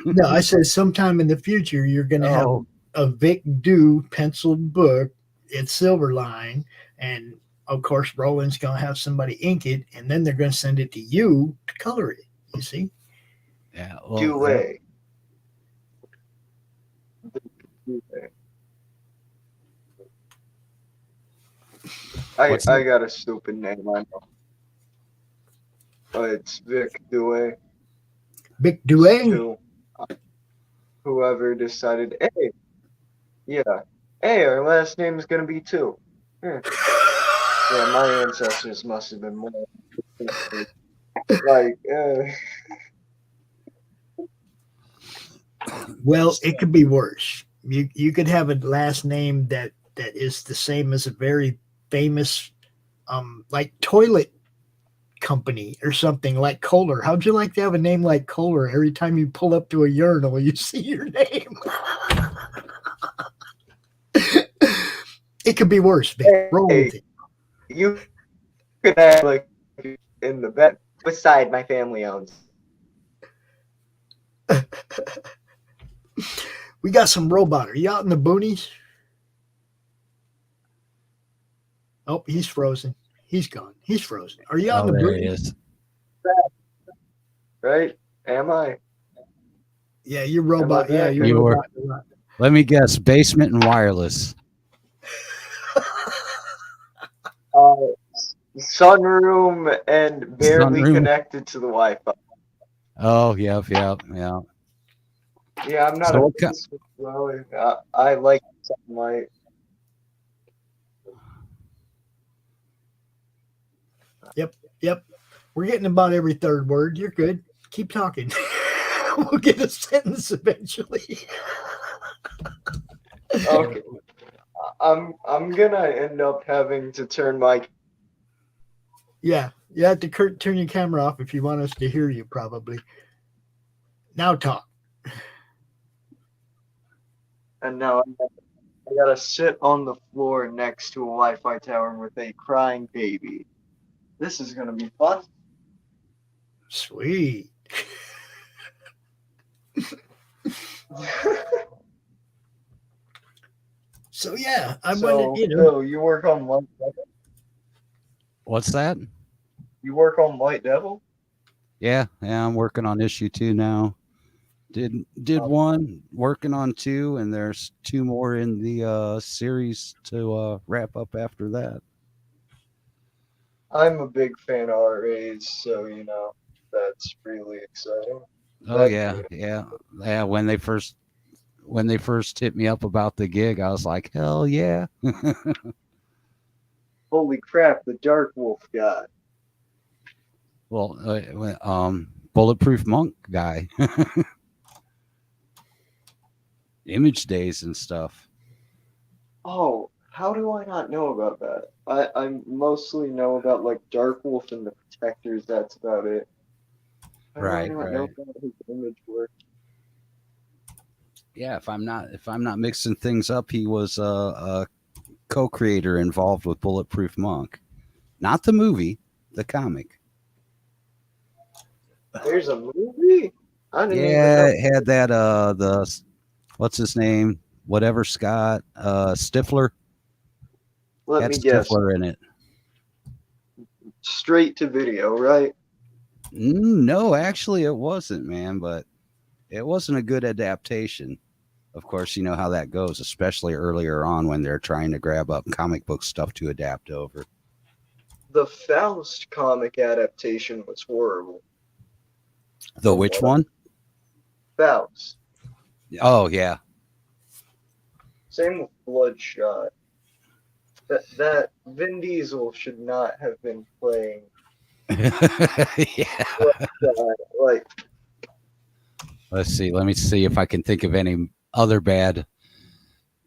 No, I said sometime in the future you're going to have a Vic Do penciled book at Silverline, and of course Roland's going to have somebody ink it, and then they're going to send it to you to color it. You see? Yeah. I got a stupid name, I know. It's Vic Due. Vic Due? Whoever decided, our last name is going to be Two. Yeah, my ancestors must have been more like, Well, it could be worse. You could have a last name that is the same as a very famous like toilet company or something, like Kohler. How'd you like to have a name like Kohler? Every time you pull up to a urinal, you see your name. It could be worse, man. Roll with it. You could have like in the bed beside my family owns. We got some robot. Are you out in the boonies? Oh, he's frozen. He's gone. He's frozen. Are you out in the there boonies? he is. Right? Am I? Yeah, you're robot. Yeah, you're You robot. were. Let me guess. Basement and wireless. Sunroom and barely Sunroom. connected to the Wi-Fi. Oh, yeah. Yeah, I'm not So a what ki- base well. I like something like Yep. We're getting about every third word. You're good. Keep talking. We'll get a sentence eventually. okay. I'm gonna end up having to turn my Yeah, you have to turn your camera off if you want us to hear you, probably. Now talk. and now I gotta sit on the floor next to a Wi-Fi tower with a crying baby. This is gonna be fun. Sweet. So yeah, I So, wanted, Phil, you work on White Devil? What's that? You work on White Devil? Yeah, I'm working on issue 2 now. Did one, working on 2, and there's 2 more in the series to wrap up after that. I'm a big fan of RAs, so that's really exciting. Oh yeah. When they first hit me up about the gig, I was like, hell yeah. Holy crap, the Dark Wolf guy. Well, Bulletproof Monk guy. Image days and stuff. Oh, how do I not know about that? I mostly know about like Dark Wolf and the Protectors. That's about it. How do I Right. not know about his image work? Yeah, if I'm not mixing things up, he was a co-creator involved with Bulletproof Monk. Not the movie, the comic. There's a movie? I didn't even Yeah, know. it had that the what's his name? Whatever Scott Stifler. Let Had me guess. Stifler in it. Straight to video, right? No, actually it wasn't, man, but it wasn't a good adaptation. Of course, you know how that goes, especially earlier on when they're trying to grab up comic book stuff to adapt over. The Faust comic adaptation was horrible. The which one? Faust. Oh, yeah. Same with Bloodshot. That Vin Diesel should not have been playing. Yeah. Bloodshot. Like, Let's see. Let me see if I can think of any other bad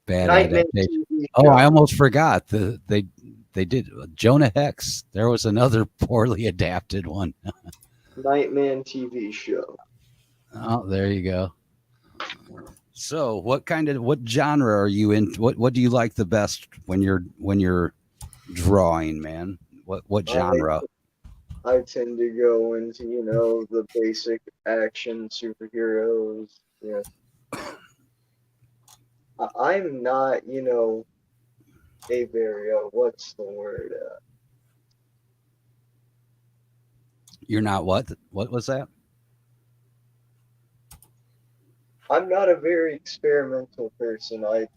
Nightmare adaptation. TV Oh, show. I almost forgot. They did Jonah Hex. There was another poorly adapted one. Nightman TV show. Oh, there you go. So, what genre are you in? What do you like the best when you're drawing, man? What genre? I tend to go into, the basic action superheroes. Yeah. I'm not, a very, what's the word? You're not what? What was that? I'm not a very experimental person. I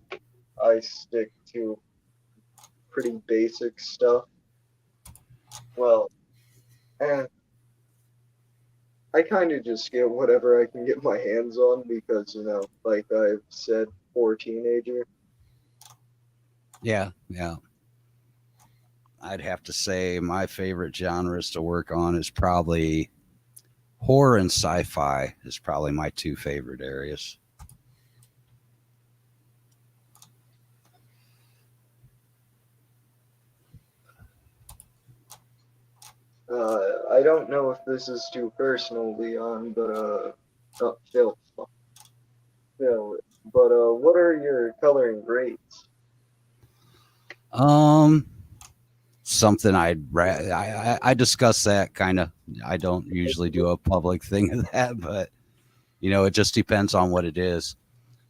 stick to pretty basic stuff. Well, and I kind of just get whatever I can get my hands on because, like I've said, poor teenager. Yeah. I'd have to say my favorite genres to work on is probably horror and sci-fi is probably my 2 favorite areas. I don't know if this is too personal, Leon, but Phil, what are your coloring grades? Something I discuss that kind of. I don't usually do a public thing of that, but it just depends on what it is.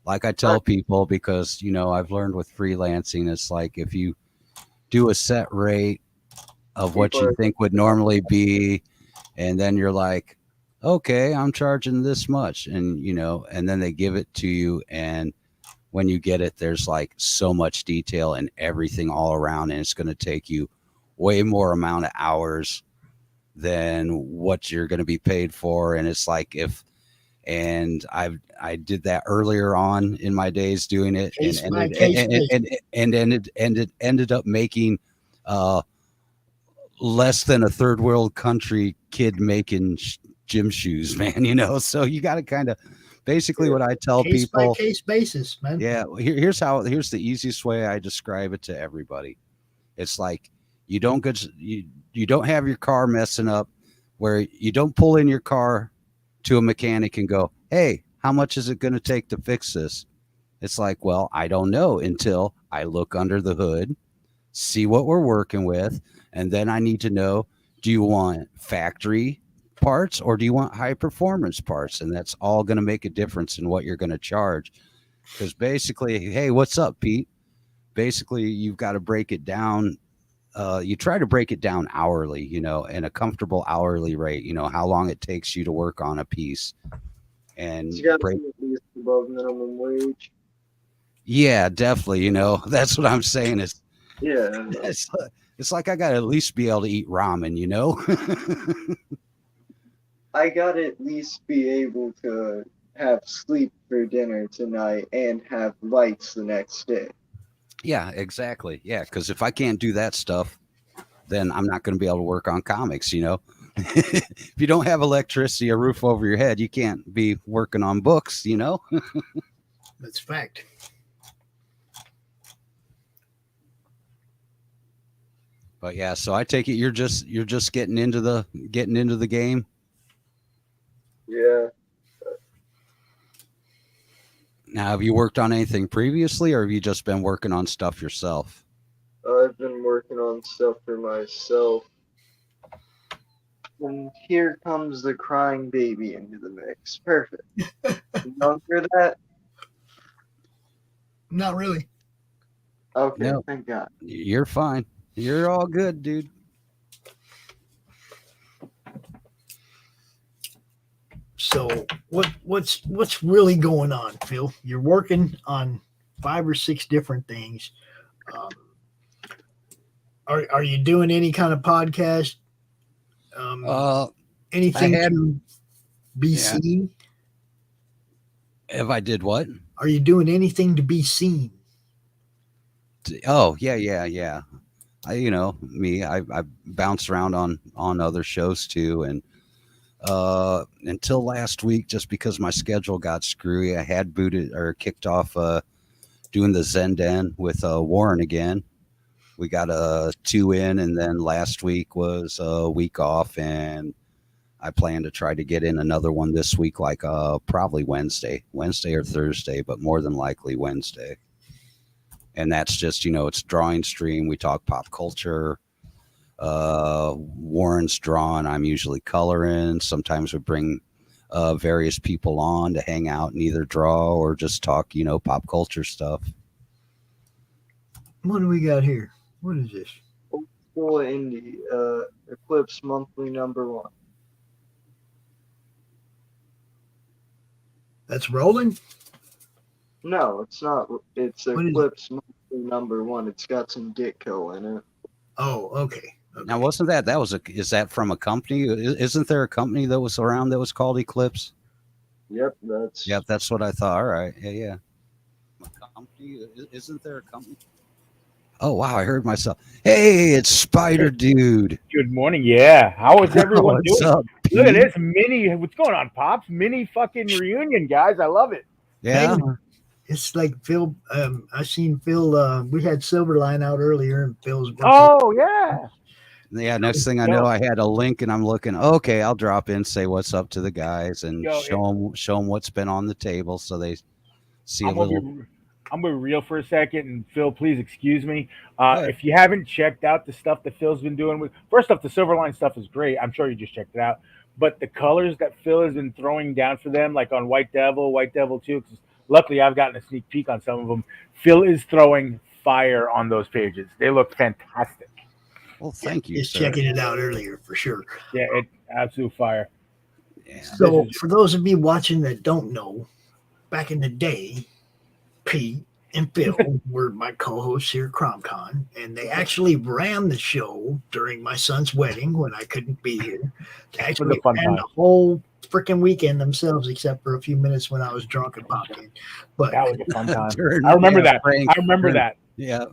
Like I tell people, because I've learned with freelancing, it's like if you do a set rate of what you think would normally be, and then you're like, okay, I'm charging this much, and and then they give it to you, and when you get it, there's like so much detail and everything all around, and it's going to take you way more amount of hours than what you're going to be paid for. And it's like I did that earlier on in my days doing it, and it ended up making less than a third world country kid making gym shoes, man. So you got to kind of basically what I tell people, by case basis, man. Yeah, here's the easiest way I describe it to everybody. It's like you don't have your car messing up, where you don't pull in your car to a mechanic and go, hey, how much is it going to take to fix this? It's like, well, I don't know until I look under the hood, see what we're working with, and then I need to know, do you want factory parts or do you want high performance parts? And that's all going to make a difference in what you're going to charge. Because basically, hey, what's up, Pete? Basically, you've got to break it down. You try to break it down hourly, and a comfortable hourly rate, how long it takes you to work on a piece. And it's got to be at least above minimum wage. Yeah, definitely. That's what I'm saying is, yeah, it's like I got to at least be able to eat ramen, I got to at least be able to have sleep for dinner tonight and have lights the next day. Yeah, exactly. Yeah, because if I can't do that stuff, then I'm not going to be able to work on comics, If you don't have electricity, a roof over your head, you can't be working on books, That's fact. But yeah, so I take it you're just getting into the game. Yeah. Now, have you worked on anything previously, or have you just been working on stuff yourself? I've been working on stuff for myself. And here comes the crying baby into the mix. Perfect. You don't hear that? Not really. Okay, No. thank God. You're fine. You're all good, dude. So what's really going on, Phil? You're working on 5 or 6 different things. Are you doing any kind of podcast? Anything to be seen? If I did what? Are you doing anything to be seen? Oh, yeah. I bounce around on other shows too, and until last week, just because my schedule got screwy, I had kicked off doing the Zenden with Warren again. We got 2 in, and then last week was a week off, and I plan to try to get in another one this week, like probably Wednesday or Thursday, but more than likely Wednesday. And that's just, it's drawing stream. We talk pop culture. Warren's drawing. I'm usually coloring. Sometimes we bring various people on to hang out and either draw or just talk, pop culture stuff. What do we got here? What is this? Old School Indie, Eclipse Monthly #1. That's rolling? No, it's not. It's Eclipse Monthly #1. It's got some Ditko in it. Oh, okay. Now, wasn't is that from a company? Isn't there a company that was around that was called Eclipse? Yep, that's what I thought. All right. Yeah. A company? Isn't there a company? Oh, wow. I heard myself. Hey, it's Spider Dude. Good morning. Yeah. How is everyone What's doing? up, Look at Pete? this mini. What's going on, Pops? Mini fucking reunion, guys. I love it. Yeah. It's like Phil. I seen Phil. We had Silverline out earlier, and Phil's. Oh, yeah. Yeah, next thing I know, I had a link, and I'm looking. Okay, I'll drop in, say what's up to the guys, and show them what's been on the table, so they see a little. I'm gonna be real for a second, and Phil, please excuse me. If you haven't checked out the stuff that Phil's been doing, first off, the Silverline stuff is great. I'm sure you just checked it out, but the colors that Phil has been throwing down for them, like on White Devil 2, because luckily I've gotten a sneak peek on some of them. Phil is throwing fire on those pages. They look fantastic. Well, thank you. Just checking it out earlier for sure. Yeah, it's absolute fire. Yeah. So, for those of you watching that don't know, back in the day, Pete and Phil were my co-hosts here at CRoM Con, and they actually ran the show during my son's wedding when I couldn't be here. They actually fun ran time. the whole freaking weekend themselves, except for a few minutes when I was drunk and popped in. But that was a fun time. During- I remember yeah, that. Frank- I remember that. Yeah.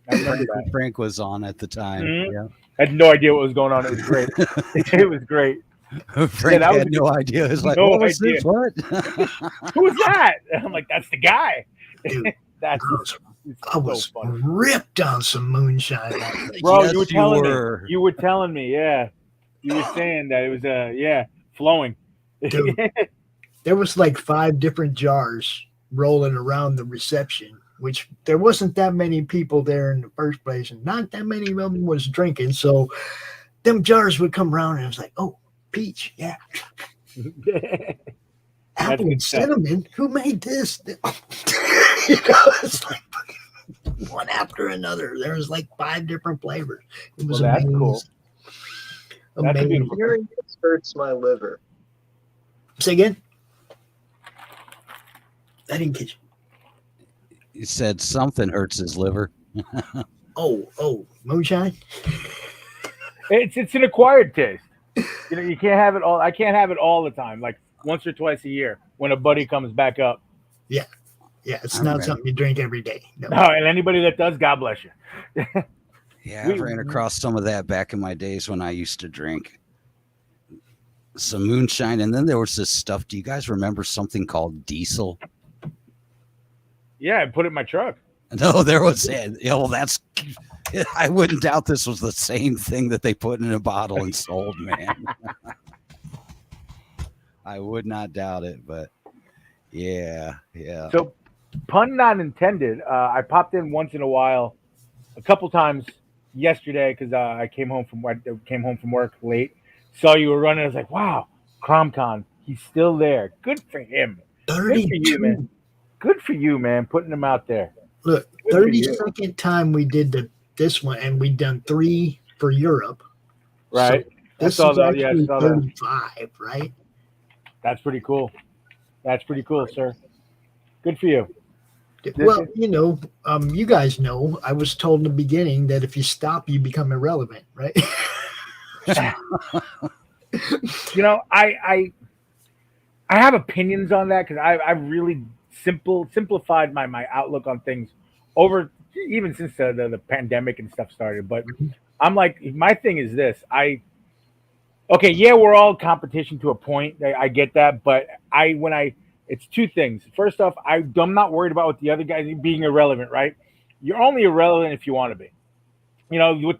I remember that. Frank was on at the time. Mhm. Yeah. I had no idea what was going on. It was great. It was great. Frank that was had no idea. He was like, no what was idea. this? What? Who was that? And I'm like, that's the guy. Dude, That's I was so funny. ripped on some moonshine. Bro, Yes, you were telling were. me. You were telling me, yeah. You were saying that it was flowing. Dude, there was like 5 different jars rolling around the reception, which there wasn't that many people there in the first place, and not that many of them was drinking. So them jars would come around, and I was like, "Oh, peach, yeah, apple and cinnamon. Who made this?" It's like one after another. There was like 5 different flavors. It was Well, that's amazing. cool. That's a beautiful Hearing this hurts my liver. Say again. I didn't catch you. He said something hurts his liver. Oh, moonshine. It's an acquired taste. You can't have it all. I can't have it all the time. Like once or twice a year when a buddy comes back up. Yeah, it's not something you drink every day. No. And anybody that does, God bless you. Yeah, I ran across some of that back in my days when I used to drink some moonshine, and then there was this stuff. Do you guys remember something called diesel? Yeah, I put it in my truck. No, there was it. Yeah, well, that's. I wouldn't doubt this was the same thing that they put in a bottle and sold, man. I would not doubt it, but yeah. So, pun not intended. I popped in once in a while, a couple times yesterday because I came home from work late. Saw you were running. I was like, "Wow, CRoM Con, he's still there. Good for him. Good for you, man. Good for you, man. Putting him out there." Look, 32nd time we did this one, and we'd done 3 for Europe. Right. So this I saw is that. Yeah, I actually saw that. 35, right? That's pretty cool. That's pretty cool, sir. Good for you. Well, you guys know, I was told in the beginning that if you stop, you become irrelevant, right? I have opinions on that because I really simplified my outlook on things over even since the pandemic and stuff started. But I'm like, my thing is this. We're all competition to a point. I get that, but it's 2 things. First off, I'm not worried about what the other guys being irrelevant, right? You're only irrelevant if you want to be.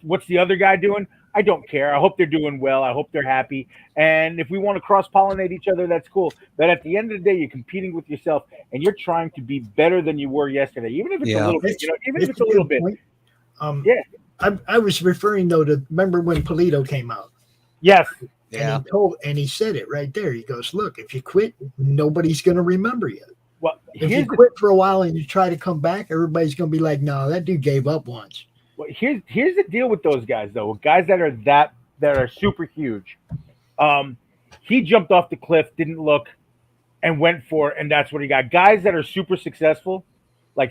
What's the other guy doing? I don't care. I hope they're doing well. I hope they're happy. And if we want to cross-pollinate each other, that's cool. But at the end of the day, you're competing with yourself, and you're trying to be better than you were yesterday, even if it's a little bit. Even if it's a little bit. I was referring though to remember when Polito came out. Yes. And he said it right there. He goes, "Look, if you quit, nobody's going to remember you. Well, if you quit for a while and you try to come back, everybody's going to be like, no, that dude gave up once." Well, here's the deal with those guys though. Guys that are super huge. He jumped off the cliff, didn't look, and went for it, and that's what he got. Guys that are super successful, they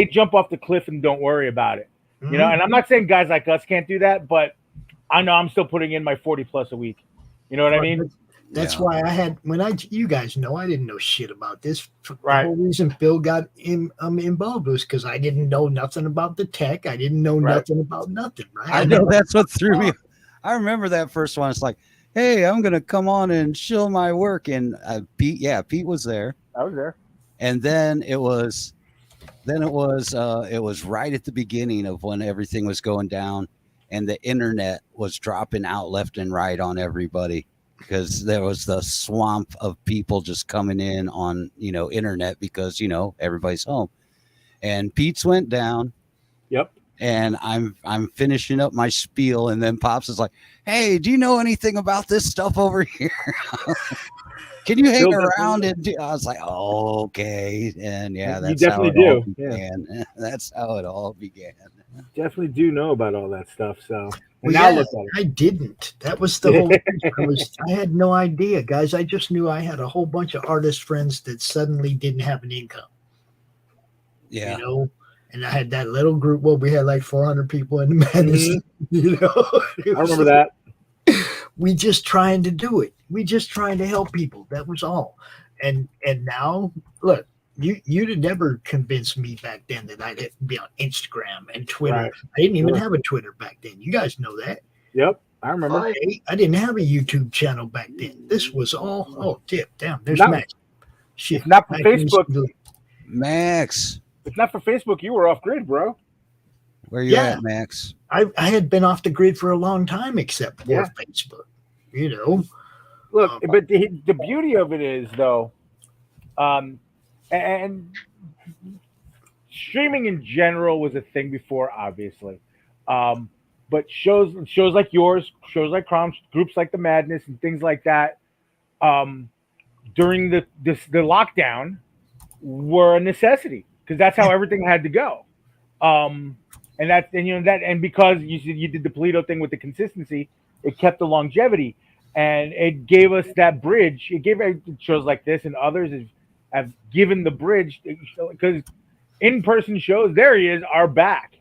jump off the cliff and don't worry about it. And I'm not saying guys like us can't do that, but I know I'm still putting in my 40 plus a week. You know what I mean? That's why you guys know, I didn't know shit about this. Right. The whole reason Phil got involved was because I didn't know nothing about the tech. I didn't know nothing about nothing. Right. I know that's what threw me. I remember that first one. It's like, hey, I'm going to come on and show my work. And Pete was there. I was there. And then it was right at the beginning of when everything was going down. And the internet was dropping out left and right on everybody because there was the swamp of people just coming in on, internet because, everybody's home. And Pete's went down. Yep. And I'm finishing up my spiel. And then Pops is like, hey, do you know anything about this stuff over here? Can you hang around? And I was like, oh, okay. And that's how it all began. Yeah. That's how it all began. Definitely do know about all that stuff. So look at it. I didn't. That was the whole thing. I had no idea, guys. I just knew I had a whole bunch of artist friends that suddenly didn't have an income. Yeah. You know, and I had that little group where we had like 400 people in the madness. You know, I remember that. We just trying to do it. We just trying to help people. That was all. And now, look, you'd never convinced me back then that I'd be on Instagram and Twitter. Right. I didn't even Sure. have a Twitter back then. You guys know that. Yep, I remember. I didn't have a YouTube channel back then. This was all. Oh, damn. There's Not- Max. Shit. If not for Max used Facebook, to do it. Max, if not for Facebook, you were off grid, bro. where you Yeah. at, Max? I had been off the grid for a long time, except for Yeah. Facebook. You know. Look, but the beauty of it is, though, and streaming in general was a thing before, obviously. But shows like yours, shows like CRoM, groups like the Madness, and things like that, during the lockdown, were a necessity because that's how everything had to go. And because you did the Polito thing with the consistency, it kept the longevity, and it gave us that bridge. It gave shows like this and others have given the bridge, because in-person shows, there he is, are back.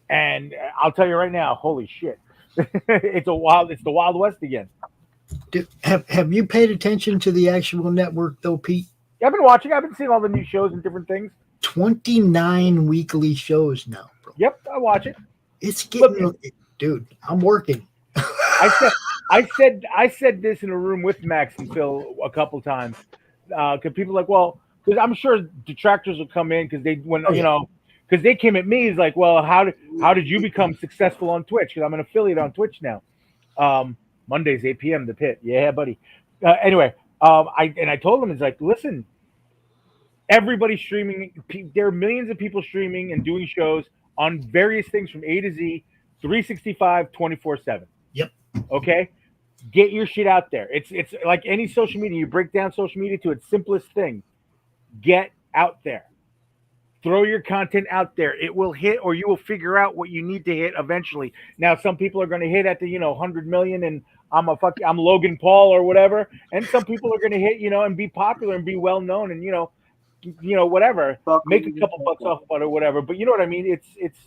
And I'll tell you right now, holy shit, it's the Wild West again. Have you paid attention to the actual network though, Pete? I've been watching. I've been seeing all the new shows and different things. 29 weekly shows now, bro. Yep, I watch it. It's getting, dude. I'm working. I said this in a room with Max and Phil a couple times, because people are like, well, because I'm sure detractors will come in because because they came at me. It's like, well, how did you become successful on Twitch? Because I'm an affiliate on Twitch now. Mondays 8 p.m. The Pit, yeah, buddy. Anyway, I told them, it's like, listen, everybody's streaming. There are millions of people streaming and doing shows on various things from A to Z, 365, 24/7. Yep. Okay. Get your shit out there. It's like any social media. You break down social media to its simplest thing. Get out there. Throw your content out there. It will hit, or you will figure out what you need to hit eventually. Now, some people are going to hit at the 100 million, and I'm Logan Paul or whatever, and some people are going to hit and be popular and be well known and whatever, make a couple bucks off of it or whatever. But you know what I mean? It's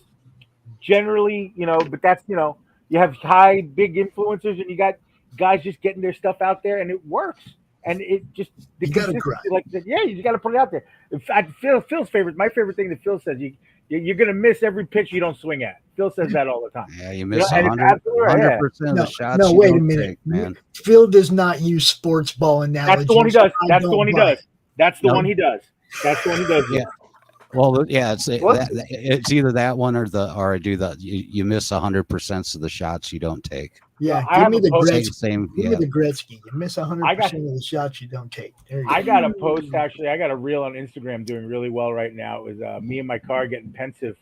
generally but that's you have high big influencers and you got guys just getting their stuff out there and it works. And it just you got to grind. You just got to put it out there. In fact, Phil's my favorite thing that Phil says, you're gonna miss every pitch you don't swing at. Phil says that all the time. Yeah, you miss 100% of the shots. No, you wait a don't minute, take, man. Phil does not use sports ball analogies. That's the one he does. That's the one he does. That's the No. one he does. That's the one he does. Yeah. Well, yeah, it's either that one or I do the you miss 100% of the shots you don't take. Yeah, I give me the Same, Gretzky. Give me the Gretzky. You miss 100% I got- of the shots you don't take. There you I go. got a post actually. I got a reel on Instagram doing really well right now. It was me in my car getting pensive,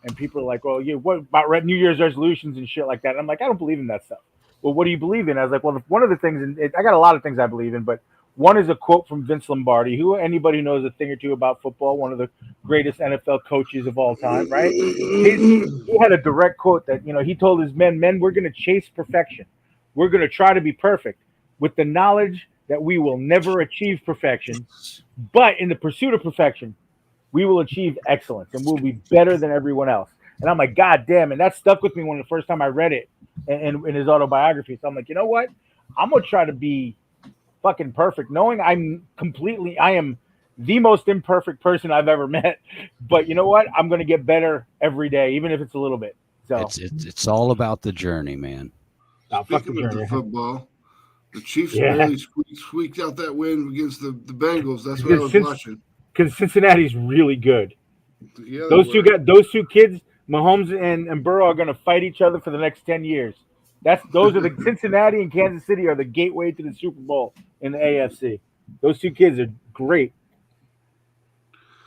and people are like, "Well, what about New Year's resolutions and shit like that?" And I'm like, "I don't believe in that stuff." Well, what do you believe in? I was like, "Well, one of the things, and I got a lot of things I believe in, but one is a quote from Vince Lombardi, who anybody who knows a thing or two about football, one of the greatest NFL coaches of all time, right? He had a direct quote that he told his men, we're going to chase perfection. We're going to try to be perfect with the knowledge that we will never achieve perfection. But in the pursuit of perfection, we will achieve excellence and we'll be better than everyone else." And I'm like, God damn. And that stuck with me when the first time I read it in his autobiography. So I'm like, you know what? I'm going to try to be fucking perfect, knowing I am the most imperfect person I've ever met. But you know what? I'm going to get better every day, even if it's a little bit. So It's all about the journey, man. Speaking of the football, the Chiefs really squeaked out that win against the Bengals. That's what I was watching. Because Cincinnati's really good. Yeah, those two kids, Mahomes and Burrow, are going to fight each other for the next 10 years. Those are the Cincinnati and Kansas City are the gateway to the Super Bowl in the AFC. Those two kids are great.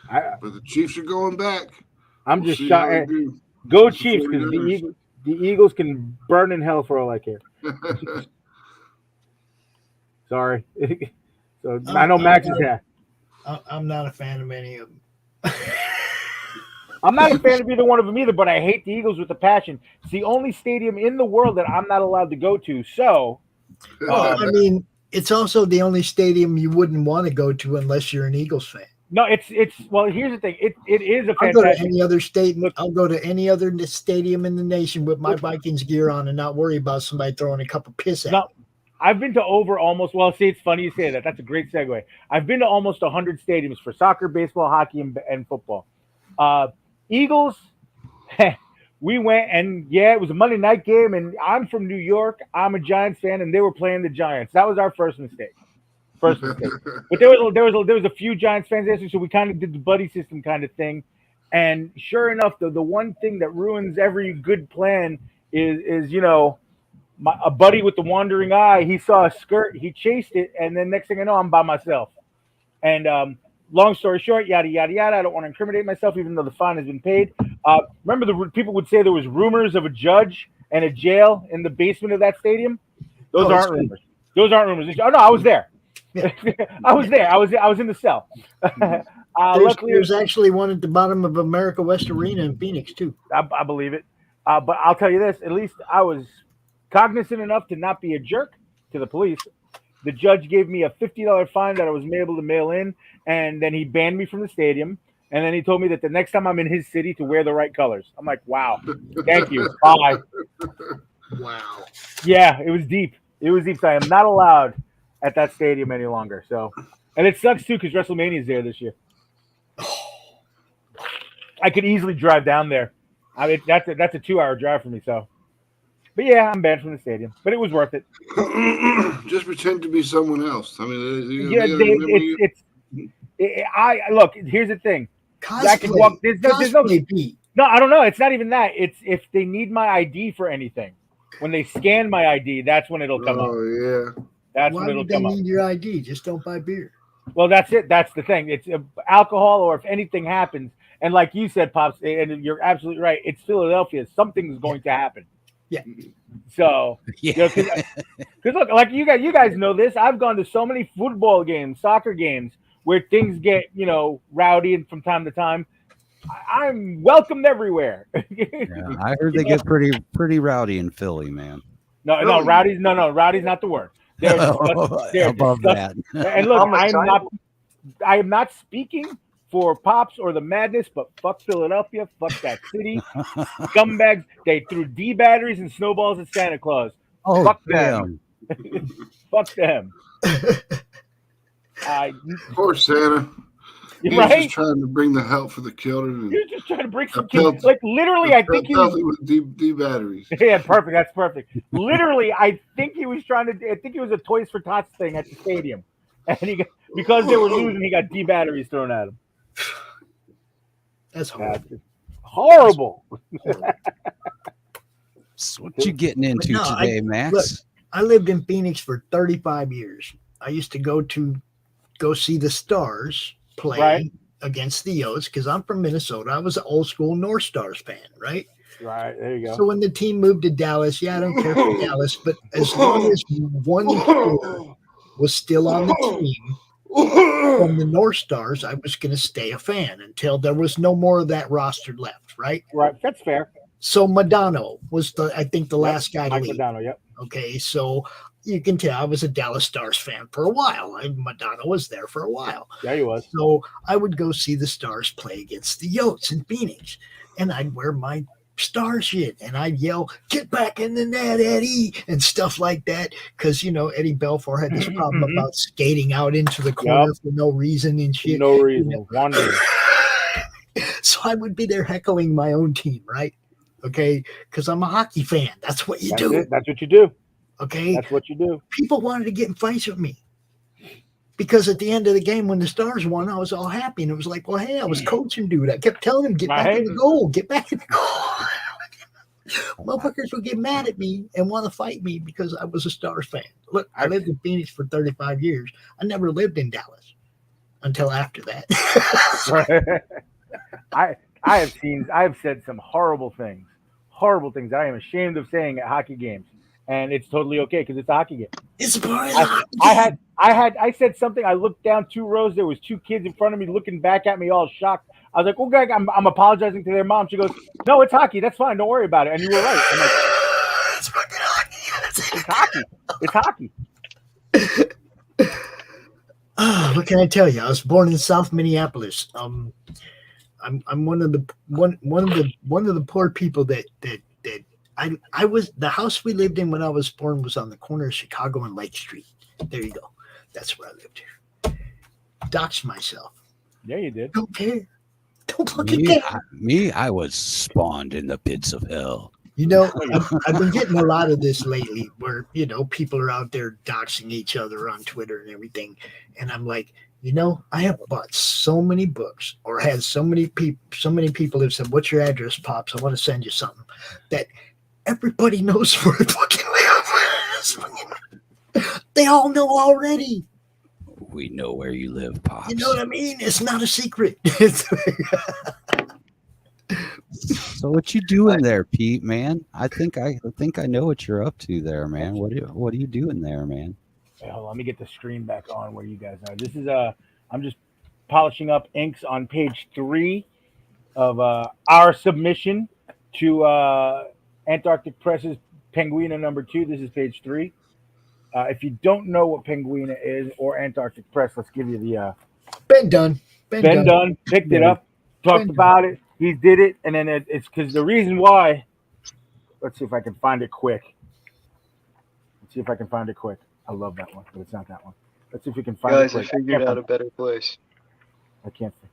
But the Chiefs are going back. I'm We'll just see how they shocked. do. Go It's the Chiefs, because 49ers. the Eagles can burn in hell for all I care. Sorry. So I know Max is there. I'm not a fan of any of them. I'm not a fan of either one of them either, but I hate the Eagles with a passion. It's the only stadium in the world that I'm not allowed to go to. So, Well, I mean, it's also the only stadium you wouldn't want to go to unless you're an Eagles fan. No, it's well. Here's the thing. It is a I'll go to fantastic. any other stadium. I'll go to any other stadium in the nation with my Vikings gear on and not worry about somebody throwing a cup of piss at me. I've been to over almost. Well, see, it's funny you say that. That's a great segue. I've been to almost 100 stadiums for soccer, baseball, hockey, and football. Eagles. We went, and yeah, it was a Monday night game, and I'm from New York. I'm a Giants fan, and they were playing the Giants. That was our first mistake. But there was a few Giants fans there, so we kind of did the buddy system kind of thing. And sure enough, the one thing that ruins every good plan is a buddy with the wandering eye. He saw a skirt, he chased it, and then next thing I know, I'm by myself. And long story short, yada yada yada. I don't want to incriminate myself, even though the fine has been paid. Remember, people would say there was rumors of a judge and a jail in the basement of that stadium. Those aren't rumors. Those aren't rumors. Oh no, I was there. Yeah. I was there. I was in the cell. There's actually one at the bottom of America West Arena in Phoenix too. I believe it. But I'll tell you this: at least I was cognizant enough to not be a jerk to the police. The judge gave me a $50 fine that I was able to mail in, and then he banned me from the stadium. And then he told me that the next time I'm in his city to wear the right colors. I'm like, wow, thank you, bye. Wow. Yeah, it was deep. It was deep. So I am not allowed at that stadium any longer. So, and it sucks too because WrestleMania is there this year. I could easily drive down there. I mean, that's a 2-hour drive for me. So, but yeah, I'm banned from the stadium. But it was worth it. Just pretend to be someone else. I mean, look. Here's the thing. I can walk. There's no. No, I don't know. It's not even that. It's if they need my ID for anything. When they scan my ID, that's when it'll come up. Oh yeah. That's Why when it'll would they come up. need your ID? Just don't buy beer. Well, that's it. That's the thing. It's alcohol, or if anything happens, and like you said, Pops, and you're absolutely right. It's Philadelphia. Something's going to happen. Yeah. So, because look, like you guys know this. I've gone to so many football games, soccer games, where things get rowdy, and from time to time, I'm welcomed everywhere. Yeah, I heard they get pretty rowdy in Philly, man. No, rowdy's rowdy's not the word. They're above that. And look, I am not speaking for Pops or the Madness, but fuck Philadelphia, fuck that city, scumbags. They threw D batteries and snowballs at Santa Claus. Oh, fuck them. Fuck them. Poor Santa. He's Right? just trying to bring the help for the children. You're just trying to bring some kids. Like literally, I think he was with D batteries. Yeah, perfect. That's perfect. Literally, I think he was a Toys for Tots thing at the stadium, and because they were losing, he got D batteries thrown at him. That's horrible. Horrible. So what you getting into today, Max? Look, I lived in Phoenix for 35 years. I used to go see the Stars play against the Yotes because I'm from Minnesota. I was an old school North Stars fan, right? Right, there you go. So when the team moved to Dallas, I don't care for Dallas, but as long as one player was still on the team from the North Stars, I was going to stay a fan until there was no more of that roster left, right? Right, that's fair. So Madonna was I think the last guy to Mike leave. Madonna, yep. Okay, so you can tell I was a Dallas Stars fan for a while. Madonna was there for a while. Yeah, he was. So I would go see the Stars play against the Yotes in Phoenix, and I'd wear my Star shit, and I'd yell, "Get back in the net, Eddie," and stuff like that, because Eddie Belfour had this problem about skating out into the corner for no reason and shit. No reason. Wondering. So I would be there heckling my own team, right? Okay, because I'm a hockey fan. That's what you do. That's what you do. Okay, that's what you do. People wanted to get in fights with me because at the end of the game, when the Stars won, I was all happy, and it was like, well, hey, I was coaching, dude. I kept telling him, get back in the goal, get back in the goal. Motherfuckers would get mad at me and want to fight me because I was a Stars fan. Look, I lived in Phoenix for 35 years. I never lived in Dallas until after that. I have said some horrible things that I am ashamed of saying at hockey games, and it's totally okay because it's a hockey game. It's I said something. I looked down 2 rows. There was 2 kids in front of me looking back at me, all shocked. I was like, "Okay, I'm apologizing to their mom." She goes, "No, it's hockey. That's fine. Don't worry about it." And you were right. I'm like, "It's fucking hockey. It's hockey. It's hockey." What can I tell you? I was born in South Minneapolis. I'm one of the poor people that I was. The house we lived in when I was born was on the corner of Chicago and Lake Street. There you go. That's where I lived here. Doxed myself. Yeah, you did. Don't care. Don't fucking care. I was spawned in the pits of hell. You know, I've been getting a lot of this lately where, you know, people are out there doxing each other on Twitter and everything. And I'm like, you know, I have bought so many books or had so many people have said, what's your address, Pops? I want to send you something, that everybody knows where I fucking live. They all know already. We know where you live, Pops. You know what I mean? It's not a secret. So what you doing there, Pete, man? I think I know what you're up to there, man. What are you doing there, man? Hey, hold on, let me get the screen back on where you guys are. This is I'm just polishing up inks on page 3 of our submission to Antarctic Press's Penguina #2. This is page 3. If you don't know what Penguina is or Antarctic Press, let's give you the Ben Dunn. Ben Dunn picked it up, talked about it. He did it, and then it's because the reason why. Let's see if I can find it quick. I love that one, but it's not that one. Let's see if we can find it. Guys, I figured out a better place. I can't see.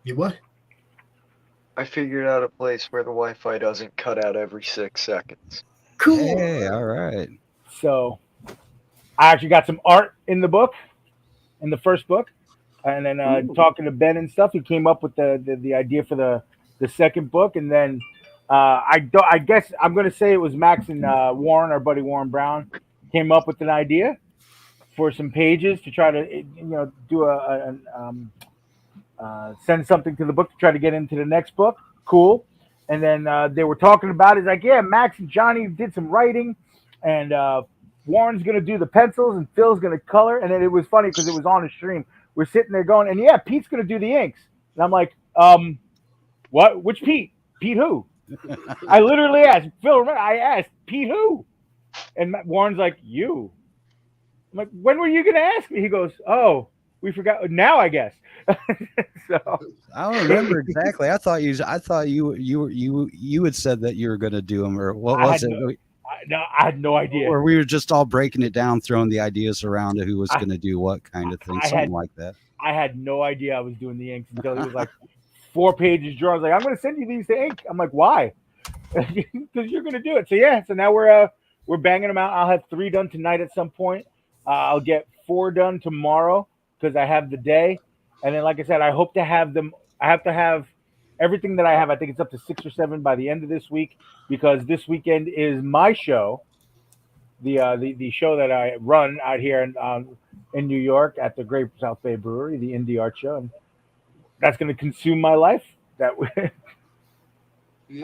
You what? I figured out a place where the Wi-Fi doesn't cut out every 6 seconds. Cool. Hey, all right. So, I actually got some art in the book, in the first book. And then talking to Ben and stuff, he came up with the idea for the second book. And then I guess I'm going to say it was Max and Warren, our buddy Warren Brown, came up with an idea for some pages to try to, do send something to the book to try to get into the next book. Cool. And then they were talking about it. It's like, yeah, Max and Johnny did some writing, and Warren's going to do the pencils, and Phil's going to color. And then it was funny because it was on a stream. We're sitting there going, and yeah, Pete's going to do the inks. And I'm like, what? Which Pete? Pete who? I literally asked Phil. Remember, I asked Pete who? And Warren's like, you. I'm like, when were you going to ask me? He goes, oh, we forgot. Now I guess. So I don't remember exactly. I thought you had said that you were going to do them, or what was it? I had no idea. Or we were just all breaking it down, throwing the ideas around of who was going to do what kind of thing, something like that. I had no idea I was doing the inks until it was like 4 pages drawn. I was like, I'm going to send you these to ink. I'm like, why? Because you're going to do it. So yeah. So now we're banging them out. I'll have 3 done tonight at some point. I'll get 4 done tomorrow because I have the day. And then, like I said, I hope to have them. I have to have everything that I have. I think it's up to 6 or 7 by the end of this week, because this weekend is my show, the show that I run out here in New York at the Great South Bay Brewery, the Indie Art Show, and that's going to consume my life. I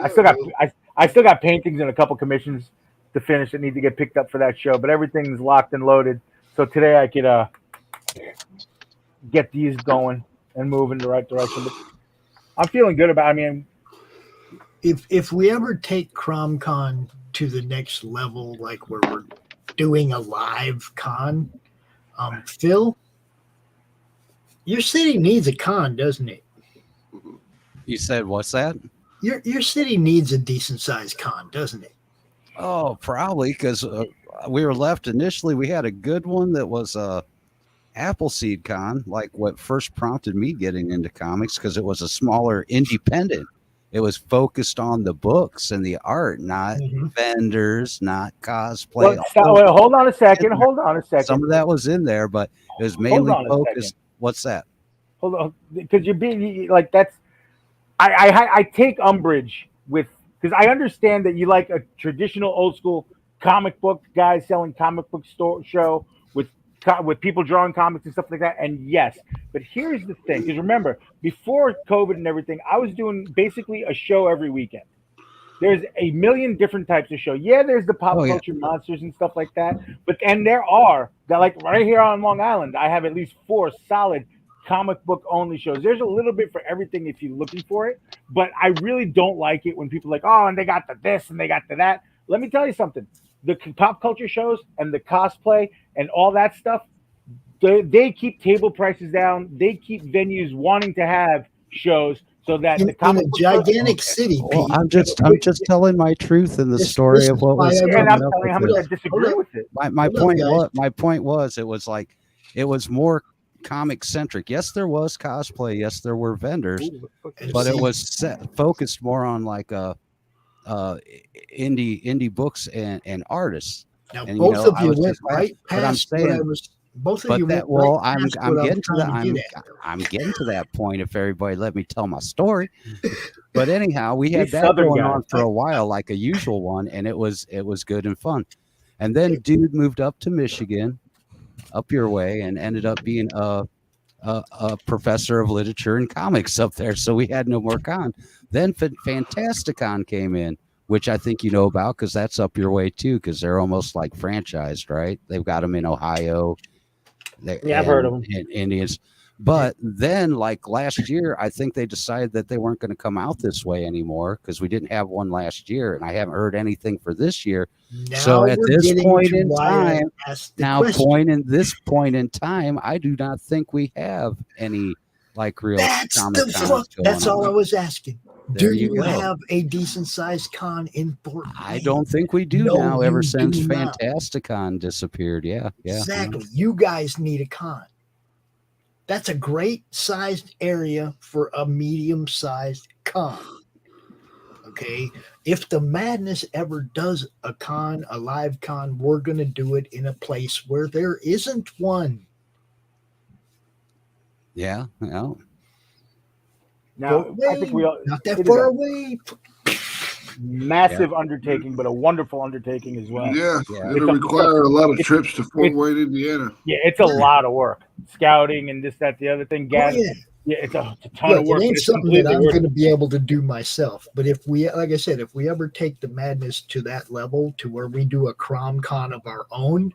still got paintings and a couple commissions to finish that need to get picked up for that show, but everything's locked and loaded. So today I could get these going and move in the right direction. But I'm feeling good about it. I mean, if we ever take CRoM Con to the next level, like where we're doing a live con, Phil, your city needs a con, doesn't it? You said, what's that? Your city needs a decent sized con, doesn't it? Oh, probably, because we were left initially. We had a good one that was Appleseed Con, like what first prompted me getting into comics, because it was a smaller independent. It was focused on the books and the art, not vendors, not cosplay. Well, hold on a second. Some of that was in there, but it was mainly focused. What's that? Hold on, because you're being like that's. I take umbrage with, because I understand that you like a traditional old school comic book guy selling comic book show with people drawing comics and stuff like that. And yes, but here's the thing, because remember, before COVID and everything, I was doing basically a show every weekend. There's a million different types of show. Yeah, there's the pop culture monsters and stuff like that. And there are, like right here on Long Island, I have at least 4 solid comic book only shows. There's a little bit for everything if you're looking for it. But I really don't like it when people are like, oh, and they got the this and they got the that. Let me tell you something. The pop culture shows and the cosplay and all that stuff, they keep table prices down. They keep venues wanting to have shows so that the in a comic book gigantic city, Well, Pete. I'm just telling my truth in the story this of is what why was I and coming I'm up telling you how with much I this. disagree with it. My point guys. was it was like it was more comic centric. Yes, there was cosplay. Yes, there were vendors, but it was focused more on like indie books and artists. Now, And both of I you was went just right but I'm past what I saying, was. Both of but you that went right I'm past what I'm getting to trying that to get at. I'm getting to that point. If everybody let me tell my story. But anyhow, we had These that Southern going guys. on for a while, like a usual one, and it was good and fun. And then dude moved up to Michigan, up your way, and ended up being a professor of literature and comics up there. So we had no more con. Then Fantasticon came in, which I think you know about because that's up your way too, because they're almost like franchised, right? They've got them in Ohio. I've heard of them. And Indians. But then, like last year, I think they decided that they weren't going to come out this way anymore because we didn't have one last year, and I haven't heard anything for this year. So at this point in time, I do not think we have any like real Comic Cons going That's all I on. was asking. There Do you you go. have a decent sized con in Fort Wayne? I don't think we do No, now. Ever you since do not. Fantasticon disappeared, yeah. Exactly. You guys need a con. That's a great sized area for a medium sized con. Okay. If the Madness ever does a con, a live con, we're going to do it in a place where there isn't one. Yeah. Now, Fort I think we Wayne, all not that it is far a away. massive undertaking, but a wonderful undertaking as well. Yeah, it'll require a lot of trips to Fort Wayne, Indiana. Yeah, it's a lot of work. Scouting and this, that, the other thing. Gas. yeah. It's a ton of work. It ain't But it's something that completely I'm worth going to it. be able to do myself. But if we, like I said, if we ever take the Madness to that level, to where we do a CRoM Con of our own,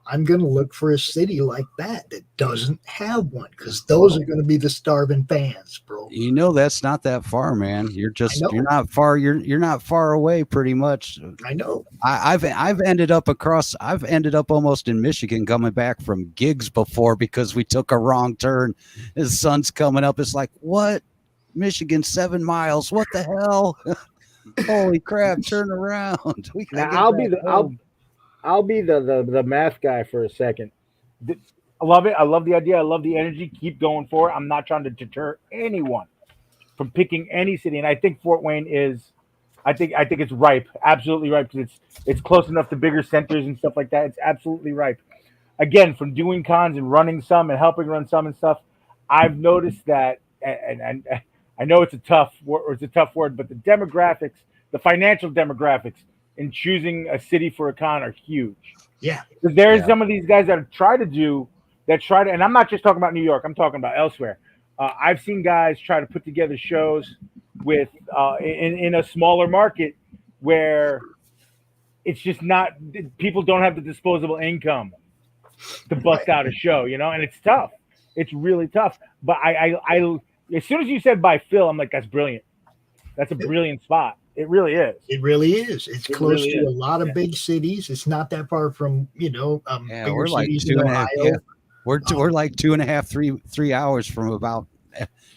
I'm going to look for a city like that doesn't have one, because those are going to be the starving fans, bro. You know that's not that far, man. You're not far. You're not far away, pretty much. I know. I've ended up almost in Michigan coming back from gigs before because we took a wrong turn. His son's coming up. It's like, what? Michigan 7 miles? What the hell? Holy crap! Turn around. We gotta Now get I'll back be the home. I'll be the math guy for a second. I love it. I love the idea. I love the energy. Keep going for it. I'm not trying to deter anyone from picking any city, and I think Fort Wayne is. I think it's ripe, absolutely ripe, because it's close enough to bigger centers and stuff like that. It's absolutely ripe. Again, from doing cons and running some and helping run some and stuff, I've noticed that, and I know it's a tough word, but the demographics, the financial demographics in choosing a city for a con are huge. Yeah. Because there's some of these guys that try to, and I'm not just talking about New York, I'm talking about elsewhere. I've seen guys try to put together shows with in a smaller market where it's just not, people don't have the disposable income to bust out a show, and it's tough. It's really tough. But I as soon as you said by Phil, I'm like, that's brilliant. That's a brilliant spot. It really is. It really is. It's close really to is. a lot of big cities. It's not that far from, bigger we're like cities two in and a half. Ohio. Yeah. We're like 2.5, 3 hours from about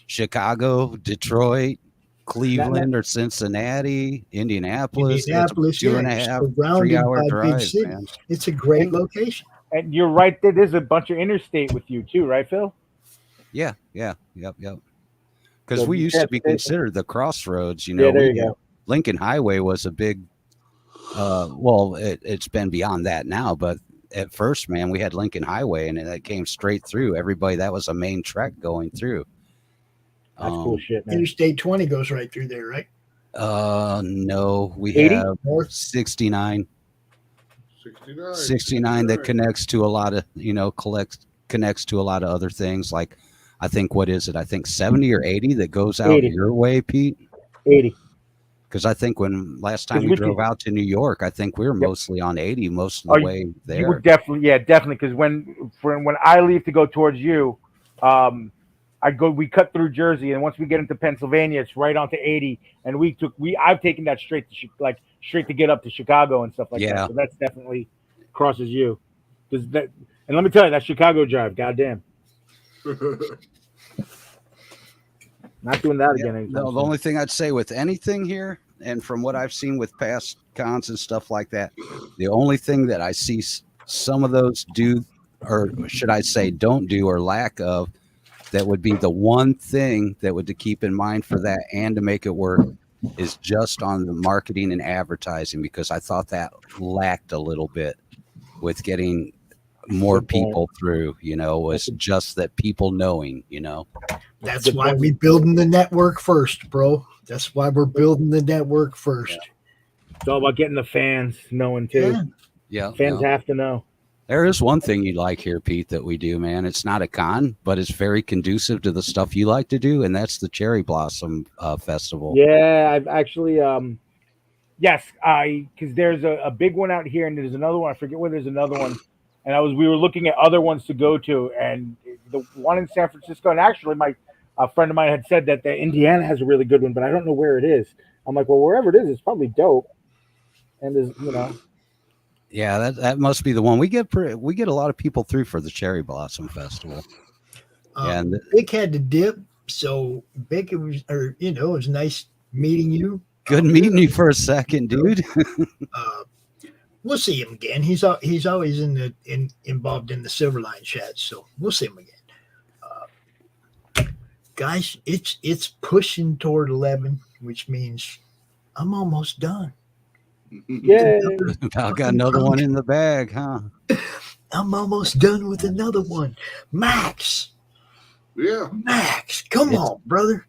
Chicago, Detroit, Cleveland, or Cincinnati, Indianapolis. It's two and a half, 3 hour drive, man. It's a great location. And you're right there. There's a bunch of interstate with you too, right, Phil? Yeah. Yep. Because So we used to be that's- considered the crossroads. Yeah, there you go. Lincoln Highway was a big. It's been beyond that now, but at first, man, we had Lincoln Highway, and that came straight through. Everybody, that was a main trek going through. That's cool shit, man. Interstate 20 goes right through there, right? No, we 80? have 69. 69 that connects to a lot of, connects to a lot of other things. Like, I think, what is it? I think 70 or 80 that goes out 80. your way, Pete. 80. Because I think when last time we drove out to New York, I think we were mostly on 80 most of the way there. You were definitely. Because when I leave to go towards you, we cut through Jersey, and once we get into Pennsylvania, it's right onto 80, and I've taken that straight to get up to Chicago and stuff like that. So that's definitely crosses you, because And let me tell you, that Chicago drive, goddamn. Not doing that again. anytime No, the soon. only thing I'd say with anything here, and from what I've seen with past cons and stuff like that, the only thing that I see some of those do, or should I say don't do, or lack of, that would be the one thing that would to keep in mind for that and to make it work, is just on the marketing and advertising, because I thought that lacked a little bit with getting more people through, was just that people knowing, That's why we building the network first, bro. That's why we're building the network first. It's all about getting the fans knowing too. Yeah. Fans have to know. There is one thing you like here, Pete, that we do, man. It's not a con, but it's very conducive to the stuff you like to do, and that's the Cherry Blossom Festival. Yeah, I've actually, yes, because there's a big one out here, and there's another one. I forget where there's another one. And we were looking at other ones to go to, and the one in San Francisco, and actually a friend of mine had said that Indiana has a really good one, but I don't know where it is. I'm like, well, wherever it is, it's probably dope. And there's, Yeah, that must be the one. We get a lot of people through for the Cherry Blossom Festival. And Vic had to dip, so Vic, it was nice meeting you. Good meeting you for a second, dude. We'll see him again. He's always involved in the Silverline chat, so we'll see him again. Guys, it's pushing toward 11, which means I'm almost done. Yeah, I got another one in the bag, huh? I'm almost done with another one. Max. Yeah. Max, come on, brother.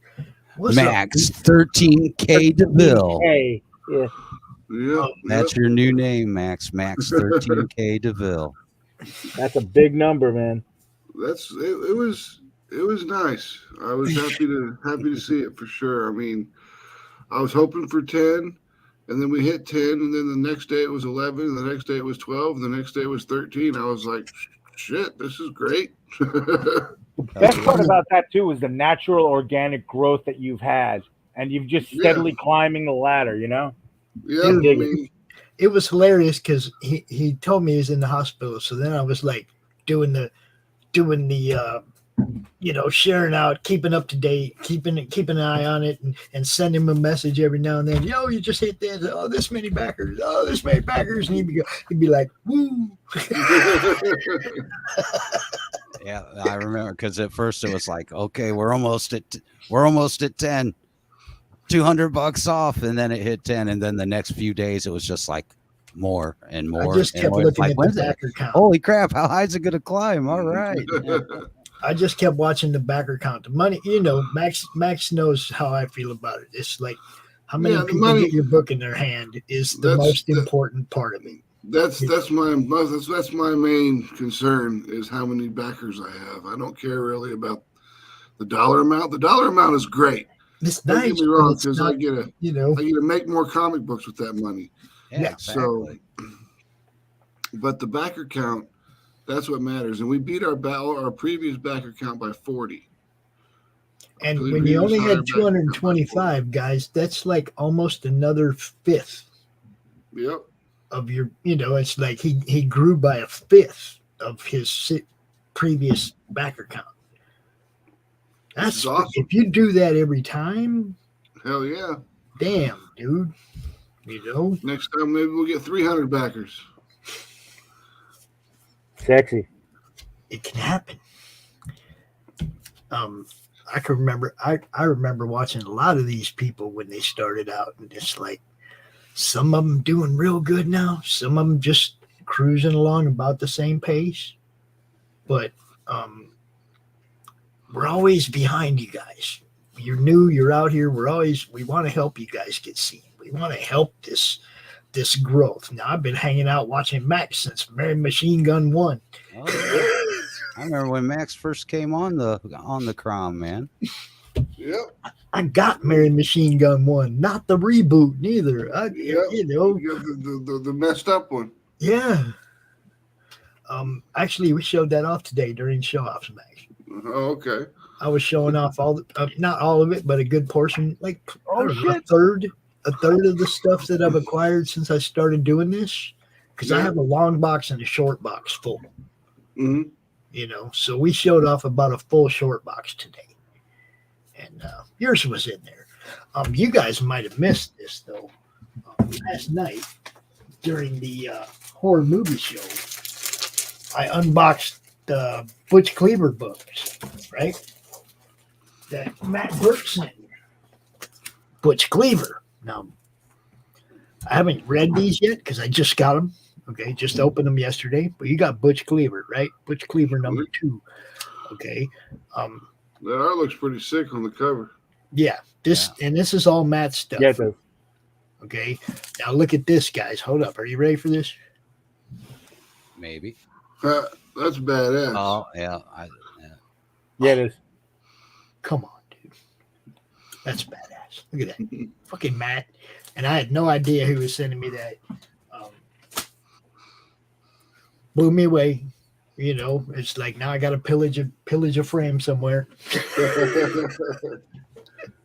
What's Max, 13K Devill. Hey, yeah. Yeah. That's your new name, Max. Max 13K Devill. That's a big number, man. It was nice. I was happy to see it for sure. I mean, I was hoping for 10. And then we hit 10, and then the next day it was 11, and the next day it was 12, and the next day it was 13. I was like, shit, this is great. The best part about that, too, is the natural organic growth that you've had, and you've just steadily climbing the ladder, Yeah, it was hilarious because he told me he's in the hospital. So then I was like doing the sharing out, keeping up to date, keeping an eye on it, and send him a message every now and then. Yo, you just hit this. Oh, this many backers. Oh, this many backers. And he'd be like, woo. Yeah, I remember because at first it was like, okay, we're almost at 10, $200 off, and then it hit 10, and then the next few days it was just like more and more. I just kept looking at the backer count. Holy crap! How high is it going to climb? All right. I just kept watching the backer count. The money, Max knows how I feel about it. It's like how many people get your book in their hand is the most important part of it. That's my main concern is how many backers I have. I don't care really about the dollar amount. The dollar amount is great. It's don't nice, get me wrong, but it's because not, I get to make more comic books with that money. Yeah, exactly. But the backer count, that's what matters. And we beat our previous backer count by 40. And when you only had 225 guys, that's like almost another fifth. Yep. Of your, it's like he grew by a fifth of his previous backer count. That's awesome. If you do that every time. Hell yeah. Damn, dude. Next time maybe we'll get 300 backers. Sexy. It can happen. I can remember. I remember watching a lot of these people when they started out, and it's like some of them doing real good now. Some of them just cruising along about the same pace. But we're always behind you guys. You're new. You're out here. We want to help you guys get seen. We want to help this growth. Now I've been hanging out watching Max since Mary Machine Gun 1. Oh, I remember when Max first came on the CRoM, man. Yep. I got Mary Machine Gun 1, not the reboot neither. The messed up one. Yeah. Actually, we showed that off today during show-offs, Max. Oh, okay. I was showing off not all of it, but a good portion, like a third of the stuff that I've acquired since I started doing this, because I have a long box and a short box full. Mm-hmm. You know, so we showed off about a full short box today, and yours was in there. You guys might have missed this though. Last night during the horror movie show, I unboxed the Butch Cleaver books, right? That Matt Burke sent me. Butch Cleaver. Now, I haven't read these yet because I just got them. Okay, just opened them yesterday. But you got Butch Cleaver, right? Butch Cleaver number 2. Okay. That art looks pretty sick on the cover. Yeah. And this is all Matt's stuff. Yeah, it does. Okay. Now look at this, guys. Hold up. Are you ready for this? Maybe. That's badass. Oh, yeah. Yeah, it is. Come on, dude. That's badass. Look at that. Fucking Matt. And I had no idea who was sending me that. Blew me away. You know, it's like now I got to pillage a frame somewhere.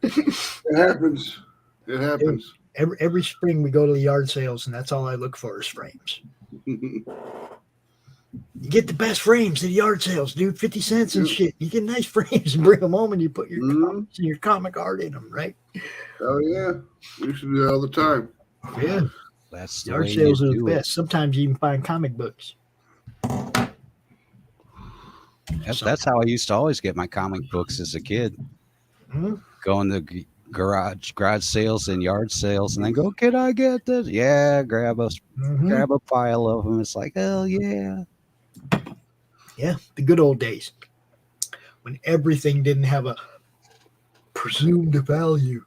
It happens. It happens. Every spring we go to the yard sales, and that's all I look for is frames. You get the best frames at the yard sales, dude. 50 cents and shit. You get nice frames and bring them home, and you put your comics and your comic art in them, right? Oh yeah, we used to do that all the time. Yeah, that's the yard way sales you are the do best. Sometimes you even find comic books. That's how I used to always get my comic books as a kid. Going to garage sales and yard sales, and then go, can I get this? Yeah, grab a pile of them. It's like, hell yeah. Yeah, the good old days when everything didn't have a presumed value.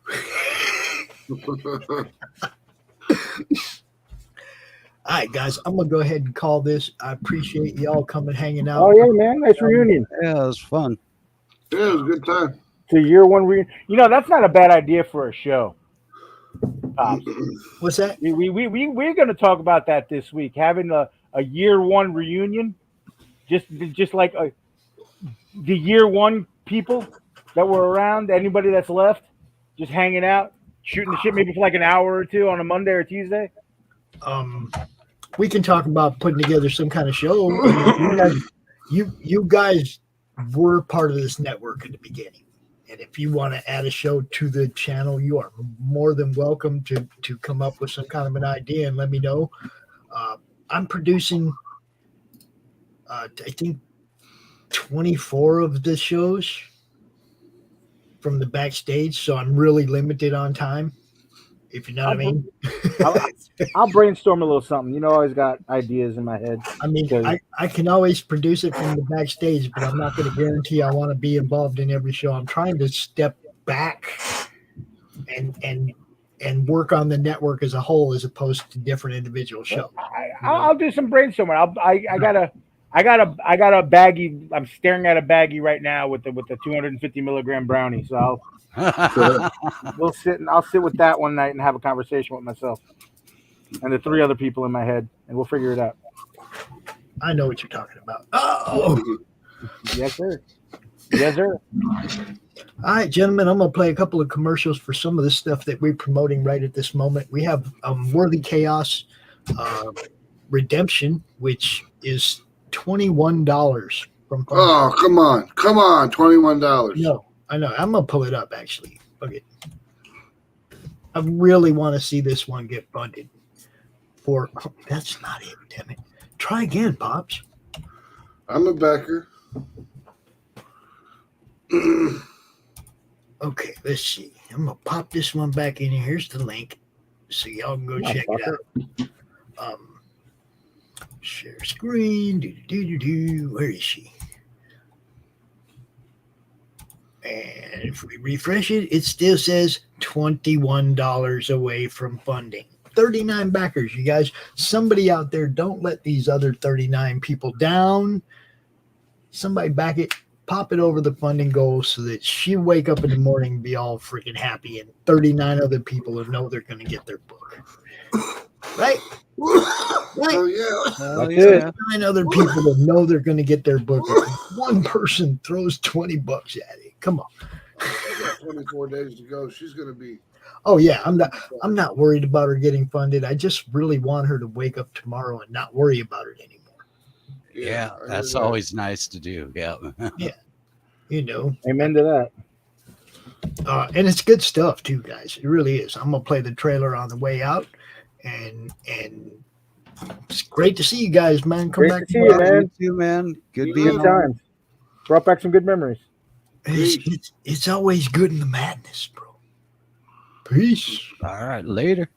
All right, guys, I'm gonna go ahead and call this. I appreciate y'all coming, hanging out. Oh yeah, man, nice reunion. Yeah, it was fun. Yeah, it was a good time. So year one reunion. You know, that's not a bad idea for a show. What's that? We're going to talk about that this week. Having a year one reunion, just like the year one people that were around. Anybody that's left, just hanging out, shooting the shit, maybe for like an hour or two on a Monday or Tuesday. We can talk about putting together some kind of show. You guys were part of this network at the beginning. And if you want to add a show to the channel, you are more than welcome to come up with some kind of an idea and let me know. I'm producing, I think, 24 of the shows from the backstage, so I'm really limited on time, if you know what I mean. I'll brainstorm a little something. You know, I always got ideas in my head. I mean, I can always produce it from the backstage, but I'm not going to guarantee I want to be involved in every show. I'm trying to step back and work on the network as a whole, as opposed to different individual shows. I'll do some brainstorming. I got a baggie. I'm staring at a baggie right now with the 250 milligram brownie. So I'll sit with that one night and have a conversation with myself and the 3 other people in my head, and we'll figure it out. I know what you're talking about. Oh, yes, sir. Yes, sir. All right, gentlemen, I'm going to play a couple of commercials for some of the stuff that we're promoting right at this moment. We have Worthy Chaos Redemption, which is $21 from. Oh, come on, $21. No, I know. I'm going to pull it up, actually. Okay. I really want to see this one get funded. That's not it, damn it. Try again, Pops. I'm a backer. Okay, let's see. I'm going to pop this one back in here. Here's the link so y'all can go check it out. Share screen. Where is she? And if we refresh it, it still says $21 away from funding. 39 backers, you guys. Somebody out there, don't let these other 39 people down. Somebody back it, pop it over the funding goal so that she wake up in the morning and be all freaking happy, and 39 other people will know they're going to get their book. Right? Right? Oh, yeah. That's it. 9 other people will know they're going to get their book. If one person throws $20 at it. Come on. I got 24 days to go. She's going to be. Oh yeah, I'm not worried about her getting funded. I just really want her to wake up tomorrow and not worry about it anymore. Yeah, I heard that's that. always nice to do. Yeah. Yeah. You know. Amen to that. And it's good stuff too, guys. It really is. I'm gonna play the trailer on the way out, and it's great to see you guys, man. Come Great back to see you, man. You too, man. Good Good being on. times. Brought back some good memories. It's always good in the madness, bro. Peace. All right, later.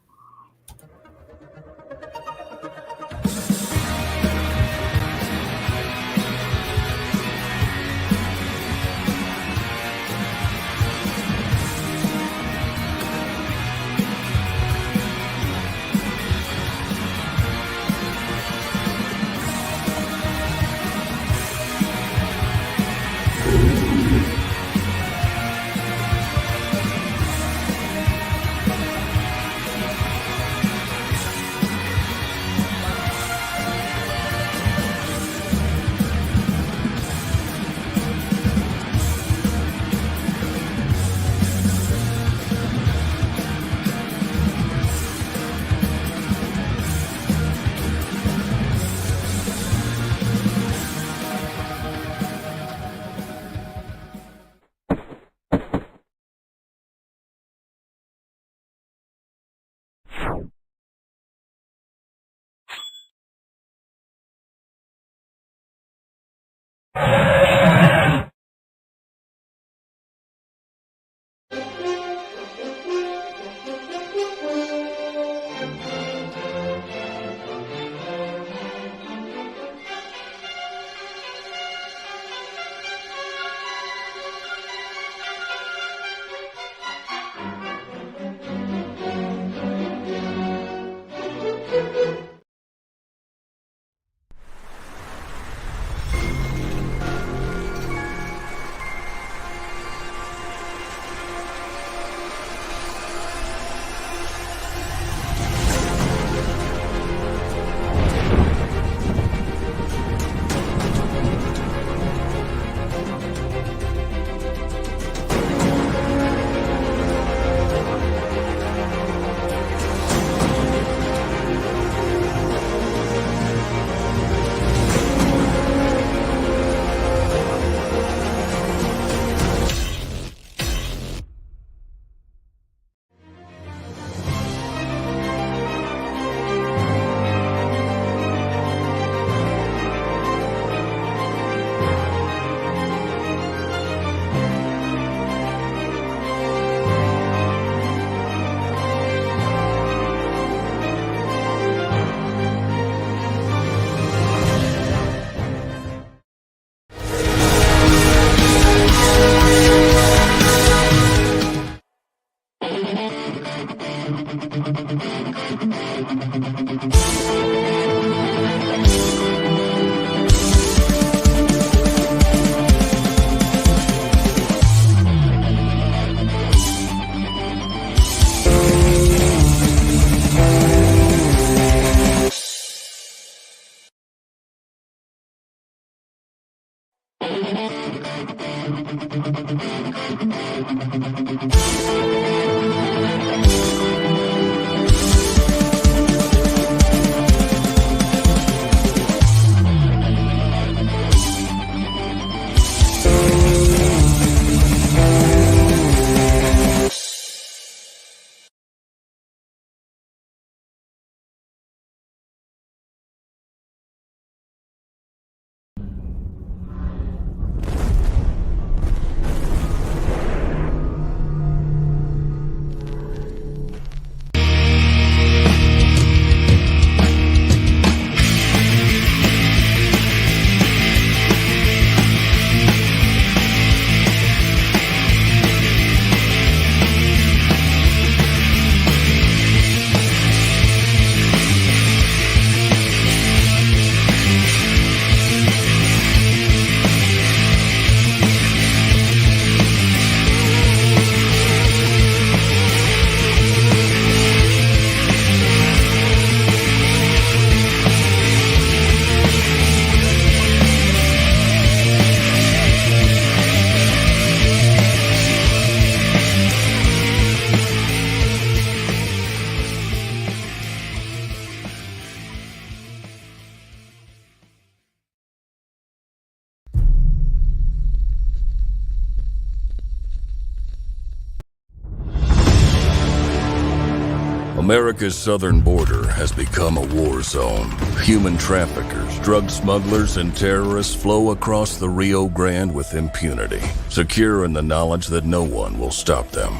America's southern border has become a war zone. Human traffickers, drug smugglers, and terrorists flow across the Rio Grande with impunity, secure in the knowledge that no one will stop them.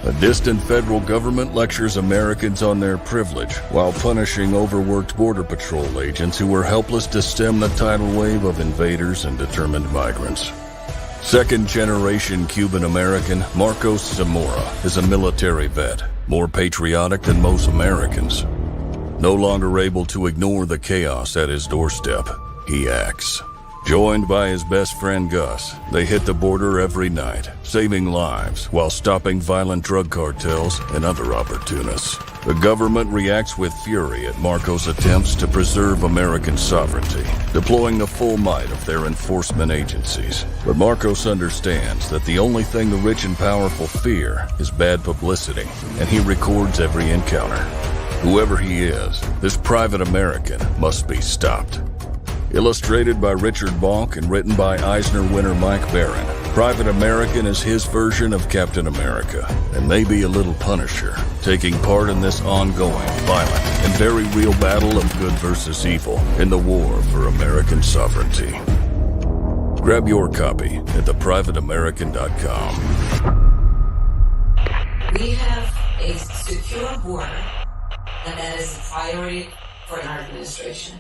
A distant federal government lectures Americans on their privilege while punishing overworked border patrol agents who were helpless to stem the tidal wave of invaders and determined migrants. Second-generation Cuban-American Marcos Zamora is a military vet, more patriotic than most Americans. No longer able to ignore the chaos at his doorstep, he acts. Joined by his best friend Gus, they hit the border every night, saving lives while stopping violent drug cartels and other opportunists. The government reacts with fury at Marcos' attempts to preserve American sovereignty, deploying the full might of their enforcement agencies. But Marcos understands that the only thing the rich and powerful fear is bad publicity, and he records every encounter. Whoever he is, this private American must be stopped. Illustrated by Richard Bonk and written by Eisner winner Mike Baron, Private American is his version of Captain America, and maybe a little Punisher, taking part in this ongoing, violent, and very real battle of good versus evil in the war for American sovereignty. Grab your copy at theprivateamerican.com. We have a secure border, and that is a priority for our administration.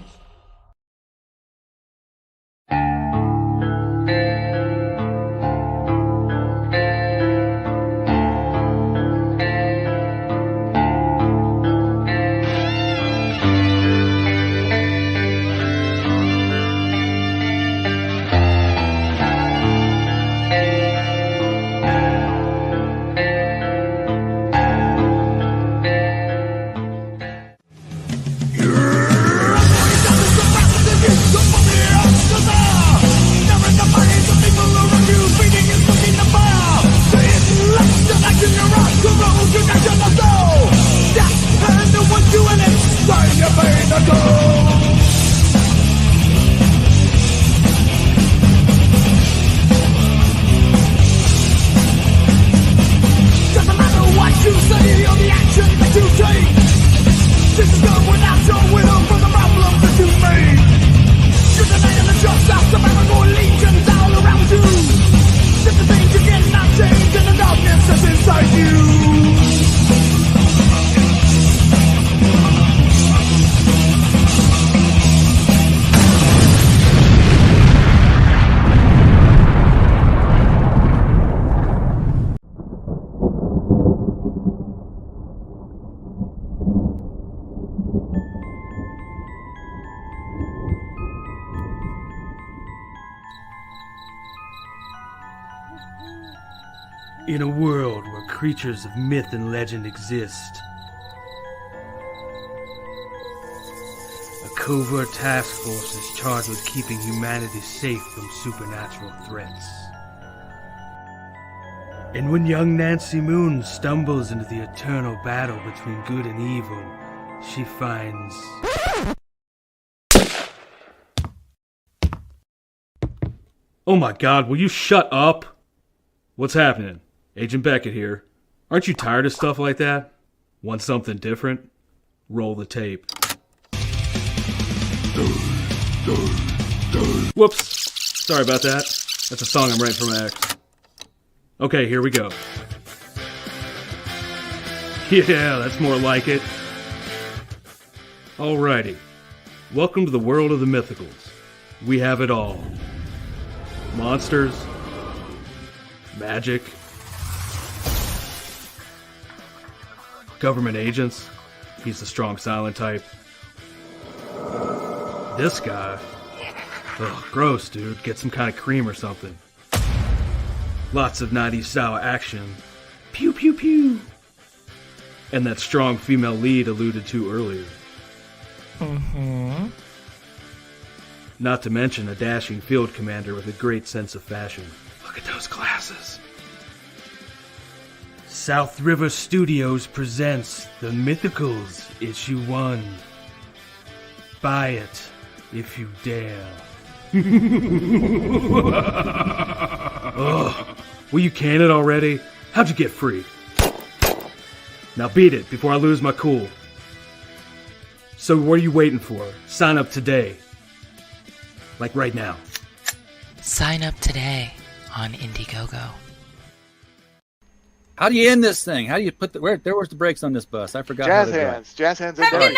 In a world where creatures of myth and legend exist, a covert task force is charged with keeping humanity safe from supernatural threats. And when young Nancy Moon stumbles into the eternal battle between good and evil, she finds... Oh my god, will you shut up? What's happening? Agent Beckett here. Aren't you tired of stuff like that? Want something different? Roll the tape. Whoops. Sorry about that. That's a song I'm writing for my ex. Okay, here we go. Yeah, that's more like it. Alrighty. Welcome to the world of the mythicals. We have it all. Monsters. Magic. Government agents. He's the strong silent type. This guy. Ugh, gross, dude. Get some kind of cream or something. Lots of 90s style action. Pew pew pew. And that strong female lead alluded to earlier. Mm-hmm. Not to mention a dashing field commander with a great sense of fashion. Look at those glasses. South River Studios presents The Mythicals, Issue 1. Buy it, if you dare. Ugh, will you can it already? How'd you get free? Now beat it before I lose my cool. So what are you waiting for? Sign up today. Like right now. Sign up today on Indiegogo. How do you end this thing? How do you put the where's the brakes on this bus? I forgot. Jazz how to do it. hands. Jazz hands are done.